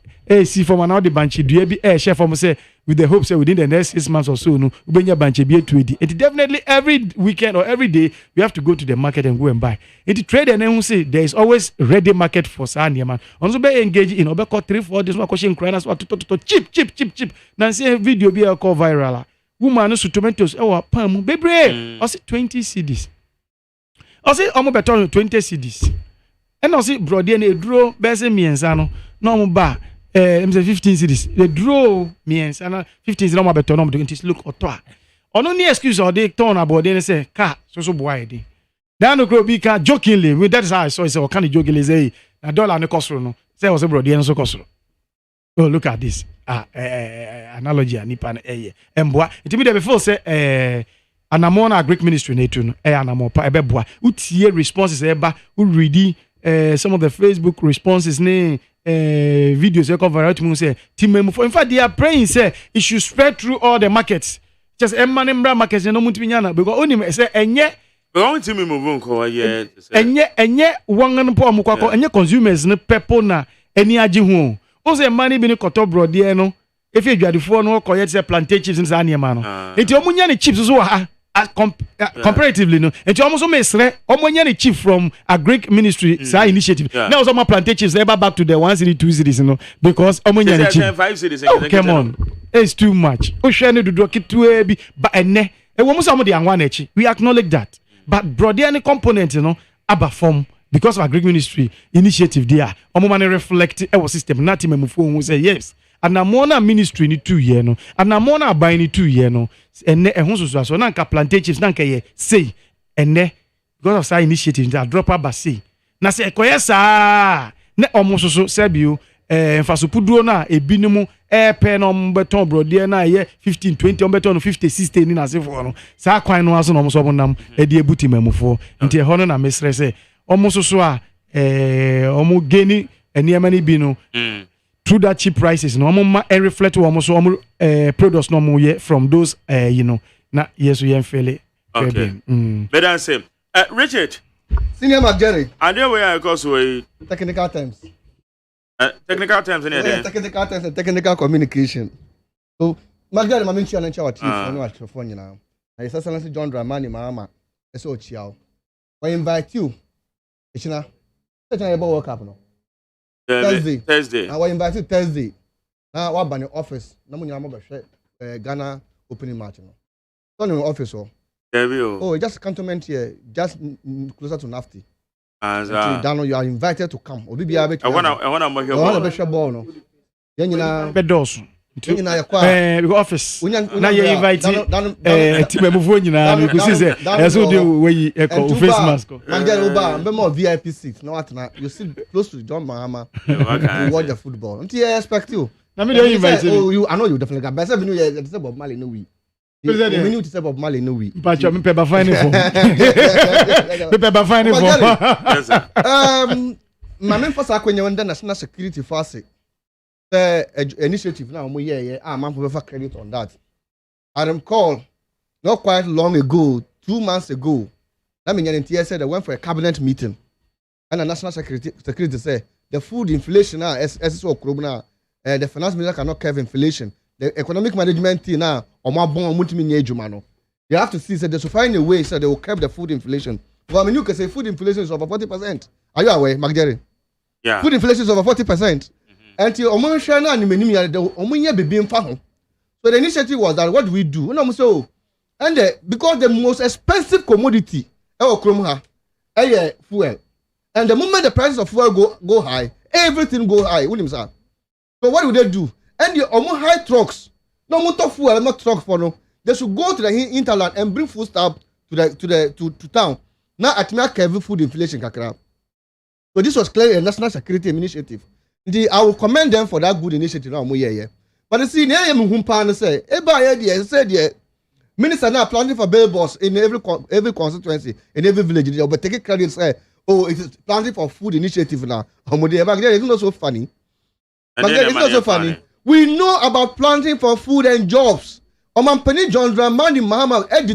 see from another banchi dua bi share from say with the hope say within the next 6 months or so no ubenya banchi bi etuedi it definitely every weekend or every day we have to go to the market and go and buy it trade and who say there is always ready market for sanya man onzo be engage in obeko 3-4 days one question crana so to cheap na say video bi e call viral woman no tomatoes e wa pam bebre o say 20 cedis o say omo beton 20 cedis and o say brody na eduro be say miensa no omo ba 15 cities. The draw means 15 cities. No better no. Look otoa. Ono ni excuse or they turn about then say car so boy dey. Then the crowd be jokingly. That is how I saw it. So kind of jokingly say, "A dollar no cost no." Say was a bro, the so cost. Oh, look at this. Analogy nipa emboa. It me there before say anamona Greek ministry na etu no. Anamopa ebeboa. Utie responses eba. U ready some of the Facebook responses ne videos they cover out to say in fact they are praying say it should spread through all the markets. Just emmanuel markets no muntu nyana because only say enye Going to me move on, yeah. Enye wangan po amukwako enye consumers ne pepo na eni agi ho. O say money bi ne koto brode no. If you adwafo no koye say plantain chips in Zania man. Enti omunya ne chips so ha comparatively no. Enti omo so mesre omunya ne chip from a Greek ministry sa initiative. Now so my plantain chips ever back to the 1 city 2 cities no because omunya ne chip. 5 cities. Come on. It's too much. O share ne do kitu bi ba ene. E wo musa mo de anwa na echi. We acknowledge that. But brother any component aba form because of a Greek ministry initiative there. Omomane reflect our system. Nati memufo who say yes. And amona ministry ni 2 year no. And amona abai ni 2 year no. Ene ehun so na nka plantain chips na nka ye say ene because of sa initiative that drop aba say. Na say ekoye sa ne omo so sebio mfasopuduro na ebinumu pen on beton brode na ye 15 20 on beton 50 60 ni na sefo no sa kwan no aso no so bonam e de ebuti mamufo nti ho no na mesre se omo so a omo geni eniema ni bi no through that cheap prices no omo ma reflect omo so omo products no mo ye from those na yeso yen fele okay better say Richard Senior McJerry and there we are cause we technical terms technical terms in there. Technical terms and technical communication. So, Magdalene, I'm in Chia and Chow Chief. I know what you're for now. I said, John Dramani, Mama. I saw Chiao. I invite you. It's not a World Cup. Thursday. I invite you Thursday. Now, what about your office? No money, I'm over Ghana opening match. Not in your office. Oh, just cantonment here, just closer to Nafti. Dano, you are invited to come. I want to be ball. No, Bedos. The office. Now you invite team move because as we face mask. And then be more VIP seats. No, you sit close to John Mahama. You watch the football. Until I expect you. Now me invite you. I know you definitely got. But I say you say Bob Marley no we. You to say Bob Marley no we. But you me pay fine for. Me pay fine for. My main first akwenye wanda national security force. The initiative now mo yeah man for credit on that. I recall not quite long ago, 2 months ago, that mean NTA said they went for a cabinet meeting. And the national security said the food inflation now the finance minister cannot curb inflation. The economic management team now they have to see, so they should find a way so they will curb the food inflation. Well, I mean, you can say food inflation is over 40%. Are you aware, McJerry? Yeah. Food inflation is over 40%. Until Omonshana and Omunya. So the initiative was that what do we do? And because the most expensive commodity fuel. And the moment the prices of fuel go high, everything go high. So what do they do? And the high trucks, no motor fuel, not truck for no. They should go to the hinterland and bring food stuff to town. Now at me every food inflation kakra. So this was clearly a national security initiative. I will commend them for that good initiative. But you see, say, minister now planning for billboards in every constituency, in every village. But take credit say, oh, it is planning for food initiative now. It's not so funny. It's not so funny. We know about planting for food and jobs. Penny John Dramani Mahama had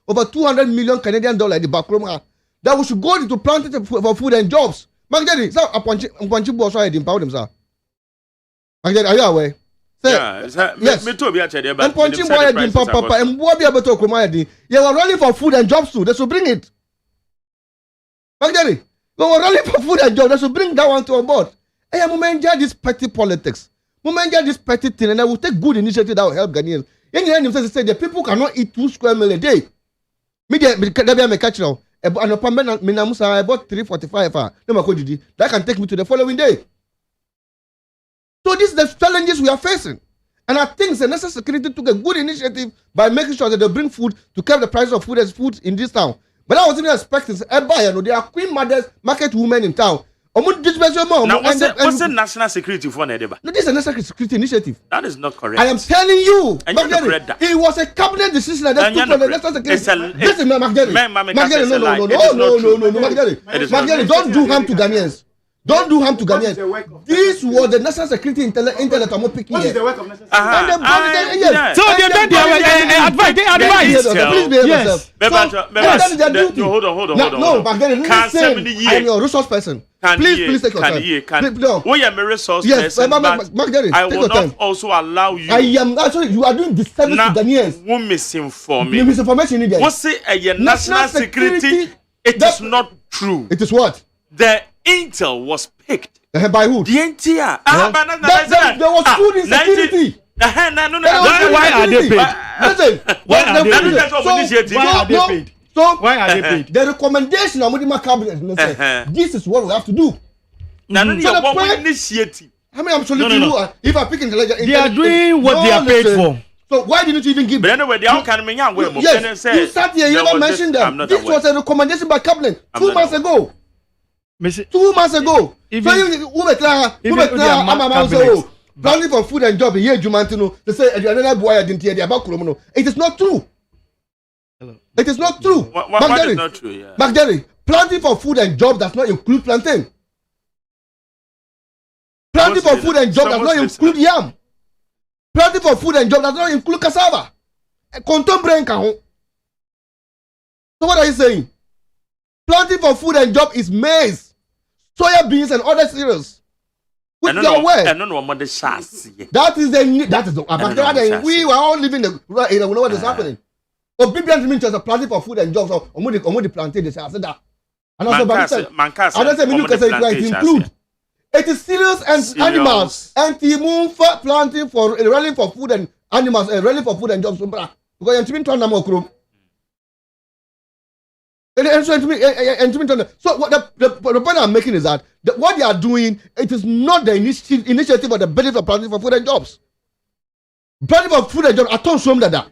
over 200 million Canadian dollars in the backroom that we should go into planting for food and jobs. Magdalene, so Aponchi boss I empower them, sir. Magdalene, are you aware? Yes. Me too be actually about. Aponchi boy din papa and boy be able to come. You are running for food and jobs too. They should bring it. Magdalene, we were running for food and jobs. They should bring that one to on board. Hey, moment this petty politics. Moment this petty thing, and I will take good initiative that will help Ghanaians. You say the people cannot eat 2 square meal a day. Me catch now. I bought 345. That can take me to the following day. So these are the challenges we are facing. And I think the national security took a good initiative by making sure that they bring food to curb the price of food in this town. But I was even expecting a buyer. No, they are queen mothers, market women in town. Now, what's the national security for Nedeba? No, this is a national security initiative. That is not correct. I am telling you, Magdalene, it was a cabinet decision that took for the national security. Listen, Magdalene, no, Magdalene, don't do harm to Ghanaians. Don't do harm to Ghanaians. This was the national security internet I'm picking. What is the work of national security? So they advise. Please behave yourself. Hold on. No, Magdalene, listen. I am your resource person. Please take your time. We are a resource person, but I will not also allow you. I am actually, you are doing disservice to Ghanaians. Who misinform me? The misinformation is what's a national security? It is not true. It is what? The intel was picked. By who? The NTR. There was food insecurity. Why are they paid? Listen, why are they paid? So why are they paid? The recommendation of the cabinet this is what we have to do. Initiative. I mean, I'm sure you if I pick intelligence, they are doing what they are paid for. So why didn't you even give? But anyway, they all can mean yes, you sat here, you never mentioned them. This was a recommendation by cabinet 2 months ago. 2 months ago. Planning for food and job here, Jumantino. They say another boy I didn't hear about Kuromono. It is not true. It is not true. What is not true? Yeah. Magdalene, planting for food and job does not include plantain. Planting for food and job does not include yam. Planting for food and job does not include cassava. So what are you saying? Planting for food and job is maize, soya beans, and other cereals. Which you are aware. That is the we were all living the we know what is happening. Obedience means just a planting for food and jobs. So omudi plantain they say I said that. And also it include. It is cereals and animals. Anti-moon planting for rallying for food and animals, rallying for food and jobs. Because you mean to number. So what the point I'm making is that what they are doing, it is not the initiative or the benefit of planting for food and jobs. Planting for food and jobs, I don't show them that.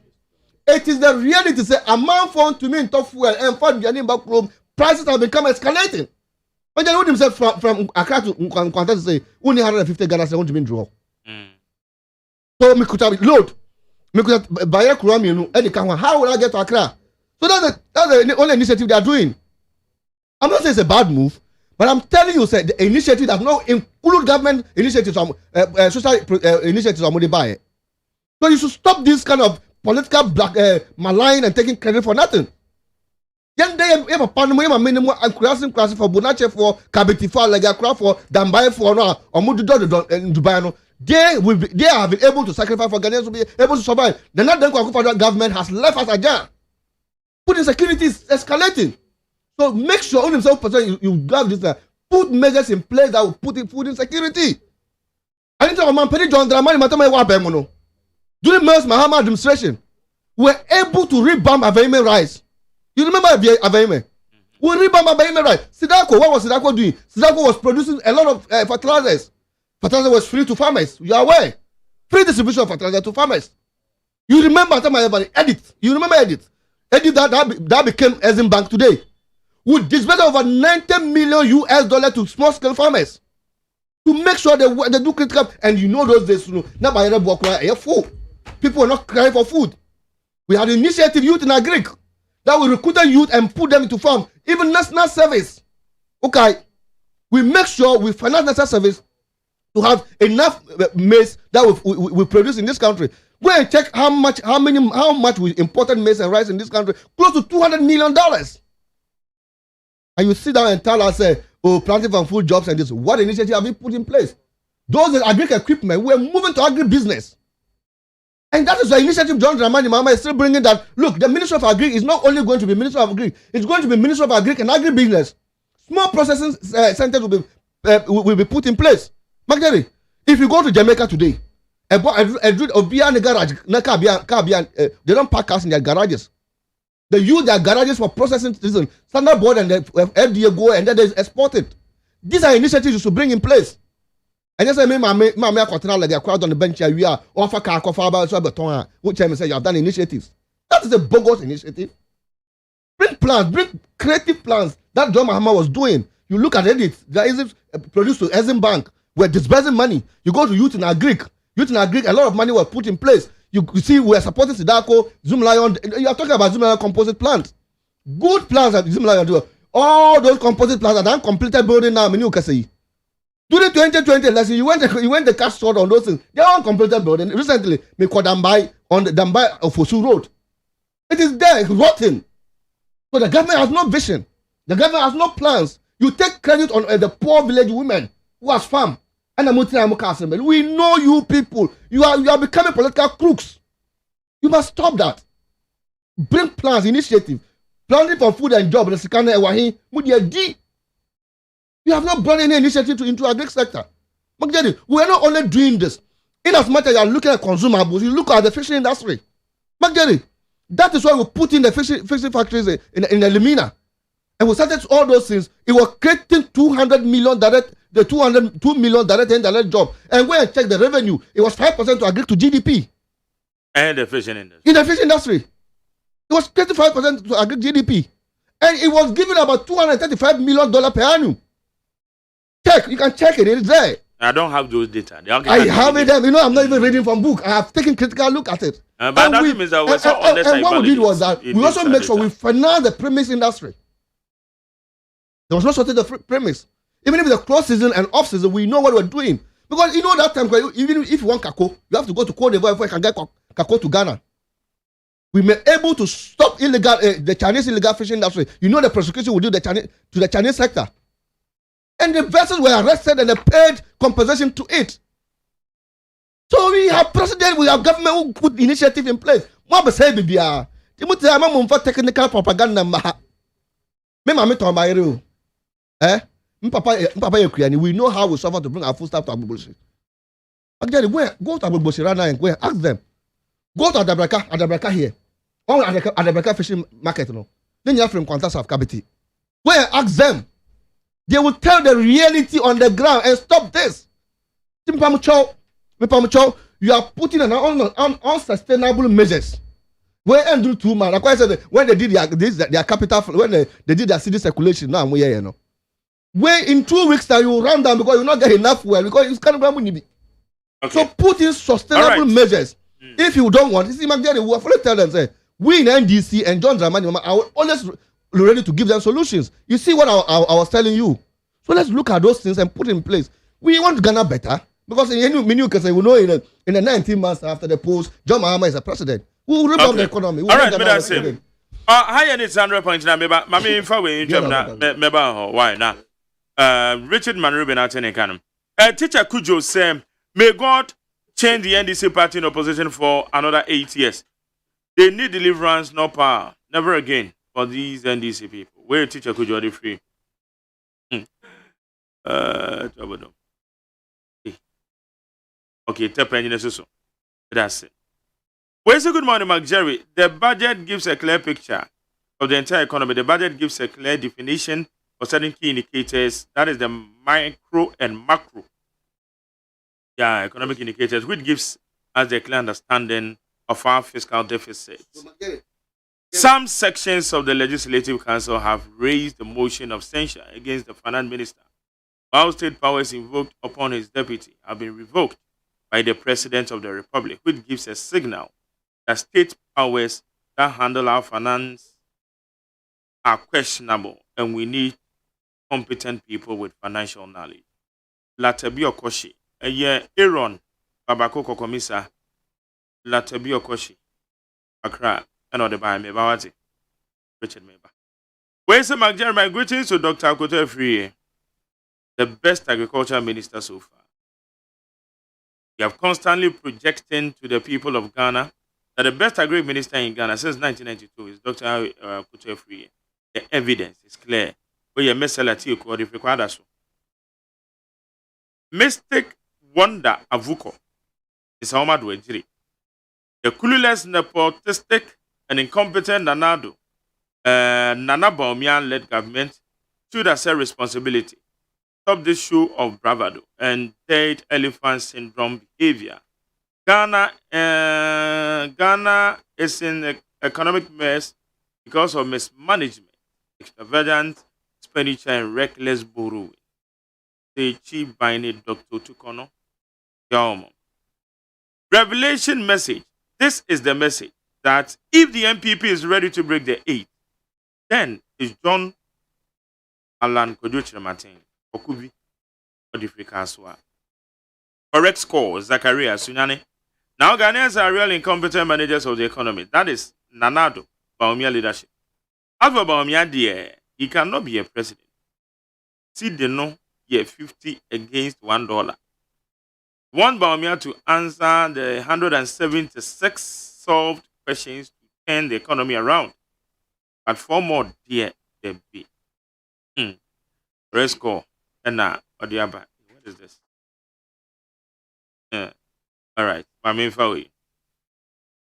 It is the reality to say amount for to me in top fuel and for the back room, prices have become escalating. When they know themselves from Accra to Kwanta to say only 150 Ghana cedis want to be draw. So me could have load. Me could have buy a Kurami any can how will I get to Accra? So that's the only initiative they are doing. I'm not saying it's a bad move, but I'm telling you, say the initiative does not include government initiatives, social initiatives on buy. So you should stop this kind of political malign and taking credit for nothing. Then they have a panama minimum and classing for Bonache for Kabiti for Legagra for Dambai for no or Mudu in Dubai. They have been able to sacrifice for Ghanaians to be able to survive. The not then government has left us ajar. Food insecurity is escalating. So make sure on himself you have this put measures in place that will put in food insecurity. I need to man Penny John Dramani Matama Wabemono. During Mers Mahama administration, we were able to revamp Aveme rice. You remember Aveme? We revamp Aveme rice. Sidako, what was Sidako doing? Sidako was producing a lot of fertilizers. Fertilizer was free to farmers. You are aware? Free distribution of fertilizer to farmers. You remember Edit? You remember Edit? Edit that became Exim Bank today. We disbursed over $90 million to small scale farmers to make sure they do critical. And you know those days, now by a full. People were not crying for food. We had an initiative youth in Agric that we recruited youth and put them into farm. Even national service. Okay. We make sure we finance national service to have enough maize that we produce in this country. Go and check how much we imported maize and rice in this country. Close to $200 million. And you sit down and tell us, planting for food jobs and this. What initiative have we put in place? Those that agri equipment, we're moving to agribusiness. And that is the initiative John Dramani Mama is still bringing that. Look, the Ministry of Agri is not only going to be Ministry of Agri, it's going to be Ministry of Agri and Agribusiness. Small processing centers will be put in place. Magdalene, if you go to Jamaica today, they don't park cars in their garages. They use their garages for processing standard board and the FDA go and then they export it. These are initiatives you should bring in place. And just say, my quaterna like they are crowd on the bench here, we are offer car, coffee, about so beton, which I say you have done initiatives. That is a bogus initiative. Bring Bring plans, bring creative plans that John Mahama was doing. You look at it, there is produced to Exim Bank. We're disbursing money. You go to Youth in Agric. Youth in Agric, a lot of money was put in place. You see, we're supporting Sidako, Zoom Lion. You are talking about Zoom Lion composite plants. Good plans that Zoom Lion do. All those composite plants are done completed building now. Menu Kasei. During 2020 election, you went the cash short on those things. They are all completed building. Recently, me called Dambai on the Dambai of Fosu Road. It is there, it's rotten. So the government has no vision. The government has no plans. You take credit on the poor village women who has farm. And we know you people. You are becoming political crooks. You must stop that. Bring plans, initiative. Planning for food and job. You have not brought any initiative into the agric sector. We are not only doing this. In as much as you are looking at consumables, you look at the fishing industry. That is why we put in the fishing factories in the Limina. And we started all those things. It was creating 200 million direct, the 2 million direct and indirect job. And when I check the revenue, it was 5% to agree to GDP. And the fishing industry. In the fishing industry. It was 35% to agree GDP. And it was giving about $235 million per annum. Check, you can check it, it's there. I don't have those data. I have it there. You know, I'm not even reading from book. I have taken critical look at it. But that means that and what we did was that we also make sure we finance the premise industry. There was no shortage of premise. Even if it's a close season and off season, we know what we're doing. Because you know that time, even if you want Kako, you have to go to Cote d'Ivoire before you can get Kako to Ghana. We were able to stop the Chinese illegal fishing industry. You know the prosecution will do to the Chinese sector. And the vessels were arrested and they paid compensation to it. So we have president, we have government who put initiative in place. What be say bibia? Timuti ama mumfa technical propaganda maha. Me mama to amaire. Mpapa yekuani. We know how we suffer to bring our food stuff to Abubushi. Actually, go to Abubushi right now and go ask them. Go to Adabraka here. Or Adabraka fishing market, no. Then you have from Qantas of Kabiti. Go and ask them. They will tell the reality on the ground and stop this. You are putting an unsustainable measures. When Andrew Tuma, like I said, when they did their capital, when they did their city circulation, now we you know. When in 2 weeks time you will run down because you will not get enough well because it's kind of money. Okay. So put in sustainable measures. If you don't want, you see, McJerry, we will tell them say we in NDC and John Dramani are always ready to give them solutions. You see what I was telling you. So let's look at those things and put in place. We want Ghana better because in any case, we know in the 19 months after the polls, John Mahama is a president. We will rebound the economy. All right, that's it. Hi, and it's 100 points now. Mami, in fact, we why now? Richard Manrubin out in Econom. Teacher Kujo said, may God change the NDC party in opposition for another 8 years. They need deliverance, no power. Never again for these NDC people. Where teacher Kujo are free? Okay, so that's it. Well, so good morning, Mark Jerry. The budget gives a clear picture of the entire economy. The budget gives a clear definition of certain key indicators. That is the micro and macro. Yeah, economic indicators, which gives us the clear understanding of our fiscal deficits. Some sections of the Legislative Council have raised the motion of censure against the finance minister, while state powers invoked upon his deputy have been revoked by the President of the Republic, which gives a signal that state powers that handle our finance are questionable and we need competent people with financial knowledge. Latabi Okoshi, a year Aaron Babako Kokomisa, Latabi Okoshi, Accra, and other by Mebawati, Richard Meba. Where's the McJerry? My greetings to Dr. Akoto Free, the best agriculture minister so far. We have constantly projecting to the people of Ghana that the best agri minister in Ghana since 1992 is Dr. Akoto Free. The evidence is clear. But you must required so. Mystic Wonder Avuko is Ahmad Wejiri. The clueless, nepotistic, and incompetent Nana Baumian-led government should accept responsibility. Stop this show of bravado and dead elephant syndrome behavior. Ghana is in an economic mess because of mismanagement, extravagant expenditure, and reckless borrowing. The chief binding Dr. Tukono Yaumo. Revelation message. This is the message that if the MPP is ready to break the 8, then is John Alan Kojochira Martin Okubi Odifrikaswa. Correct score, Zachariah Sunyane. Now Ghanaians are real incompetent managers of the economy. That is Nanado Baumia leadership. As for Baumia, dear, he cannot be a president. See the no, year 50 against $1. Want Baumia to answer the 176 solved questions to turn the economy around. But 4 more, dear, there be. Let's go. And now, what is this? All right. My main family.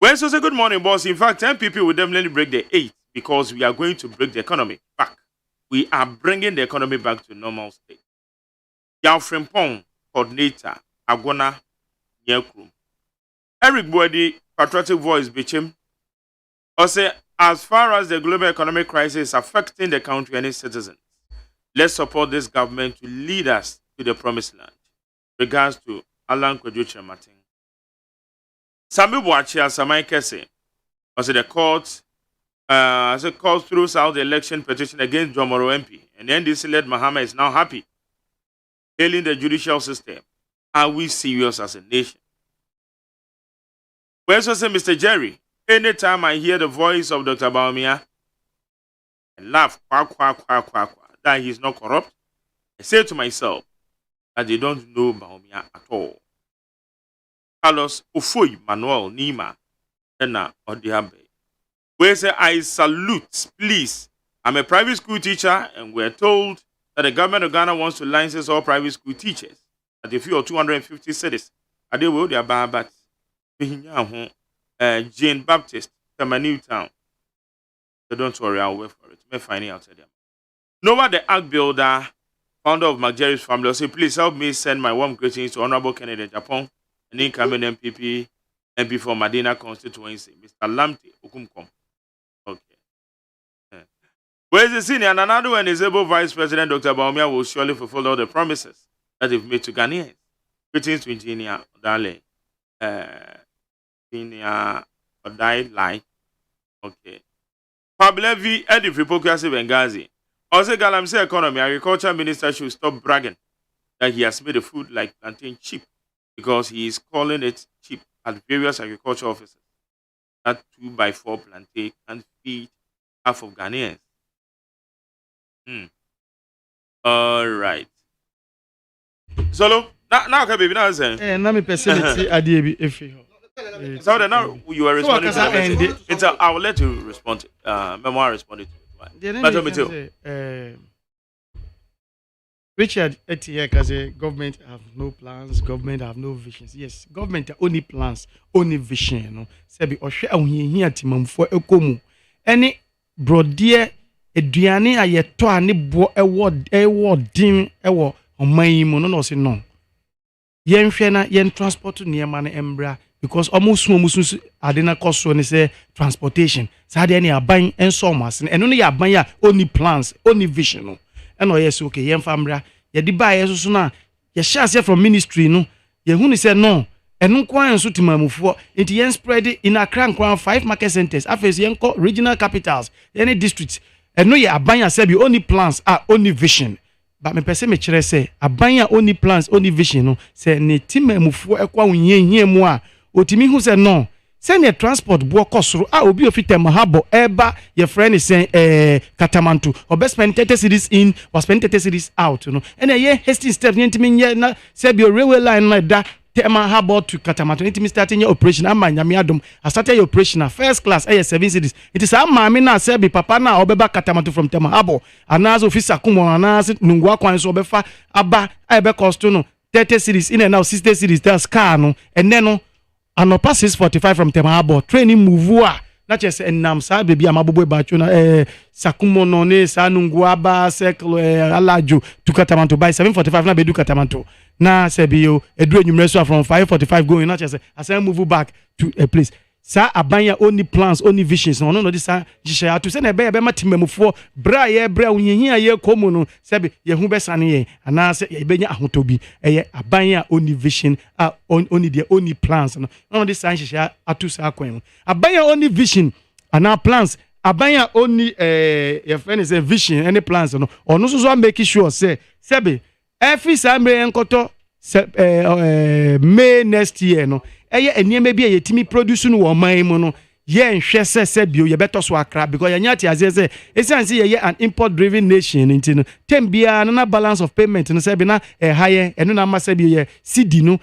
Well, so say good morning, boss. In fact, 10 people will definitely break the 8 because we are going to break the economy back. We are bringing the economy back to normal state. Yao Frimpong, coordinator, Agona, Nyekrum. Eric Boadi, patriotic voice, Bichim. Also, as far as the global economic crisis is affecting the country and its citizens, let's support this government to lead us to the promised land. Regards to Alan Kojochira Martin. Sami Boachia Samai Kese was the court as a court throws out the election petition against Jomoro MP, and the NDC-led Mahama is now happy. Hailing the judicial system, are we serious as a nation? We also say, Mr. Jerry, anytime I hear the voice of Dr. Baumia, I laugh, that he is not corrupt. I say to myself that they don't know Baumia at all. Carlos Ufoy Manuel Nima Ena Odiabe. We say, I salute, please. I'm a private school teacher, and we're told that the government of Ghana wants to license all private school teachers at a fee of 250 cedis. They will be about Jane Baptist, New Town. So don't worry, I'll wait for it. May find it out there. Noah, the Ark Builder, founder of McJerry's family, will say, please help me send my warm greetings to Honorable Kennedy Japan, an incoming MP for Medina constituency, Mr. Lamte Okumkom. Okay. Where is the senior and another one is able Vice President Dr. Baumia will surely fulfill all the promises that they've made to Ghanaians. Greetings to Engineer Odale. Engineer Odai Lai. Okay. Pablevi Edif Hypocrisy Benghazi. Also, Galamsey economy, agriculture minister should stop bragging that he has made the food like plantain cheap because he is calling it cheap at various agriculture offices. That 2x4 plantain can feed half of Ghanaians. All right. Solo, now okay, baby, now say. Now me personally adiebi efi. So now you are responding to it. I will let you respond. Memoir responded to it. But me too. Richard Etienne say government have no plans, government have no visions. Yes, government have only plans, only vision. You know, say be ohwe ahihia timamfo ekomu. Any brodier eduane ayeto ani bo ewo din ewo oman yi mu no say no. Yen hwe na yen transport niema na embra because almost adena cost so ni say transportation. Sa de ni aban enso mas. Eno no ya aban ya only plans, only vision no. And yes, okay, yen famra, ye di ba yeso na ye share from ministry no. Ye hu ni say no. Enu kwan so timamufo enti yen spread in Accra nkwan 5 market centers. Afes yen ko regional capitals, any districts. Enu ye abanya say be only plans are only vision. But me pese me kire say abanya only plans only vision no. Say ne timamufo ekwa unye mu a otimi hu say no. Send your transport bo kosoro obi ofite mahabo eba your friend is saying Katamanto or best spend 30 cities in or spend 30 cities out you know and ye hasty step ntimi na say be railway line like that mahabo to Katamanto ntimi starting your operation amanyame adom I started your operation first class 7 cities it is amame na say be papa na obeba Katamanto from Temahabo anazo officer kumo anazo nungwa kwan so obefa aba ebe cost no 30 cities in and now 60 cities that's car no and then no Anopa 645 from Temahabo training move na chese enam sa baby amabobo bacho na sakumo no ne sanungwaba circle alajo to Katamanto by 745 na bedu Katamanto na sebio edu enyumreso from 545 going na chese asa move back to a place sa abanya only plans only visions no no this hyehyɛ ato sɛ na ɛbɛyɛ bɛma timamufo bra ye bra unhihia ye komu no sɛbe ye hu bɛsane ye ana sɛ ye benya ahotɔ bi ɛyɛ abanya only vision only the only plans no no this hyehyɛ ato sa akwan abanya only vision ana plans abanya only your friend is a vision any plans no ɔno so make sure say sɛbe every summer enkoto May next year no eye eniema bi yetimi produce no wo man mu no ye nhwe se bio ye beto so akra because yenya ti azese esanse ye an import driven nation nti no tembia na balance of payment no se bi na higher eno na masa bi ye cedi no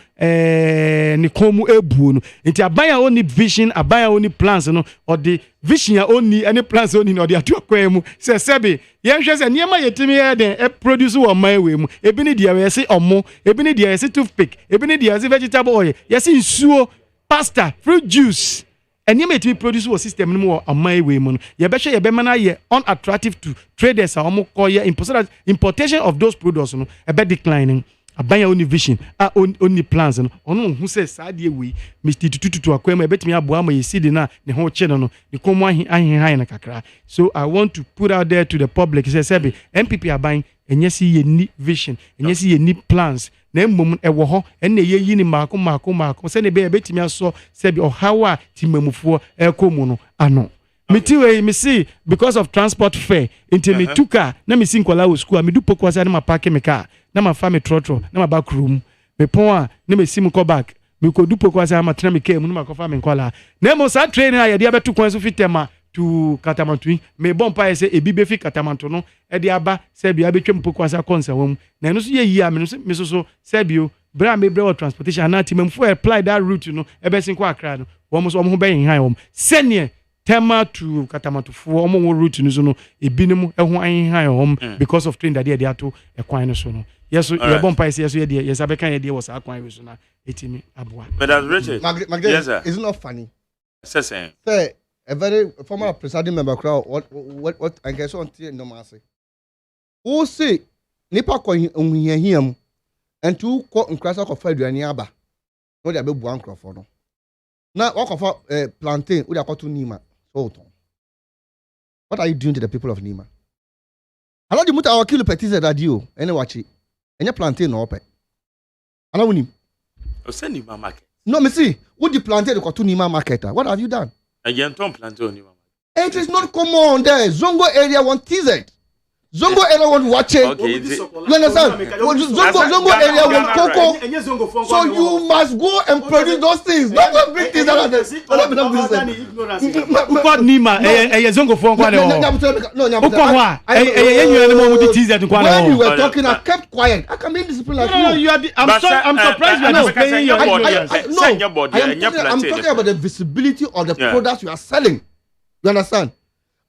ni komu ebuo no nti abaya only vision abaya only plans no or the vision ya only any plans only no the atwa mu se bi ye nhwe se niema yetimi ye den produce wo man we mu ebi ni dia we se omo ebi ni dia se toothpick ebi ni dia se vegetable oil ye se nsuo pasta fruit juice and you may produce a system more on my way moon. You bet you be unattractive to traders or call your importation of those products no a bit declining. A buy only vision, only plans and on who says side we Mr. to acquire bet me abuama you see the whole channel no you come one high in a kakra. So I want to put out there to the public says MPP are buying and yes you need vision and yes you need plans. Na mmom ewo ho ene ye yini maako se ne be betimi aso se bi ohawa timamufo ekomu no ano metiwe me see because of transport fare into me tuka na me sin kwala wo school me du poko asa na ma park me car na ma fa me trotro na ma back room me pon a na me sim ko back me ko du poko asa ma tra me car mu na ma ko fa me kwala na mo sa train a ye de abetu kwan so fitema to Katamantu me bon pa ese ebi be fi Katamantu no e de aba se bia betwem poko asa konsa wom na no so ye yi a me so se bio bra me bra transportation na timamfo apply that route no e be sin ko akra no wom so ho be yin han wom sene tema to Katamantu fo wo route no so no ebi ne mu e ho yin han wom because of train that they ato e kwan no so no yes ye bon pa ese ye de yes abekan ye de was akwan we so na etimi aboa Madam Richard yes sir it's not funny say a very former presiding member crowd what I guess on no mercy who say nipa ko hiahiam and to ko nkrasa ko fa aduane aba no dey be bu ankrofo no na wakofa plantain we dey to Nima so what are you doing to the people of Nima hello di muta awakilo petize radio ene wachi enye plantain no ope ana woni o send Nima market no me see wo di plantain ko to Nima market what have you done it is not common there. Zongo area want TZ. Zongo area want Wache. Okay, you understand? Zongo area want Coco. So you must go and produce those things. Not go bring things out of this. Uko Nima, Zongo for when you were talking, I kept quiet. I can be disciplined like you. I'm surprised you are displaying your I'm talking about the visibility of the products you are selling. You understand?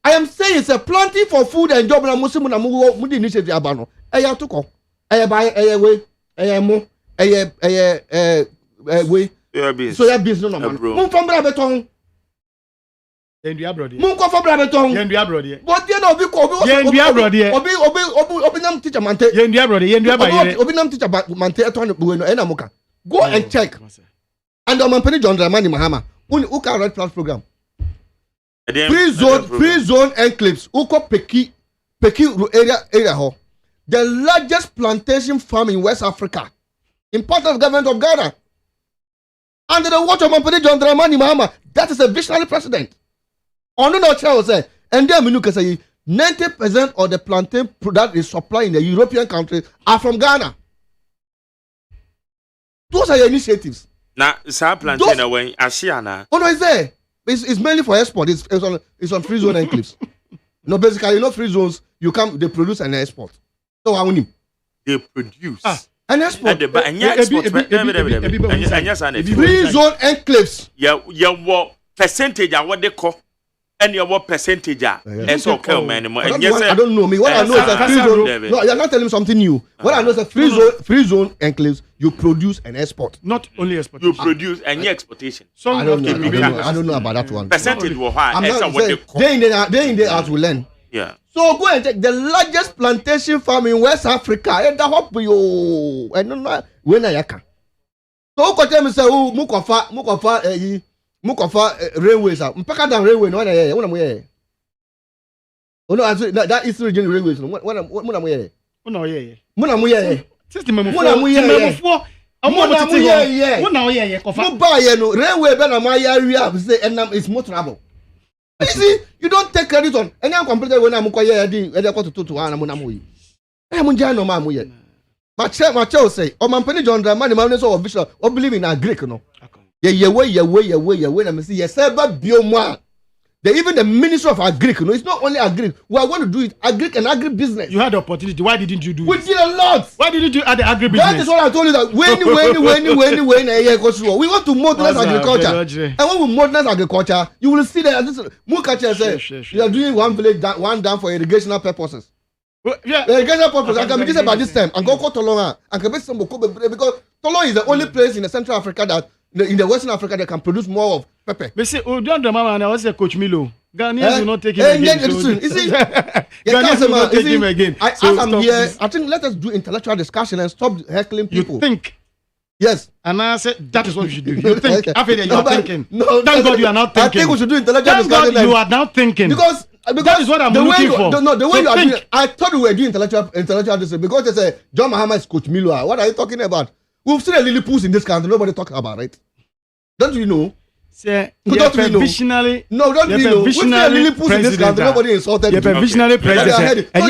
I am saying it's a planting for food and job na Muslim na mudi initiative abano. Eya toko. Eya buy we. Eya mo. We. So ya business no man. Mun fam bra beton. Yendua brode. Mun ko fam bra beton. Yendua brode. But there no be ko obi. Yendua brode. Obi nam teacher mante. Yendua brode. Yendua ba yere. Obi nam teacher mante eton we no ena muka. Go and check. And on Mampeni John Dramani Mahama. Who can red plus program? Free zone enclaves. Uko Peki area ho. The largest plantation farm in West Africa. In part of the government of Ghana. Under the watch of Mampeni John Dramani Mahama. That is a visionary president. On no child say, and then we say 90% of the plantain product is supplied in the European countries are from Ghana. Those are your initiatives. Now, sa plantain away, Asiana. Oh no, it's there. It's mainly for export. It's on free zone enclaves. No, basically, no free zones. They produce and export. So how many? They produce and export. Free zone enclaves. What percentage are what they call? And what percentage are? And so, man, I don't know. What I know is a free zone. No, you're not telling me something new. What I know is a free zone enclaves. You produce and export. Not only export. You produce and exportation. I don't know about that one. Percentage will high. Day in day out we learn. Yeah. So go and check the largest plantation farm in West Africa. And that hope you. I don't know when I can. So go tell me say mukofa Mukofa railways are mpaka down railway no one am here. Oh no, that Eastern Region railways no one am here. Una here. Muna mu here. System memo for. Muna here kofa. Mu ba here no railway be na ma area say enam is more trouble. You see, you don't take credit on any completed when I'm here dey go to one am na mu yi. Eh mu nja no ma mu here. Mache say o man peni John Dramani man so official o believe in a Greek no. Yeah, na me say yes ever biomwa. Even the minister of agric, no, it's not only agric. We are going to do it agric and agri business. You had the opportunity. Why didn't you do it? We did a lot. Why didn't you add the agri business? That is what I told you that when we want to modernize agriculture. And when we modernize agriculture, you will see that this Mukacha says you are doing one village one dam for irrigational purposes. Yeah, irrigational purposes. I can be this by this time and go to Tolonga and can be some because Tolonga is the only place in the Central Africa that in the Western Africa they can produce more of pepper. But see, John Dramani and I was Coach Milo. Ghanaians will not take him again. Ghanaians will not take him again. As I'm here, I think let us do intellectual discussion and stop heckling people. You think? Yes. And I said that is what you should do. You think? After that, you are thinking. No, thank God you are not thinking. I think we should do intellectual discussion. You are now thinking. Because that is what I'm looking for. No, the way you are doing, I thought we were doing intellectual discussion because they say John Mahama is Coach Milo. What are you talking about? We've seen a Lilliput in this country. Nobody talking about it. Don't you know? Say, don't we know? No, don't we know? We've seen a Lilliput in this country. Nobody insulted me. Visionary president. I'm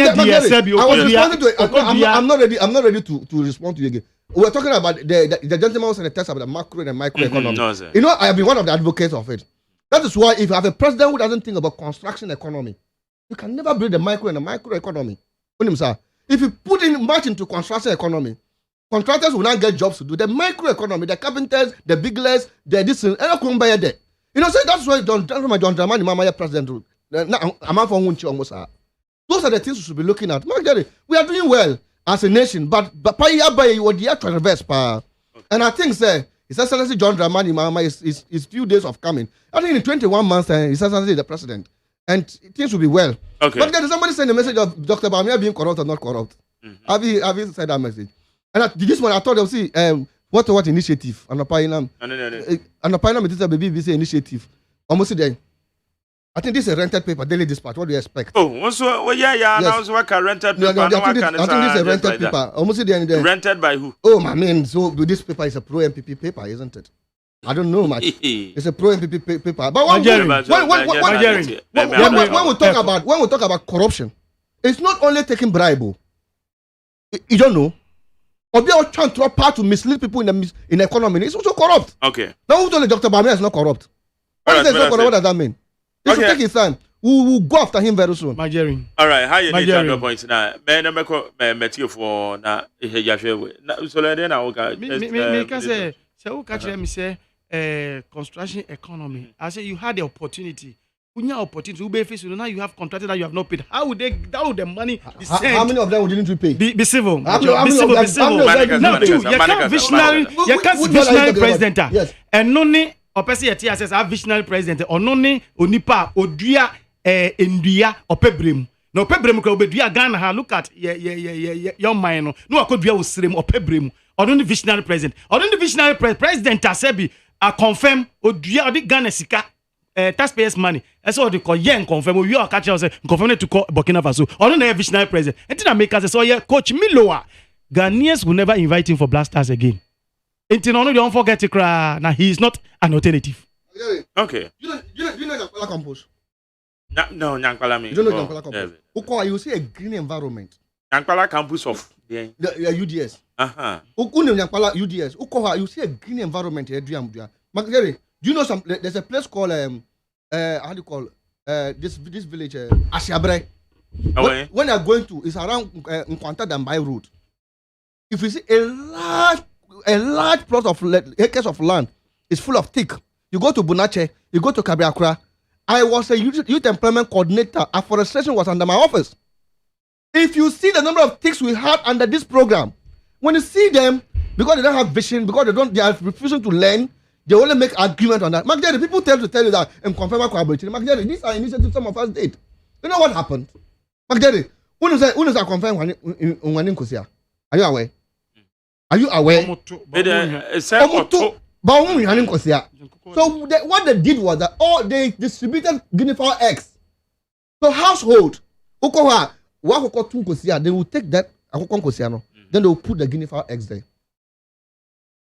not ready to respond to you again. We're talking about the gentleman was in the text about the macro and micro economy. You know, I have been one of the advocates of it. That is why if you have a president who doesn't think about construction economy, you can never build the micro and the micro economy. If you put in much into construction economy, contractors will not get jobs to do. The micro economy, the carpenters, the biglers, the this and that. You know, so that's why John Dramani Mama president. Those are the things we should be looking at. We are doing well as a nation, but you were the actual reverse power. And I think His Excellency John Dramani Mama is few days of coming. I think in 21 months, His Excellency is the president. And things will be well. Okay. But somebody send a message of Dr. Bamia being corrupt or not corrupt. Have you said that message? And this one, I thought they'll see what initiative. And the final is a BBC initiative. Almost there. I think this is a rented paper, Daily Dispatch. What do you expect? Yes. Now it's like a rented paper. I think this is a rented paper. Almost there. Rented by who? Oh, my man. So this paper is a pro-MPP paper, isn't it? I don't know much. It's a pro-MPP paper. But when we talk about corruption, it's not only taking bribe. You don't know. Or be trying to part to mislead people in the economy. It's also corrupt. Okay. Now who told Dr. Bamia is not corrupt? What does that mean? He should take his time. We'll go after him very soon. All right. How you need your points now? Man, I'm met you for now. So then I will get. Me can say. So who catch me say construction economy? I say you had the opportunity. Opportunity to benefit. Now you have contracted that you have not paid. How would the money be sent? How many of them didn't we pay? Be civil. Be civil. Now two. You can't visionary president. Yes. And none or person yet says a visionary president or none onipa odua endua opebrem. No pebrem ko obedua Ghana ha look at your mind no akodua osrem opebrem. Or none visionary president. Or none visionary president asebi a confirm odua odi Ghana sika. Taxpayers' money. That's what they call young confirm. We are catching us confirm to call Burkina Faso. Or not a visionary president. And then make us say, Coach Milo, Ghanaians will never invite him for blasters again. And don't forget to cry. Now he is not an alternative. Okay. You know Nyankwala campus? No, Nyankwala means. You know Nyankwala campus? Okay, you see a green environment. Nyankwala campus of the UDS. Nyankwala UDS. Okay, you see a green environment here. Do you know there's a place called how do you call this village Asiabre? When you are going to, it's around Nkwanta Dambai Road. If you see a large plot of acres of land, it's full of thick. You go to Bunache, you go to Kabiakra. I was a youth employment coordinator. Afforestation was under my office. If you see the number of ticks we had under this program, when you see them, because they don't have vision, because they are refusing to learn. They only make argument on that. Magdalene, people tell you that and confirm collaboration. Magdalene, these are initiatives some of us did. You know what happened? Magdalene, when is that confirm when in Kosia? Are you aware? Are you aware? So what they did was that they distributed guinea fowl eggs. So household, they will take that, then they will put the guinea fowl eggs there.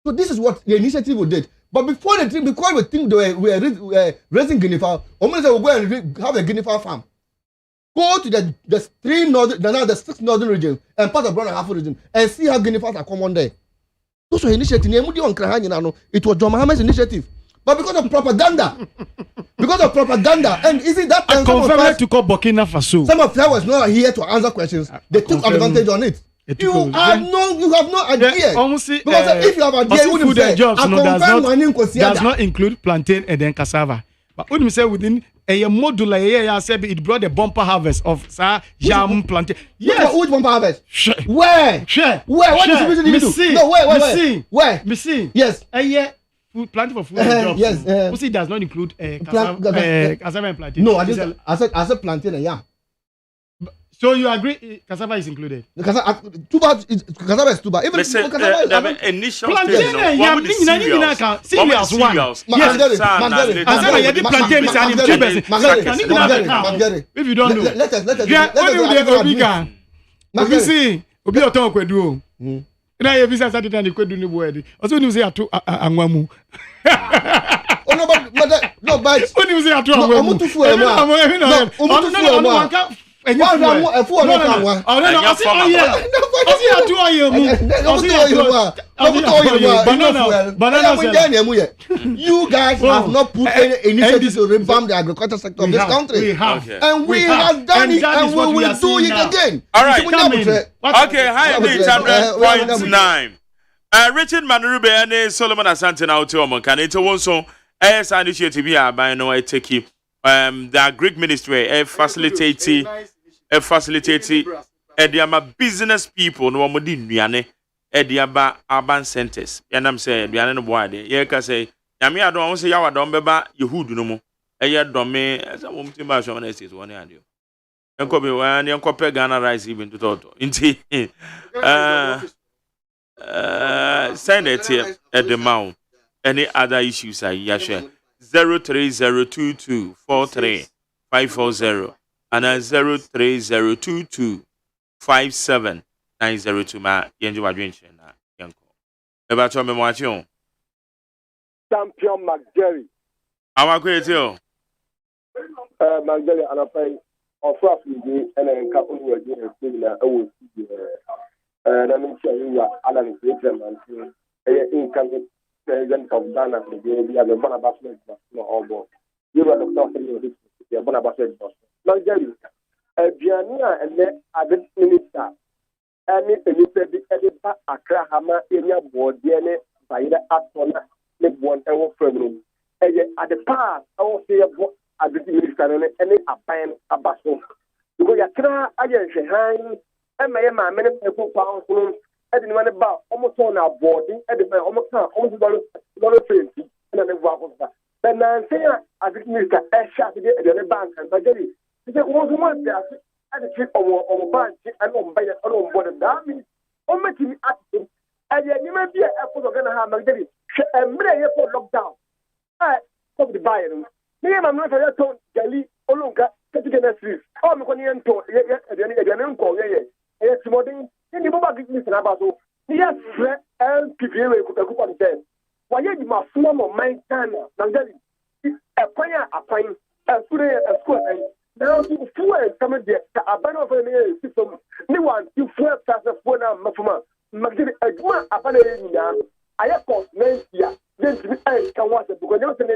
So this is what the initiative did. But before the thing, because we think they were raising guinea fowl, almost they will go and have a guinea fowl farm. Go to the 6 northern regions and part of Brown and Half region and see how guinea fowls are common there. Those were initiative. It was John Mohammed's initiative. But because of propaganda, and isn't that time confirmed to call Burkina Faso? Some of them was not here to answer questions. They took advantage on it. You have no idea. Because if you have idea, you wouldn't say, does not include plantain and then cassava. But when you say within a modular it brought a bumper harvest of yam plantain. Yes. Which bumper harvest? Where? What distribution did you do? No, where? Yes. Planting for food and jobs. Yes. Pussy does not include cassava and plantain. No, I said plantain and yam. So you agree cassava is included? Cassava is tuber. Even cassava is initial plantain and yam. Cereals one. Yes. If you don't know. Let us. Obi oton kwedu. Na ye visa Saturday na kwedu ni boedi. Oso ni say atu anwamu. No, but when you say atu anwamu. You guys have not put any initiative to revamp the agriculture sector of this country. And we have done it, and we will do it again. All right, okay, high 800.9. Richard Manurube and Solomon Asante now to Oman. It's also as initiative here by no I take you. The Greek ministry facilitating ediama business people no mo di nuane ediaba urban centers yanam say aduane no boade ye ka say nyame adon won say yawa don beba yehud no mo eye dome asa mo mti ma so na estate won adio enko be wan enko pe Ghana rice even to toto nti send it here at the mount any other issues are ya share 03022435540 and 030225790 ma yenji wadwenche na yenko eba cho memwachi Champion McGarry amakwete o McGarry anapai ofra fiji ene nka onu wadi na ewo fiji na mentia yuwa ala ni man income president of Ghana for the area the Bonabas no obo you were Dr. Senior the Bonabas McGarry Biania and the other minister any ba Accra Hama area board DNA by the Atona make one ever from at the past I will say at the minister and any aban abaso because Accra ayen shehan and many people pounds I didn't want about almost on our body at the almost $20 and then walk of that. But now say I didn't need a shot to get the bank and I get it. Because one day I the trip on bank and on by the on board that means on making attitude and then you may be a photo gonna have Magdalene and for lockdown. I stop the buying. Me and my mother told Gali Olunga to the next week. Oh, I'm going to yes, modern. In the mobile business in Abazo, yes, and PPA could go on them. Why you must form of my time, Nangali? A fire, a fine, a school. Now, to fuel some there, a banner of a system. No one, you fuel as a phone, Mafuma, Magdalene, a good Abana. I have cost 9 years. Then can watch it because you're for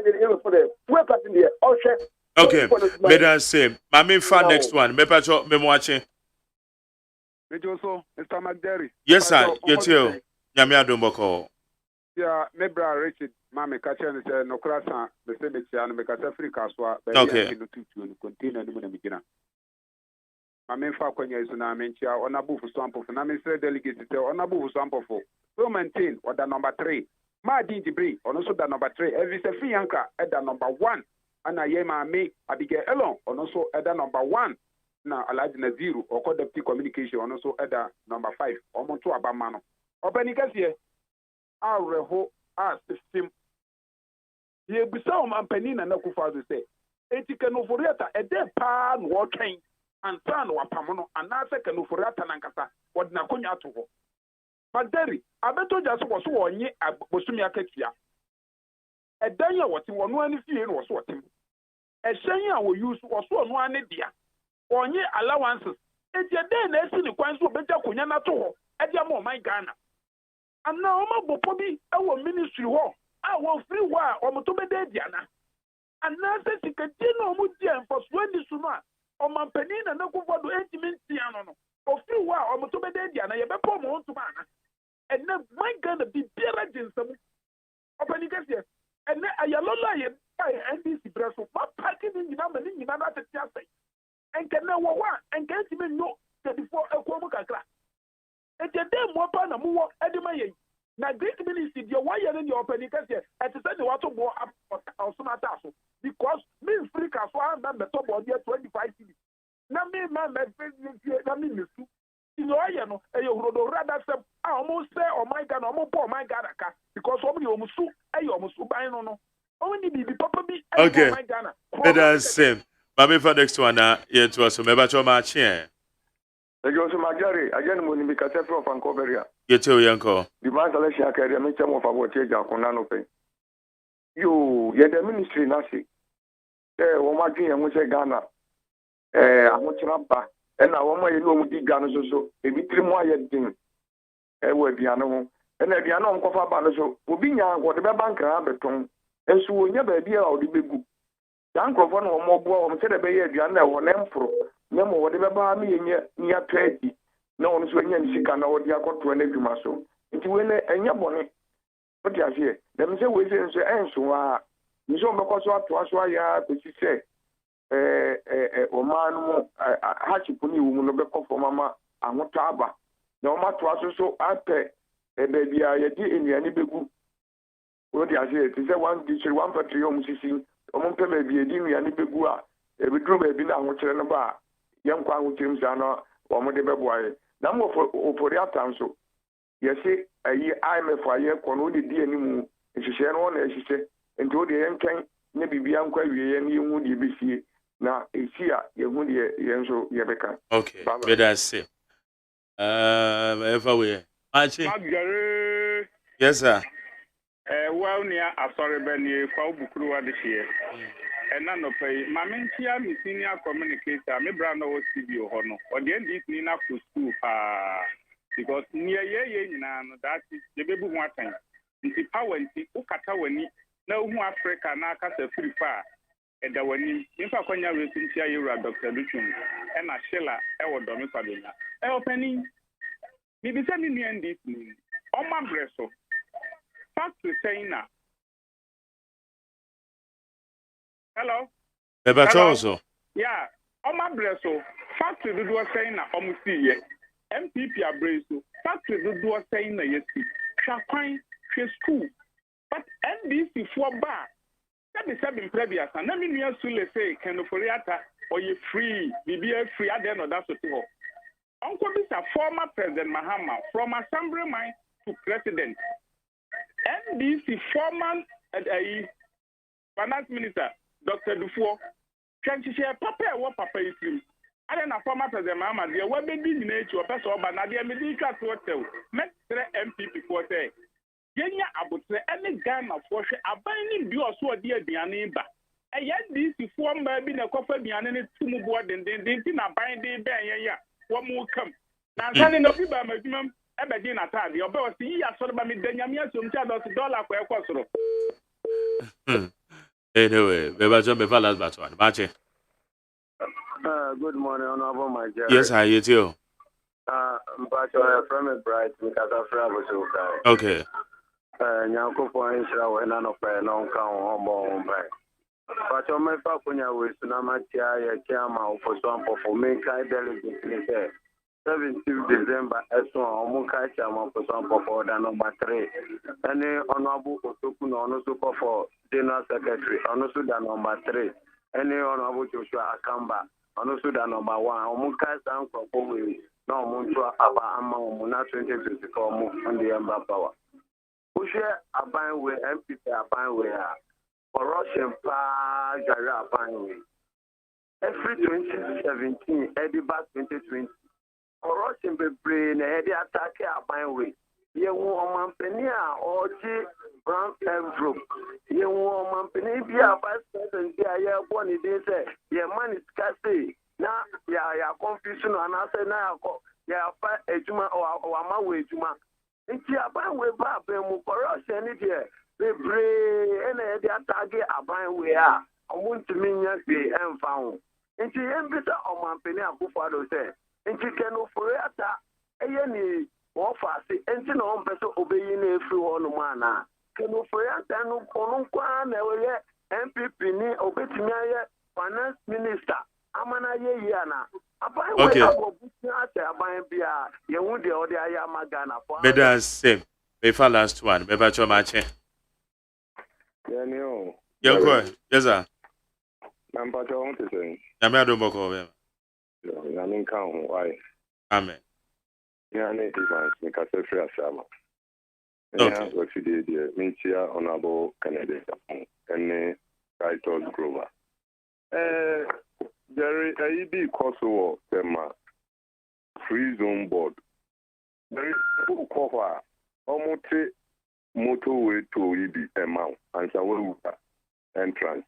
the fuel in there. Oh, chef. Okay, better say, my main fan next one. Me pacho, me watching. Also, Mr. McGarry. Yes, sir. Yes, you. Nyame adomboko. Yeah, me bra Richard. Mama kacha ni se no krasa the same chiano me kacha free kaswa. Okay. No tutu container ni mo na migina. Mama fa kwanya iso na menchia ona bu fu sample na me say delegate say ona bu fu sample for. So maintain order number 3. Ma di jibri ono so da number 3. Every se free yanka at the number 1. Ana ye ma me abige elon ono so at the number 1. Na Alhaji Naziru or deputy communication on also other number 5 or monto abamano. Opening here our system Ye bisa mampani na kufa do say. Eti kenoforiata ede pa no wokan ansa no wapam no anase kenoforiata nankasa wode na konya to ho. Baderi abeto jaso wo so wonye bosumi akatua. Edan ya wote wono ani fie no wo so wotem. Ehyen a wo use wo so no ani dia. Wonye allowances. Eti ede na esi ni kwan so beja konya na to ho. Ede ma o man Ghana. Anna o ma bopo bi e wo ministry ho. A wo free ho a o mo to bede dia na. Anase sikati no mu dia mfosua ni so no a o mampani na nakufo do entiminti ano no. O free ho a o mo to bede dia na ye bepo mo ntuma ana. Enne man Ghana bi biara jinsam. Opani kase enne ayalola ye NDC breso ma party ni nyina ma ni nyina na tete asai. Enke na wo wa enke ntimi nyo 34 ekwo mu kakra. Ete dem mo pa na mu wo edema ye. Na great ministry dia wa ye ni opani kase ete se ni wato bo osuna taso because me free kaso and na beto bo dia 25 cedi. Na me ma me na me misu. Ino aye no e yo rodo rather sem almost say oh my God no mo po my God aka because omo o musu e yo musu ban no no. Only be papa bi okay. My Ghana. That's same. Mami for next one here to us. Meba cho ma chie. Ejo so magari again mo ni bi kase from Vancoveria. Yete o yanko. Di man selection akere me chemo fa bo tie ja kona no pe. Yo ye the ministry na se. Wo ma dwen ye ho se Ghana. Ahochira ba. E na wo ma ye no mu di Ghana so ebi trimu aye din. Wo aduane ho. E na aduane on kofa ba no so obi nya wo de be bankra beton. Enso wo nya ba bia o de begu. Dan krofo no mo bo o se de be ye aduane na wo na mforo. Nya mo wo de be ba me ye nya twedi. Na ono so nya ni sika na wo de akoto na dwuma so. Nti we na enya bone. What you say? Dem say we say enso a nso be ko so ato aso ya ko si se o man mo ha chipuni wo mu no be ko fo mama ahota aba. Na o ma to aso so ape be bia ye di enuane begu. What you say? Ti say one district one factory o mu sisi o mu pe be bia di enuane begu a e be drum be bi na ho kire no ba ye nkwa ho kirim sa no o mu de be boaye. Na mo ofori atanso yesi ayi IMF aye kono de di animu ehihye no na ehihye enti o de yenkan ne bibia nkwa wiye ne hu de besie na esi a ye hu de yenso ye beka. Okay. Better say. Everywhere. Achi. Yes sir. Well near asori beni kwa ubukuru wa this year. Na no pay mamintia mi senior communicator me brand no CBO hono. O de this ni na for school because near ye nyina no that is the bebu ho atan. Nti power nti ukata wani na hu Africa na aka se free far eda wani mfa kwanya resintia yura Dr. Luchum na Sheila e wodo me kwadenya. Opening mi bi se ni ndis ni o ma breso factory saying na hello Beba chozo. Yeah, o ma breso factory do saying na o mu see MPP abrazo factory do saying na yesi twakwan hwe school but NDC for bar that be seven previous and na me nua sule say kenoforiata or you free BBA free at the end of that so to Uncle Mr. Former President Mahama from assemblyman to president NDC former finance minister Dr. Dufour can share papa what papa is him. I don't know former President Mahama, the web be in nature, person, but not the medical hotel. Met MPP for say, Yenya Abutre, any Ghana for a binding view of so dear Dianimba. And yet, this is former being a coffee behind any two board and then they didn't bind the bang. One more come. Now, telling of people, maximum, ever dinner time. Your boss, he has sort of me, Danyamia, some $1 for a cost. Anyway, Beba John Bevalas Batwan. Bache. Good morning, Honorable my dear. Yes, how you too? But from a bright because of travel so okay. Nyanko point when none of my non count home by. But on my papunya with Namatia, Yama for some for me, Kai delegate 17th December, as well, Mukai Chama for some for the number 3. Any honorable Otokun on super for General Secretary, on the number 3. Any honorable Joshua Akamba, on the number 1. Mukai San for no Muntua Aba Ama Muna 2024 on the Ember Power. Who share a bind with MPP a bind with corruption pa jara aban every 2017 Eddie back 2020 corruption be brain Eddie attack aban we ye wo mampani a oji brown envelope ye wo mampani bi a vice president bi a ye bo ni dey say ye man is scarce na ya confusion and say na ya fa ejuma o ama we ejuma nti aban we ba mu corruption ni dey bebre ene dey attack aban we a omuntimi nya be emfa ho nti yembisa omampani akufado say nti kenu foriata eye ni wọ́n fà sí ẹntì náà wọ́n pẹ́ sọ obìnrin náà fi wọ́n nù mọ́ àná kẹ́nu fòyàntà ẹnu ọ̀nù nkwá náà wọ́n yẹ NPP ní obìtìmí ayẹ finance minister amánayé yìí àná abáyé wọ́n yẹ àbọ̀ bùsùn àtẹ abáyé bí a yẹ̀wù dẹ̀ ọ̀dẹ̀ ayé àmà Ghana fún. Bẹ́ẹ̀ same bẹ́ẹ̀ last one bẹ́ẹ̀ bá tí wọ́n máa kyẹ́. Yẹ́nì o. Yẹ́n kọ́ yẹ́ sà. Nàmbà tí wọ́n ti sẹ́yìn. Nyàmé àdó bọ̀kọ̀ bẹ́ẹ̀. Nyàmé nǹkan ọ̀hún wáyé. Amen. Yeah, Evans, because I'm free as Sama. Yeah, what you did here, Minchia, Honorable Kennedy, and Titus Grover. Jerry, I be Kosovo, Tema, Free Zone Board. There is a cover, almost motorway to EB amount, and so entrance.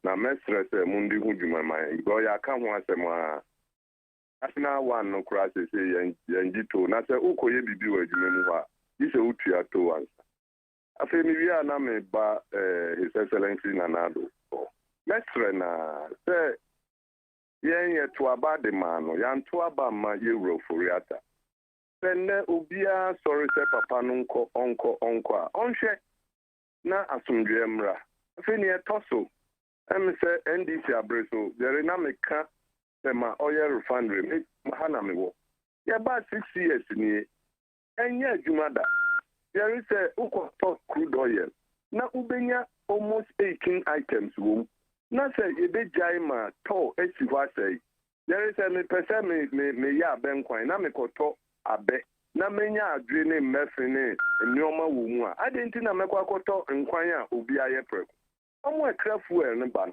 Now, Mestre, Mundi Hujuma, my boy, I can't want them. National one no crisis yanjito na se ukoye bibi wa adwuma mu ha ise utua to ansa afi mi wi ana me ba his excellency nanado mestre na se yen to aba de ma no yan to aba ma ye wuro foriata senne obia sorry se papa no onko a onhwe na asomdwe mra afi ne etoso em se NDC abreso there na meka Sema oil refinery hana mewo. Ya ba 6 years ni enye jumada. There is a ukwa crude oil. Na ubenya almost 18 items wom. Na say ebe jai ma to esiwa say. There is a me pesa me ya benkwan na me koto abe. Na menya adwe ne mmefe ne nneoma wo mu a. Adenti na mekwa koto nkwan a obi aye preko. Omo ekra fuel ne ban.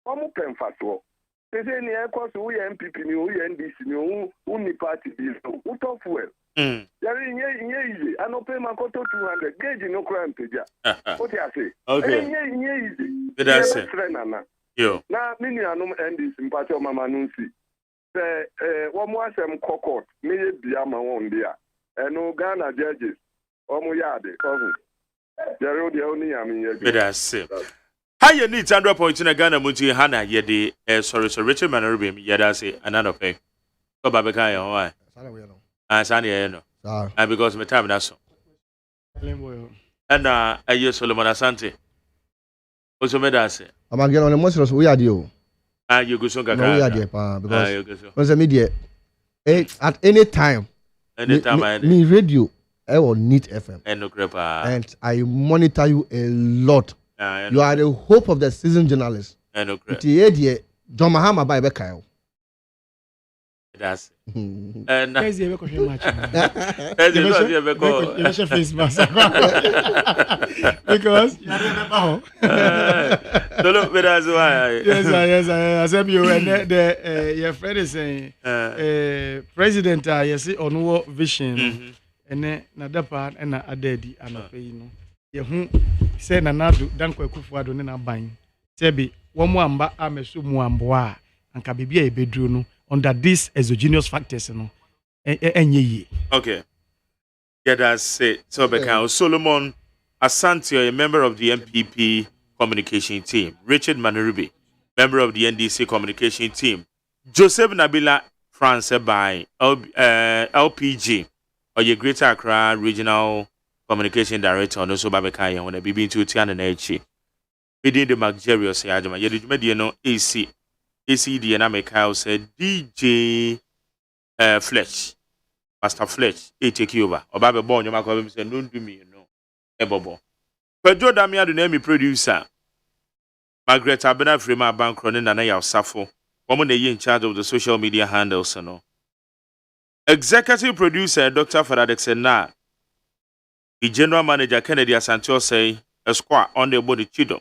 Omo pemfaso. They ni ekos who MPP ni who NDC ni who ni party bi who talk fuel. Yari nye easy. Anope makoto 200. Gauge no crime peja. What you say? Okay. Nye easy. That's it. Yo. Na mini anum NDC mpati o mama nunsi. Se womo asem kokot me ye bia ma won dia. Eno Ghana judges. Omo yade. Omo. Yari o de oni yami ye. That's it. How you need 100 points in a Ghana Montie Hana Yedi, sorry, so Richard Manarubim, Yadasi, another pay. Go Babakaya, why? Sanya, no. And because my time that's so. And I use Solomon Asante. What's your medasi? I'm again on the most we are you. You go so because was a media at any time. Me radio, I will need FM. And I monitor you a lot. You are the hope of the seasoned journalist. John Mahama by Bekayo. That's and because look, that's why. Yes, I said you and your friend is saying, President, you see on what vision, and then another part and a daddy and a pay, you know. Say Nanadu, Danko Kufuado, and a bang. Sebi, one more amba, amesu muamboa, and Kabibia a bedroom under these exogenous factors, no. Okay. Yeah, that's it. So, Becca, Solomon Asante, a member of the MPP communication team. Richard Manurubi, member of the NDC communication team. Joseph Nabila France by LPG, or your Greater Accra Regional Communication Director, and also Babakaya, when a BB to Tiana Nachi. Within the Magerius Yajama, you did no AC, ACD, and Amekao said DJ Fletch, Master Fletch, take over, or Baba Bon, you might say, don't do me, you know, Ebobo. But Joe Damia, the name producer, Margaret Abena Frima Bank running and I Safo, woman in charge of the social media handles, you know. Executive producer, Dr. Faradex Sena. The general manager Kennedy Asantio say a squad on the body chido.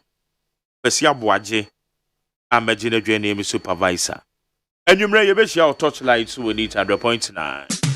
Kwesi Aboagye amagye na dwe na supervisor. Enwumre ye be share touch light so we need 100.9.